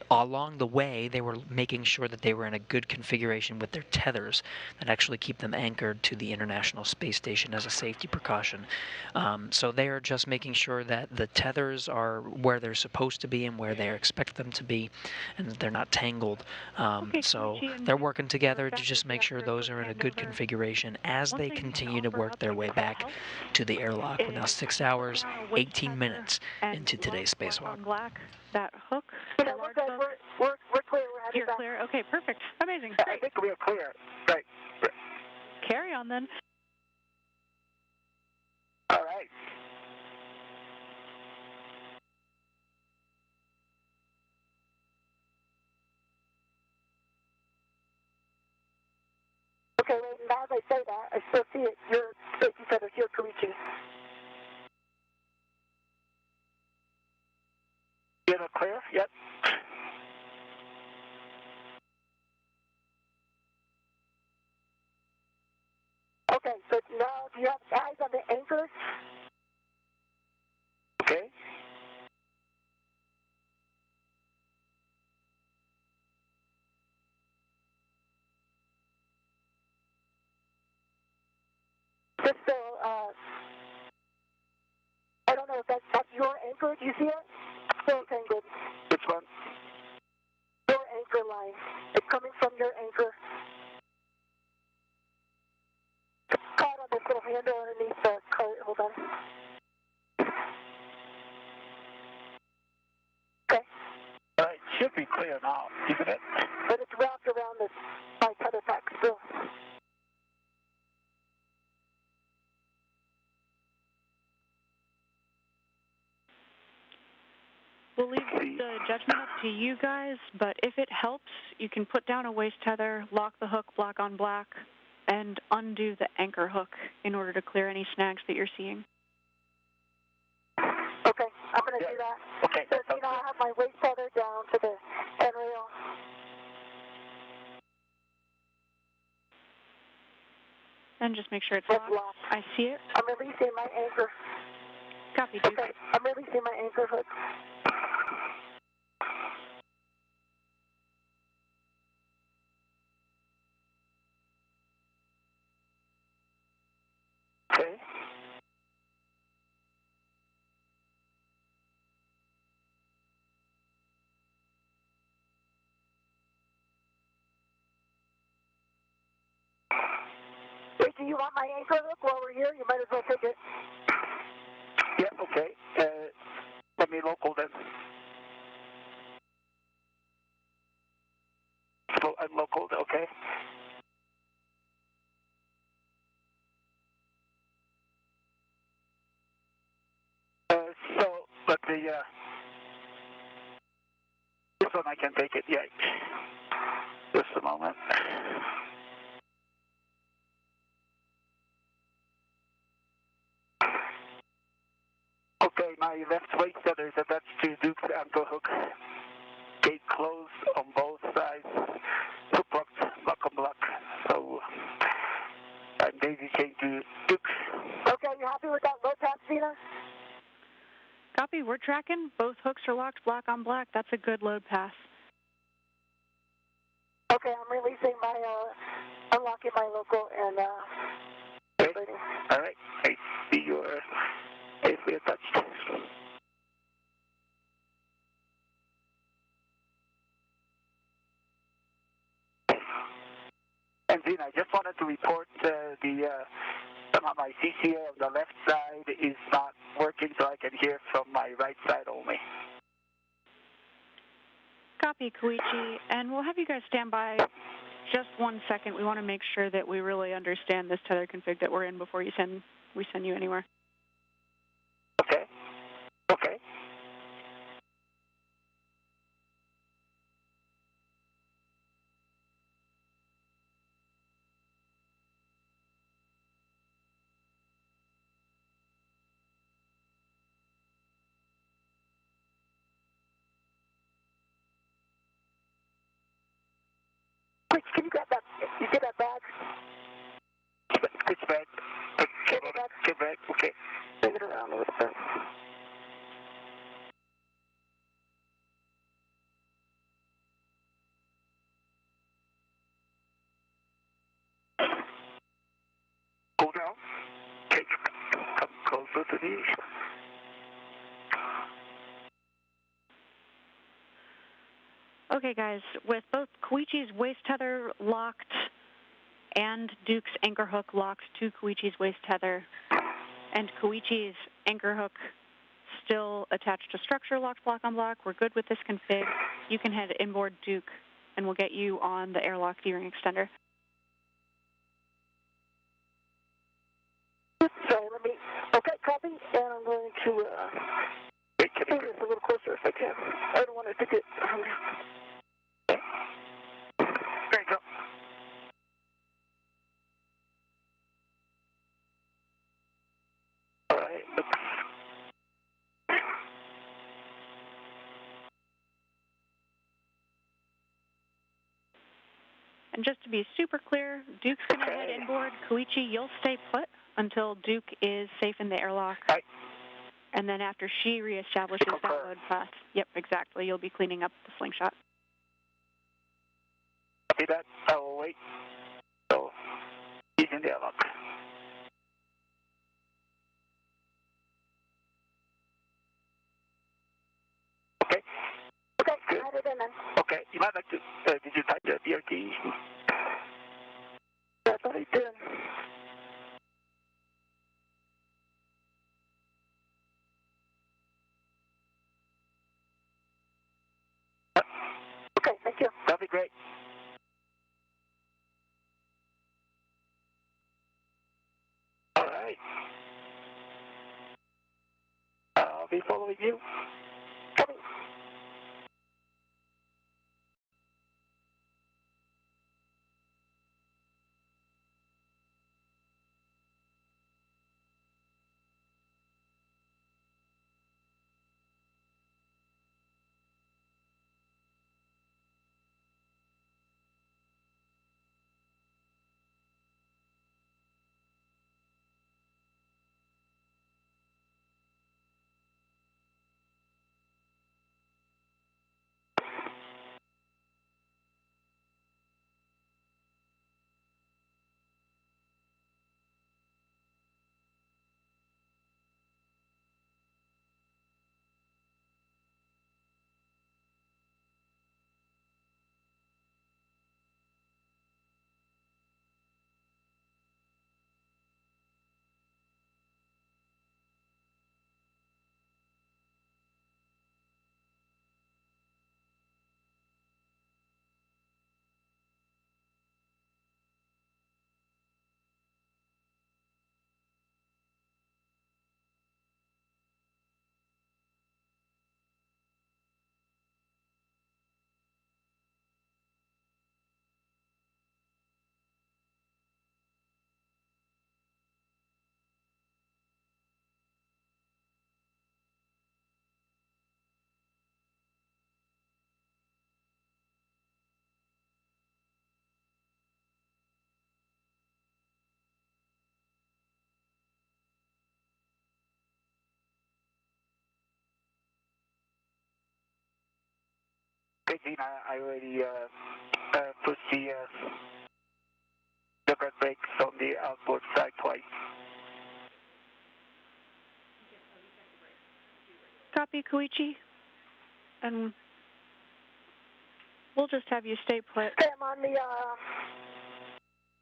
Along the way, they were making sure that they were in a good configuration with their tethers that actually keep them anchored to the International Space Station as a safety precaution. So they are just making sure that the tethers are where they're supposed to be and where they expect them to be, and that they're not tangled. So they're working together to just make sure those are in a good configuration as they continue to work their way back to the airlock. We're now 6 hours, 18 minutes into today's spacewalk. Black, that hook. You know, we're good. We're clear. We're headed You're back. clear? Okay, perfect. Amazing. I think we are clear. Right. Carry on then. All right. Okay, wait, now as I say that, I still see it. Your safety feathers, your Koichi. You're clear? Yep. Okay, so now do you have eyes on the anchors? Okay. Just so, I don't know if that's your anchor. Do you see it? Okay, good. Which one? Your anchor line. It's coming from your anchor. Caught on this little handle underneath the cart. Hold on. Okay. It should be clear now, isn't it? But it's wrapped around this my tether pack still. We'll leave the judgment up to you guys, but if it helps, you can put down a waist tether, lock the hook black on black, and undo the anchor hook in order to clear any snags that you're seeing. Okay, I'm going to do that. Okay. So, I have my waist tether down to the end rail. And just make sure it's locked. I see it. I'm releasing my anchor. Copy, Duke. Okay, I'm releasing my anchor hook. Okay. Wait, do you want my anchor hook while we're here? You might as well take it. Yeah, okay. Let me local then. So I'm local, okay. So, but this one I can take it, yeah. Just a moment. Okay, my left waist tether is attached to Duke's ankle hook. Gate closed on both sides. Hook locked, lock on block. So I'm daisy chained to Duke. Okay, you happy with that load pass, Zena? Copy, we're tracking. Both hooks are locked black on black. That's a good load pass. Okay, I'm releasing my, unlocking my local and, Okay. All right, I see you're safely attached. And Zena, I just wanted to report somehow my CCA on the left side is not working, so I can hear from my right side only. Copy, Koichi, and we'll have you guys stand by just 1 second. We want to make sure that we really understand this tether config that we're in before we send you anywhere. Okay. Okay. Quick, can you grab that? You get that bag? Which bag? Get back. Okay. Bring it around a little bit. Go down. Okay. Come closer to me. Okay, guys, with both Koichi's waist tether locked and Duke's anchor hook locked to Koichi's waist tether, and Koichi's anchor hook still attached to structure locked block on block, we're good with this config. You can head inboard Duke, and we'll get you on the airlock D-ring extender. Sorry, okay, copy, and I'm going to, bring this a little closer if I can. I don't want it to get, There you go. And just to be super clear, Duke's going to head inboard. Koichi, you'll stay put until Duke is safe in the airlock. Right. And then after she reestablishes that load path, yep, exactly, you'll be cleaning up the slingshot. Copy that. I will wait. So, he's in the airlock. Okay. Okay, Good. I had it in then. Okay, you might like to, did you type the DRT? I thought I did. Okay, thank you. That'd be great. All right. I'll be following you. Copy. Okay, Gene, I already put the guard brakes on the outboard side twice. Copy, Koichi. And we'll just have you stay put. Okay, I'm on the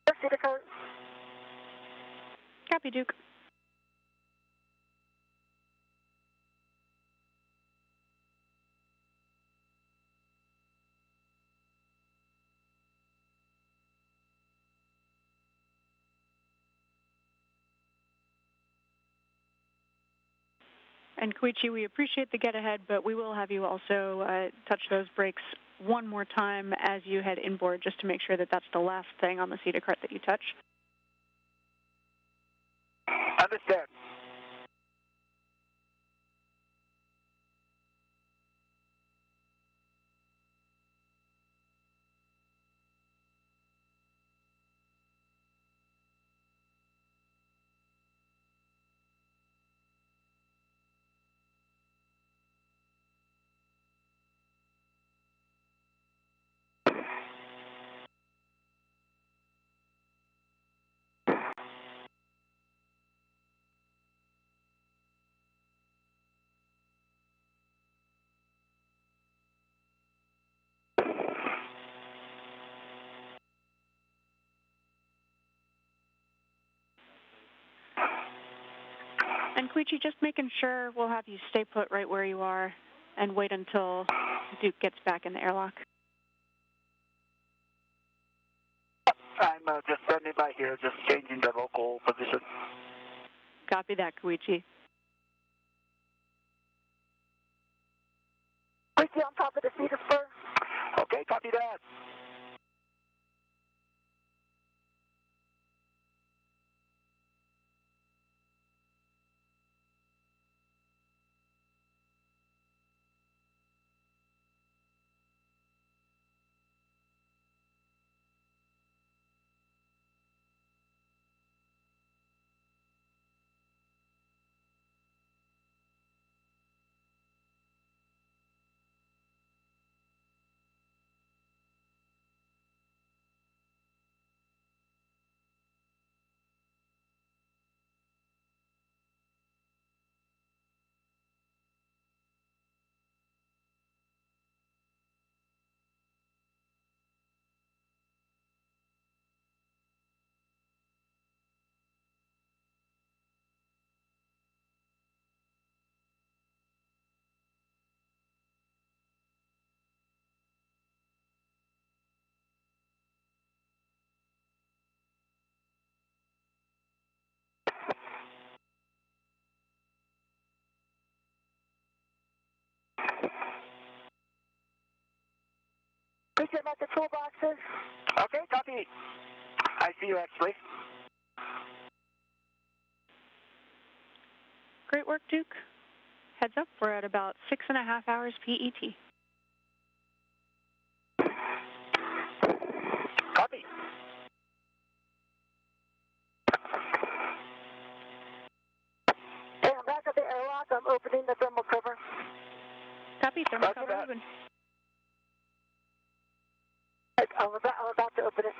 first seat code. Copy, Duke. And Koichi, we appreciate the get ahead, but we will have you also touch those brakes one more time as you head inboard, just to make sure that that's the last thing on the CETA cart that you touch. Understand. And Koichi, just making sure we'll have you stay put right where you are and wait until Duke gets back in the airlock. I'm just standing by here, just changing the local position. Copy that, Koichi. Koichi on top of the seat spur. Okay, copy that. at the toolboxes. Okay, copy. I see you actually. Great work, Duke. Heads up, we're at about 6.5 hours PET. Copy. Hey, I'm back at the airlock. I'm opening the thermal cover. Copy, thermal Roger cover that. open. I'm about to open it.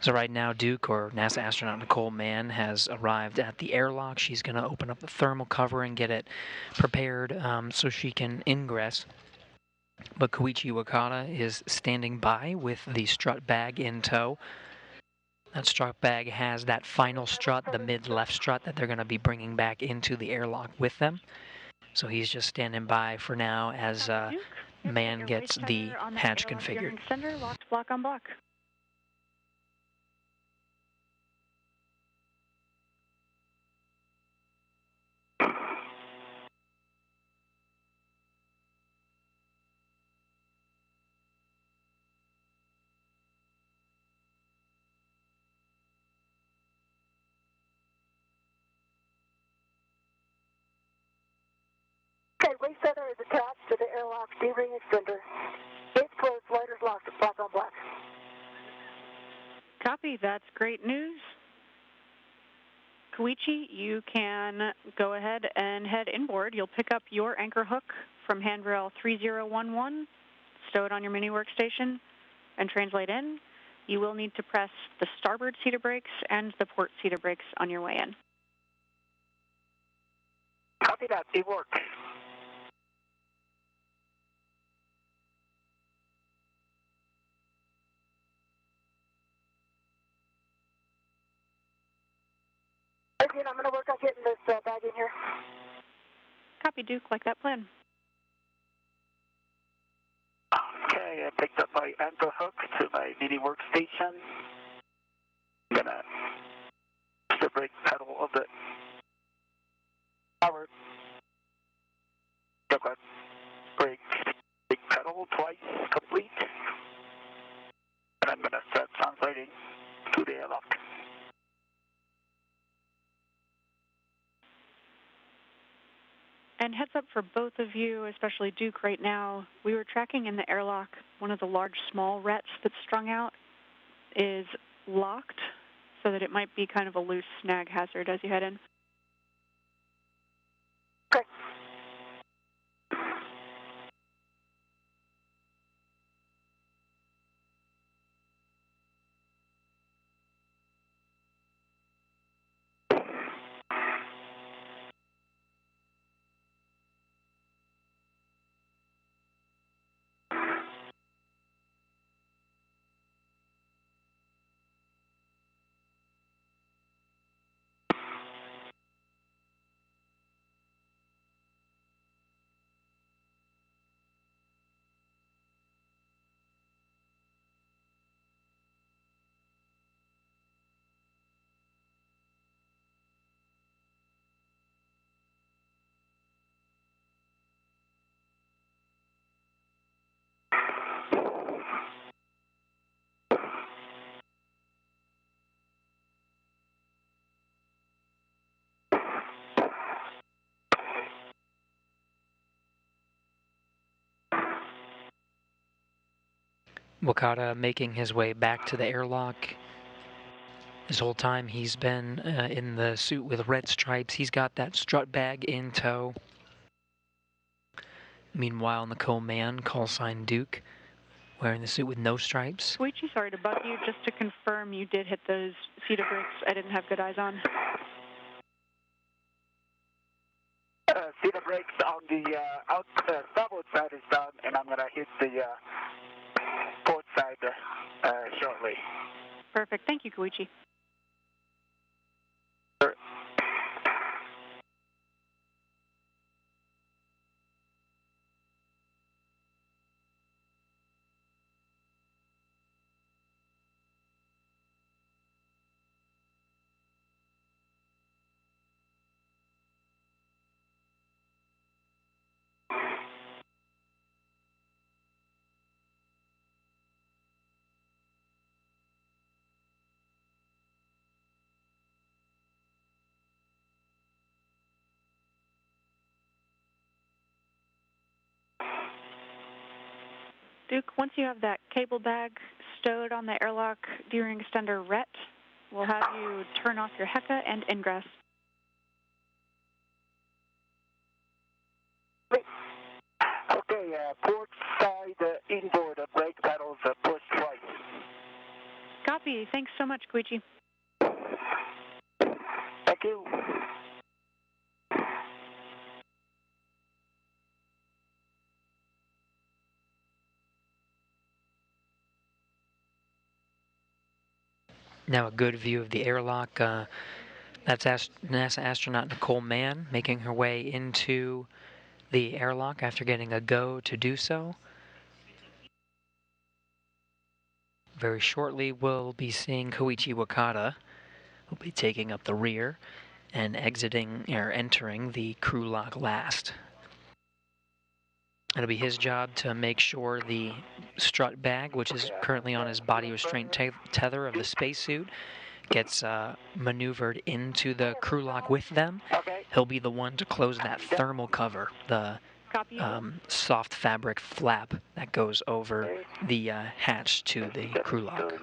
So right now, Duke, or NASA astronaut Nicole Mann, has arrived at the airlock. She's going to open up the thermal cover and get it prepared so she can ingress. But Koichi Wakata is standing by with the strut bag in tow. That strut bag has that final strut, the mid-left strut, that they're going to be bringing back into the airlock with them. So he's just standing by for now as Mann gets the hatch configured. Extender locked block on block. Okay, waist center is attached to the airlock D-ring extender. Gates closed, lighters locked, block on block. Copy, that's great news. Koichi, you can go ahead and head inboard. You'll pick up your anchor hook from handrail 3011, stow it on your mini workstation, and translate in. You will need to press the starboard seater brakes and the port seater brakes on your way in. Copy that. It worked. Again, I'm going to work on getting this bag in here. Copy, Duke, like that plan. Okay, I picked up my anchor hook to my mini workstation. I'm going to push the brake pedal of the power. Took a brake pedal twice complete. And I'm going to start translating to the airlock. And heads up for both of you, especially Duke right now, we were tracking in the airlock one of the large small rets that's strung out is locked so that it might be kind of a loose snag hazard as you head in. Okay. Wakata making his way back to the airlock. This whole time he's been in the suit with red stripes. He's got that strut bag in tow. Meanwhile, Nicole Mann, call sign Duke, wearing the suit with no stripes. Koichi, sorry to bug you. Just to confirm, you did hit those seater brakes. I didn't have good eyes on. Seater brakes on the starboard side is done, and I'm going to hit the port side shortly. Perfect. Thank you, Koichi. Sure. Duke, once you have that cable bag stowed on the airlock gearing extender RET, we'll have you turn off your HECA and ingress. Okay, port side inboard brake pedals pushed right. Copy. Thanks so much, Koichi. Thank you. Now a good view of the airlock. That's NASA astronaut Nicole Mann making her way into the airlock after getting a go to do so. Very shortly, we'll be seeing Koichi Wakata, who'll be taking up the rear and entering the crew lock last. It'll be his job to make sure the strut bag, which is currently on his body restraint tether of the spacesuit, gets maneuvered into the crew lock with them. He'll be the one to close that thermal cover, the soft fabric flap that goes over the hatch to the crew lock.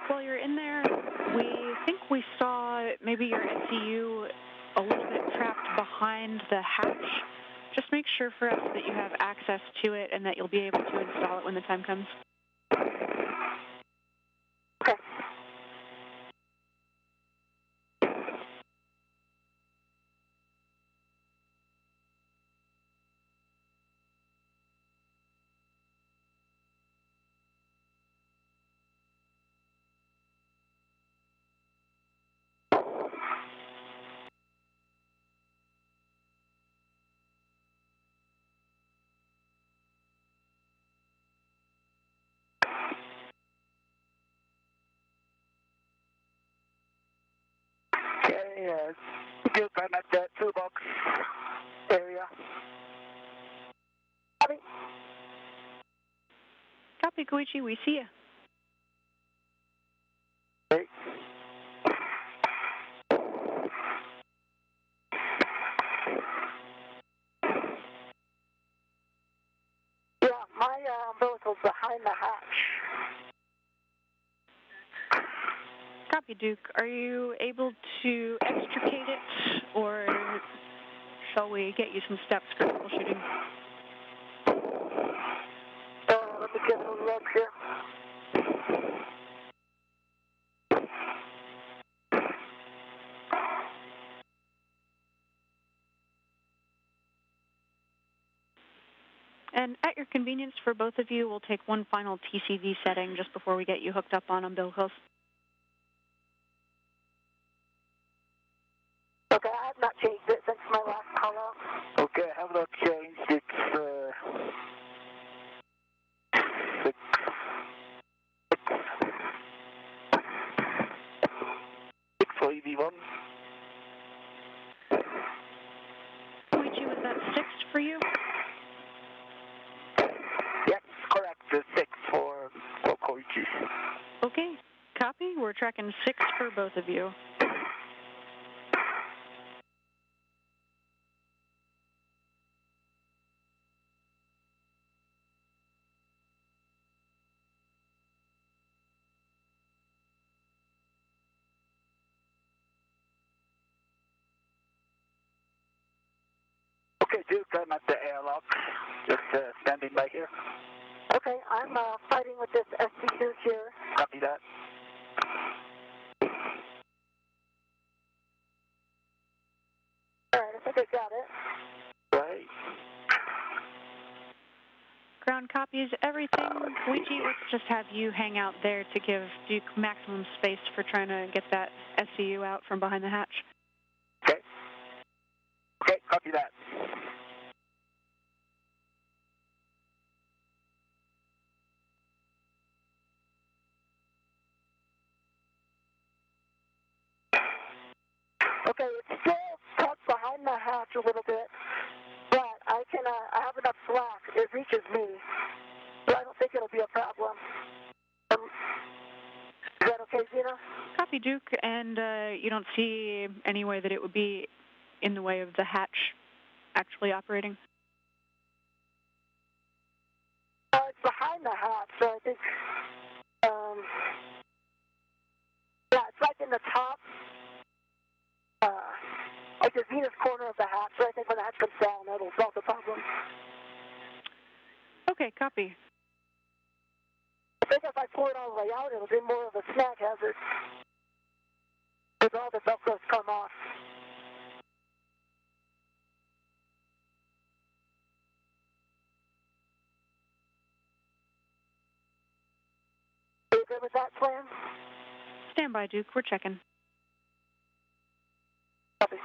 While you're in there, we think we saw maybe your SCU a little bit trapped behind the hatch. Just make sure for us that you have access to it and that you'll be able to install it when the time comes. Okay. Good, I'm at the toolbox area. Copy. Copy, Koichi. We see you. Okay. Yeah, my umbilical's behind the hatch. Copy, Duke. Are you able to extricate it, or shall we get you some steps for troubleshooting? Let me get a look here. And at your convenience for both of you, we'll take one final TCV setting just before we get you hooked up on umbilicals. Okay, I have not changed it since my last call out. Okay, I have not changed. It's 6 for EV1. Koichi, was that 6 for you? Yes, correct. 6 for Koichi. Okay, copy. We're tracking 6 for both of you. Okay, Duke, I'm at the airlock. Just standing by here. Okay, I'm fighting with this SC2 here. Copy that. All right, I think I got it. Right. Ground copies everything. Koichi, let's just have you hang out there to give Duke maximum space for trying to get that SCU out from behind the hatch. Okay. Okay, copy that. Okay, it's still tucked behind the hatch a little bit, but I have enough slack. It reaches me, so I don't think it'll be a problem. Is that okay, Zena? Copy, Duke, and you don't see any way that it would be in the way of the hatch actually operating? It's behind the hatch, so I think, yeah, it's like in the top, like the zenith corner of the hatch, so I think when the hatch comes down, that'll solve the problem. Okay, copy. I think if I pull it all the way out, it'll be more of a snag hazard, because all the Velcros come off. Are you good with that plan? Stand by, Duke. We're checking. Copy.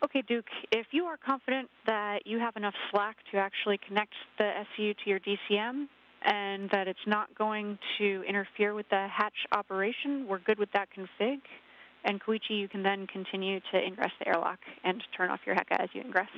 Okay, Duke, if you are confident that you have enough slack to actually connect the SU to your DCM and that it's not going to interfere with the hatch operation, we're good with that config. And Koichi, you can then continue to ingress the airlock and turn off your HECA as you ingress.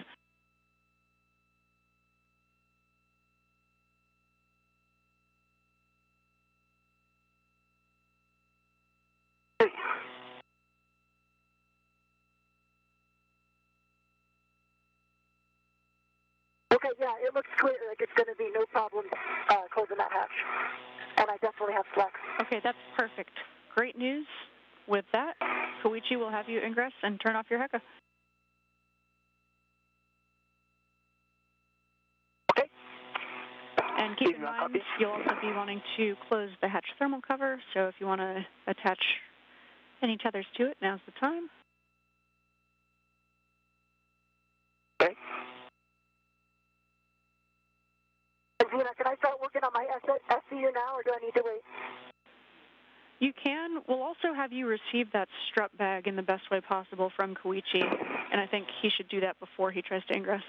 Okay, yeah, it looks clear like it's going to be no problem closing that hatch. And I definitely have slack. Okay, that's perfect. Great news. With that, Koichi will have you ingress and turn off your HECA. Okay. And keep in mind, you'll also be wanting to close the hatch thermal cover, so if you want to attach any tethers to it, now's the time. Okay. Zena, can I start working on my SCU now, or do I need to wait? You can. We'll also have you receive that strut bag in the best way possible from Koichi, and I think he should do that before he tries to ingress.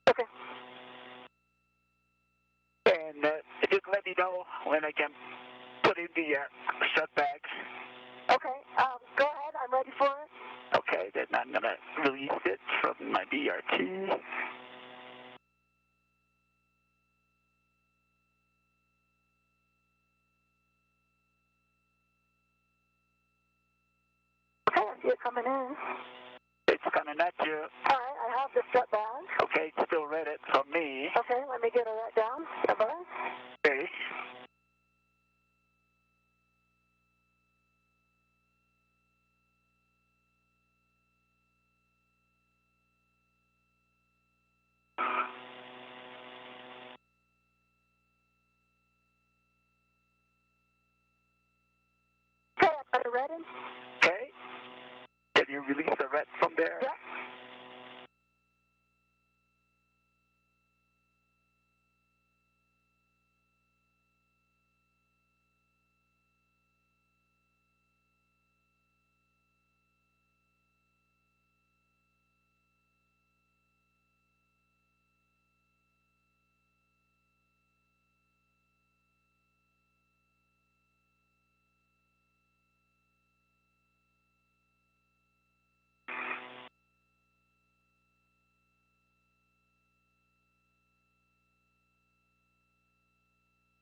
Okay. And just let me know when I can put in the strut bag. Okay, go ahead. I'm ready for it. Okay, then I'm going to release it from my BRT. Okay, I see it coming in. It's coming at you. All right, I have the strut bag. Okay, still read it from me. Okay, let me get that down. Okay. Okay, I got it ready. Okay. Can you release the red from there? Yeah.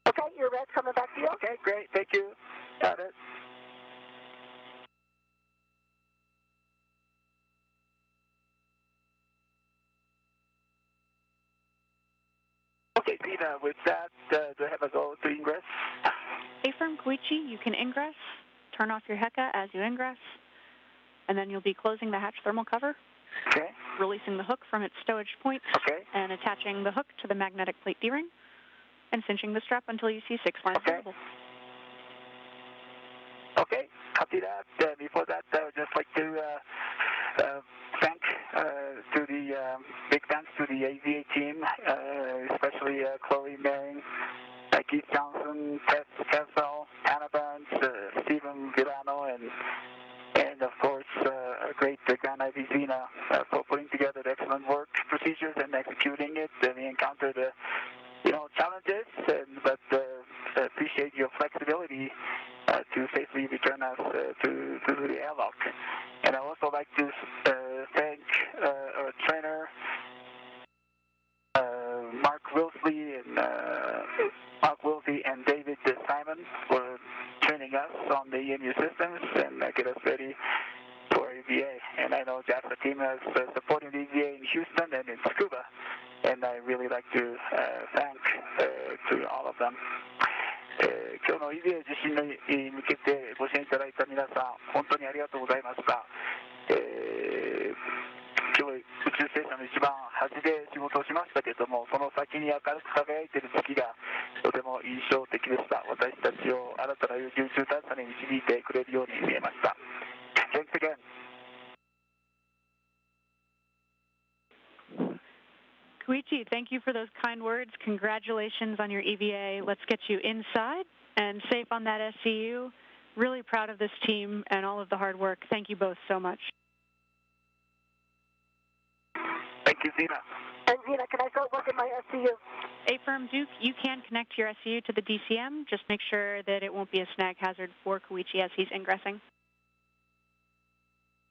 Okay, your red's coming back to you. Okay, great. Thank you. Got it. Zena, with that, do I have a go to ingress? Affirm, Koichi, you can ingress. Turn off your HECA as you ingress, and then you'll be closing the hatch thermal cover. Okay. Releasing the hook from its stowage point. Okay. And attaching the hook to the magnetic plate D-ring, and cinching the strap until you see 6 lines visible. Okay, copy that. Before that, I would just like to thank big thanks to the AVA team, especially Chloe Maring, Keith Johnson, Tess Kessel, Anna Burns, Stephen Villano, and of course, a great Grand Ivy Zena for putting together the excellent work, procedures, and executing it. We encountered, challenges, but appreciate your flexibility to safely return us to the airlock. And I also like to thank our trainer, Mark Wilsey and David Simon for training us on the EMU systems and get us ready for EVA. And I know JAXA team is supporting the EVA in Houston and in Tsukuba, and I really like to thank to all of them. 今日の EVA 受信に向けてご支援いただいた皆さん、本当にありがとうございました。今日宇宙ステーションの一番端で仕事をしましたけれども、その先に明るく輝いている月がとても印象的でした。私たちを新たな宇宙探査に導いてくれるように見えました。Thanks again. Koichi, thank you for those kind words. Congratulations on your EVA. Let's get you inside and safe on that SCU. Really proud of this team and all of the hard work. Thank you both so much. Thank you, Zena. And Zena, can I start working my SCU? Affirm, Duke, you can connect your SCU to the DCM. Just make sure that it won't be a snag hazard for Koichi as he's ingressing.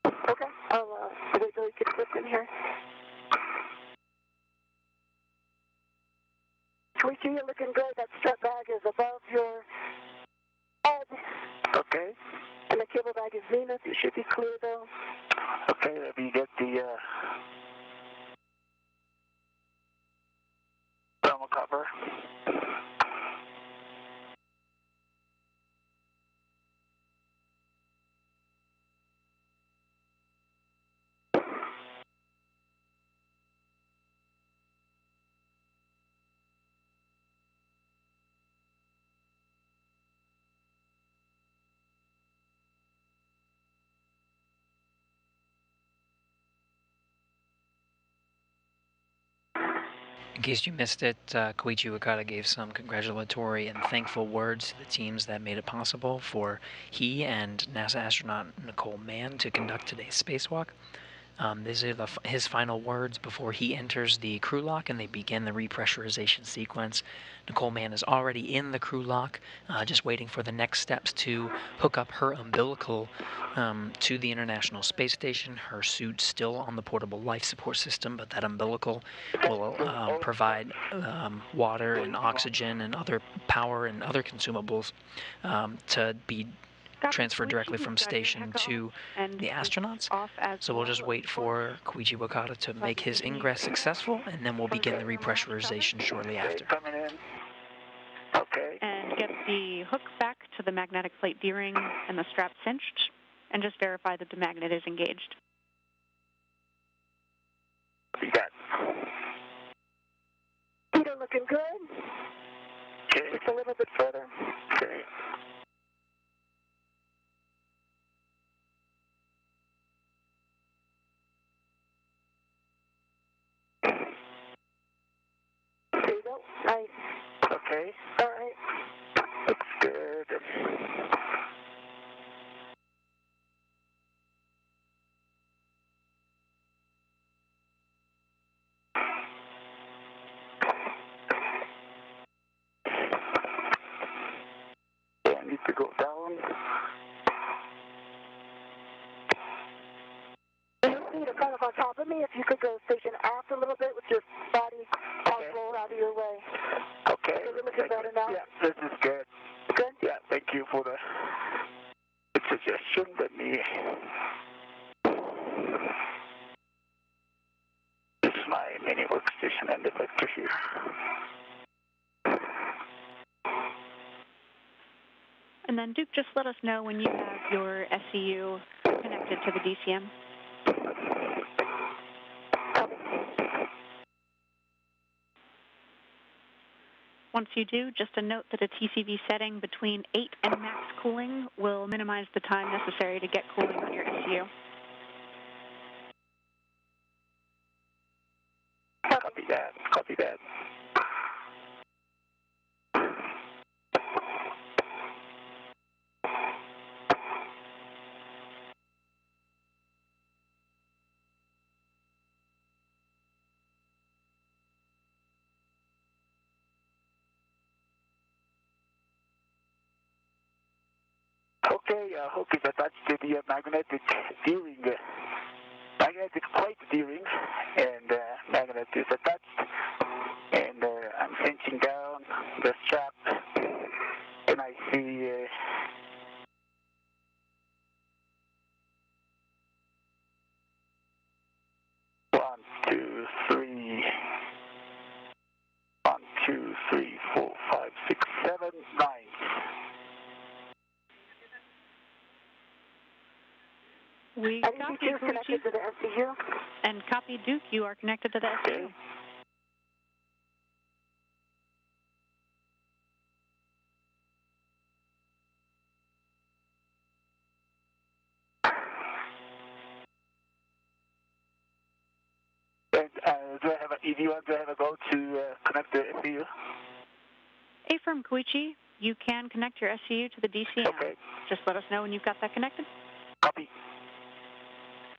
Okay. I'll wait till he gets flipped in here. Koichi, you're looking good. That strap bag is above your head. Okay. And the cable bag is zenith. It should be clear, though. Okay, let me get the thermal cover. In case you missed it, Koichi Wakata gave some congratulatory and thankful words to the teams that made it possible for he and NASA astronaut Nicole Mann to conduct today's spacewalk. These are his final words before he enters the crew lock and they begin the repressurization sequence. Nicole Mann is already in the crew lock, just waiting for the next steps to hook up her umbilical to the International Space Station. Her suit still on the portable life support system, but that umbilical will provide water and oxygen and other power and other consumables to be transferred directly from station to the astronauts. So we'll just wait for Koichi Wakata to make his ingress successful, and then we'll begin the repressurization shortly after. Okay. And get the hook back to the magnetic plate D-ring and the strap cinched, and just verify that the magnet is engaged. You got Peter, looking good. Okay. Just a little bit further. Okay. There you go. Nice. Okay. All right. Looks good. Okay, I need to go down. You see the kind of on top of me. If you could go station aft a little bit with your body roll out of your way. Okay. Is it looking better now? Yeah, this is good. Good? Yeah, thank you for the suggestion. Let me... This is my mini workstation and the vector here. And then, Duke, just let us know when you have your SCU connected to the DCM. Once you do, just a note that a TCV setting between 8 and max cooling will minimize the time necessary to get cooling on your SCU. Copy that. Copy that. Okay, hook is attached to the magnetic gearing, magnetic plate gearing, and magnet is attached. And I'm cinching down the strap, and I see 1, 2, 3, 1, 2, 3, 4, 5, 6, 7, 9. We And copy, you connected to the SCU? And copy, Duke, you are connected to the SCU. And do I have an EV1? Do I have a go to connect the SCU? Affirm, Koichi, you can connect your SCU to the DCM. Okay. Just let us know when you've got that connected. Copy.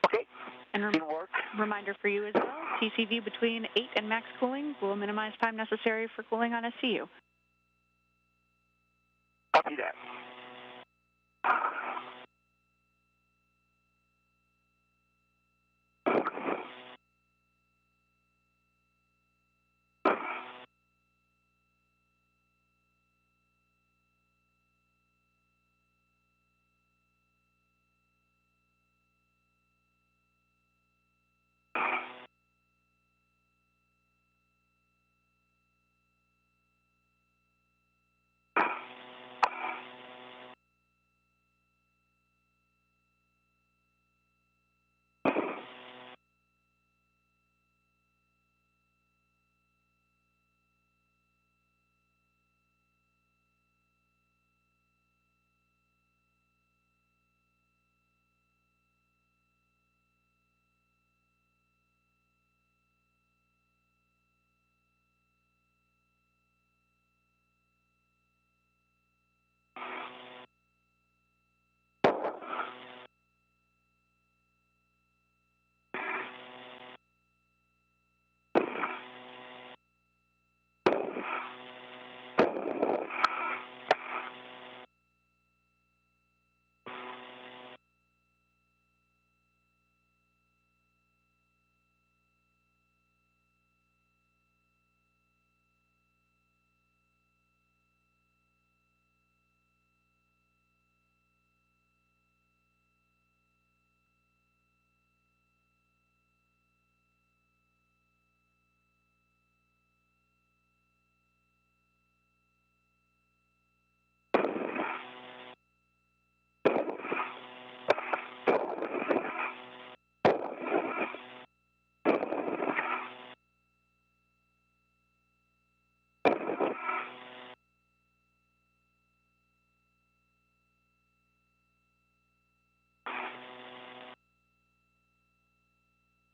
Okay. And Didn't work. reminder for you as well, TCV between 8 and max cooling will minimize time necessary for cooling on SCU. Copy that.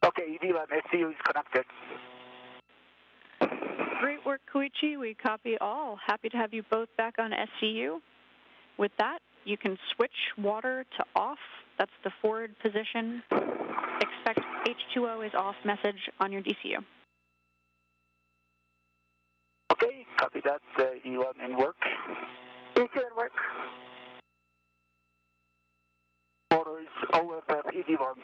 Okay, EV1 SCU is connected. Great work, Koichi. We copy all. Happy to have you both back on SCU. With that, you can switch water to off. That's the forward position. Expect H2O is off message on your DCU. Okay, copy that. E1 in work. E2 in work. Water is OFF EV1.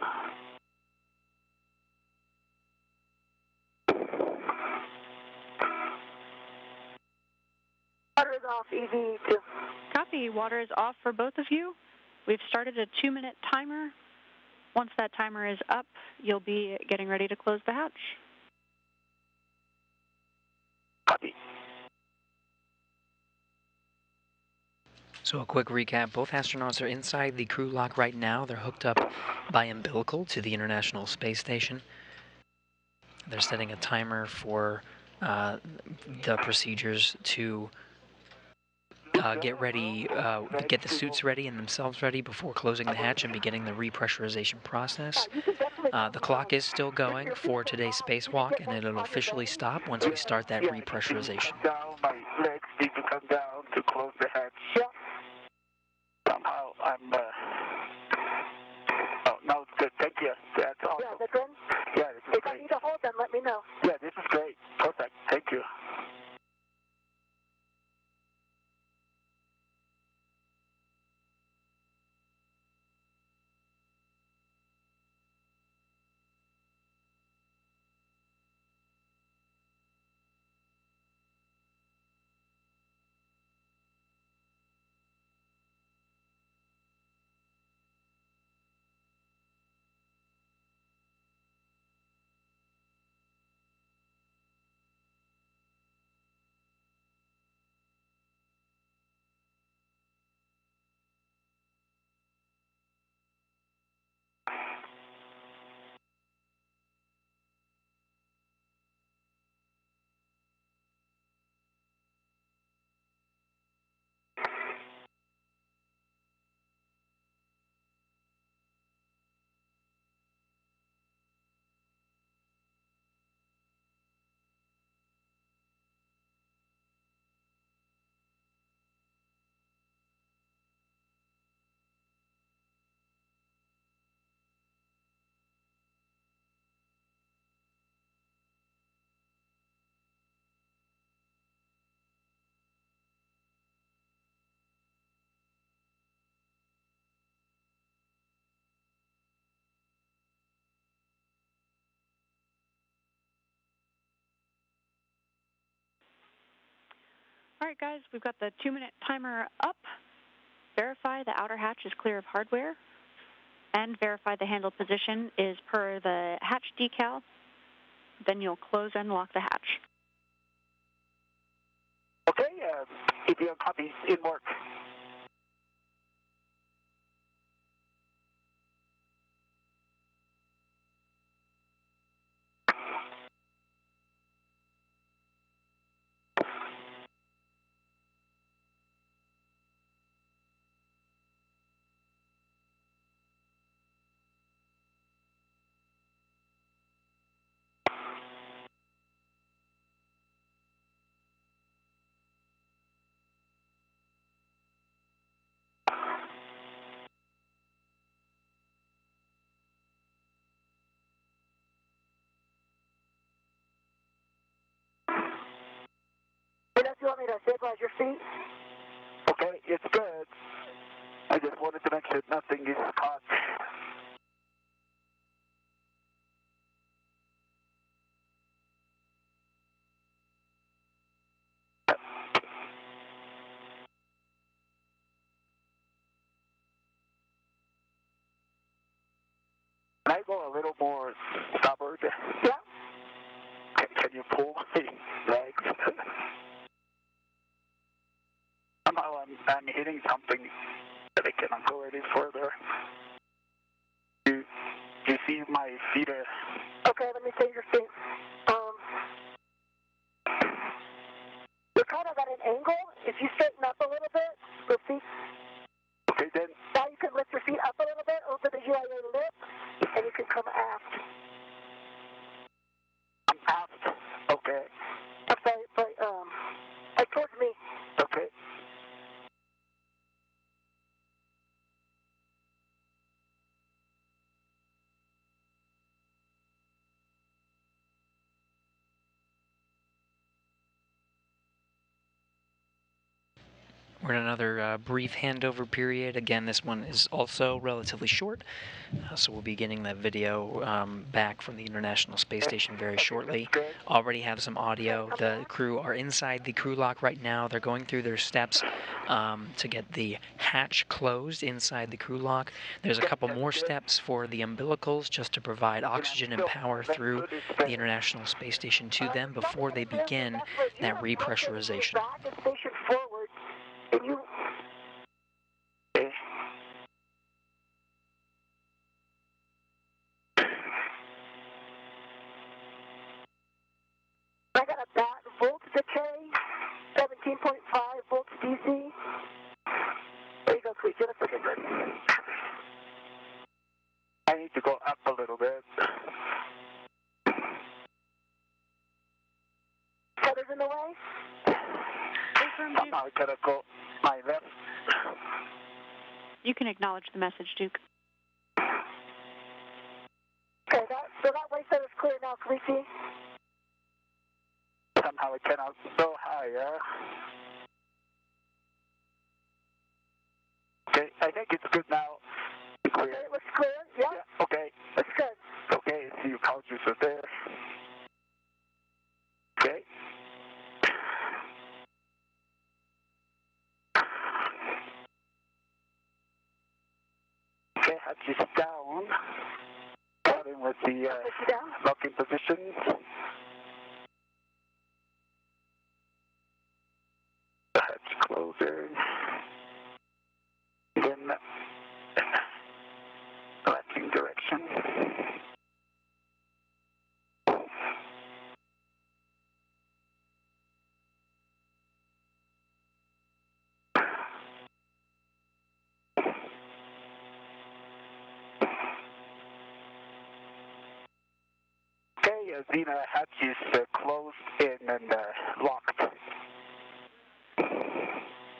Water is off, EV2. Copy. Water is off for both of you. We've started a 2-minute timer. Once that timer is up, you'll be getting ready to close the hatch. Copy. So a quick recap, both astronauts are inside the crew lock right now. They're hooked up by umbilical to the International Space Station. They're setting a timer for the procedures to get ready, get the suits ready and themselves ready before closing the hatch and beginning the repressurization process. The clock is still going for today's spacewalk, and it'll officially stop once we start that repressurization. My legs need to come down to close the hatch. Somehow I'm. Oh, no, it's good. Thank you. That's awesome. Yeah, that's good? Yeah, this is If I great. need to hold them, let me know. Yeah, this is great. Perfect. Thank you. All right, guys, we've got the 2-minute timer up. Verify the outer hatch is clear of hardware, and verify the handle position is per the hatch decal. Then you'll close and lock the hatch. Okay, EPO copies in work. Unless you want me to stabilize your feet? Okay, it's good. I just wanted to make sure nothing is caught. Can I go a little more stubborn? Yeah. Can you pull my legs? Somehow I'm hitting something that I cannot go any further. Do you see my feet? Okay, let me see your feet. You're kind of at an angle. If you straighten up a little bit, your feet. Okay, then. Now you can lift your feet up a little bit, open the UIA lip, and you can come aft. I'm aft. Okay. I'm sorry, but like towards me. Okay. We're in another brief handover period. Again, this one is also relatively short, so we'll be getting that video back from the International Space Station very shortly. Already have some audio. The crew are inside the crew lock right now. They're going through their steps to get the hatch closed inside the crew lock. There's a couple more steps for the umbilicals just to provide oxygen and power through the International Space Station to them before they begin that repressurization. Back and station forward, and you need to go up a little bit. Rudder's in the way? Somehow I gotta go my left. You can acknowledge the message, Duke. Okay, so that way set is clear now. Can we see? Somehow I cannot go higher. Okay, I think it's good now. Clear. Okay, it looks clear. Yeah? Yeah, okay. Looks good. Okay, see your couches are there. Okay. Okay, hatch is down. Starting with the locking position. The hatch closing. Then latching direction. Okay, Xena hatch is closed in and locked.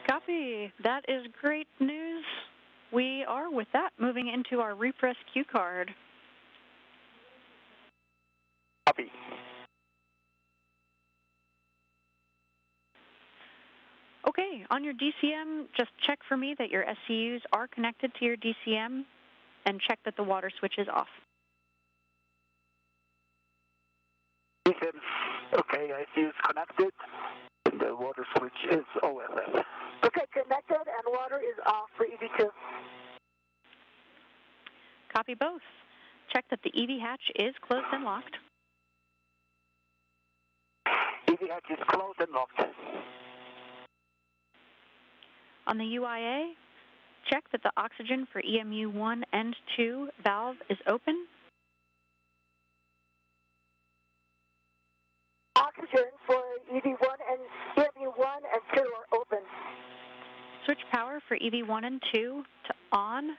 Copy. That is great news. We are, with that, moving into our repress cue card. Copy. Okay, on your DCM, just check for me that your SCUs are connected to your DCM and check that the water switch is off. Okay, I see it's connected. And the water switch is OFF. Okay, connected and water is off for EV2. Copy both. Check that the EV hatch is closed and locked. EV hatch is closed and locked. On the UIA, check that the oxygen for EMU 1 and 2 valve is open. Oxygen for EV1 and EMU1 and 2 are open. Switch power for EV1 and 2 to on.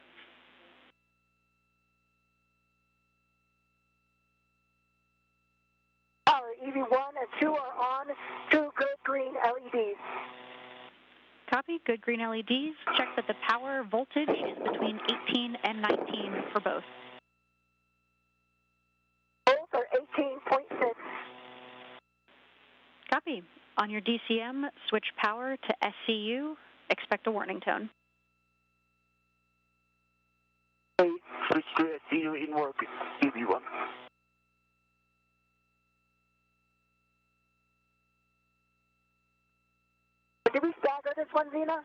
Power EV1 and 2 are on. 2 good green LEDs. Copy. Good green LEDs. Check that the power voltage is between 18 and 19 for both. Both are 18.6. Copy. On your DCM, switch power to SCU. Expect a warning tone. Switch to SCU in work, EV1. Did we stagger this one, Xena?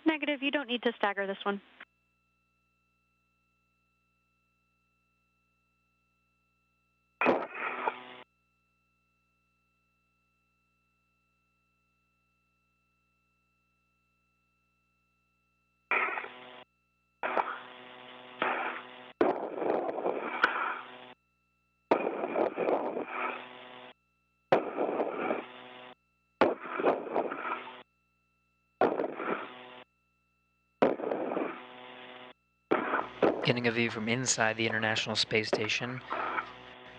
Negative. You don't need to stagger this one. Getting a view from inside the International Space Station.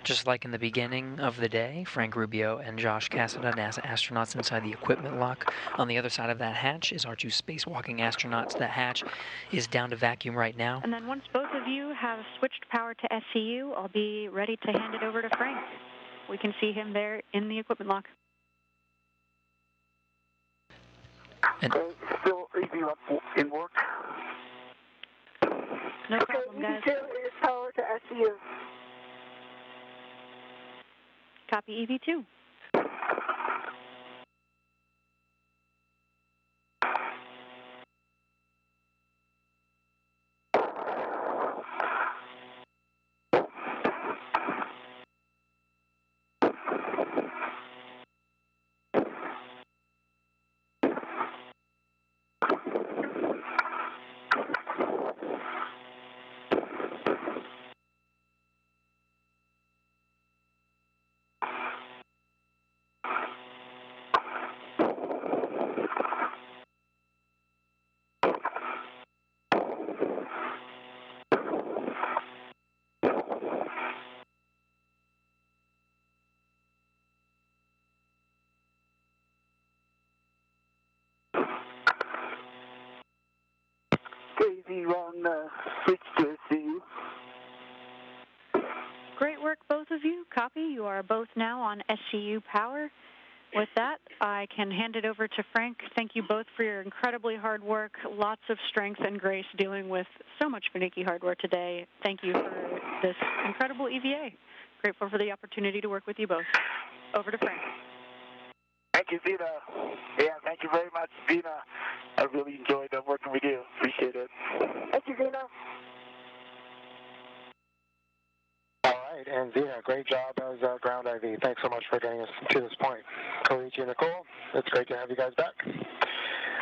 Just like in the beginning of the day, Frank Rubio and Josh Cassada, NASA astronauts inside the equipment lock. On the other side of that hatch is our two spacewalking astronauts. That hatch is down to vacuum right now. And then once both of you have switched power to SCU, I'll be ready to hand it over to Frank. We can see him there in the equipment lock. And still EV1 in work. No problem, guys. EV2 is power to SCU. Copy EV2. Crazy Run, switch to SCU. Great work, both of you. Copy. You are both now on SCU power. With that, I can hand it over to Frank. Thank you both for your incredibly hard work. Lots of strength and grace dealing with so much finicky hardware today. Thank you for this incredible EVA. Grateful for the opportunity to work with you both. Over to Frank. Thank you, Zena. Yeah, thank you very much, Zena. I really enjoyed working with you. Appreciate it. Thank you, Zena. All right, and Zena, great job as ground IV. Thanks so much for getting us to this point. Koichi and Nicole, it's great to have you guys back.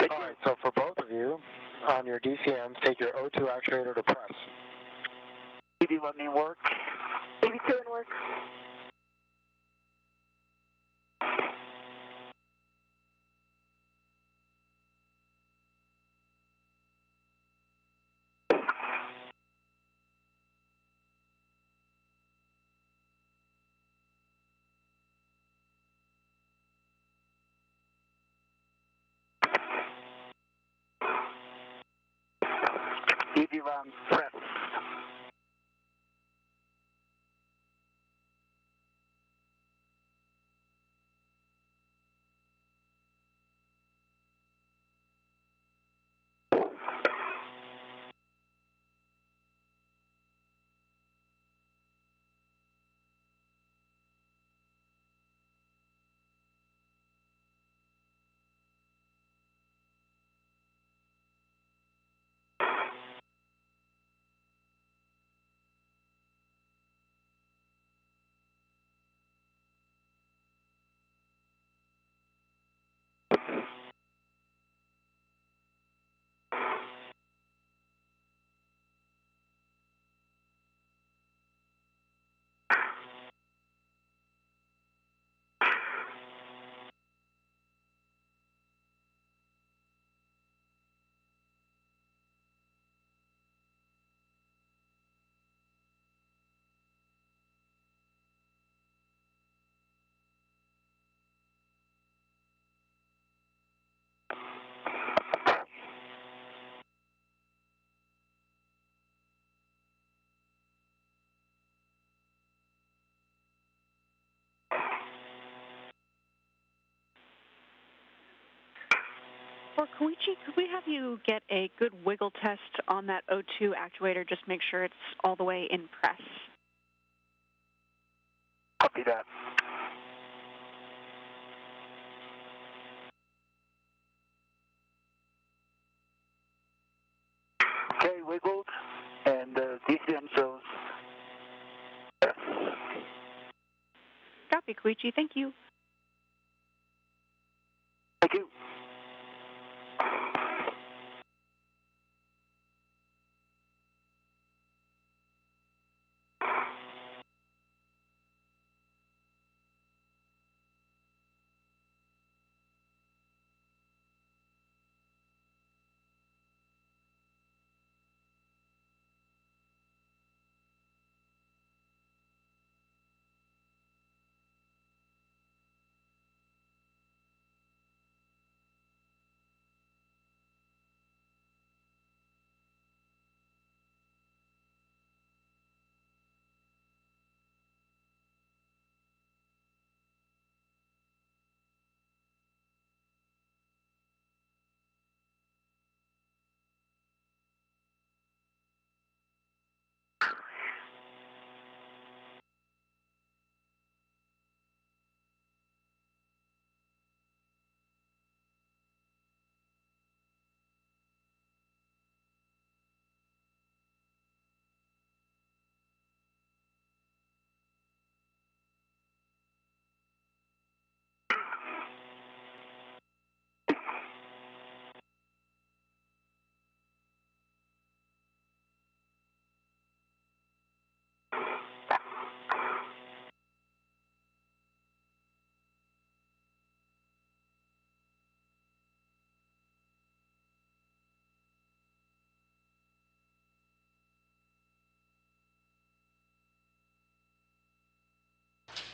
All right, so for both of you, on your DCMs, take your O2 actuator to press. EV1 in work. EV2 in work. EV1 press. For Koichi, could we have you get a good wiggle test on that O2 actuator, just make sure it's all the way in press? Copy that. Okay, wiggled, and DCM shows press. Copy, Koichi. Thank you. Thank you.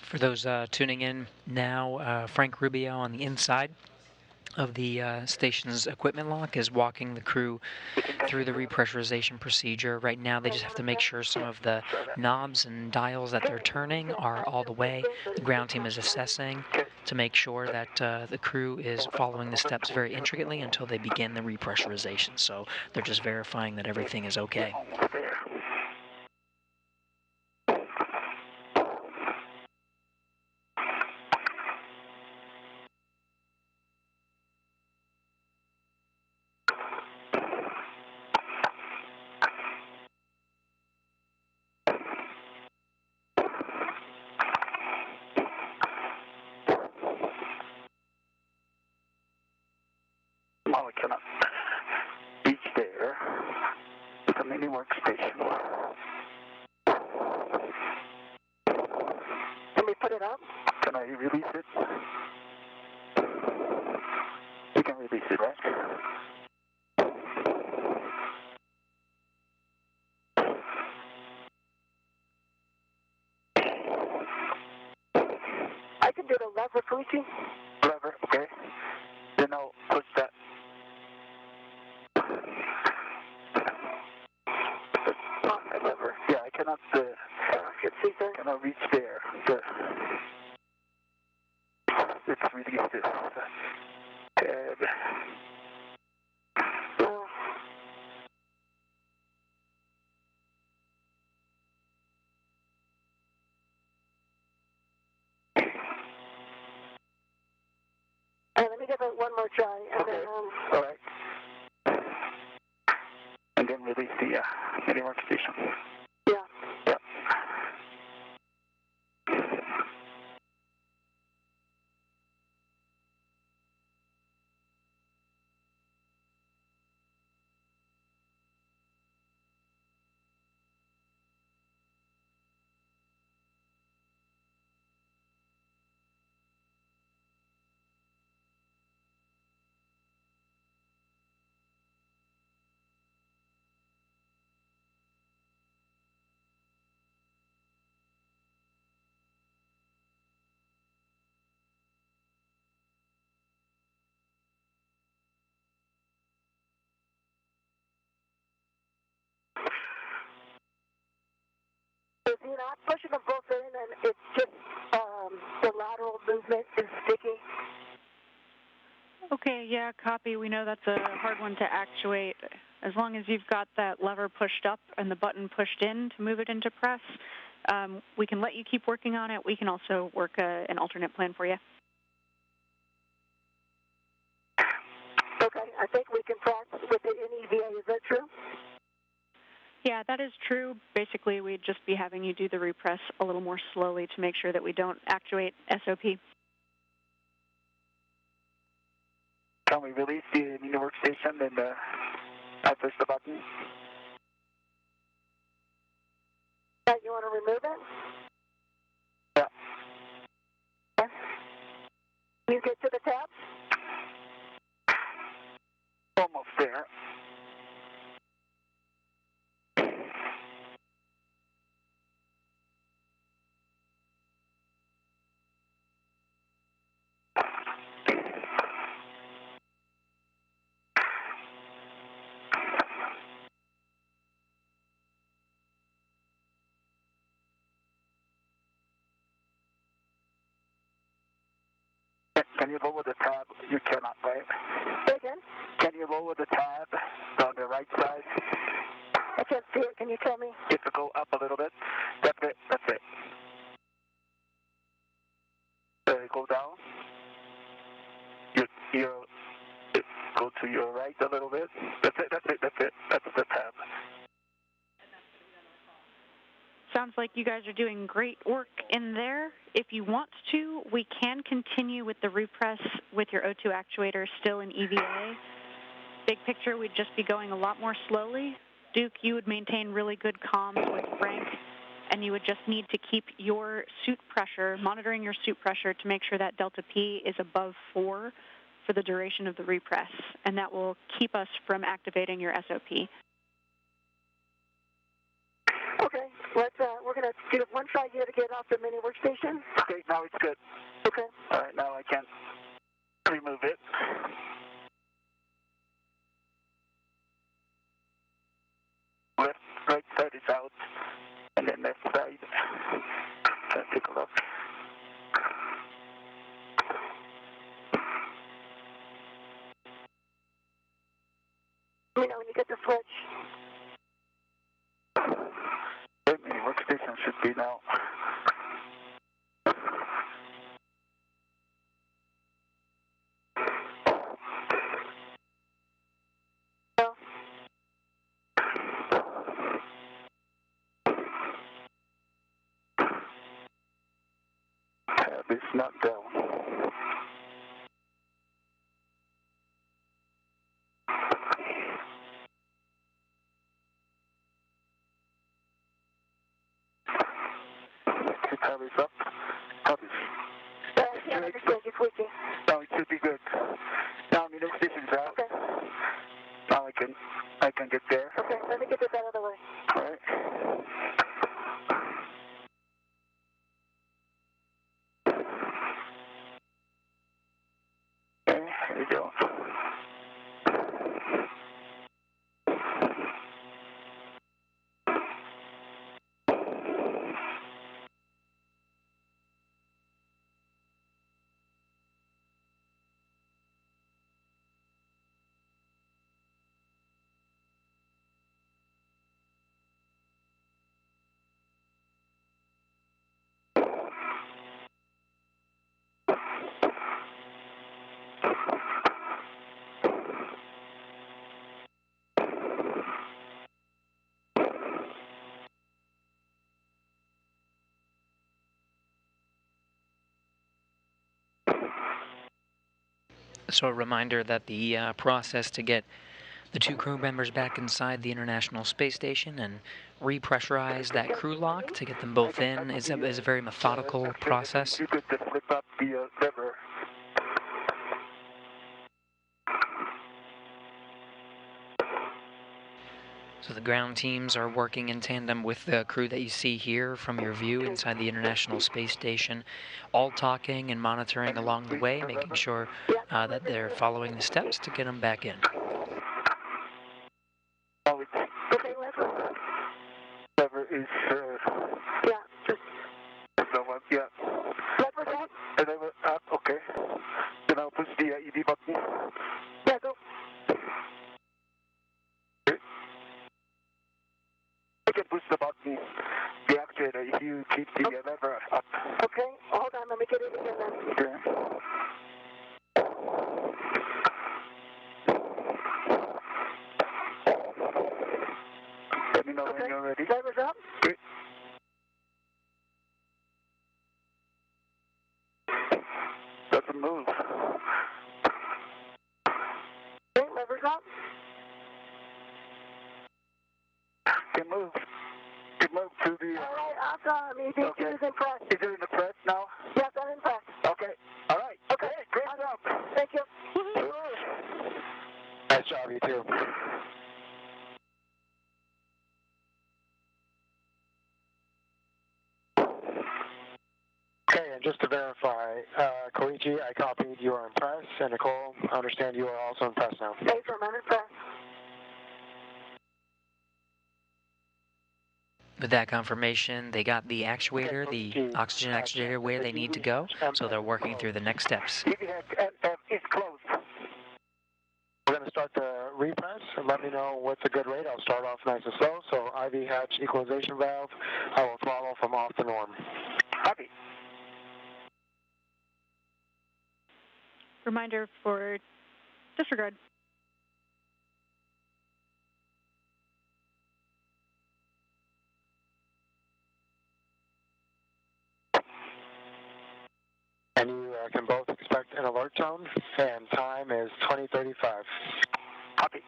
For those tuning in now, Frank Rubio on the inside of the station's equipment lock is walking the crew through the repressurization procedure. Right now, they just have to make sure some of the knobs and dials that they're turning are all the way. The ground team is assessing to make sure that the crew is following the steps very intricately until they begin the repressurization. So they're just verifying that everything is okay. Well, I cannot reach there with a mini workstation. Can we put it up? Can I release it? You can release it, right? I can do the lever, Koichi. Lever, okay. Then I'll push that. Lever. Yeah, I cannot reach there. Let's release this tab. Let me give it one more try. And Okay. then, All right. And then release the mini workstation. yeah. Yep. If you're not pushing them both in and it's just the lateral movement is sticky. Okay, yeah, copy. We know that's a hard one to actuate. As long as you've got that lever pushed up and the button pushed in to move it into press, we can let you keep working on it. We can also work an alternate plan for you. Okay, I think we can press with the NEVA. Is that true? Yeah, that is true. Basically, we'd just be having you do the repress a little more slowly to make sure that we don't actuate SOP. Can we release the mini workstation and I push the button? You want to remove it? Yeah. Okay. You get to the tab? Almost there. Can you lower the tab? You cannot, right? Say again? Can you lower the tab on the right side? I can't see it. Can you tell me? You have to go up a little bit. That's it. That's it. Go down. You go to your right a little bit. That's it. That's it. That's it. That's the tab. Sounds like you guys are doing great work in there. If you want to, we can continue with the repress with your O2 actuator still in EVA. Big picture, we'd just be going a lot more slowly. Duke, you would maintain really good comms with Frank, and you would just need to keep your suit pressure, monitoring your suit pressure to make sure that delta P is above 4 for the duration of the repress, and that will keep us from activating your SOP. Okay, we're going to do one try here to get off the mini workstation. Okay, now it's good. Okay. All right, now I can remove it. Left, right side is out, and then left side. Let's take a look. Let me know when you get the switch. Wait a minute, workstation should be now. Tab is not down. The tab is up. Tab is I can't understand you switching. now it should be good. Now the workstation is out. Okay. Now I can get there. Okay, let me get this out of the way. All right. Okay, there we go. So a reminder that the process to get the 2 crew members back inside the International Space Station and repressurize that crew lock to get them both in is a very methodical process. You could just flip up the lever. So the ground teams are working in tandem with the crew that you see here from your view inside the International Space Station, all talking and monitoring along the way, making sure that they're following the steps to get them back in. Oh, it's Okay, lever. lever is Yeah, just the one. Yeah. lever up. And lever up. Okay. Then I'll push the ED button. Yeah, go. You can push the button, the actuator, if you keep the lever up. Okay, hold on, let me get it again then. Okay. Let me know when you're ready. Lever's up. Okay. Doesn't move. Okay, lever's up. Can move. Can move to the. All right, awesome. ED Okay. is in press. Is it in the press now? Yes, I'm in press. Okay. All right. Okay. Great job. Thank you. Nice job, you too. Okay, and just to verify, Koichi, I copied you are in press, and Nicole, I understand you are also in press now. Thanks for a minute, press. With that confirmation, they got the actuator, the oxygen actuator, where they need to go, so they're working through the next steps. It's closed. We're going to start the repress, and let me know what's a good rate. I'll start off nice and slow. So IV hatch equalization valve, I will throttle from off the norm. Copy. Reminder for disregard. And you can both expect an alert tone, and time is 20:35. Copy.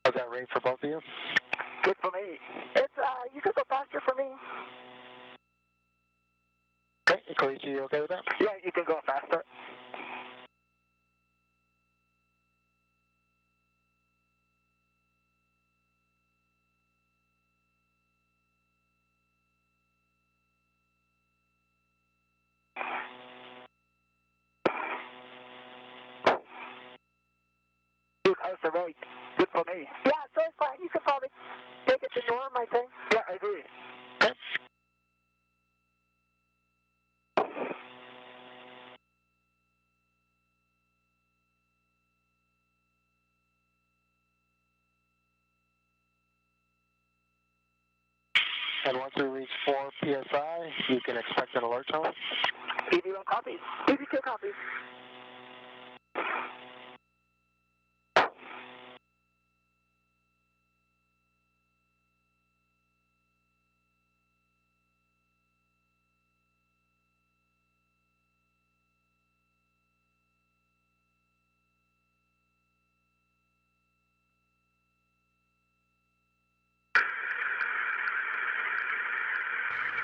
How's that rate for both of you? Good for me. It's, you could go faster for me. Okay, Koichi, you okay with that? Yeah, you can go faster. hours are right. Good for me. Yeah, so it's fine. You could probably take it to norm, I think. Yeah, I agree. Okay. And once we reach 4 PSI, you can expect an alert tone. EV1 copies. EV2 copies.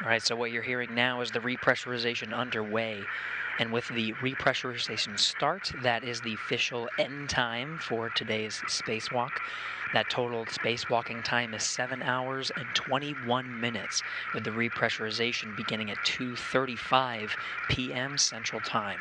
All right, so what you're hearing now is the repressurization underway. And with the repressurization start, that is the official end time for today's spacewalk. That total spacewalking time is 7 hours and 21 minutes, with the repressurization beginning at 2:35 p.m. Central Time.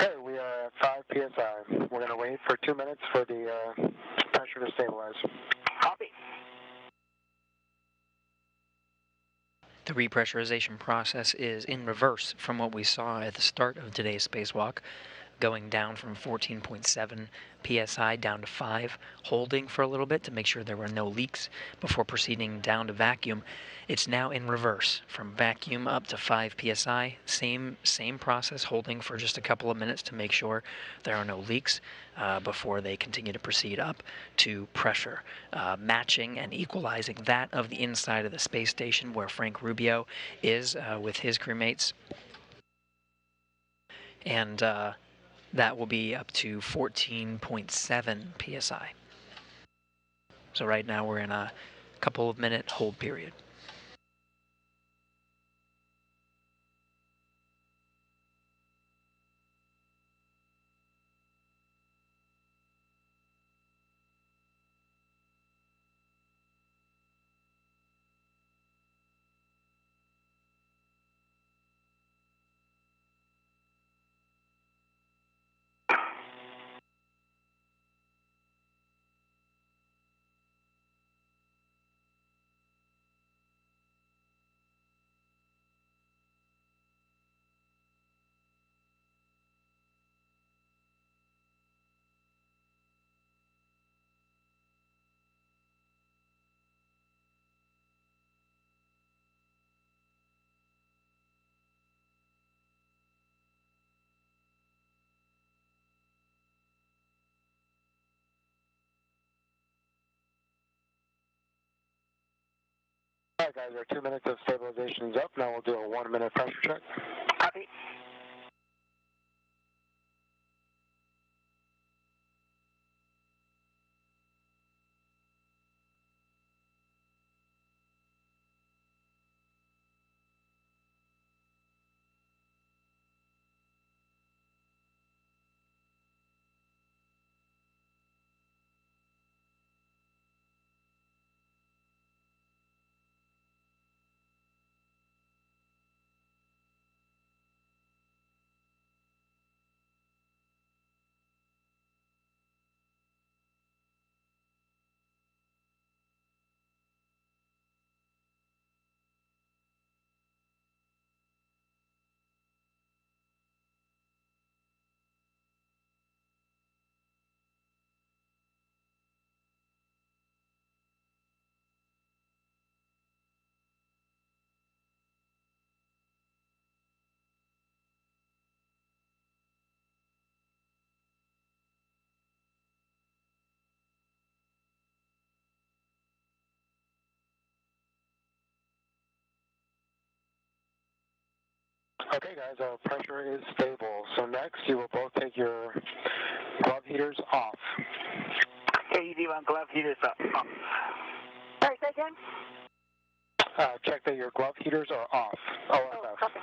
Okay, we are at 5 PSI. We're going to wait for 2 minutes for the pressure to stabilize. Copy. The repressurization process is in reverse from what we saw at the start of today's spacewalk, going down from 14.7 psi down to 5, holding for a little bit to make sure there were no leaks before proceeding down to vacuum. It's now in reverse, from vacuum up to 5 psi, same process, holding for just a couple of minutes to make sure there are no leaks before they continue to proceed up to pressure, matching and equalizing that of the inside of the space station where Frank Rubio is with his crewmates. And that will be up to 14.7 psi. So right now we're in a couple of minute hold period. All right, guys, our 2 minutes of stabilization is up. Now we'll do a 1 minute pressure check. Copy. Okay, guys, our pressure is stable. So next, you will both take your glove heaters off. AED1 glove heaters off. Sorry, say again? Check that your glove heaters are off. OFF. Copy.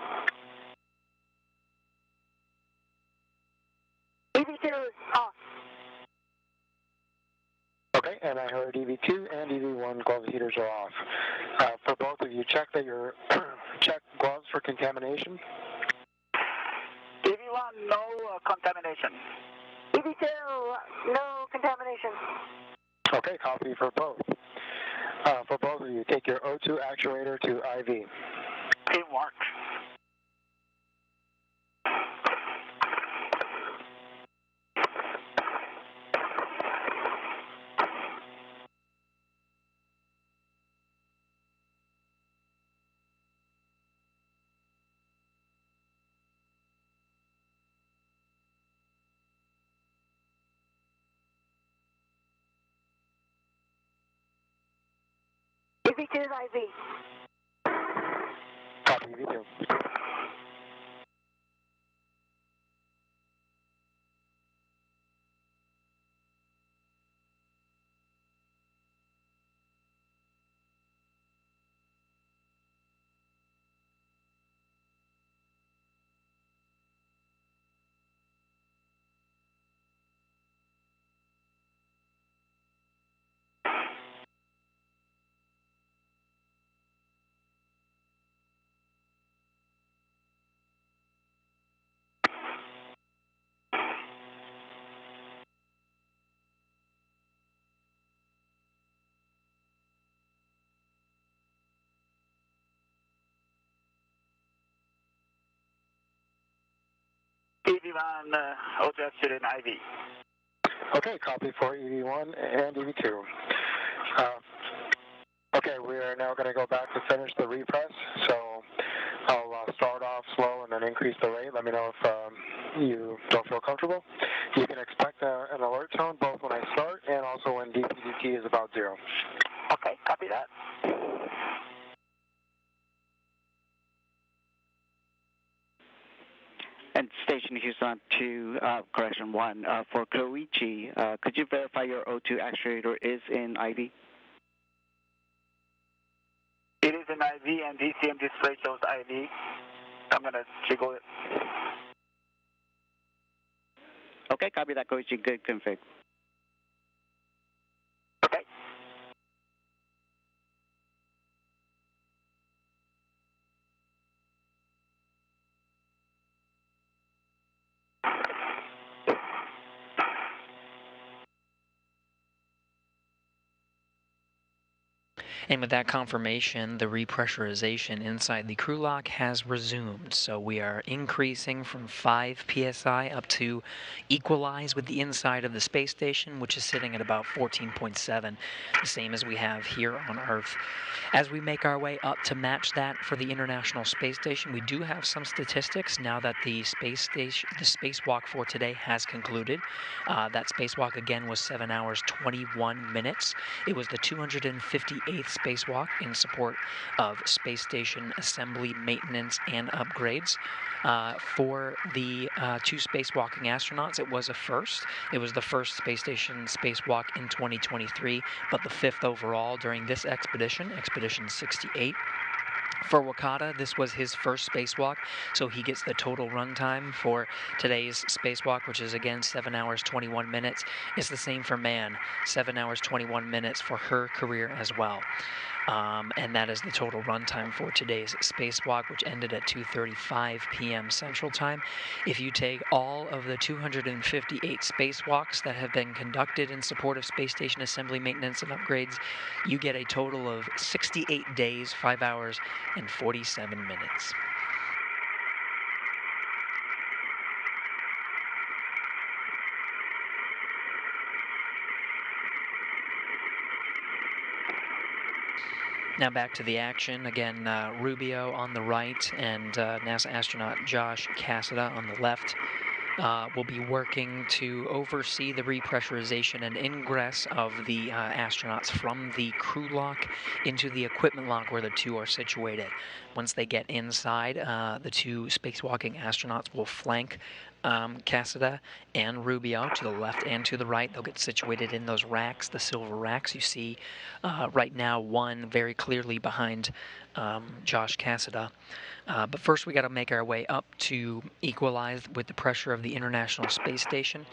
EV2 is off. Okay, and I heard EV2 and EV1 glove heaters are off. For both of you, check that your check gloves for contamination. EV1, no contamination. EV2, no contamination. Okay, copy for both. For both of you, take your O2 actuator to IV. Teamwork. EV2 is IV. Copy, EV2. EV1, O2 actuator in IV. Okay, copy for EV1 and EV2. Okay, we are now going to go back to finish the repress. So I'll start off slow and then increase the rate. Let me know if you don't feel comfortable. You can expect an alert tone both when I start and also when DPDT is about 0. Okay, copy that. And Station Houston to correction 1. For Koichi, could you verify your O2 actuator is in IV? It is in IV and DCM display shows IV. I'm going to jiggle it. Okay, copy that, Koichi. Good config. Okay. And with that confirmation, the repressurization inside the crew lock has resumed. So we are increasing from 5 psi up to equalize with the inside of the space station, which is sitting at about 14.7, the same as we have here on Earth. As we make our way up to match that for the International Space Station, we do have some statistics now that the spacewalk for today has concluded. That spacewalk again was 7 hours 21 minutes. It was the 258th spacewalk in support of space station assembly, maintenance, and upgrades. For the 2 spacewalking astronauts, it was a first. It was the first space station spacewalk in 2023, but the 5th overall during this expedition, Expedition 68. For Wakata, this was his first spacewalk, so he gets the total runtime for today's spacewalk, which is again 7 hours 21 minutes. It's the same for Mann, 7 hours 21 minutes for her career as well. And that is the total runtime for today's spacewalk, which ended at 2:35 p.m. Central Time. If you take all of the 258 spacewalks that have been conducted in support of space station assembly, maintenance, and upgrades, you get a total of 68 days, 5 hours, and 47 minutes. Now back to the action. Again, Rubio on the right and NASA astronaut Josh Cassada on the left. will be working to oversee the repressurization and ingress of the astronauts from the crew lock into the equipment lock where the two are situated. Once they get inside, the two spacewalking astronauts will flank Cassida and Rubio to the left and to the right. They'll get situated in those racks, the silver racks. You see right now one very clearly behind Josh Cassida. But first we got to make our way up to equalize with the pressure of the International Space Station,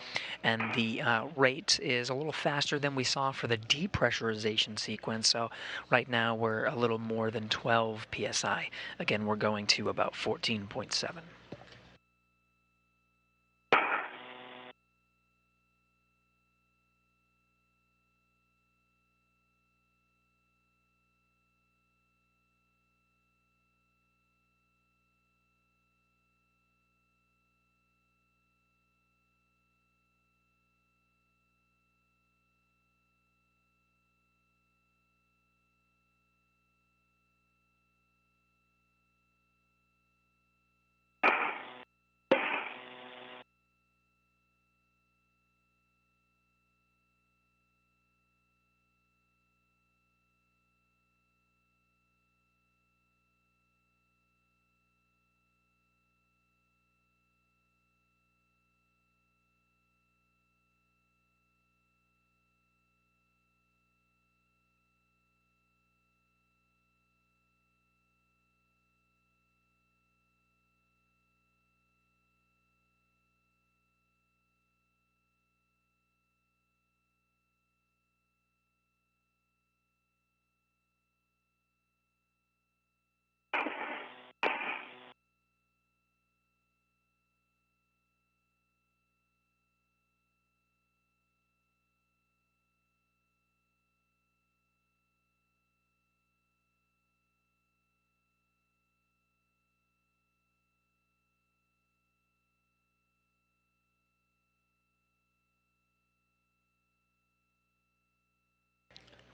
and the rate is a little faster than we saw for the depressurization sequence. So right now we're a little more than 12 psi. Again, we're going to about 14.7.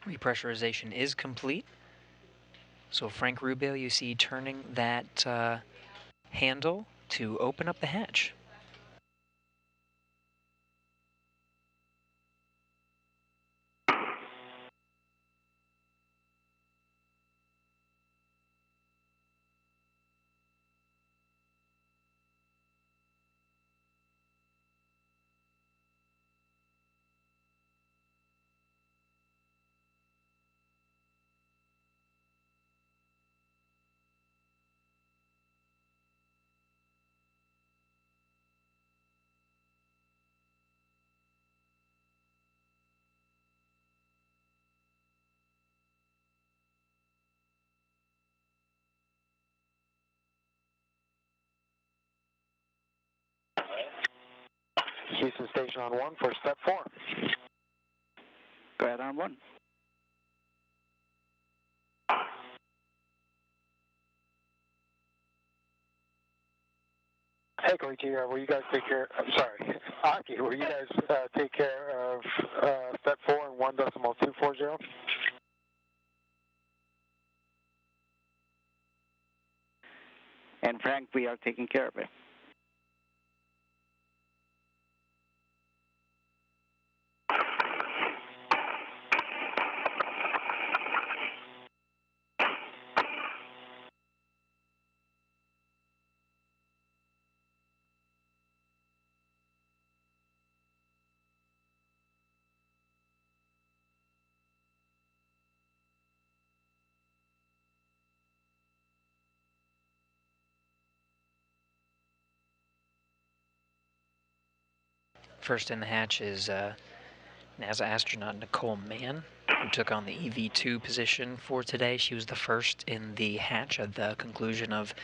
Repressurization is complete. So Frank Rubio, you see turning that handle to open up the hatch. Houston Station on 1 for step 4. Go ahead on 1. Hey, Koichi, will you guys take care, I'm sorry, Aki, will you guys take care of step 4 and 1.240? And Frank, we are taking care of it. First in the hatch is NASA astronaut Nicole Mann, who took on the EV2 position for today. She was the first in the hatch at the conclusion of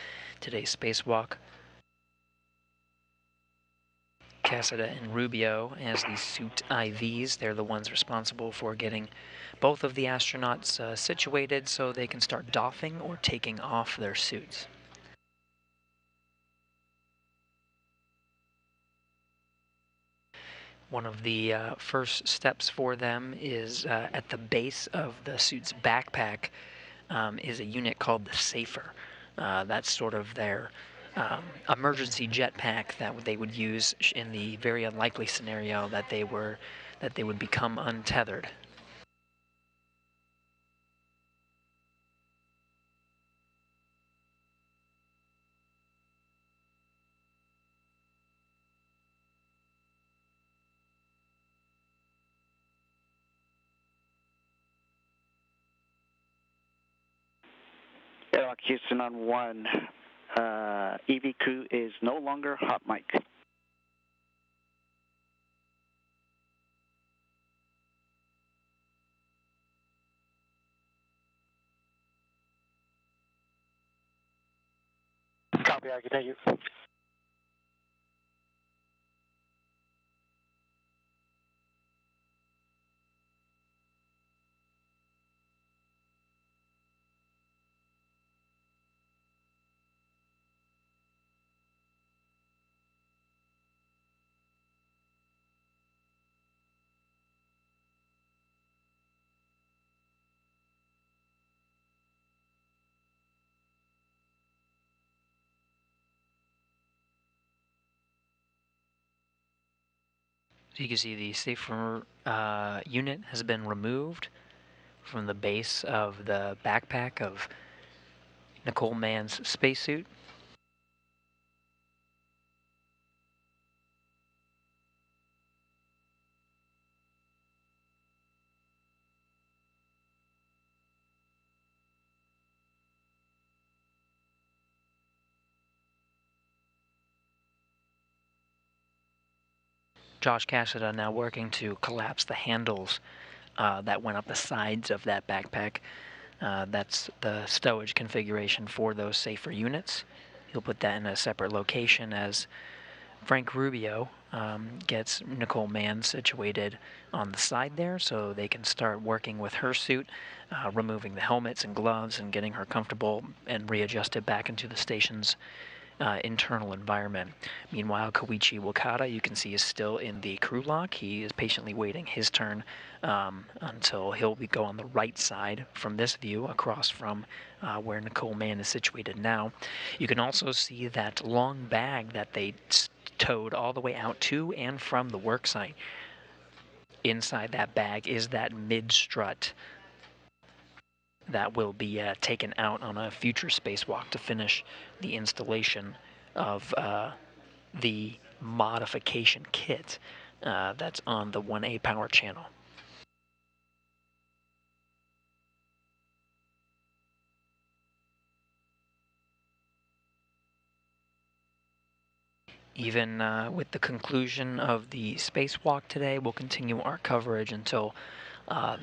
today's spacewalk. Cassida and Rubio as the suit IVs. They're the ones responsible for getting both of the astronauts situated so they can start doffing or taking off their suits. One of the first steps for them is at the base of the suit's backpack is a unit called the Safer. That's sort of their emergency jetpack that they would use in the very unlikely scenario that they would become untethered. Airlock Houston on 1. EV crew is no longer hot mic. Copy, I can thank you. So you can see the safer unit has been removed from the base of the backpack of Nicole Mann's spacesuit. Josh Cassida now working to collapse the handles that went up the sides of that backpack. That's the stowage configuration for those safer units. He'll put that in a separate location as Frank Rubio gets Nicole Mann situated on the side there so they can start working with her suit, removing the helmets and gloves and getting her comfortable and readjusted back into the station's internal environment. Meanwhile, Koichi Wakata, you can see, is still in the crew lock. He is patiently waiting his turn until he'll go on the right side from this view across from where Nicole Mann is situated now. You can also see that long bag that they towed all the way out to and from the work site. Inside that bag is that mid-strut that will be taken out on a future spacewalk to finish the installation of the modification kit that's on the 1A power channel. Even with the conclusion of the spacewalk today, we'll continue our coverage until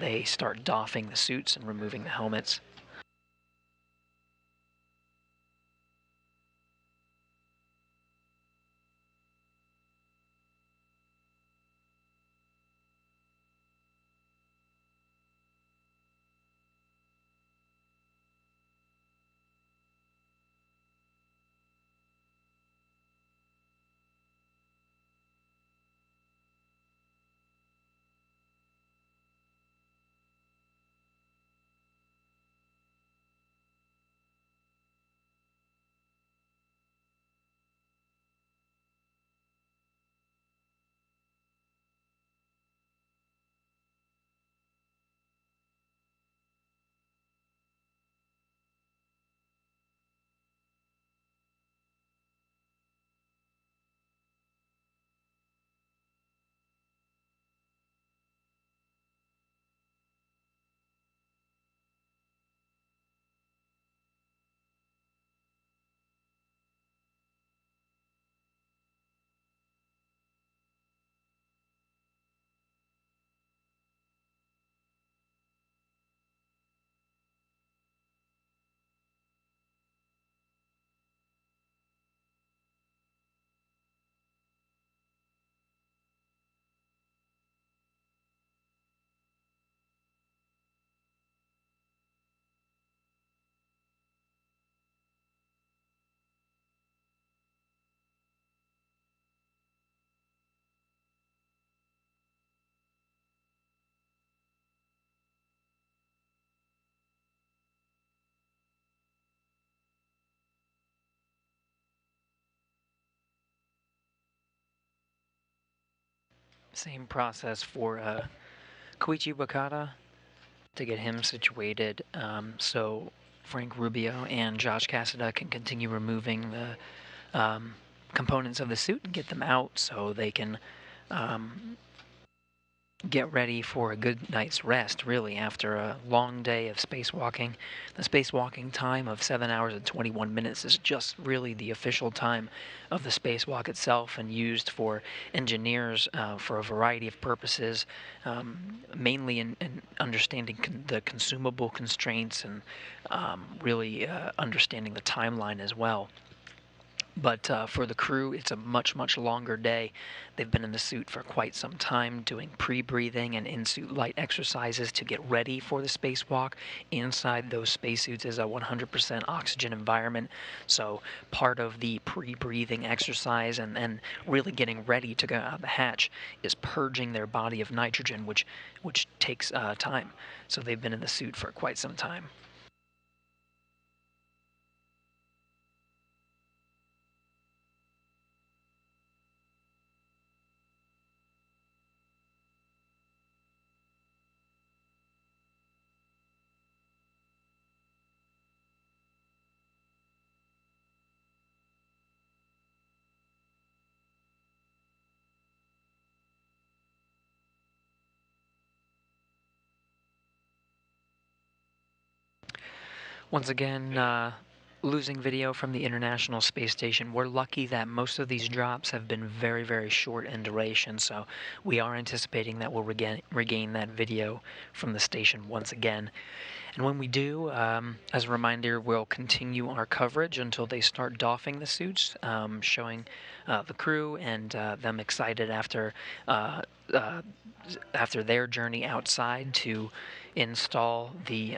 they start doffing the suits and removing the helmets. Same process for Koichi Wakata to get him situated, so Frank Rubio and Josh Cassada can continue removing the components of the suit and get them out so they can get ready for a good night's rest, really, after a long day of spacewalking. The spacewalking time of 7 hours and 21 minutes is just really the official time of the spacewalk itself, and used for engineers for a variety of purposes, mainly in understanding the consumable constraints and really understanding the timeline as well. But for the crew, it's a much, much longer day. They've been in the suit for quite some time, doing pre-breathing and in-suit light exercises to get ready for the spacewalk. Inside those spacesuits is a 100% oxygen environment, so part of the pre-breathing exercise and really getting ready to go out the hatch is purging their body of nitrogen, which takes time. So they've been in the suit for quite some time. Once again, losing video from the International Space Station. We're lucky that most of these drops have been very, very short in duration, so we are anticipating that we'll regain that video from the station once again. And when we do, as a reminder, we'll continue our coverage until they start doffing the suits, showing the crew and them excited after their journey outside to install the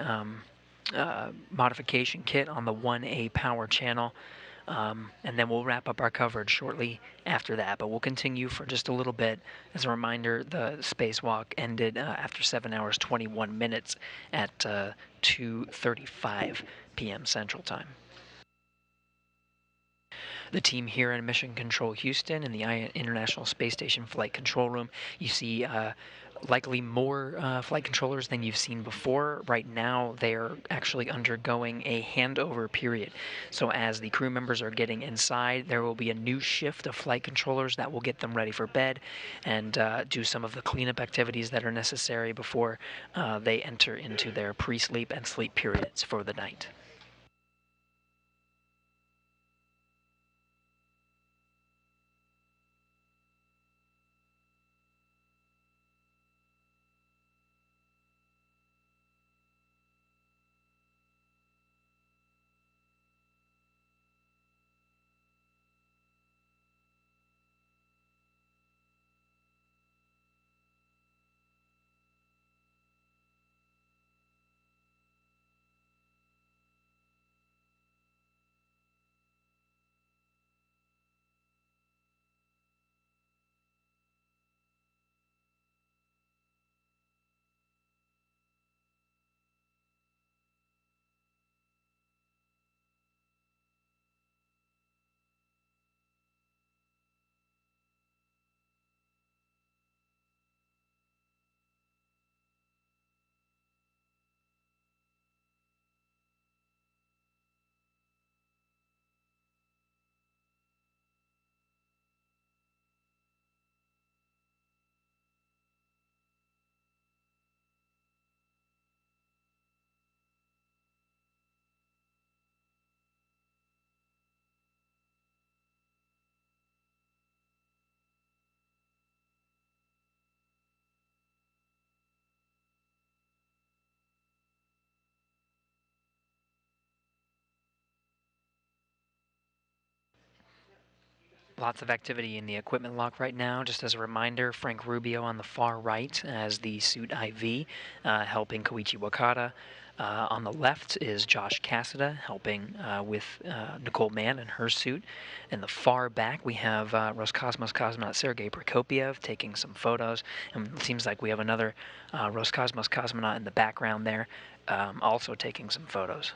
modification kit on the 1A power channel, and then we'll wrap up our coverage shortly after that, but we'll continue for just a little bit. As a reminder, the spacewalk ended after 7 hours 21 minutes at 2:35 p.m. Central Time. The team here in Mission Control Houston in the International Space Station Flight Control Room, you see likely more flight controllers than you've seen before. Right now, they're actually undergoing a handover period. So as the crew members are getting inside, there will be a new shift of flight controllers that will get them ready for bed and do some of the cleanup activities that are necessary before they enter into their pre-sleep and sleep periods for the night. Lots of activity in the equipment lock right now. Just as a reminder, Frank Rubio on the far right as the suit IV, helping Koichi Wakata. On the left is Josh Cassada helping with Nicole Mann and her suit. In the far back, we have Roscosmos cosmonaut Sergei Prokopiev taking some photos. And it seems like we have another Roscosmos cosmonaut in the background there, also taking some photos.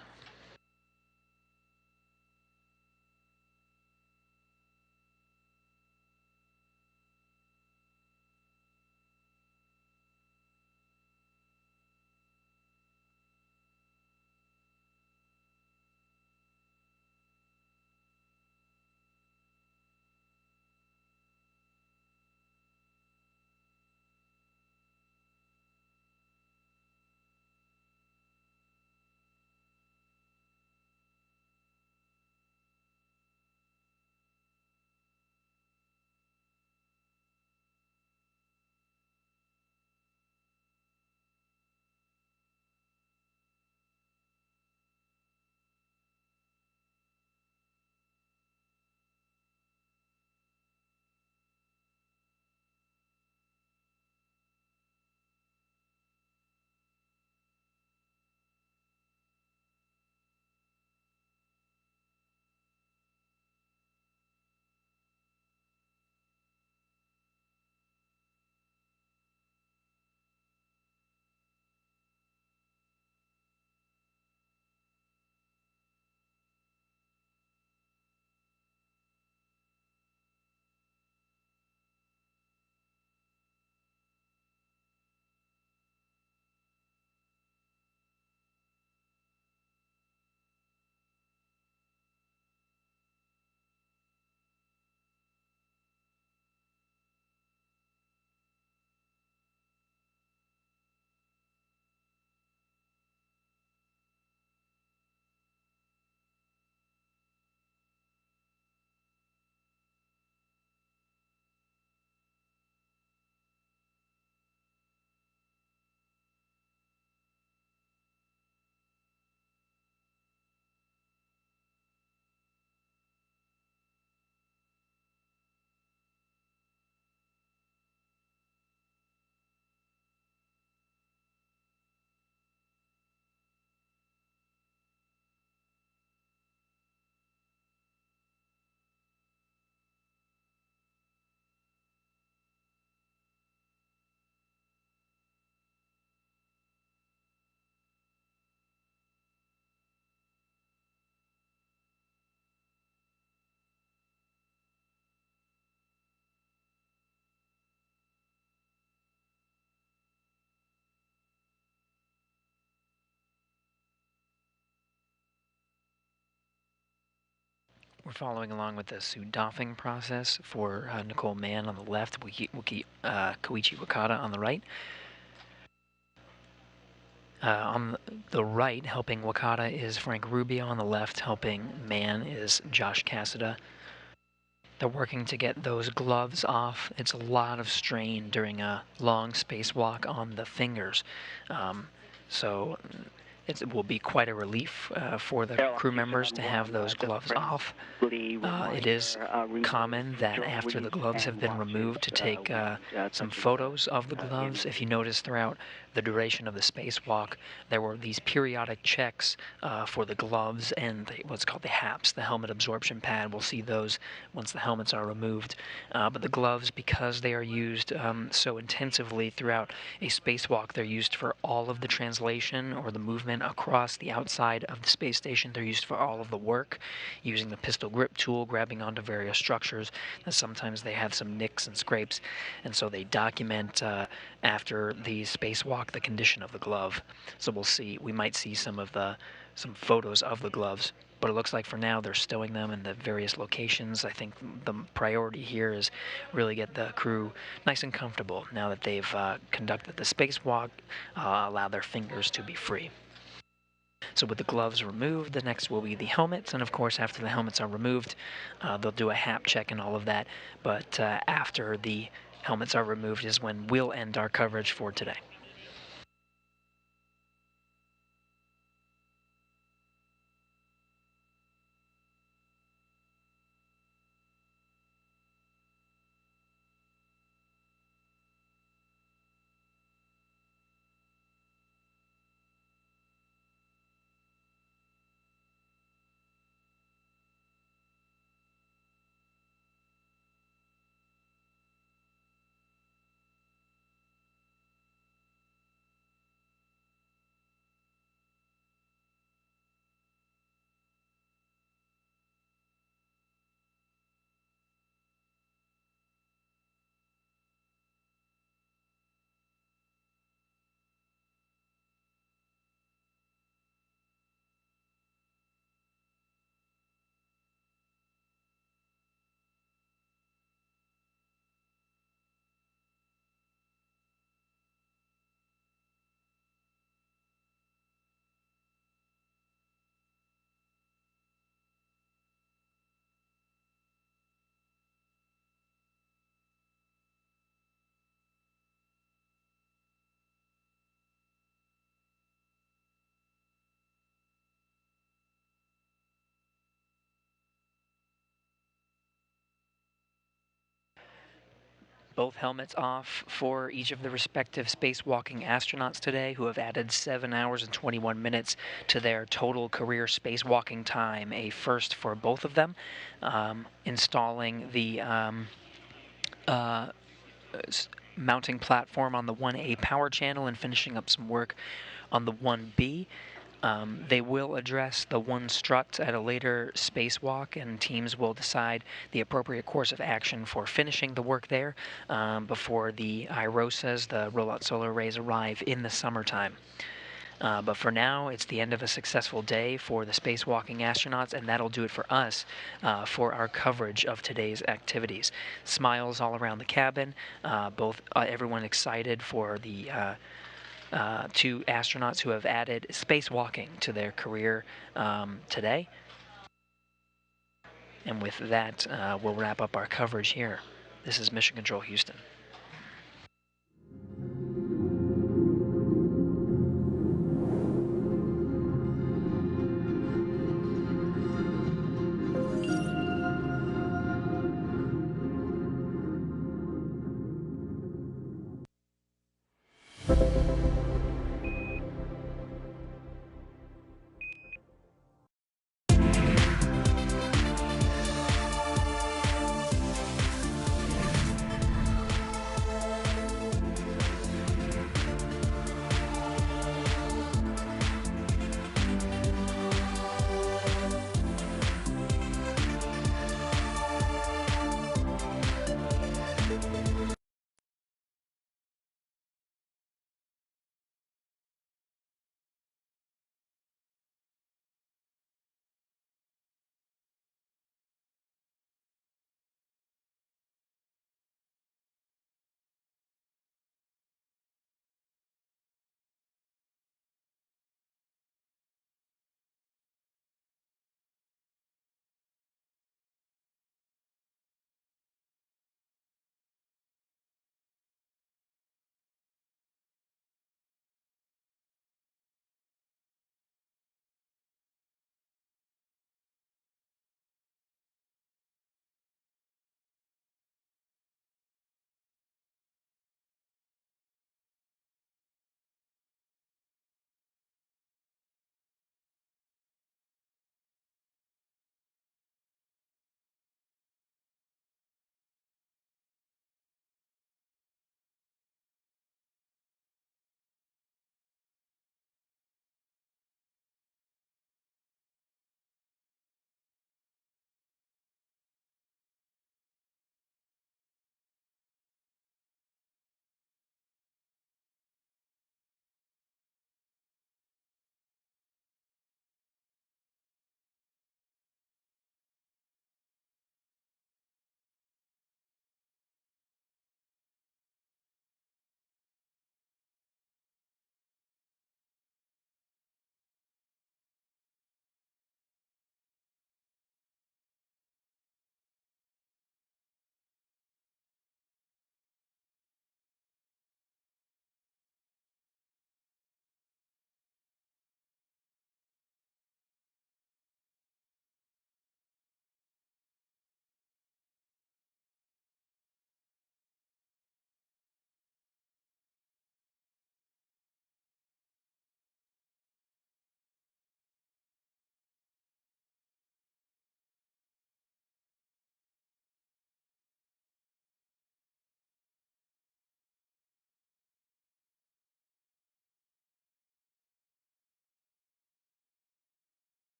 We're following along with the suit doffing process for Nicole Mann on the left, Koichi Wakata on the right. On the right, helping Wakata is Frank Rubio. On the left, helping Mann is Josh Cassada. They're working to get those gloves off. It's a lot of strain during a long spacewalk on the fingers. So it will be quite a relief for the crew members to have those gloves off. It is common that after the gloves have been removed to take some photos of the gloves. If you notice throughout the duration of the spacewalk, there were these periodic checks for the gloves and what's called the HAPS, the helmet absorption pad. We'll see those once the helmets are removed. But the gloves, because they are used so intensively throughout a spacewalk, they're used for all of the translation or the movement across the outside of the space station. They're used for all of the work, using the pistol grip tool, grabbing onto various structures. And sometimes they have some nicks and scrapes, and so they document after the spacewalk the condition of the glove. So we might see some photos of the gloves, but it looks like for now they're stowing them in the various locations. I think the priority here is really get the crew nice and comfortable now that they've conducted the spacewalk, allow their fingers to be free. So with the gloves removed, the next will be the helmets, and of course after the helmets are removed, they'll do a HAP check and all of that, but after the helmets are removed is when we'll end our coverage for today. Both helmets off for each of the respective spacewalking astronauts today, who have added 7 hours and 21 minutes to their total career spacewalking time, a first for both of them. Installing the mounting platform on the 1A power channel and finishing up some work on the 1B. They will address the one strut at a later spacewalk, and teams will decide the appropriate course of action for finishing the work there before the IROSAs, the rollout solar arrays, arrive in the summertime. But for now, it's the end of a successful day for the spacewalking astronauts, and that'll do it for us for our coverage of today's activities. Smiles all around the cabin, everyone excited for the two astronauts who have added spacewalking to their career today. And with that, we'll wrap up our coverage here. This is Mission Control Houston.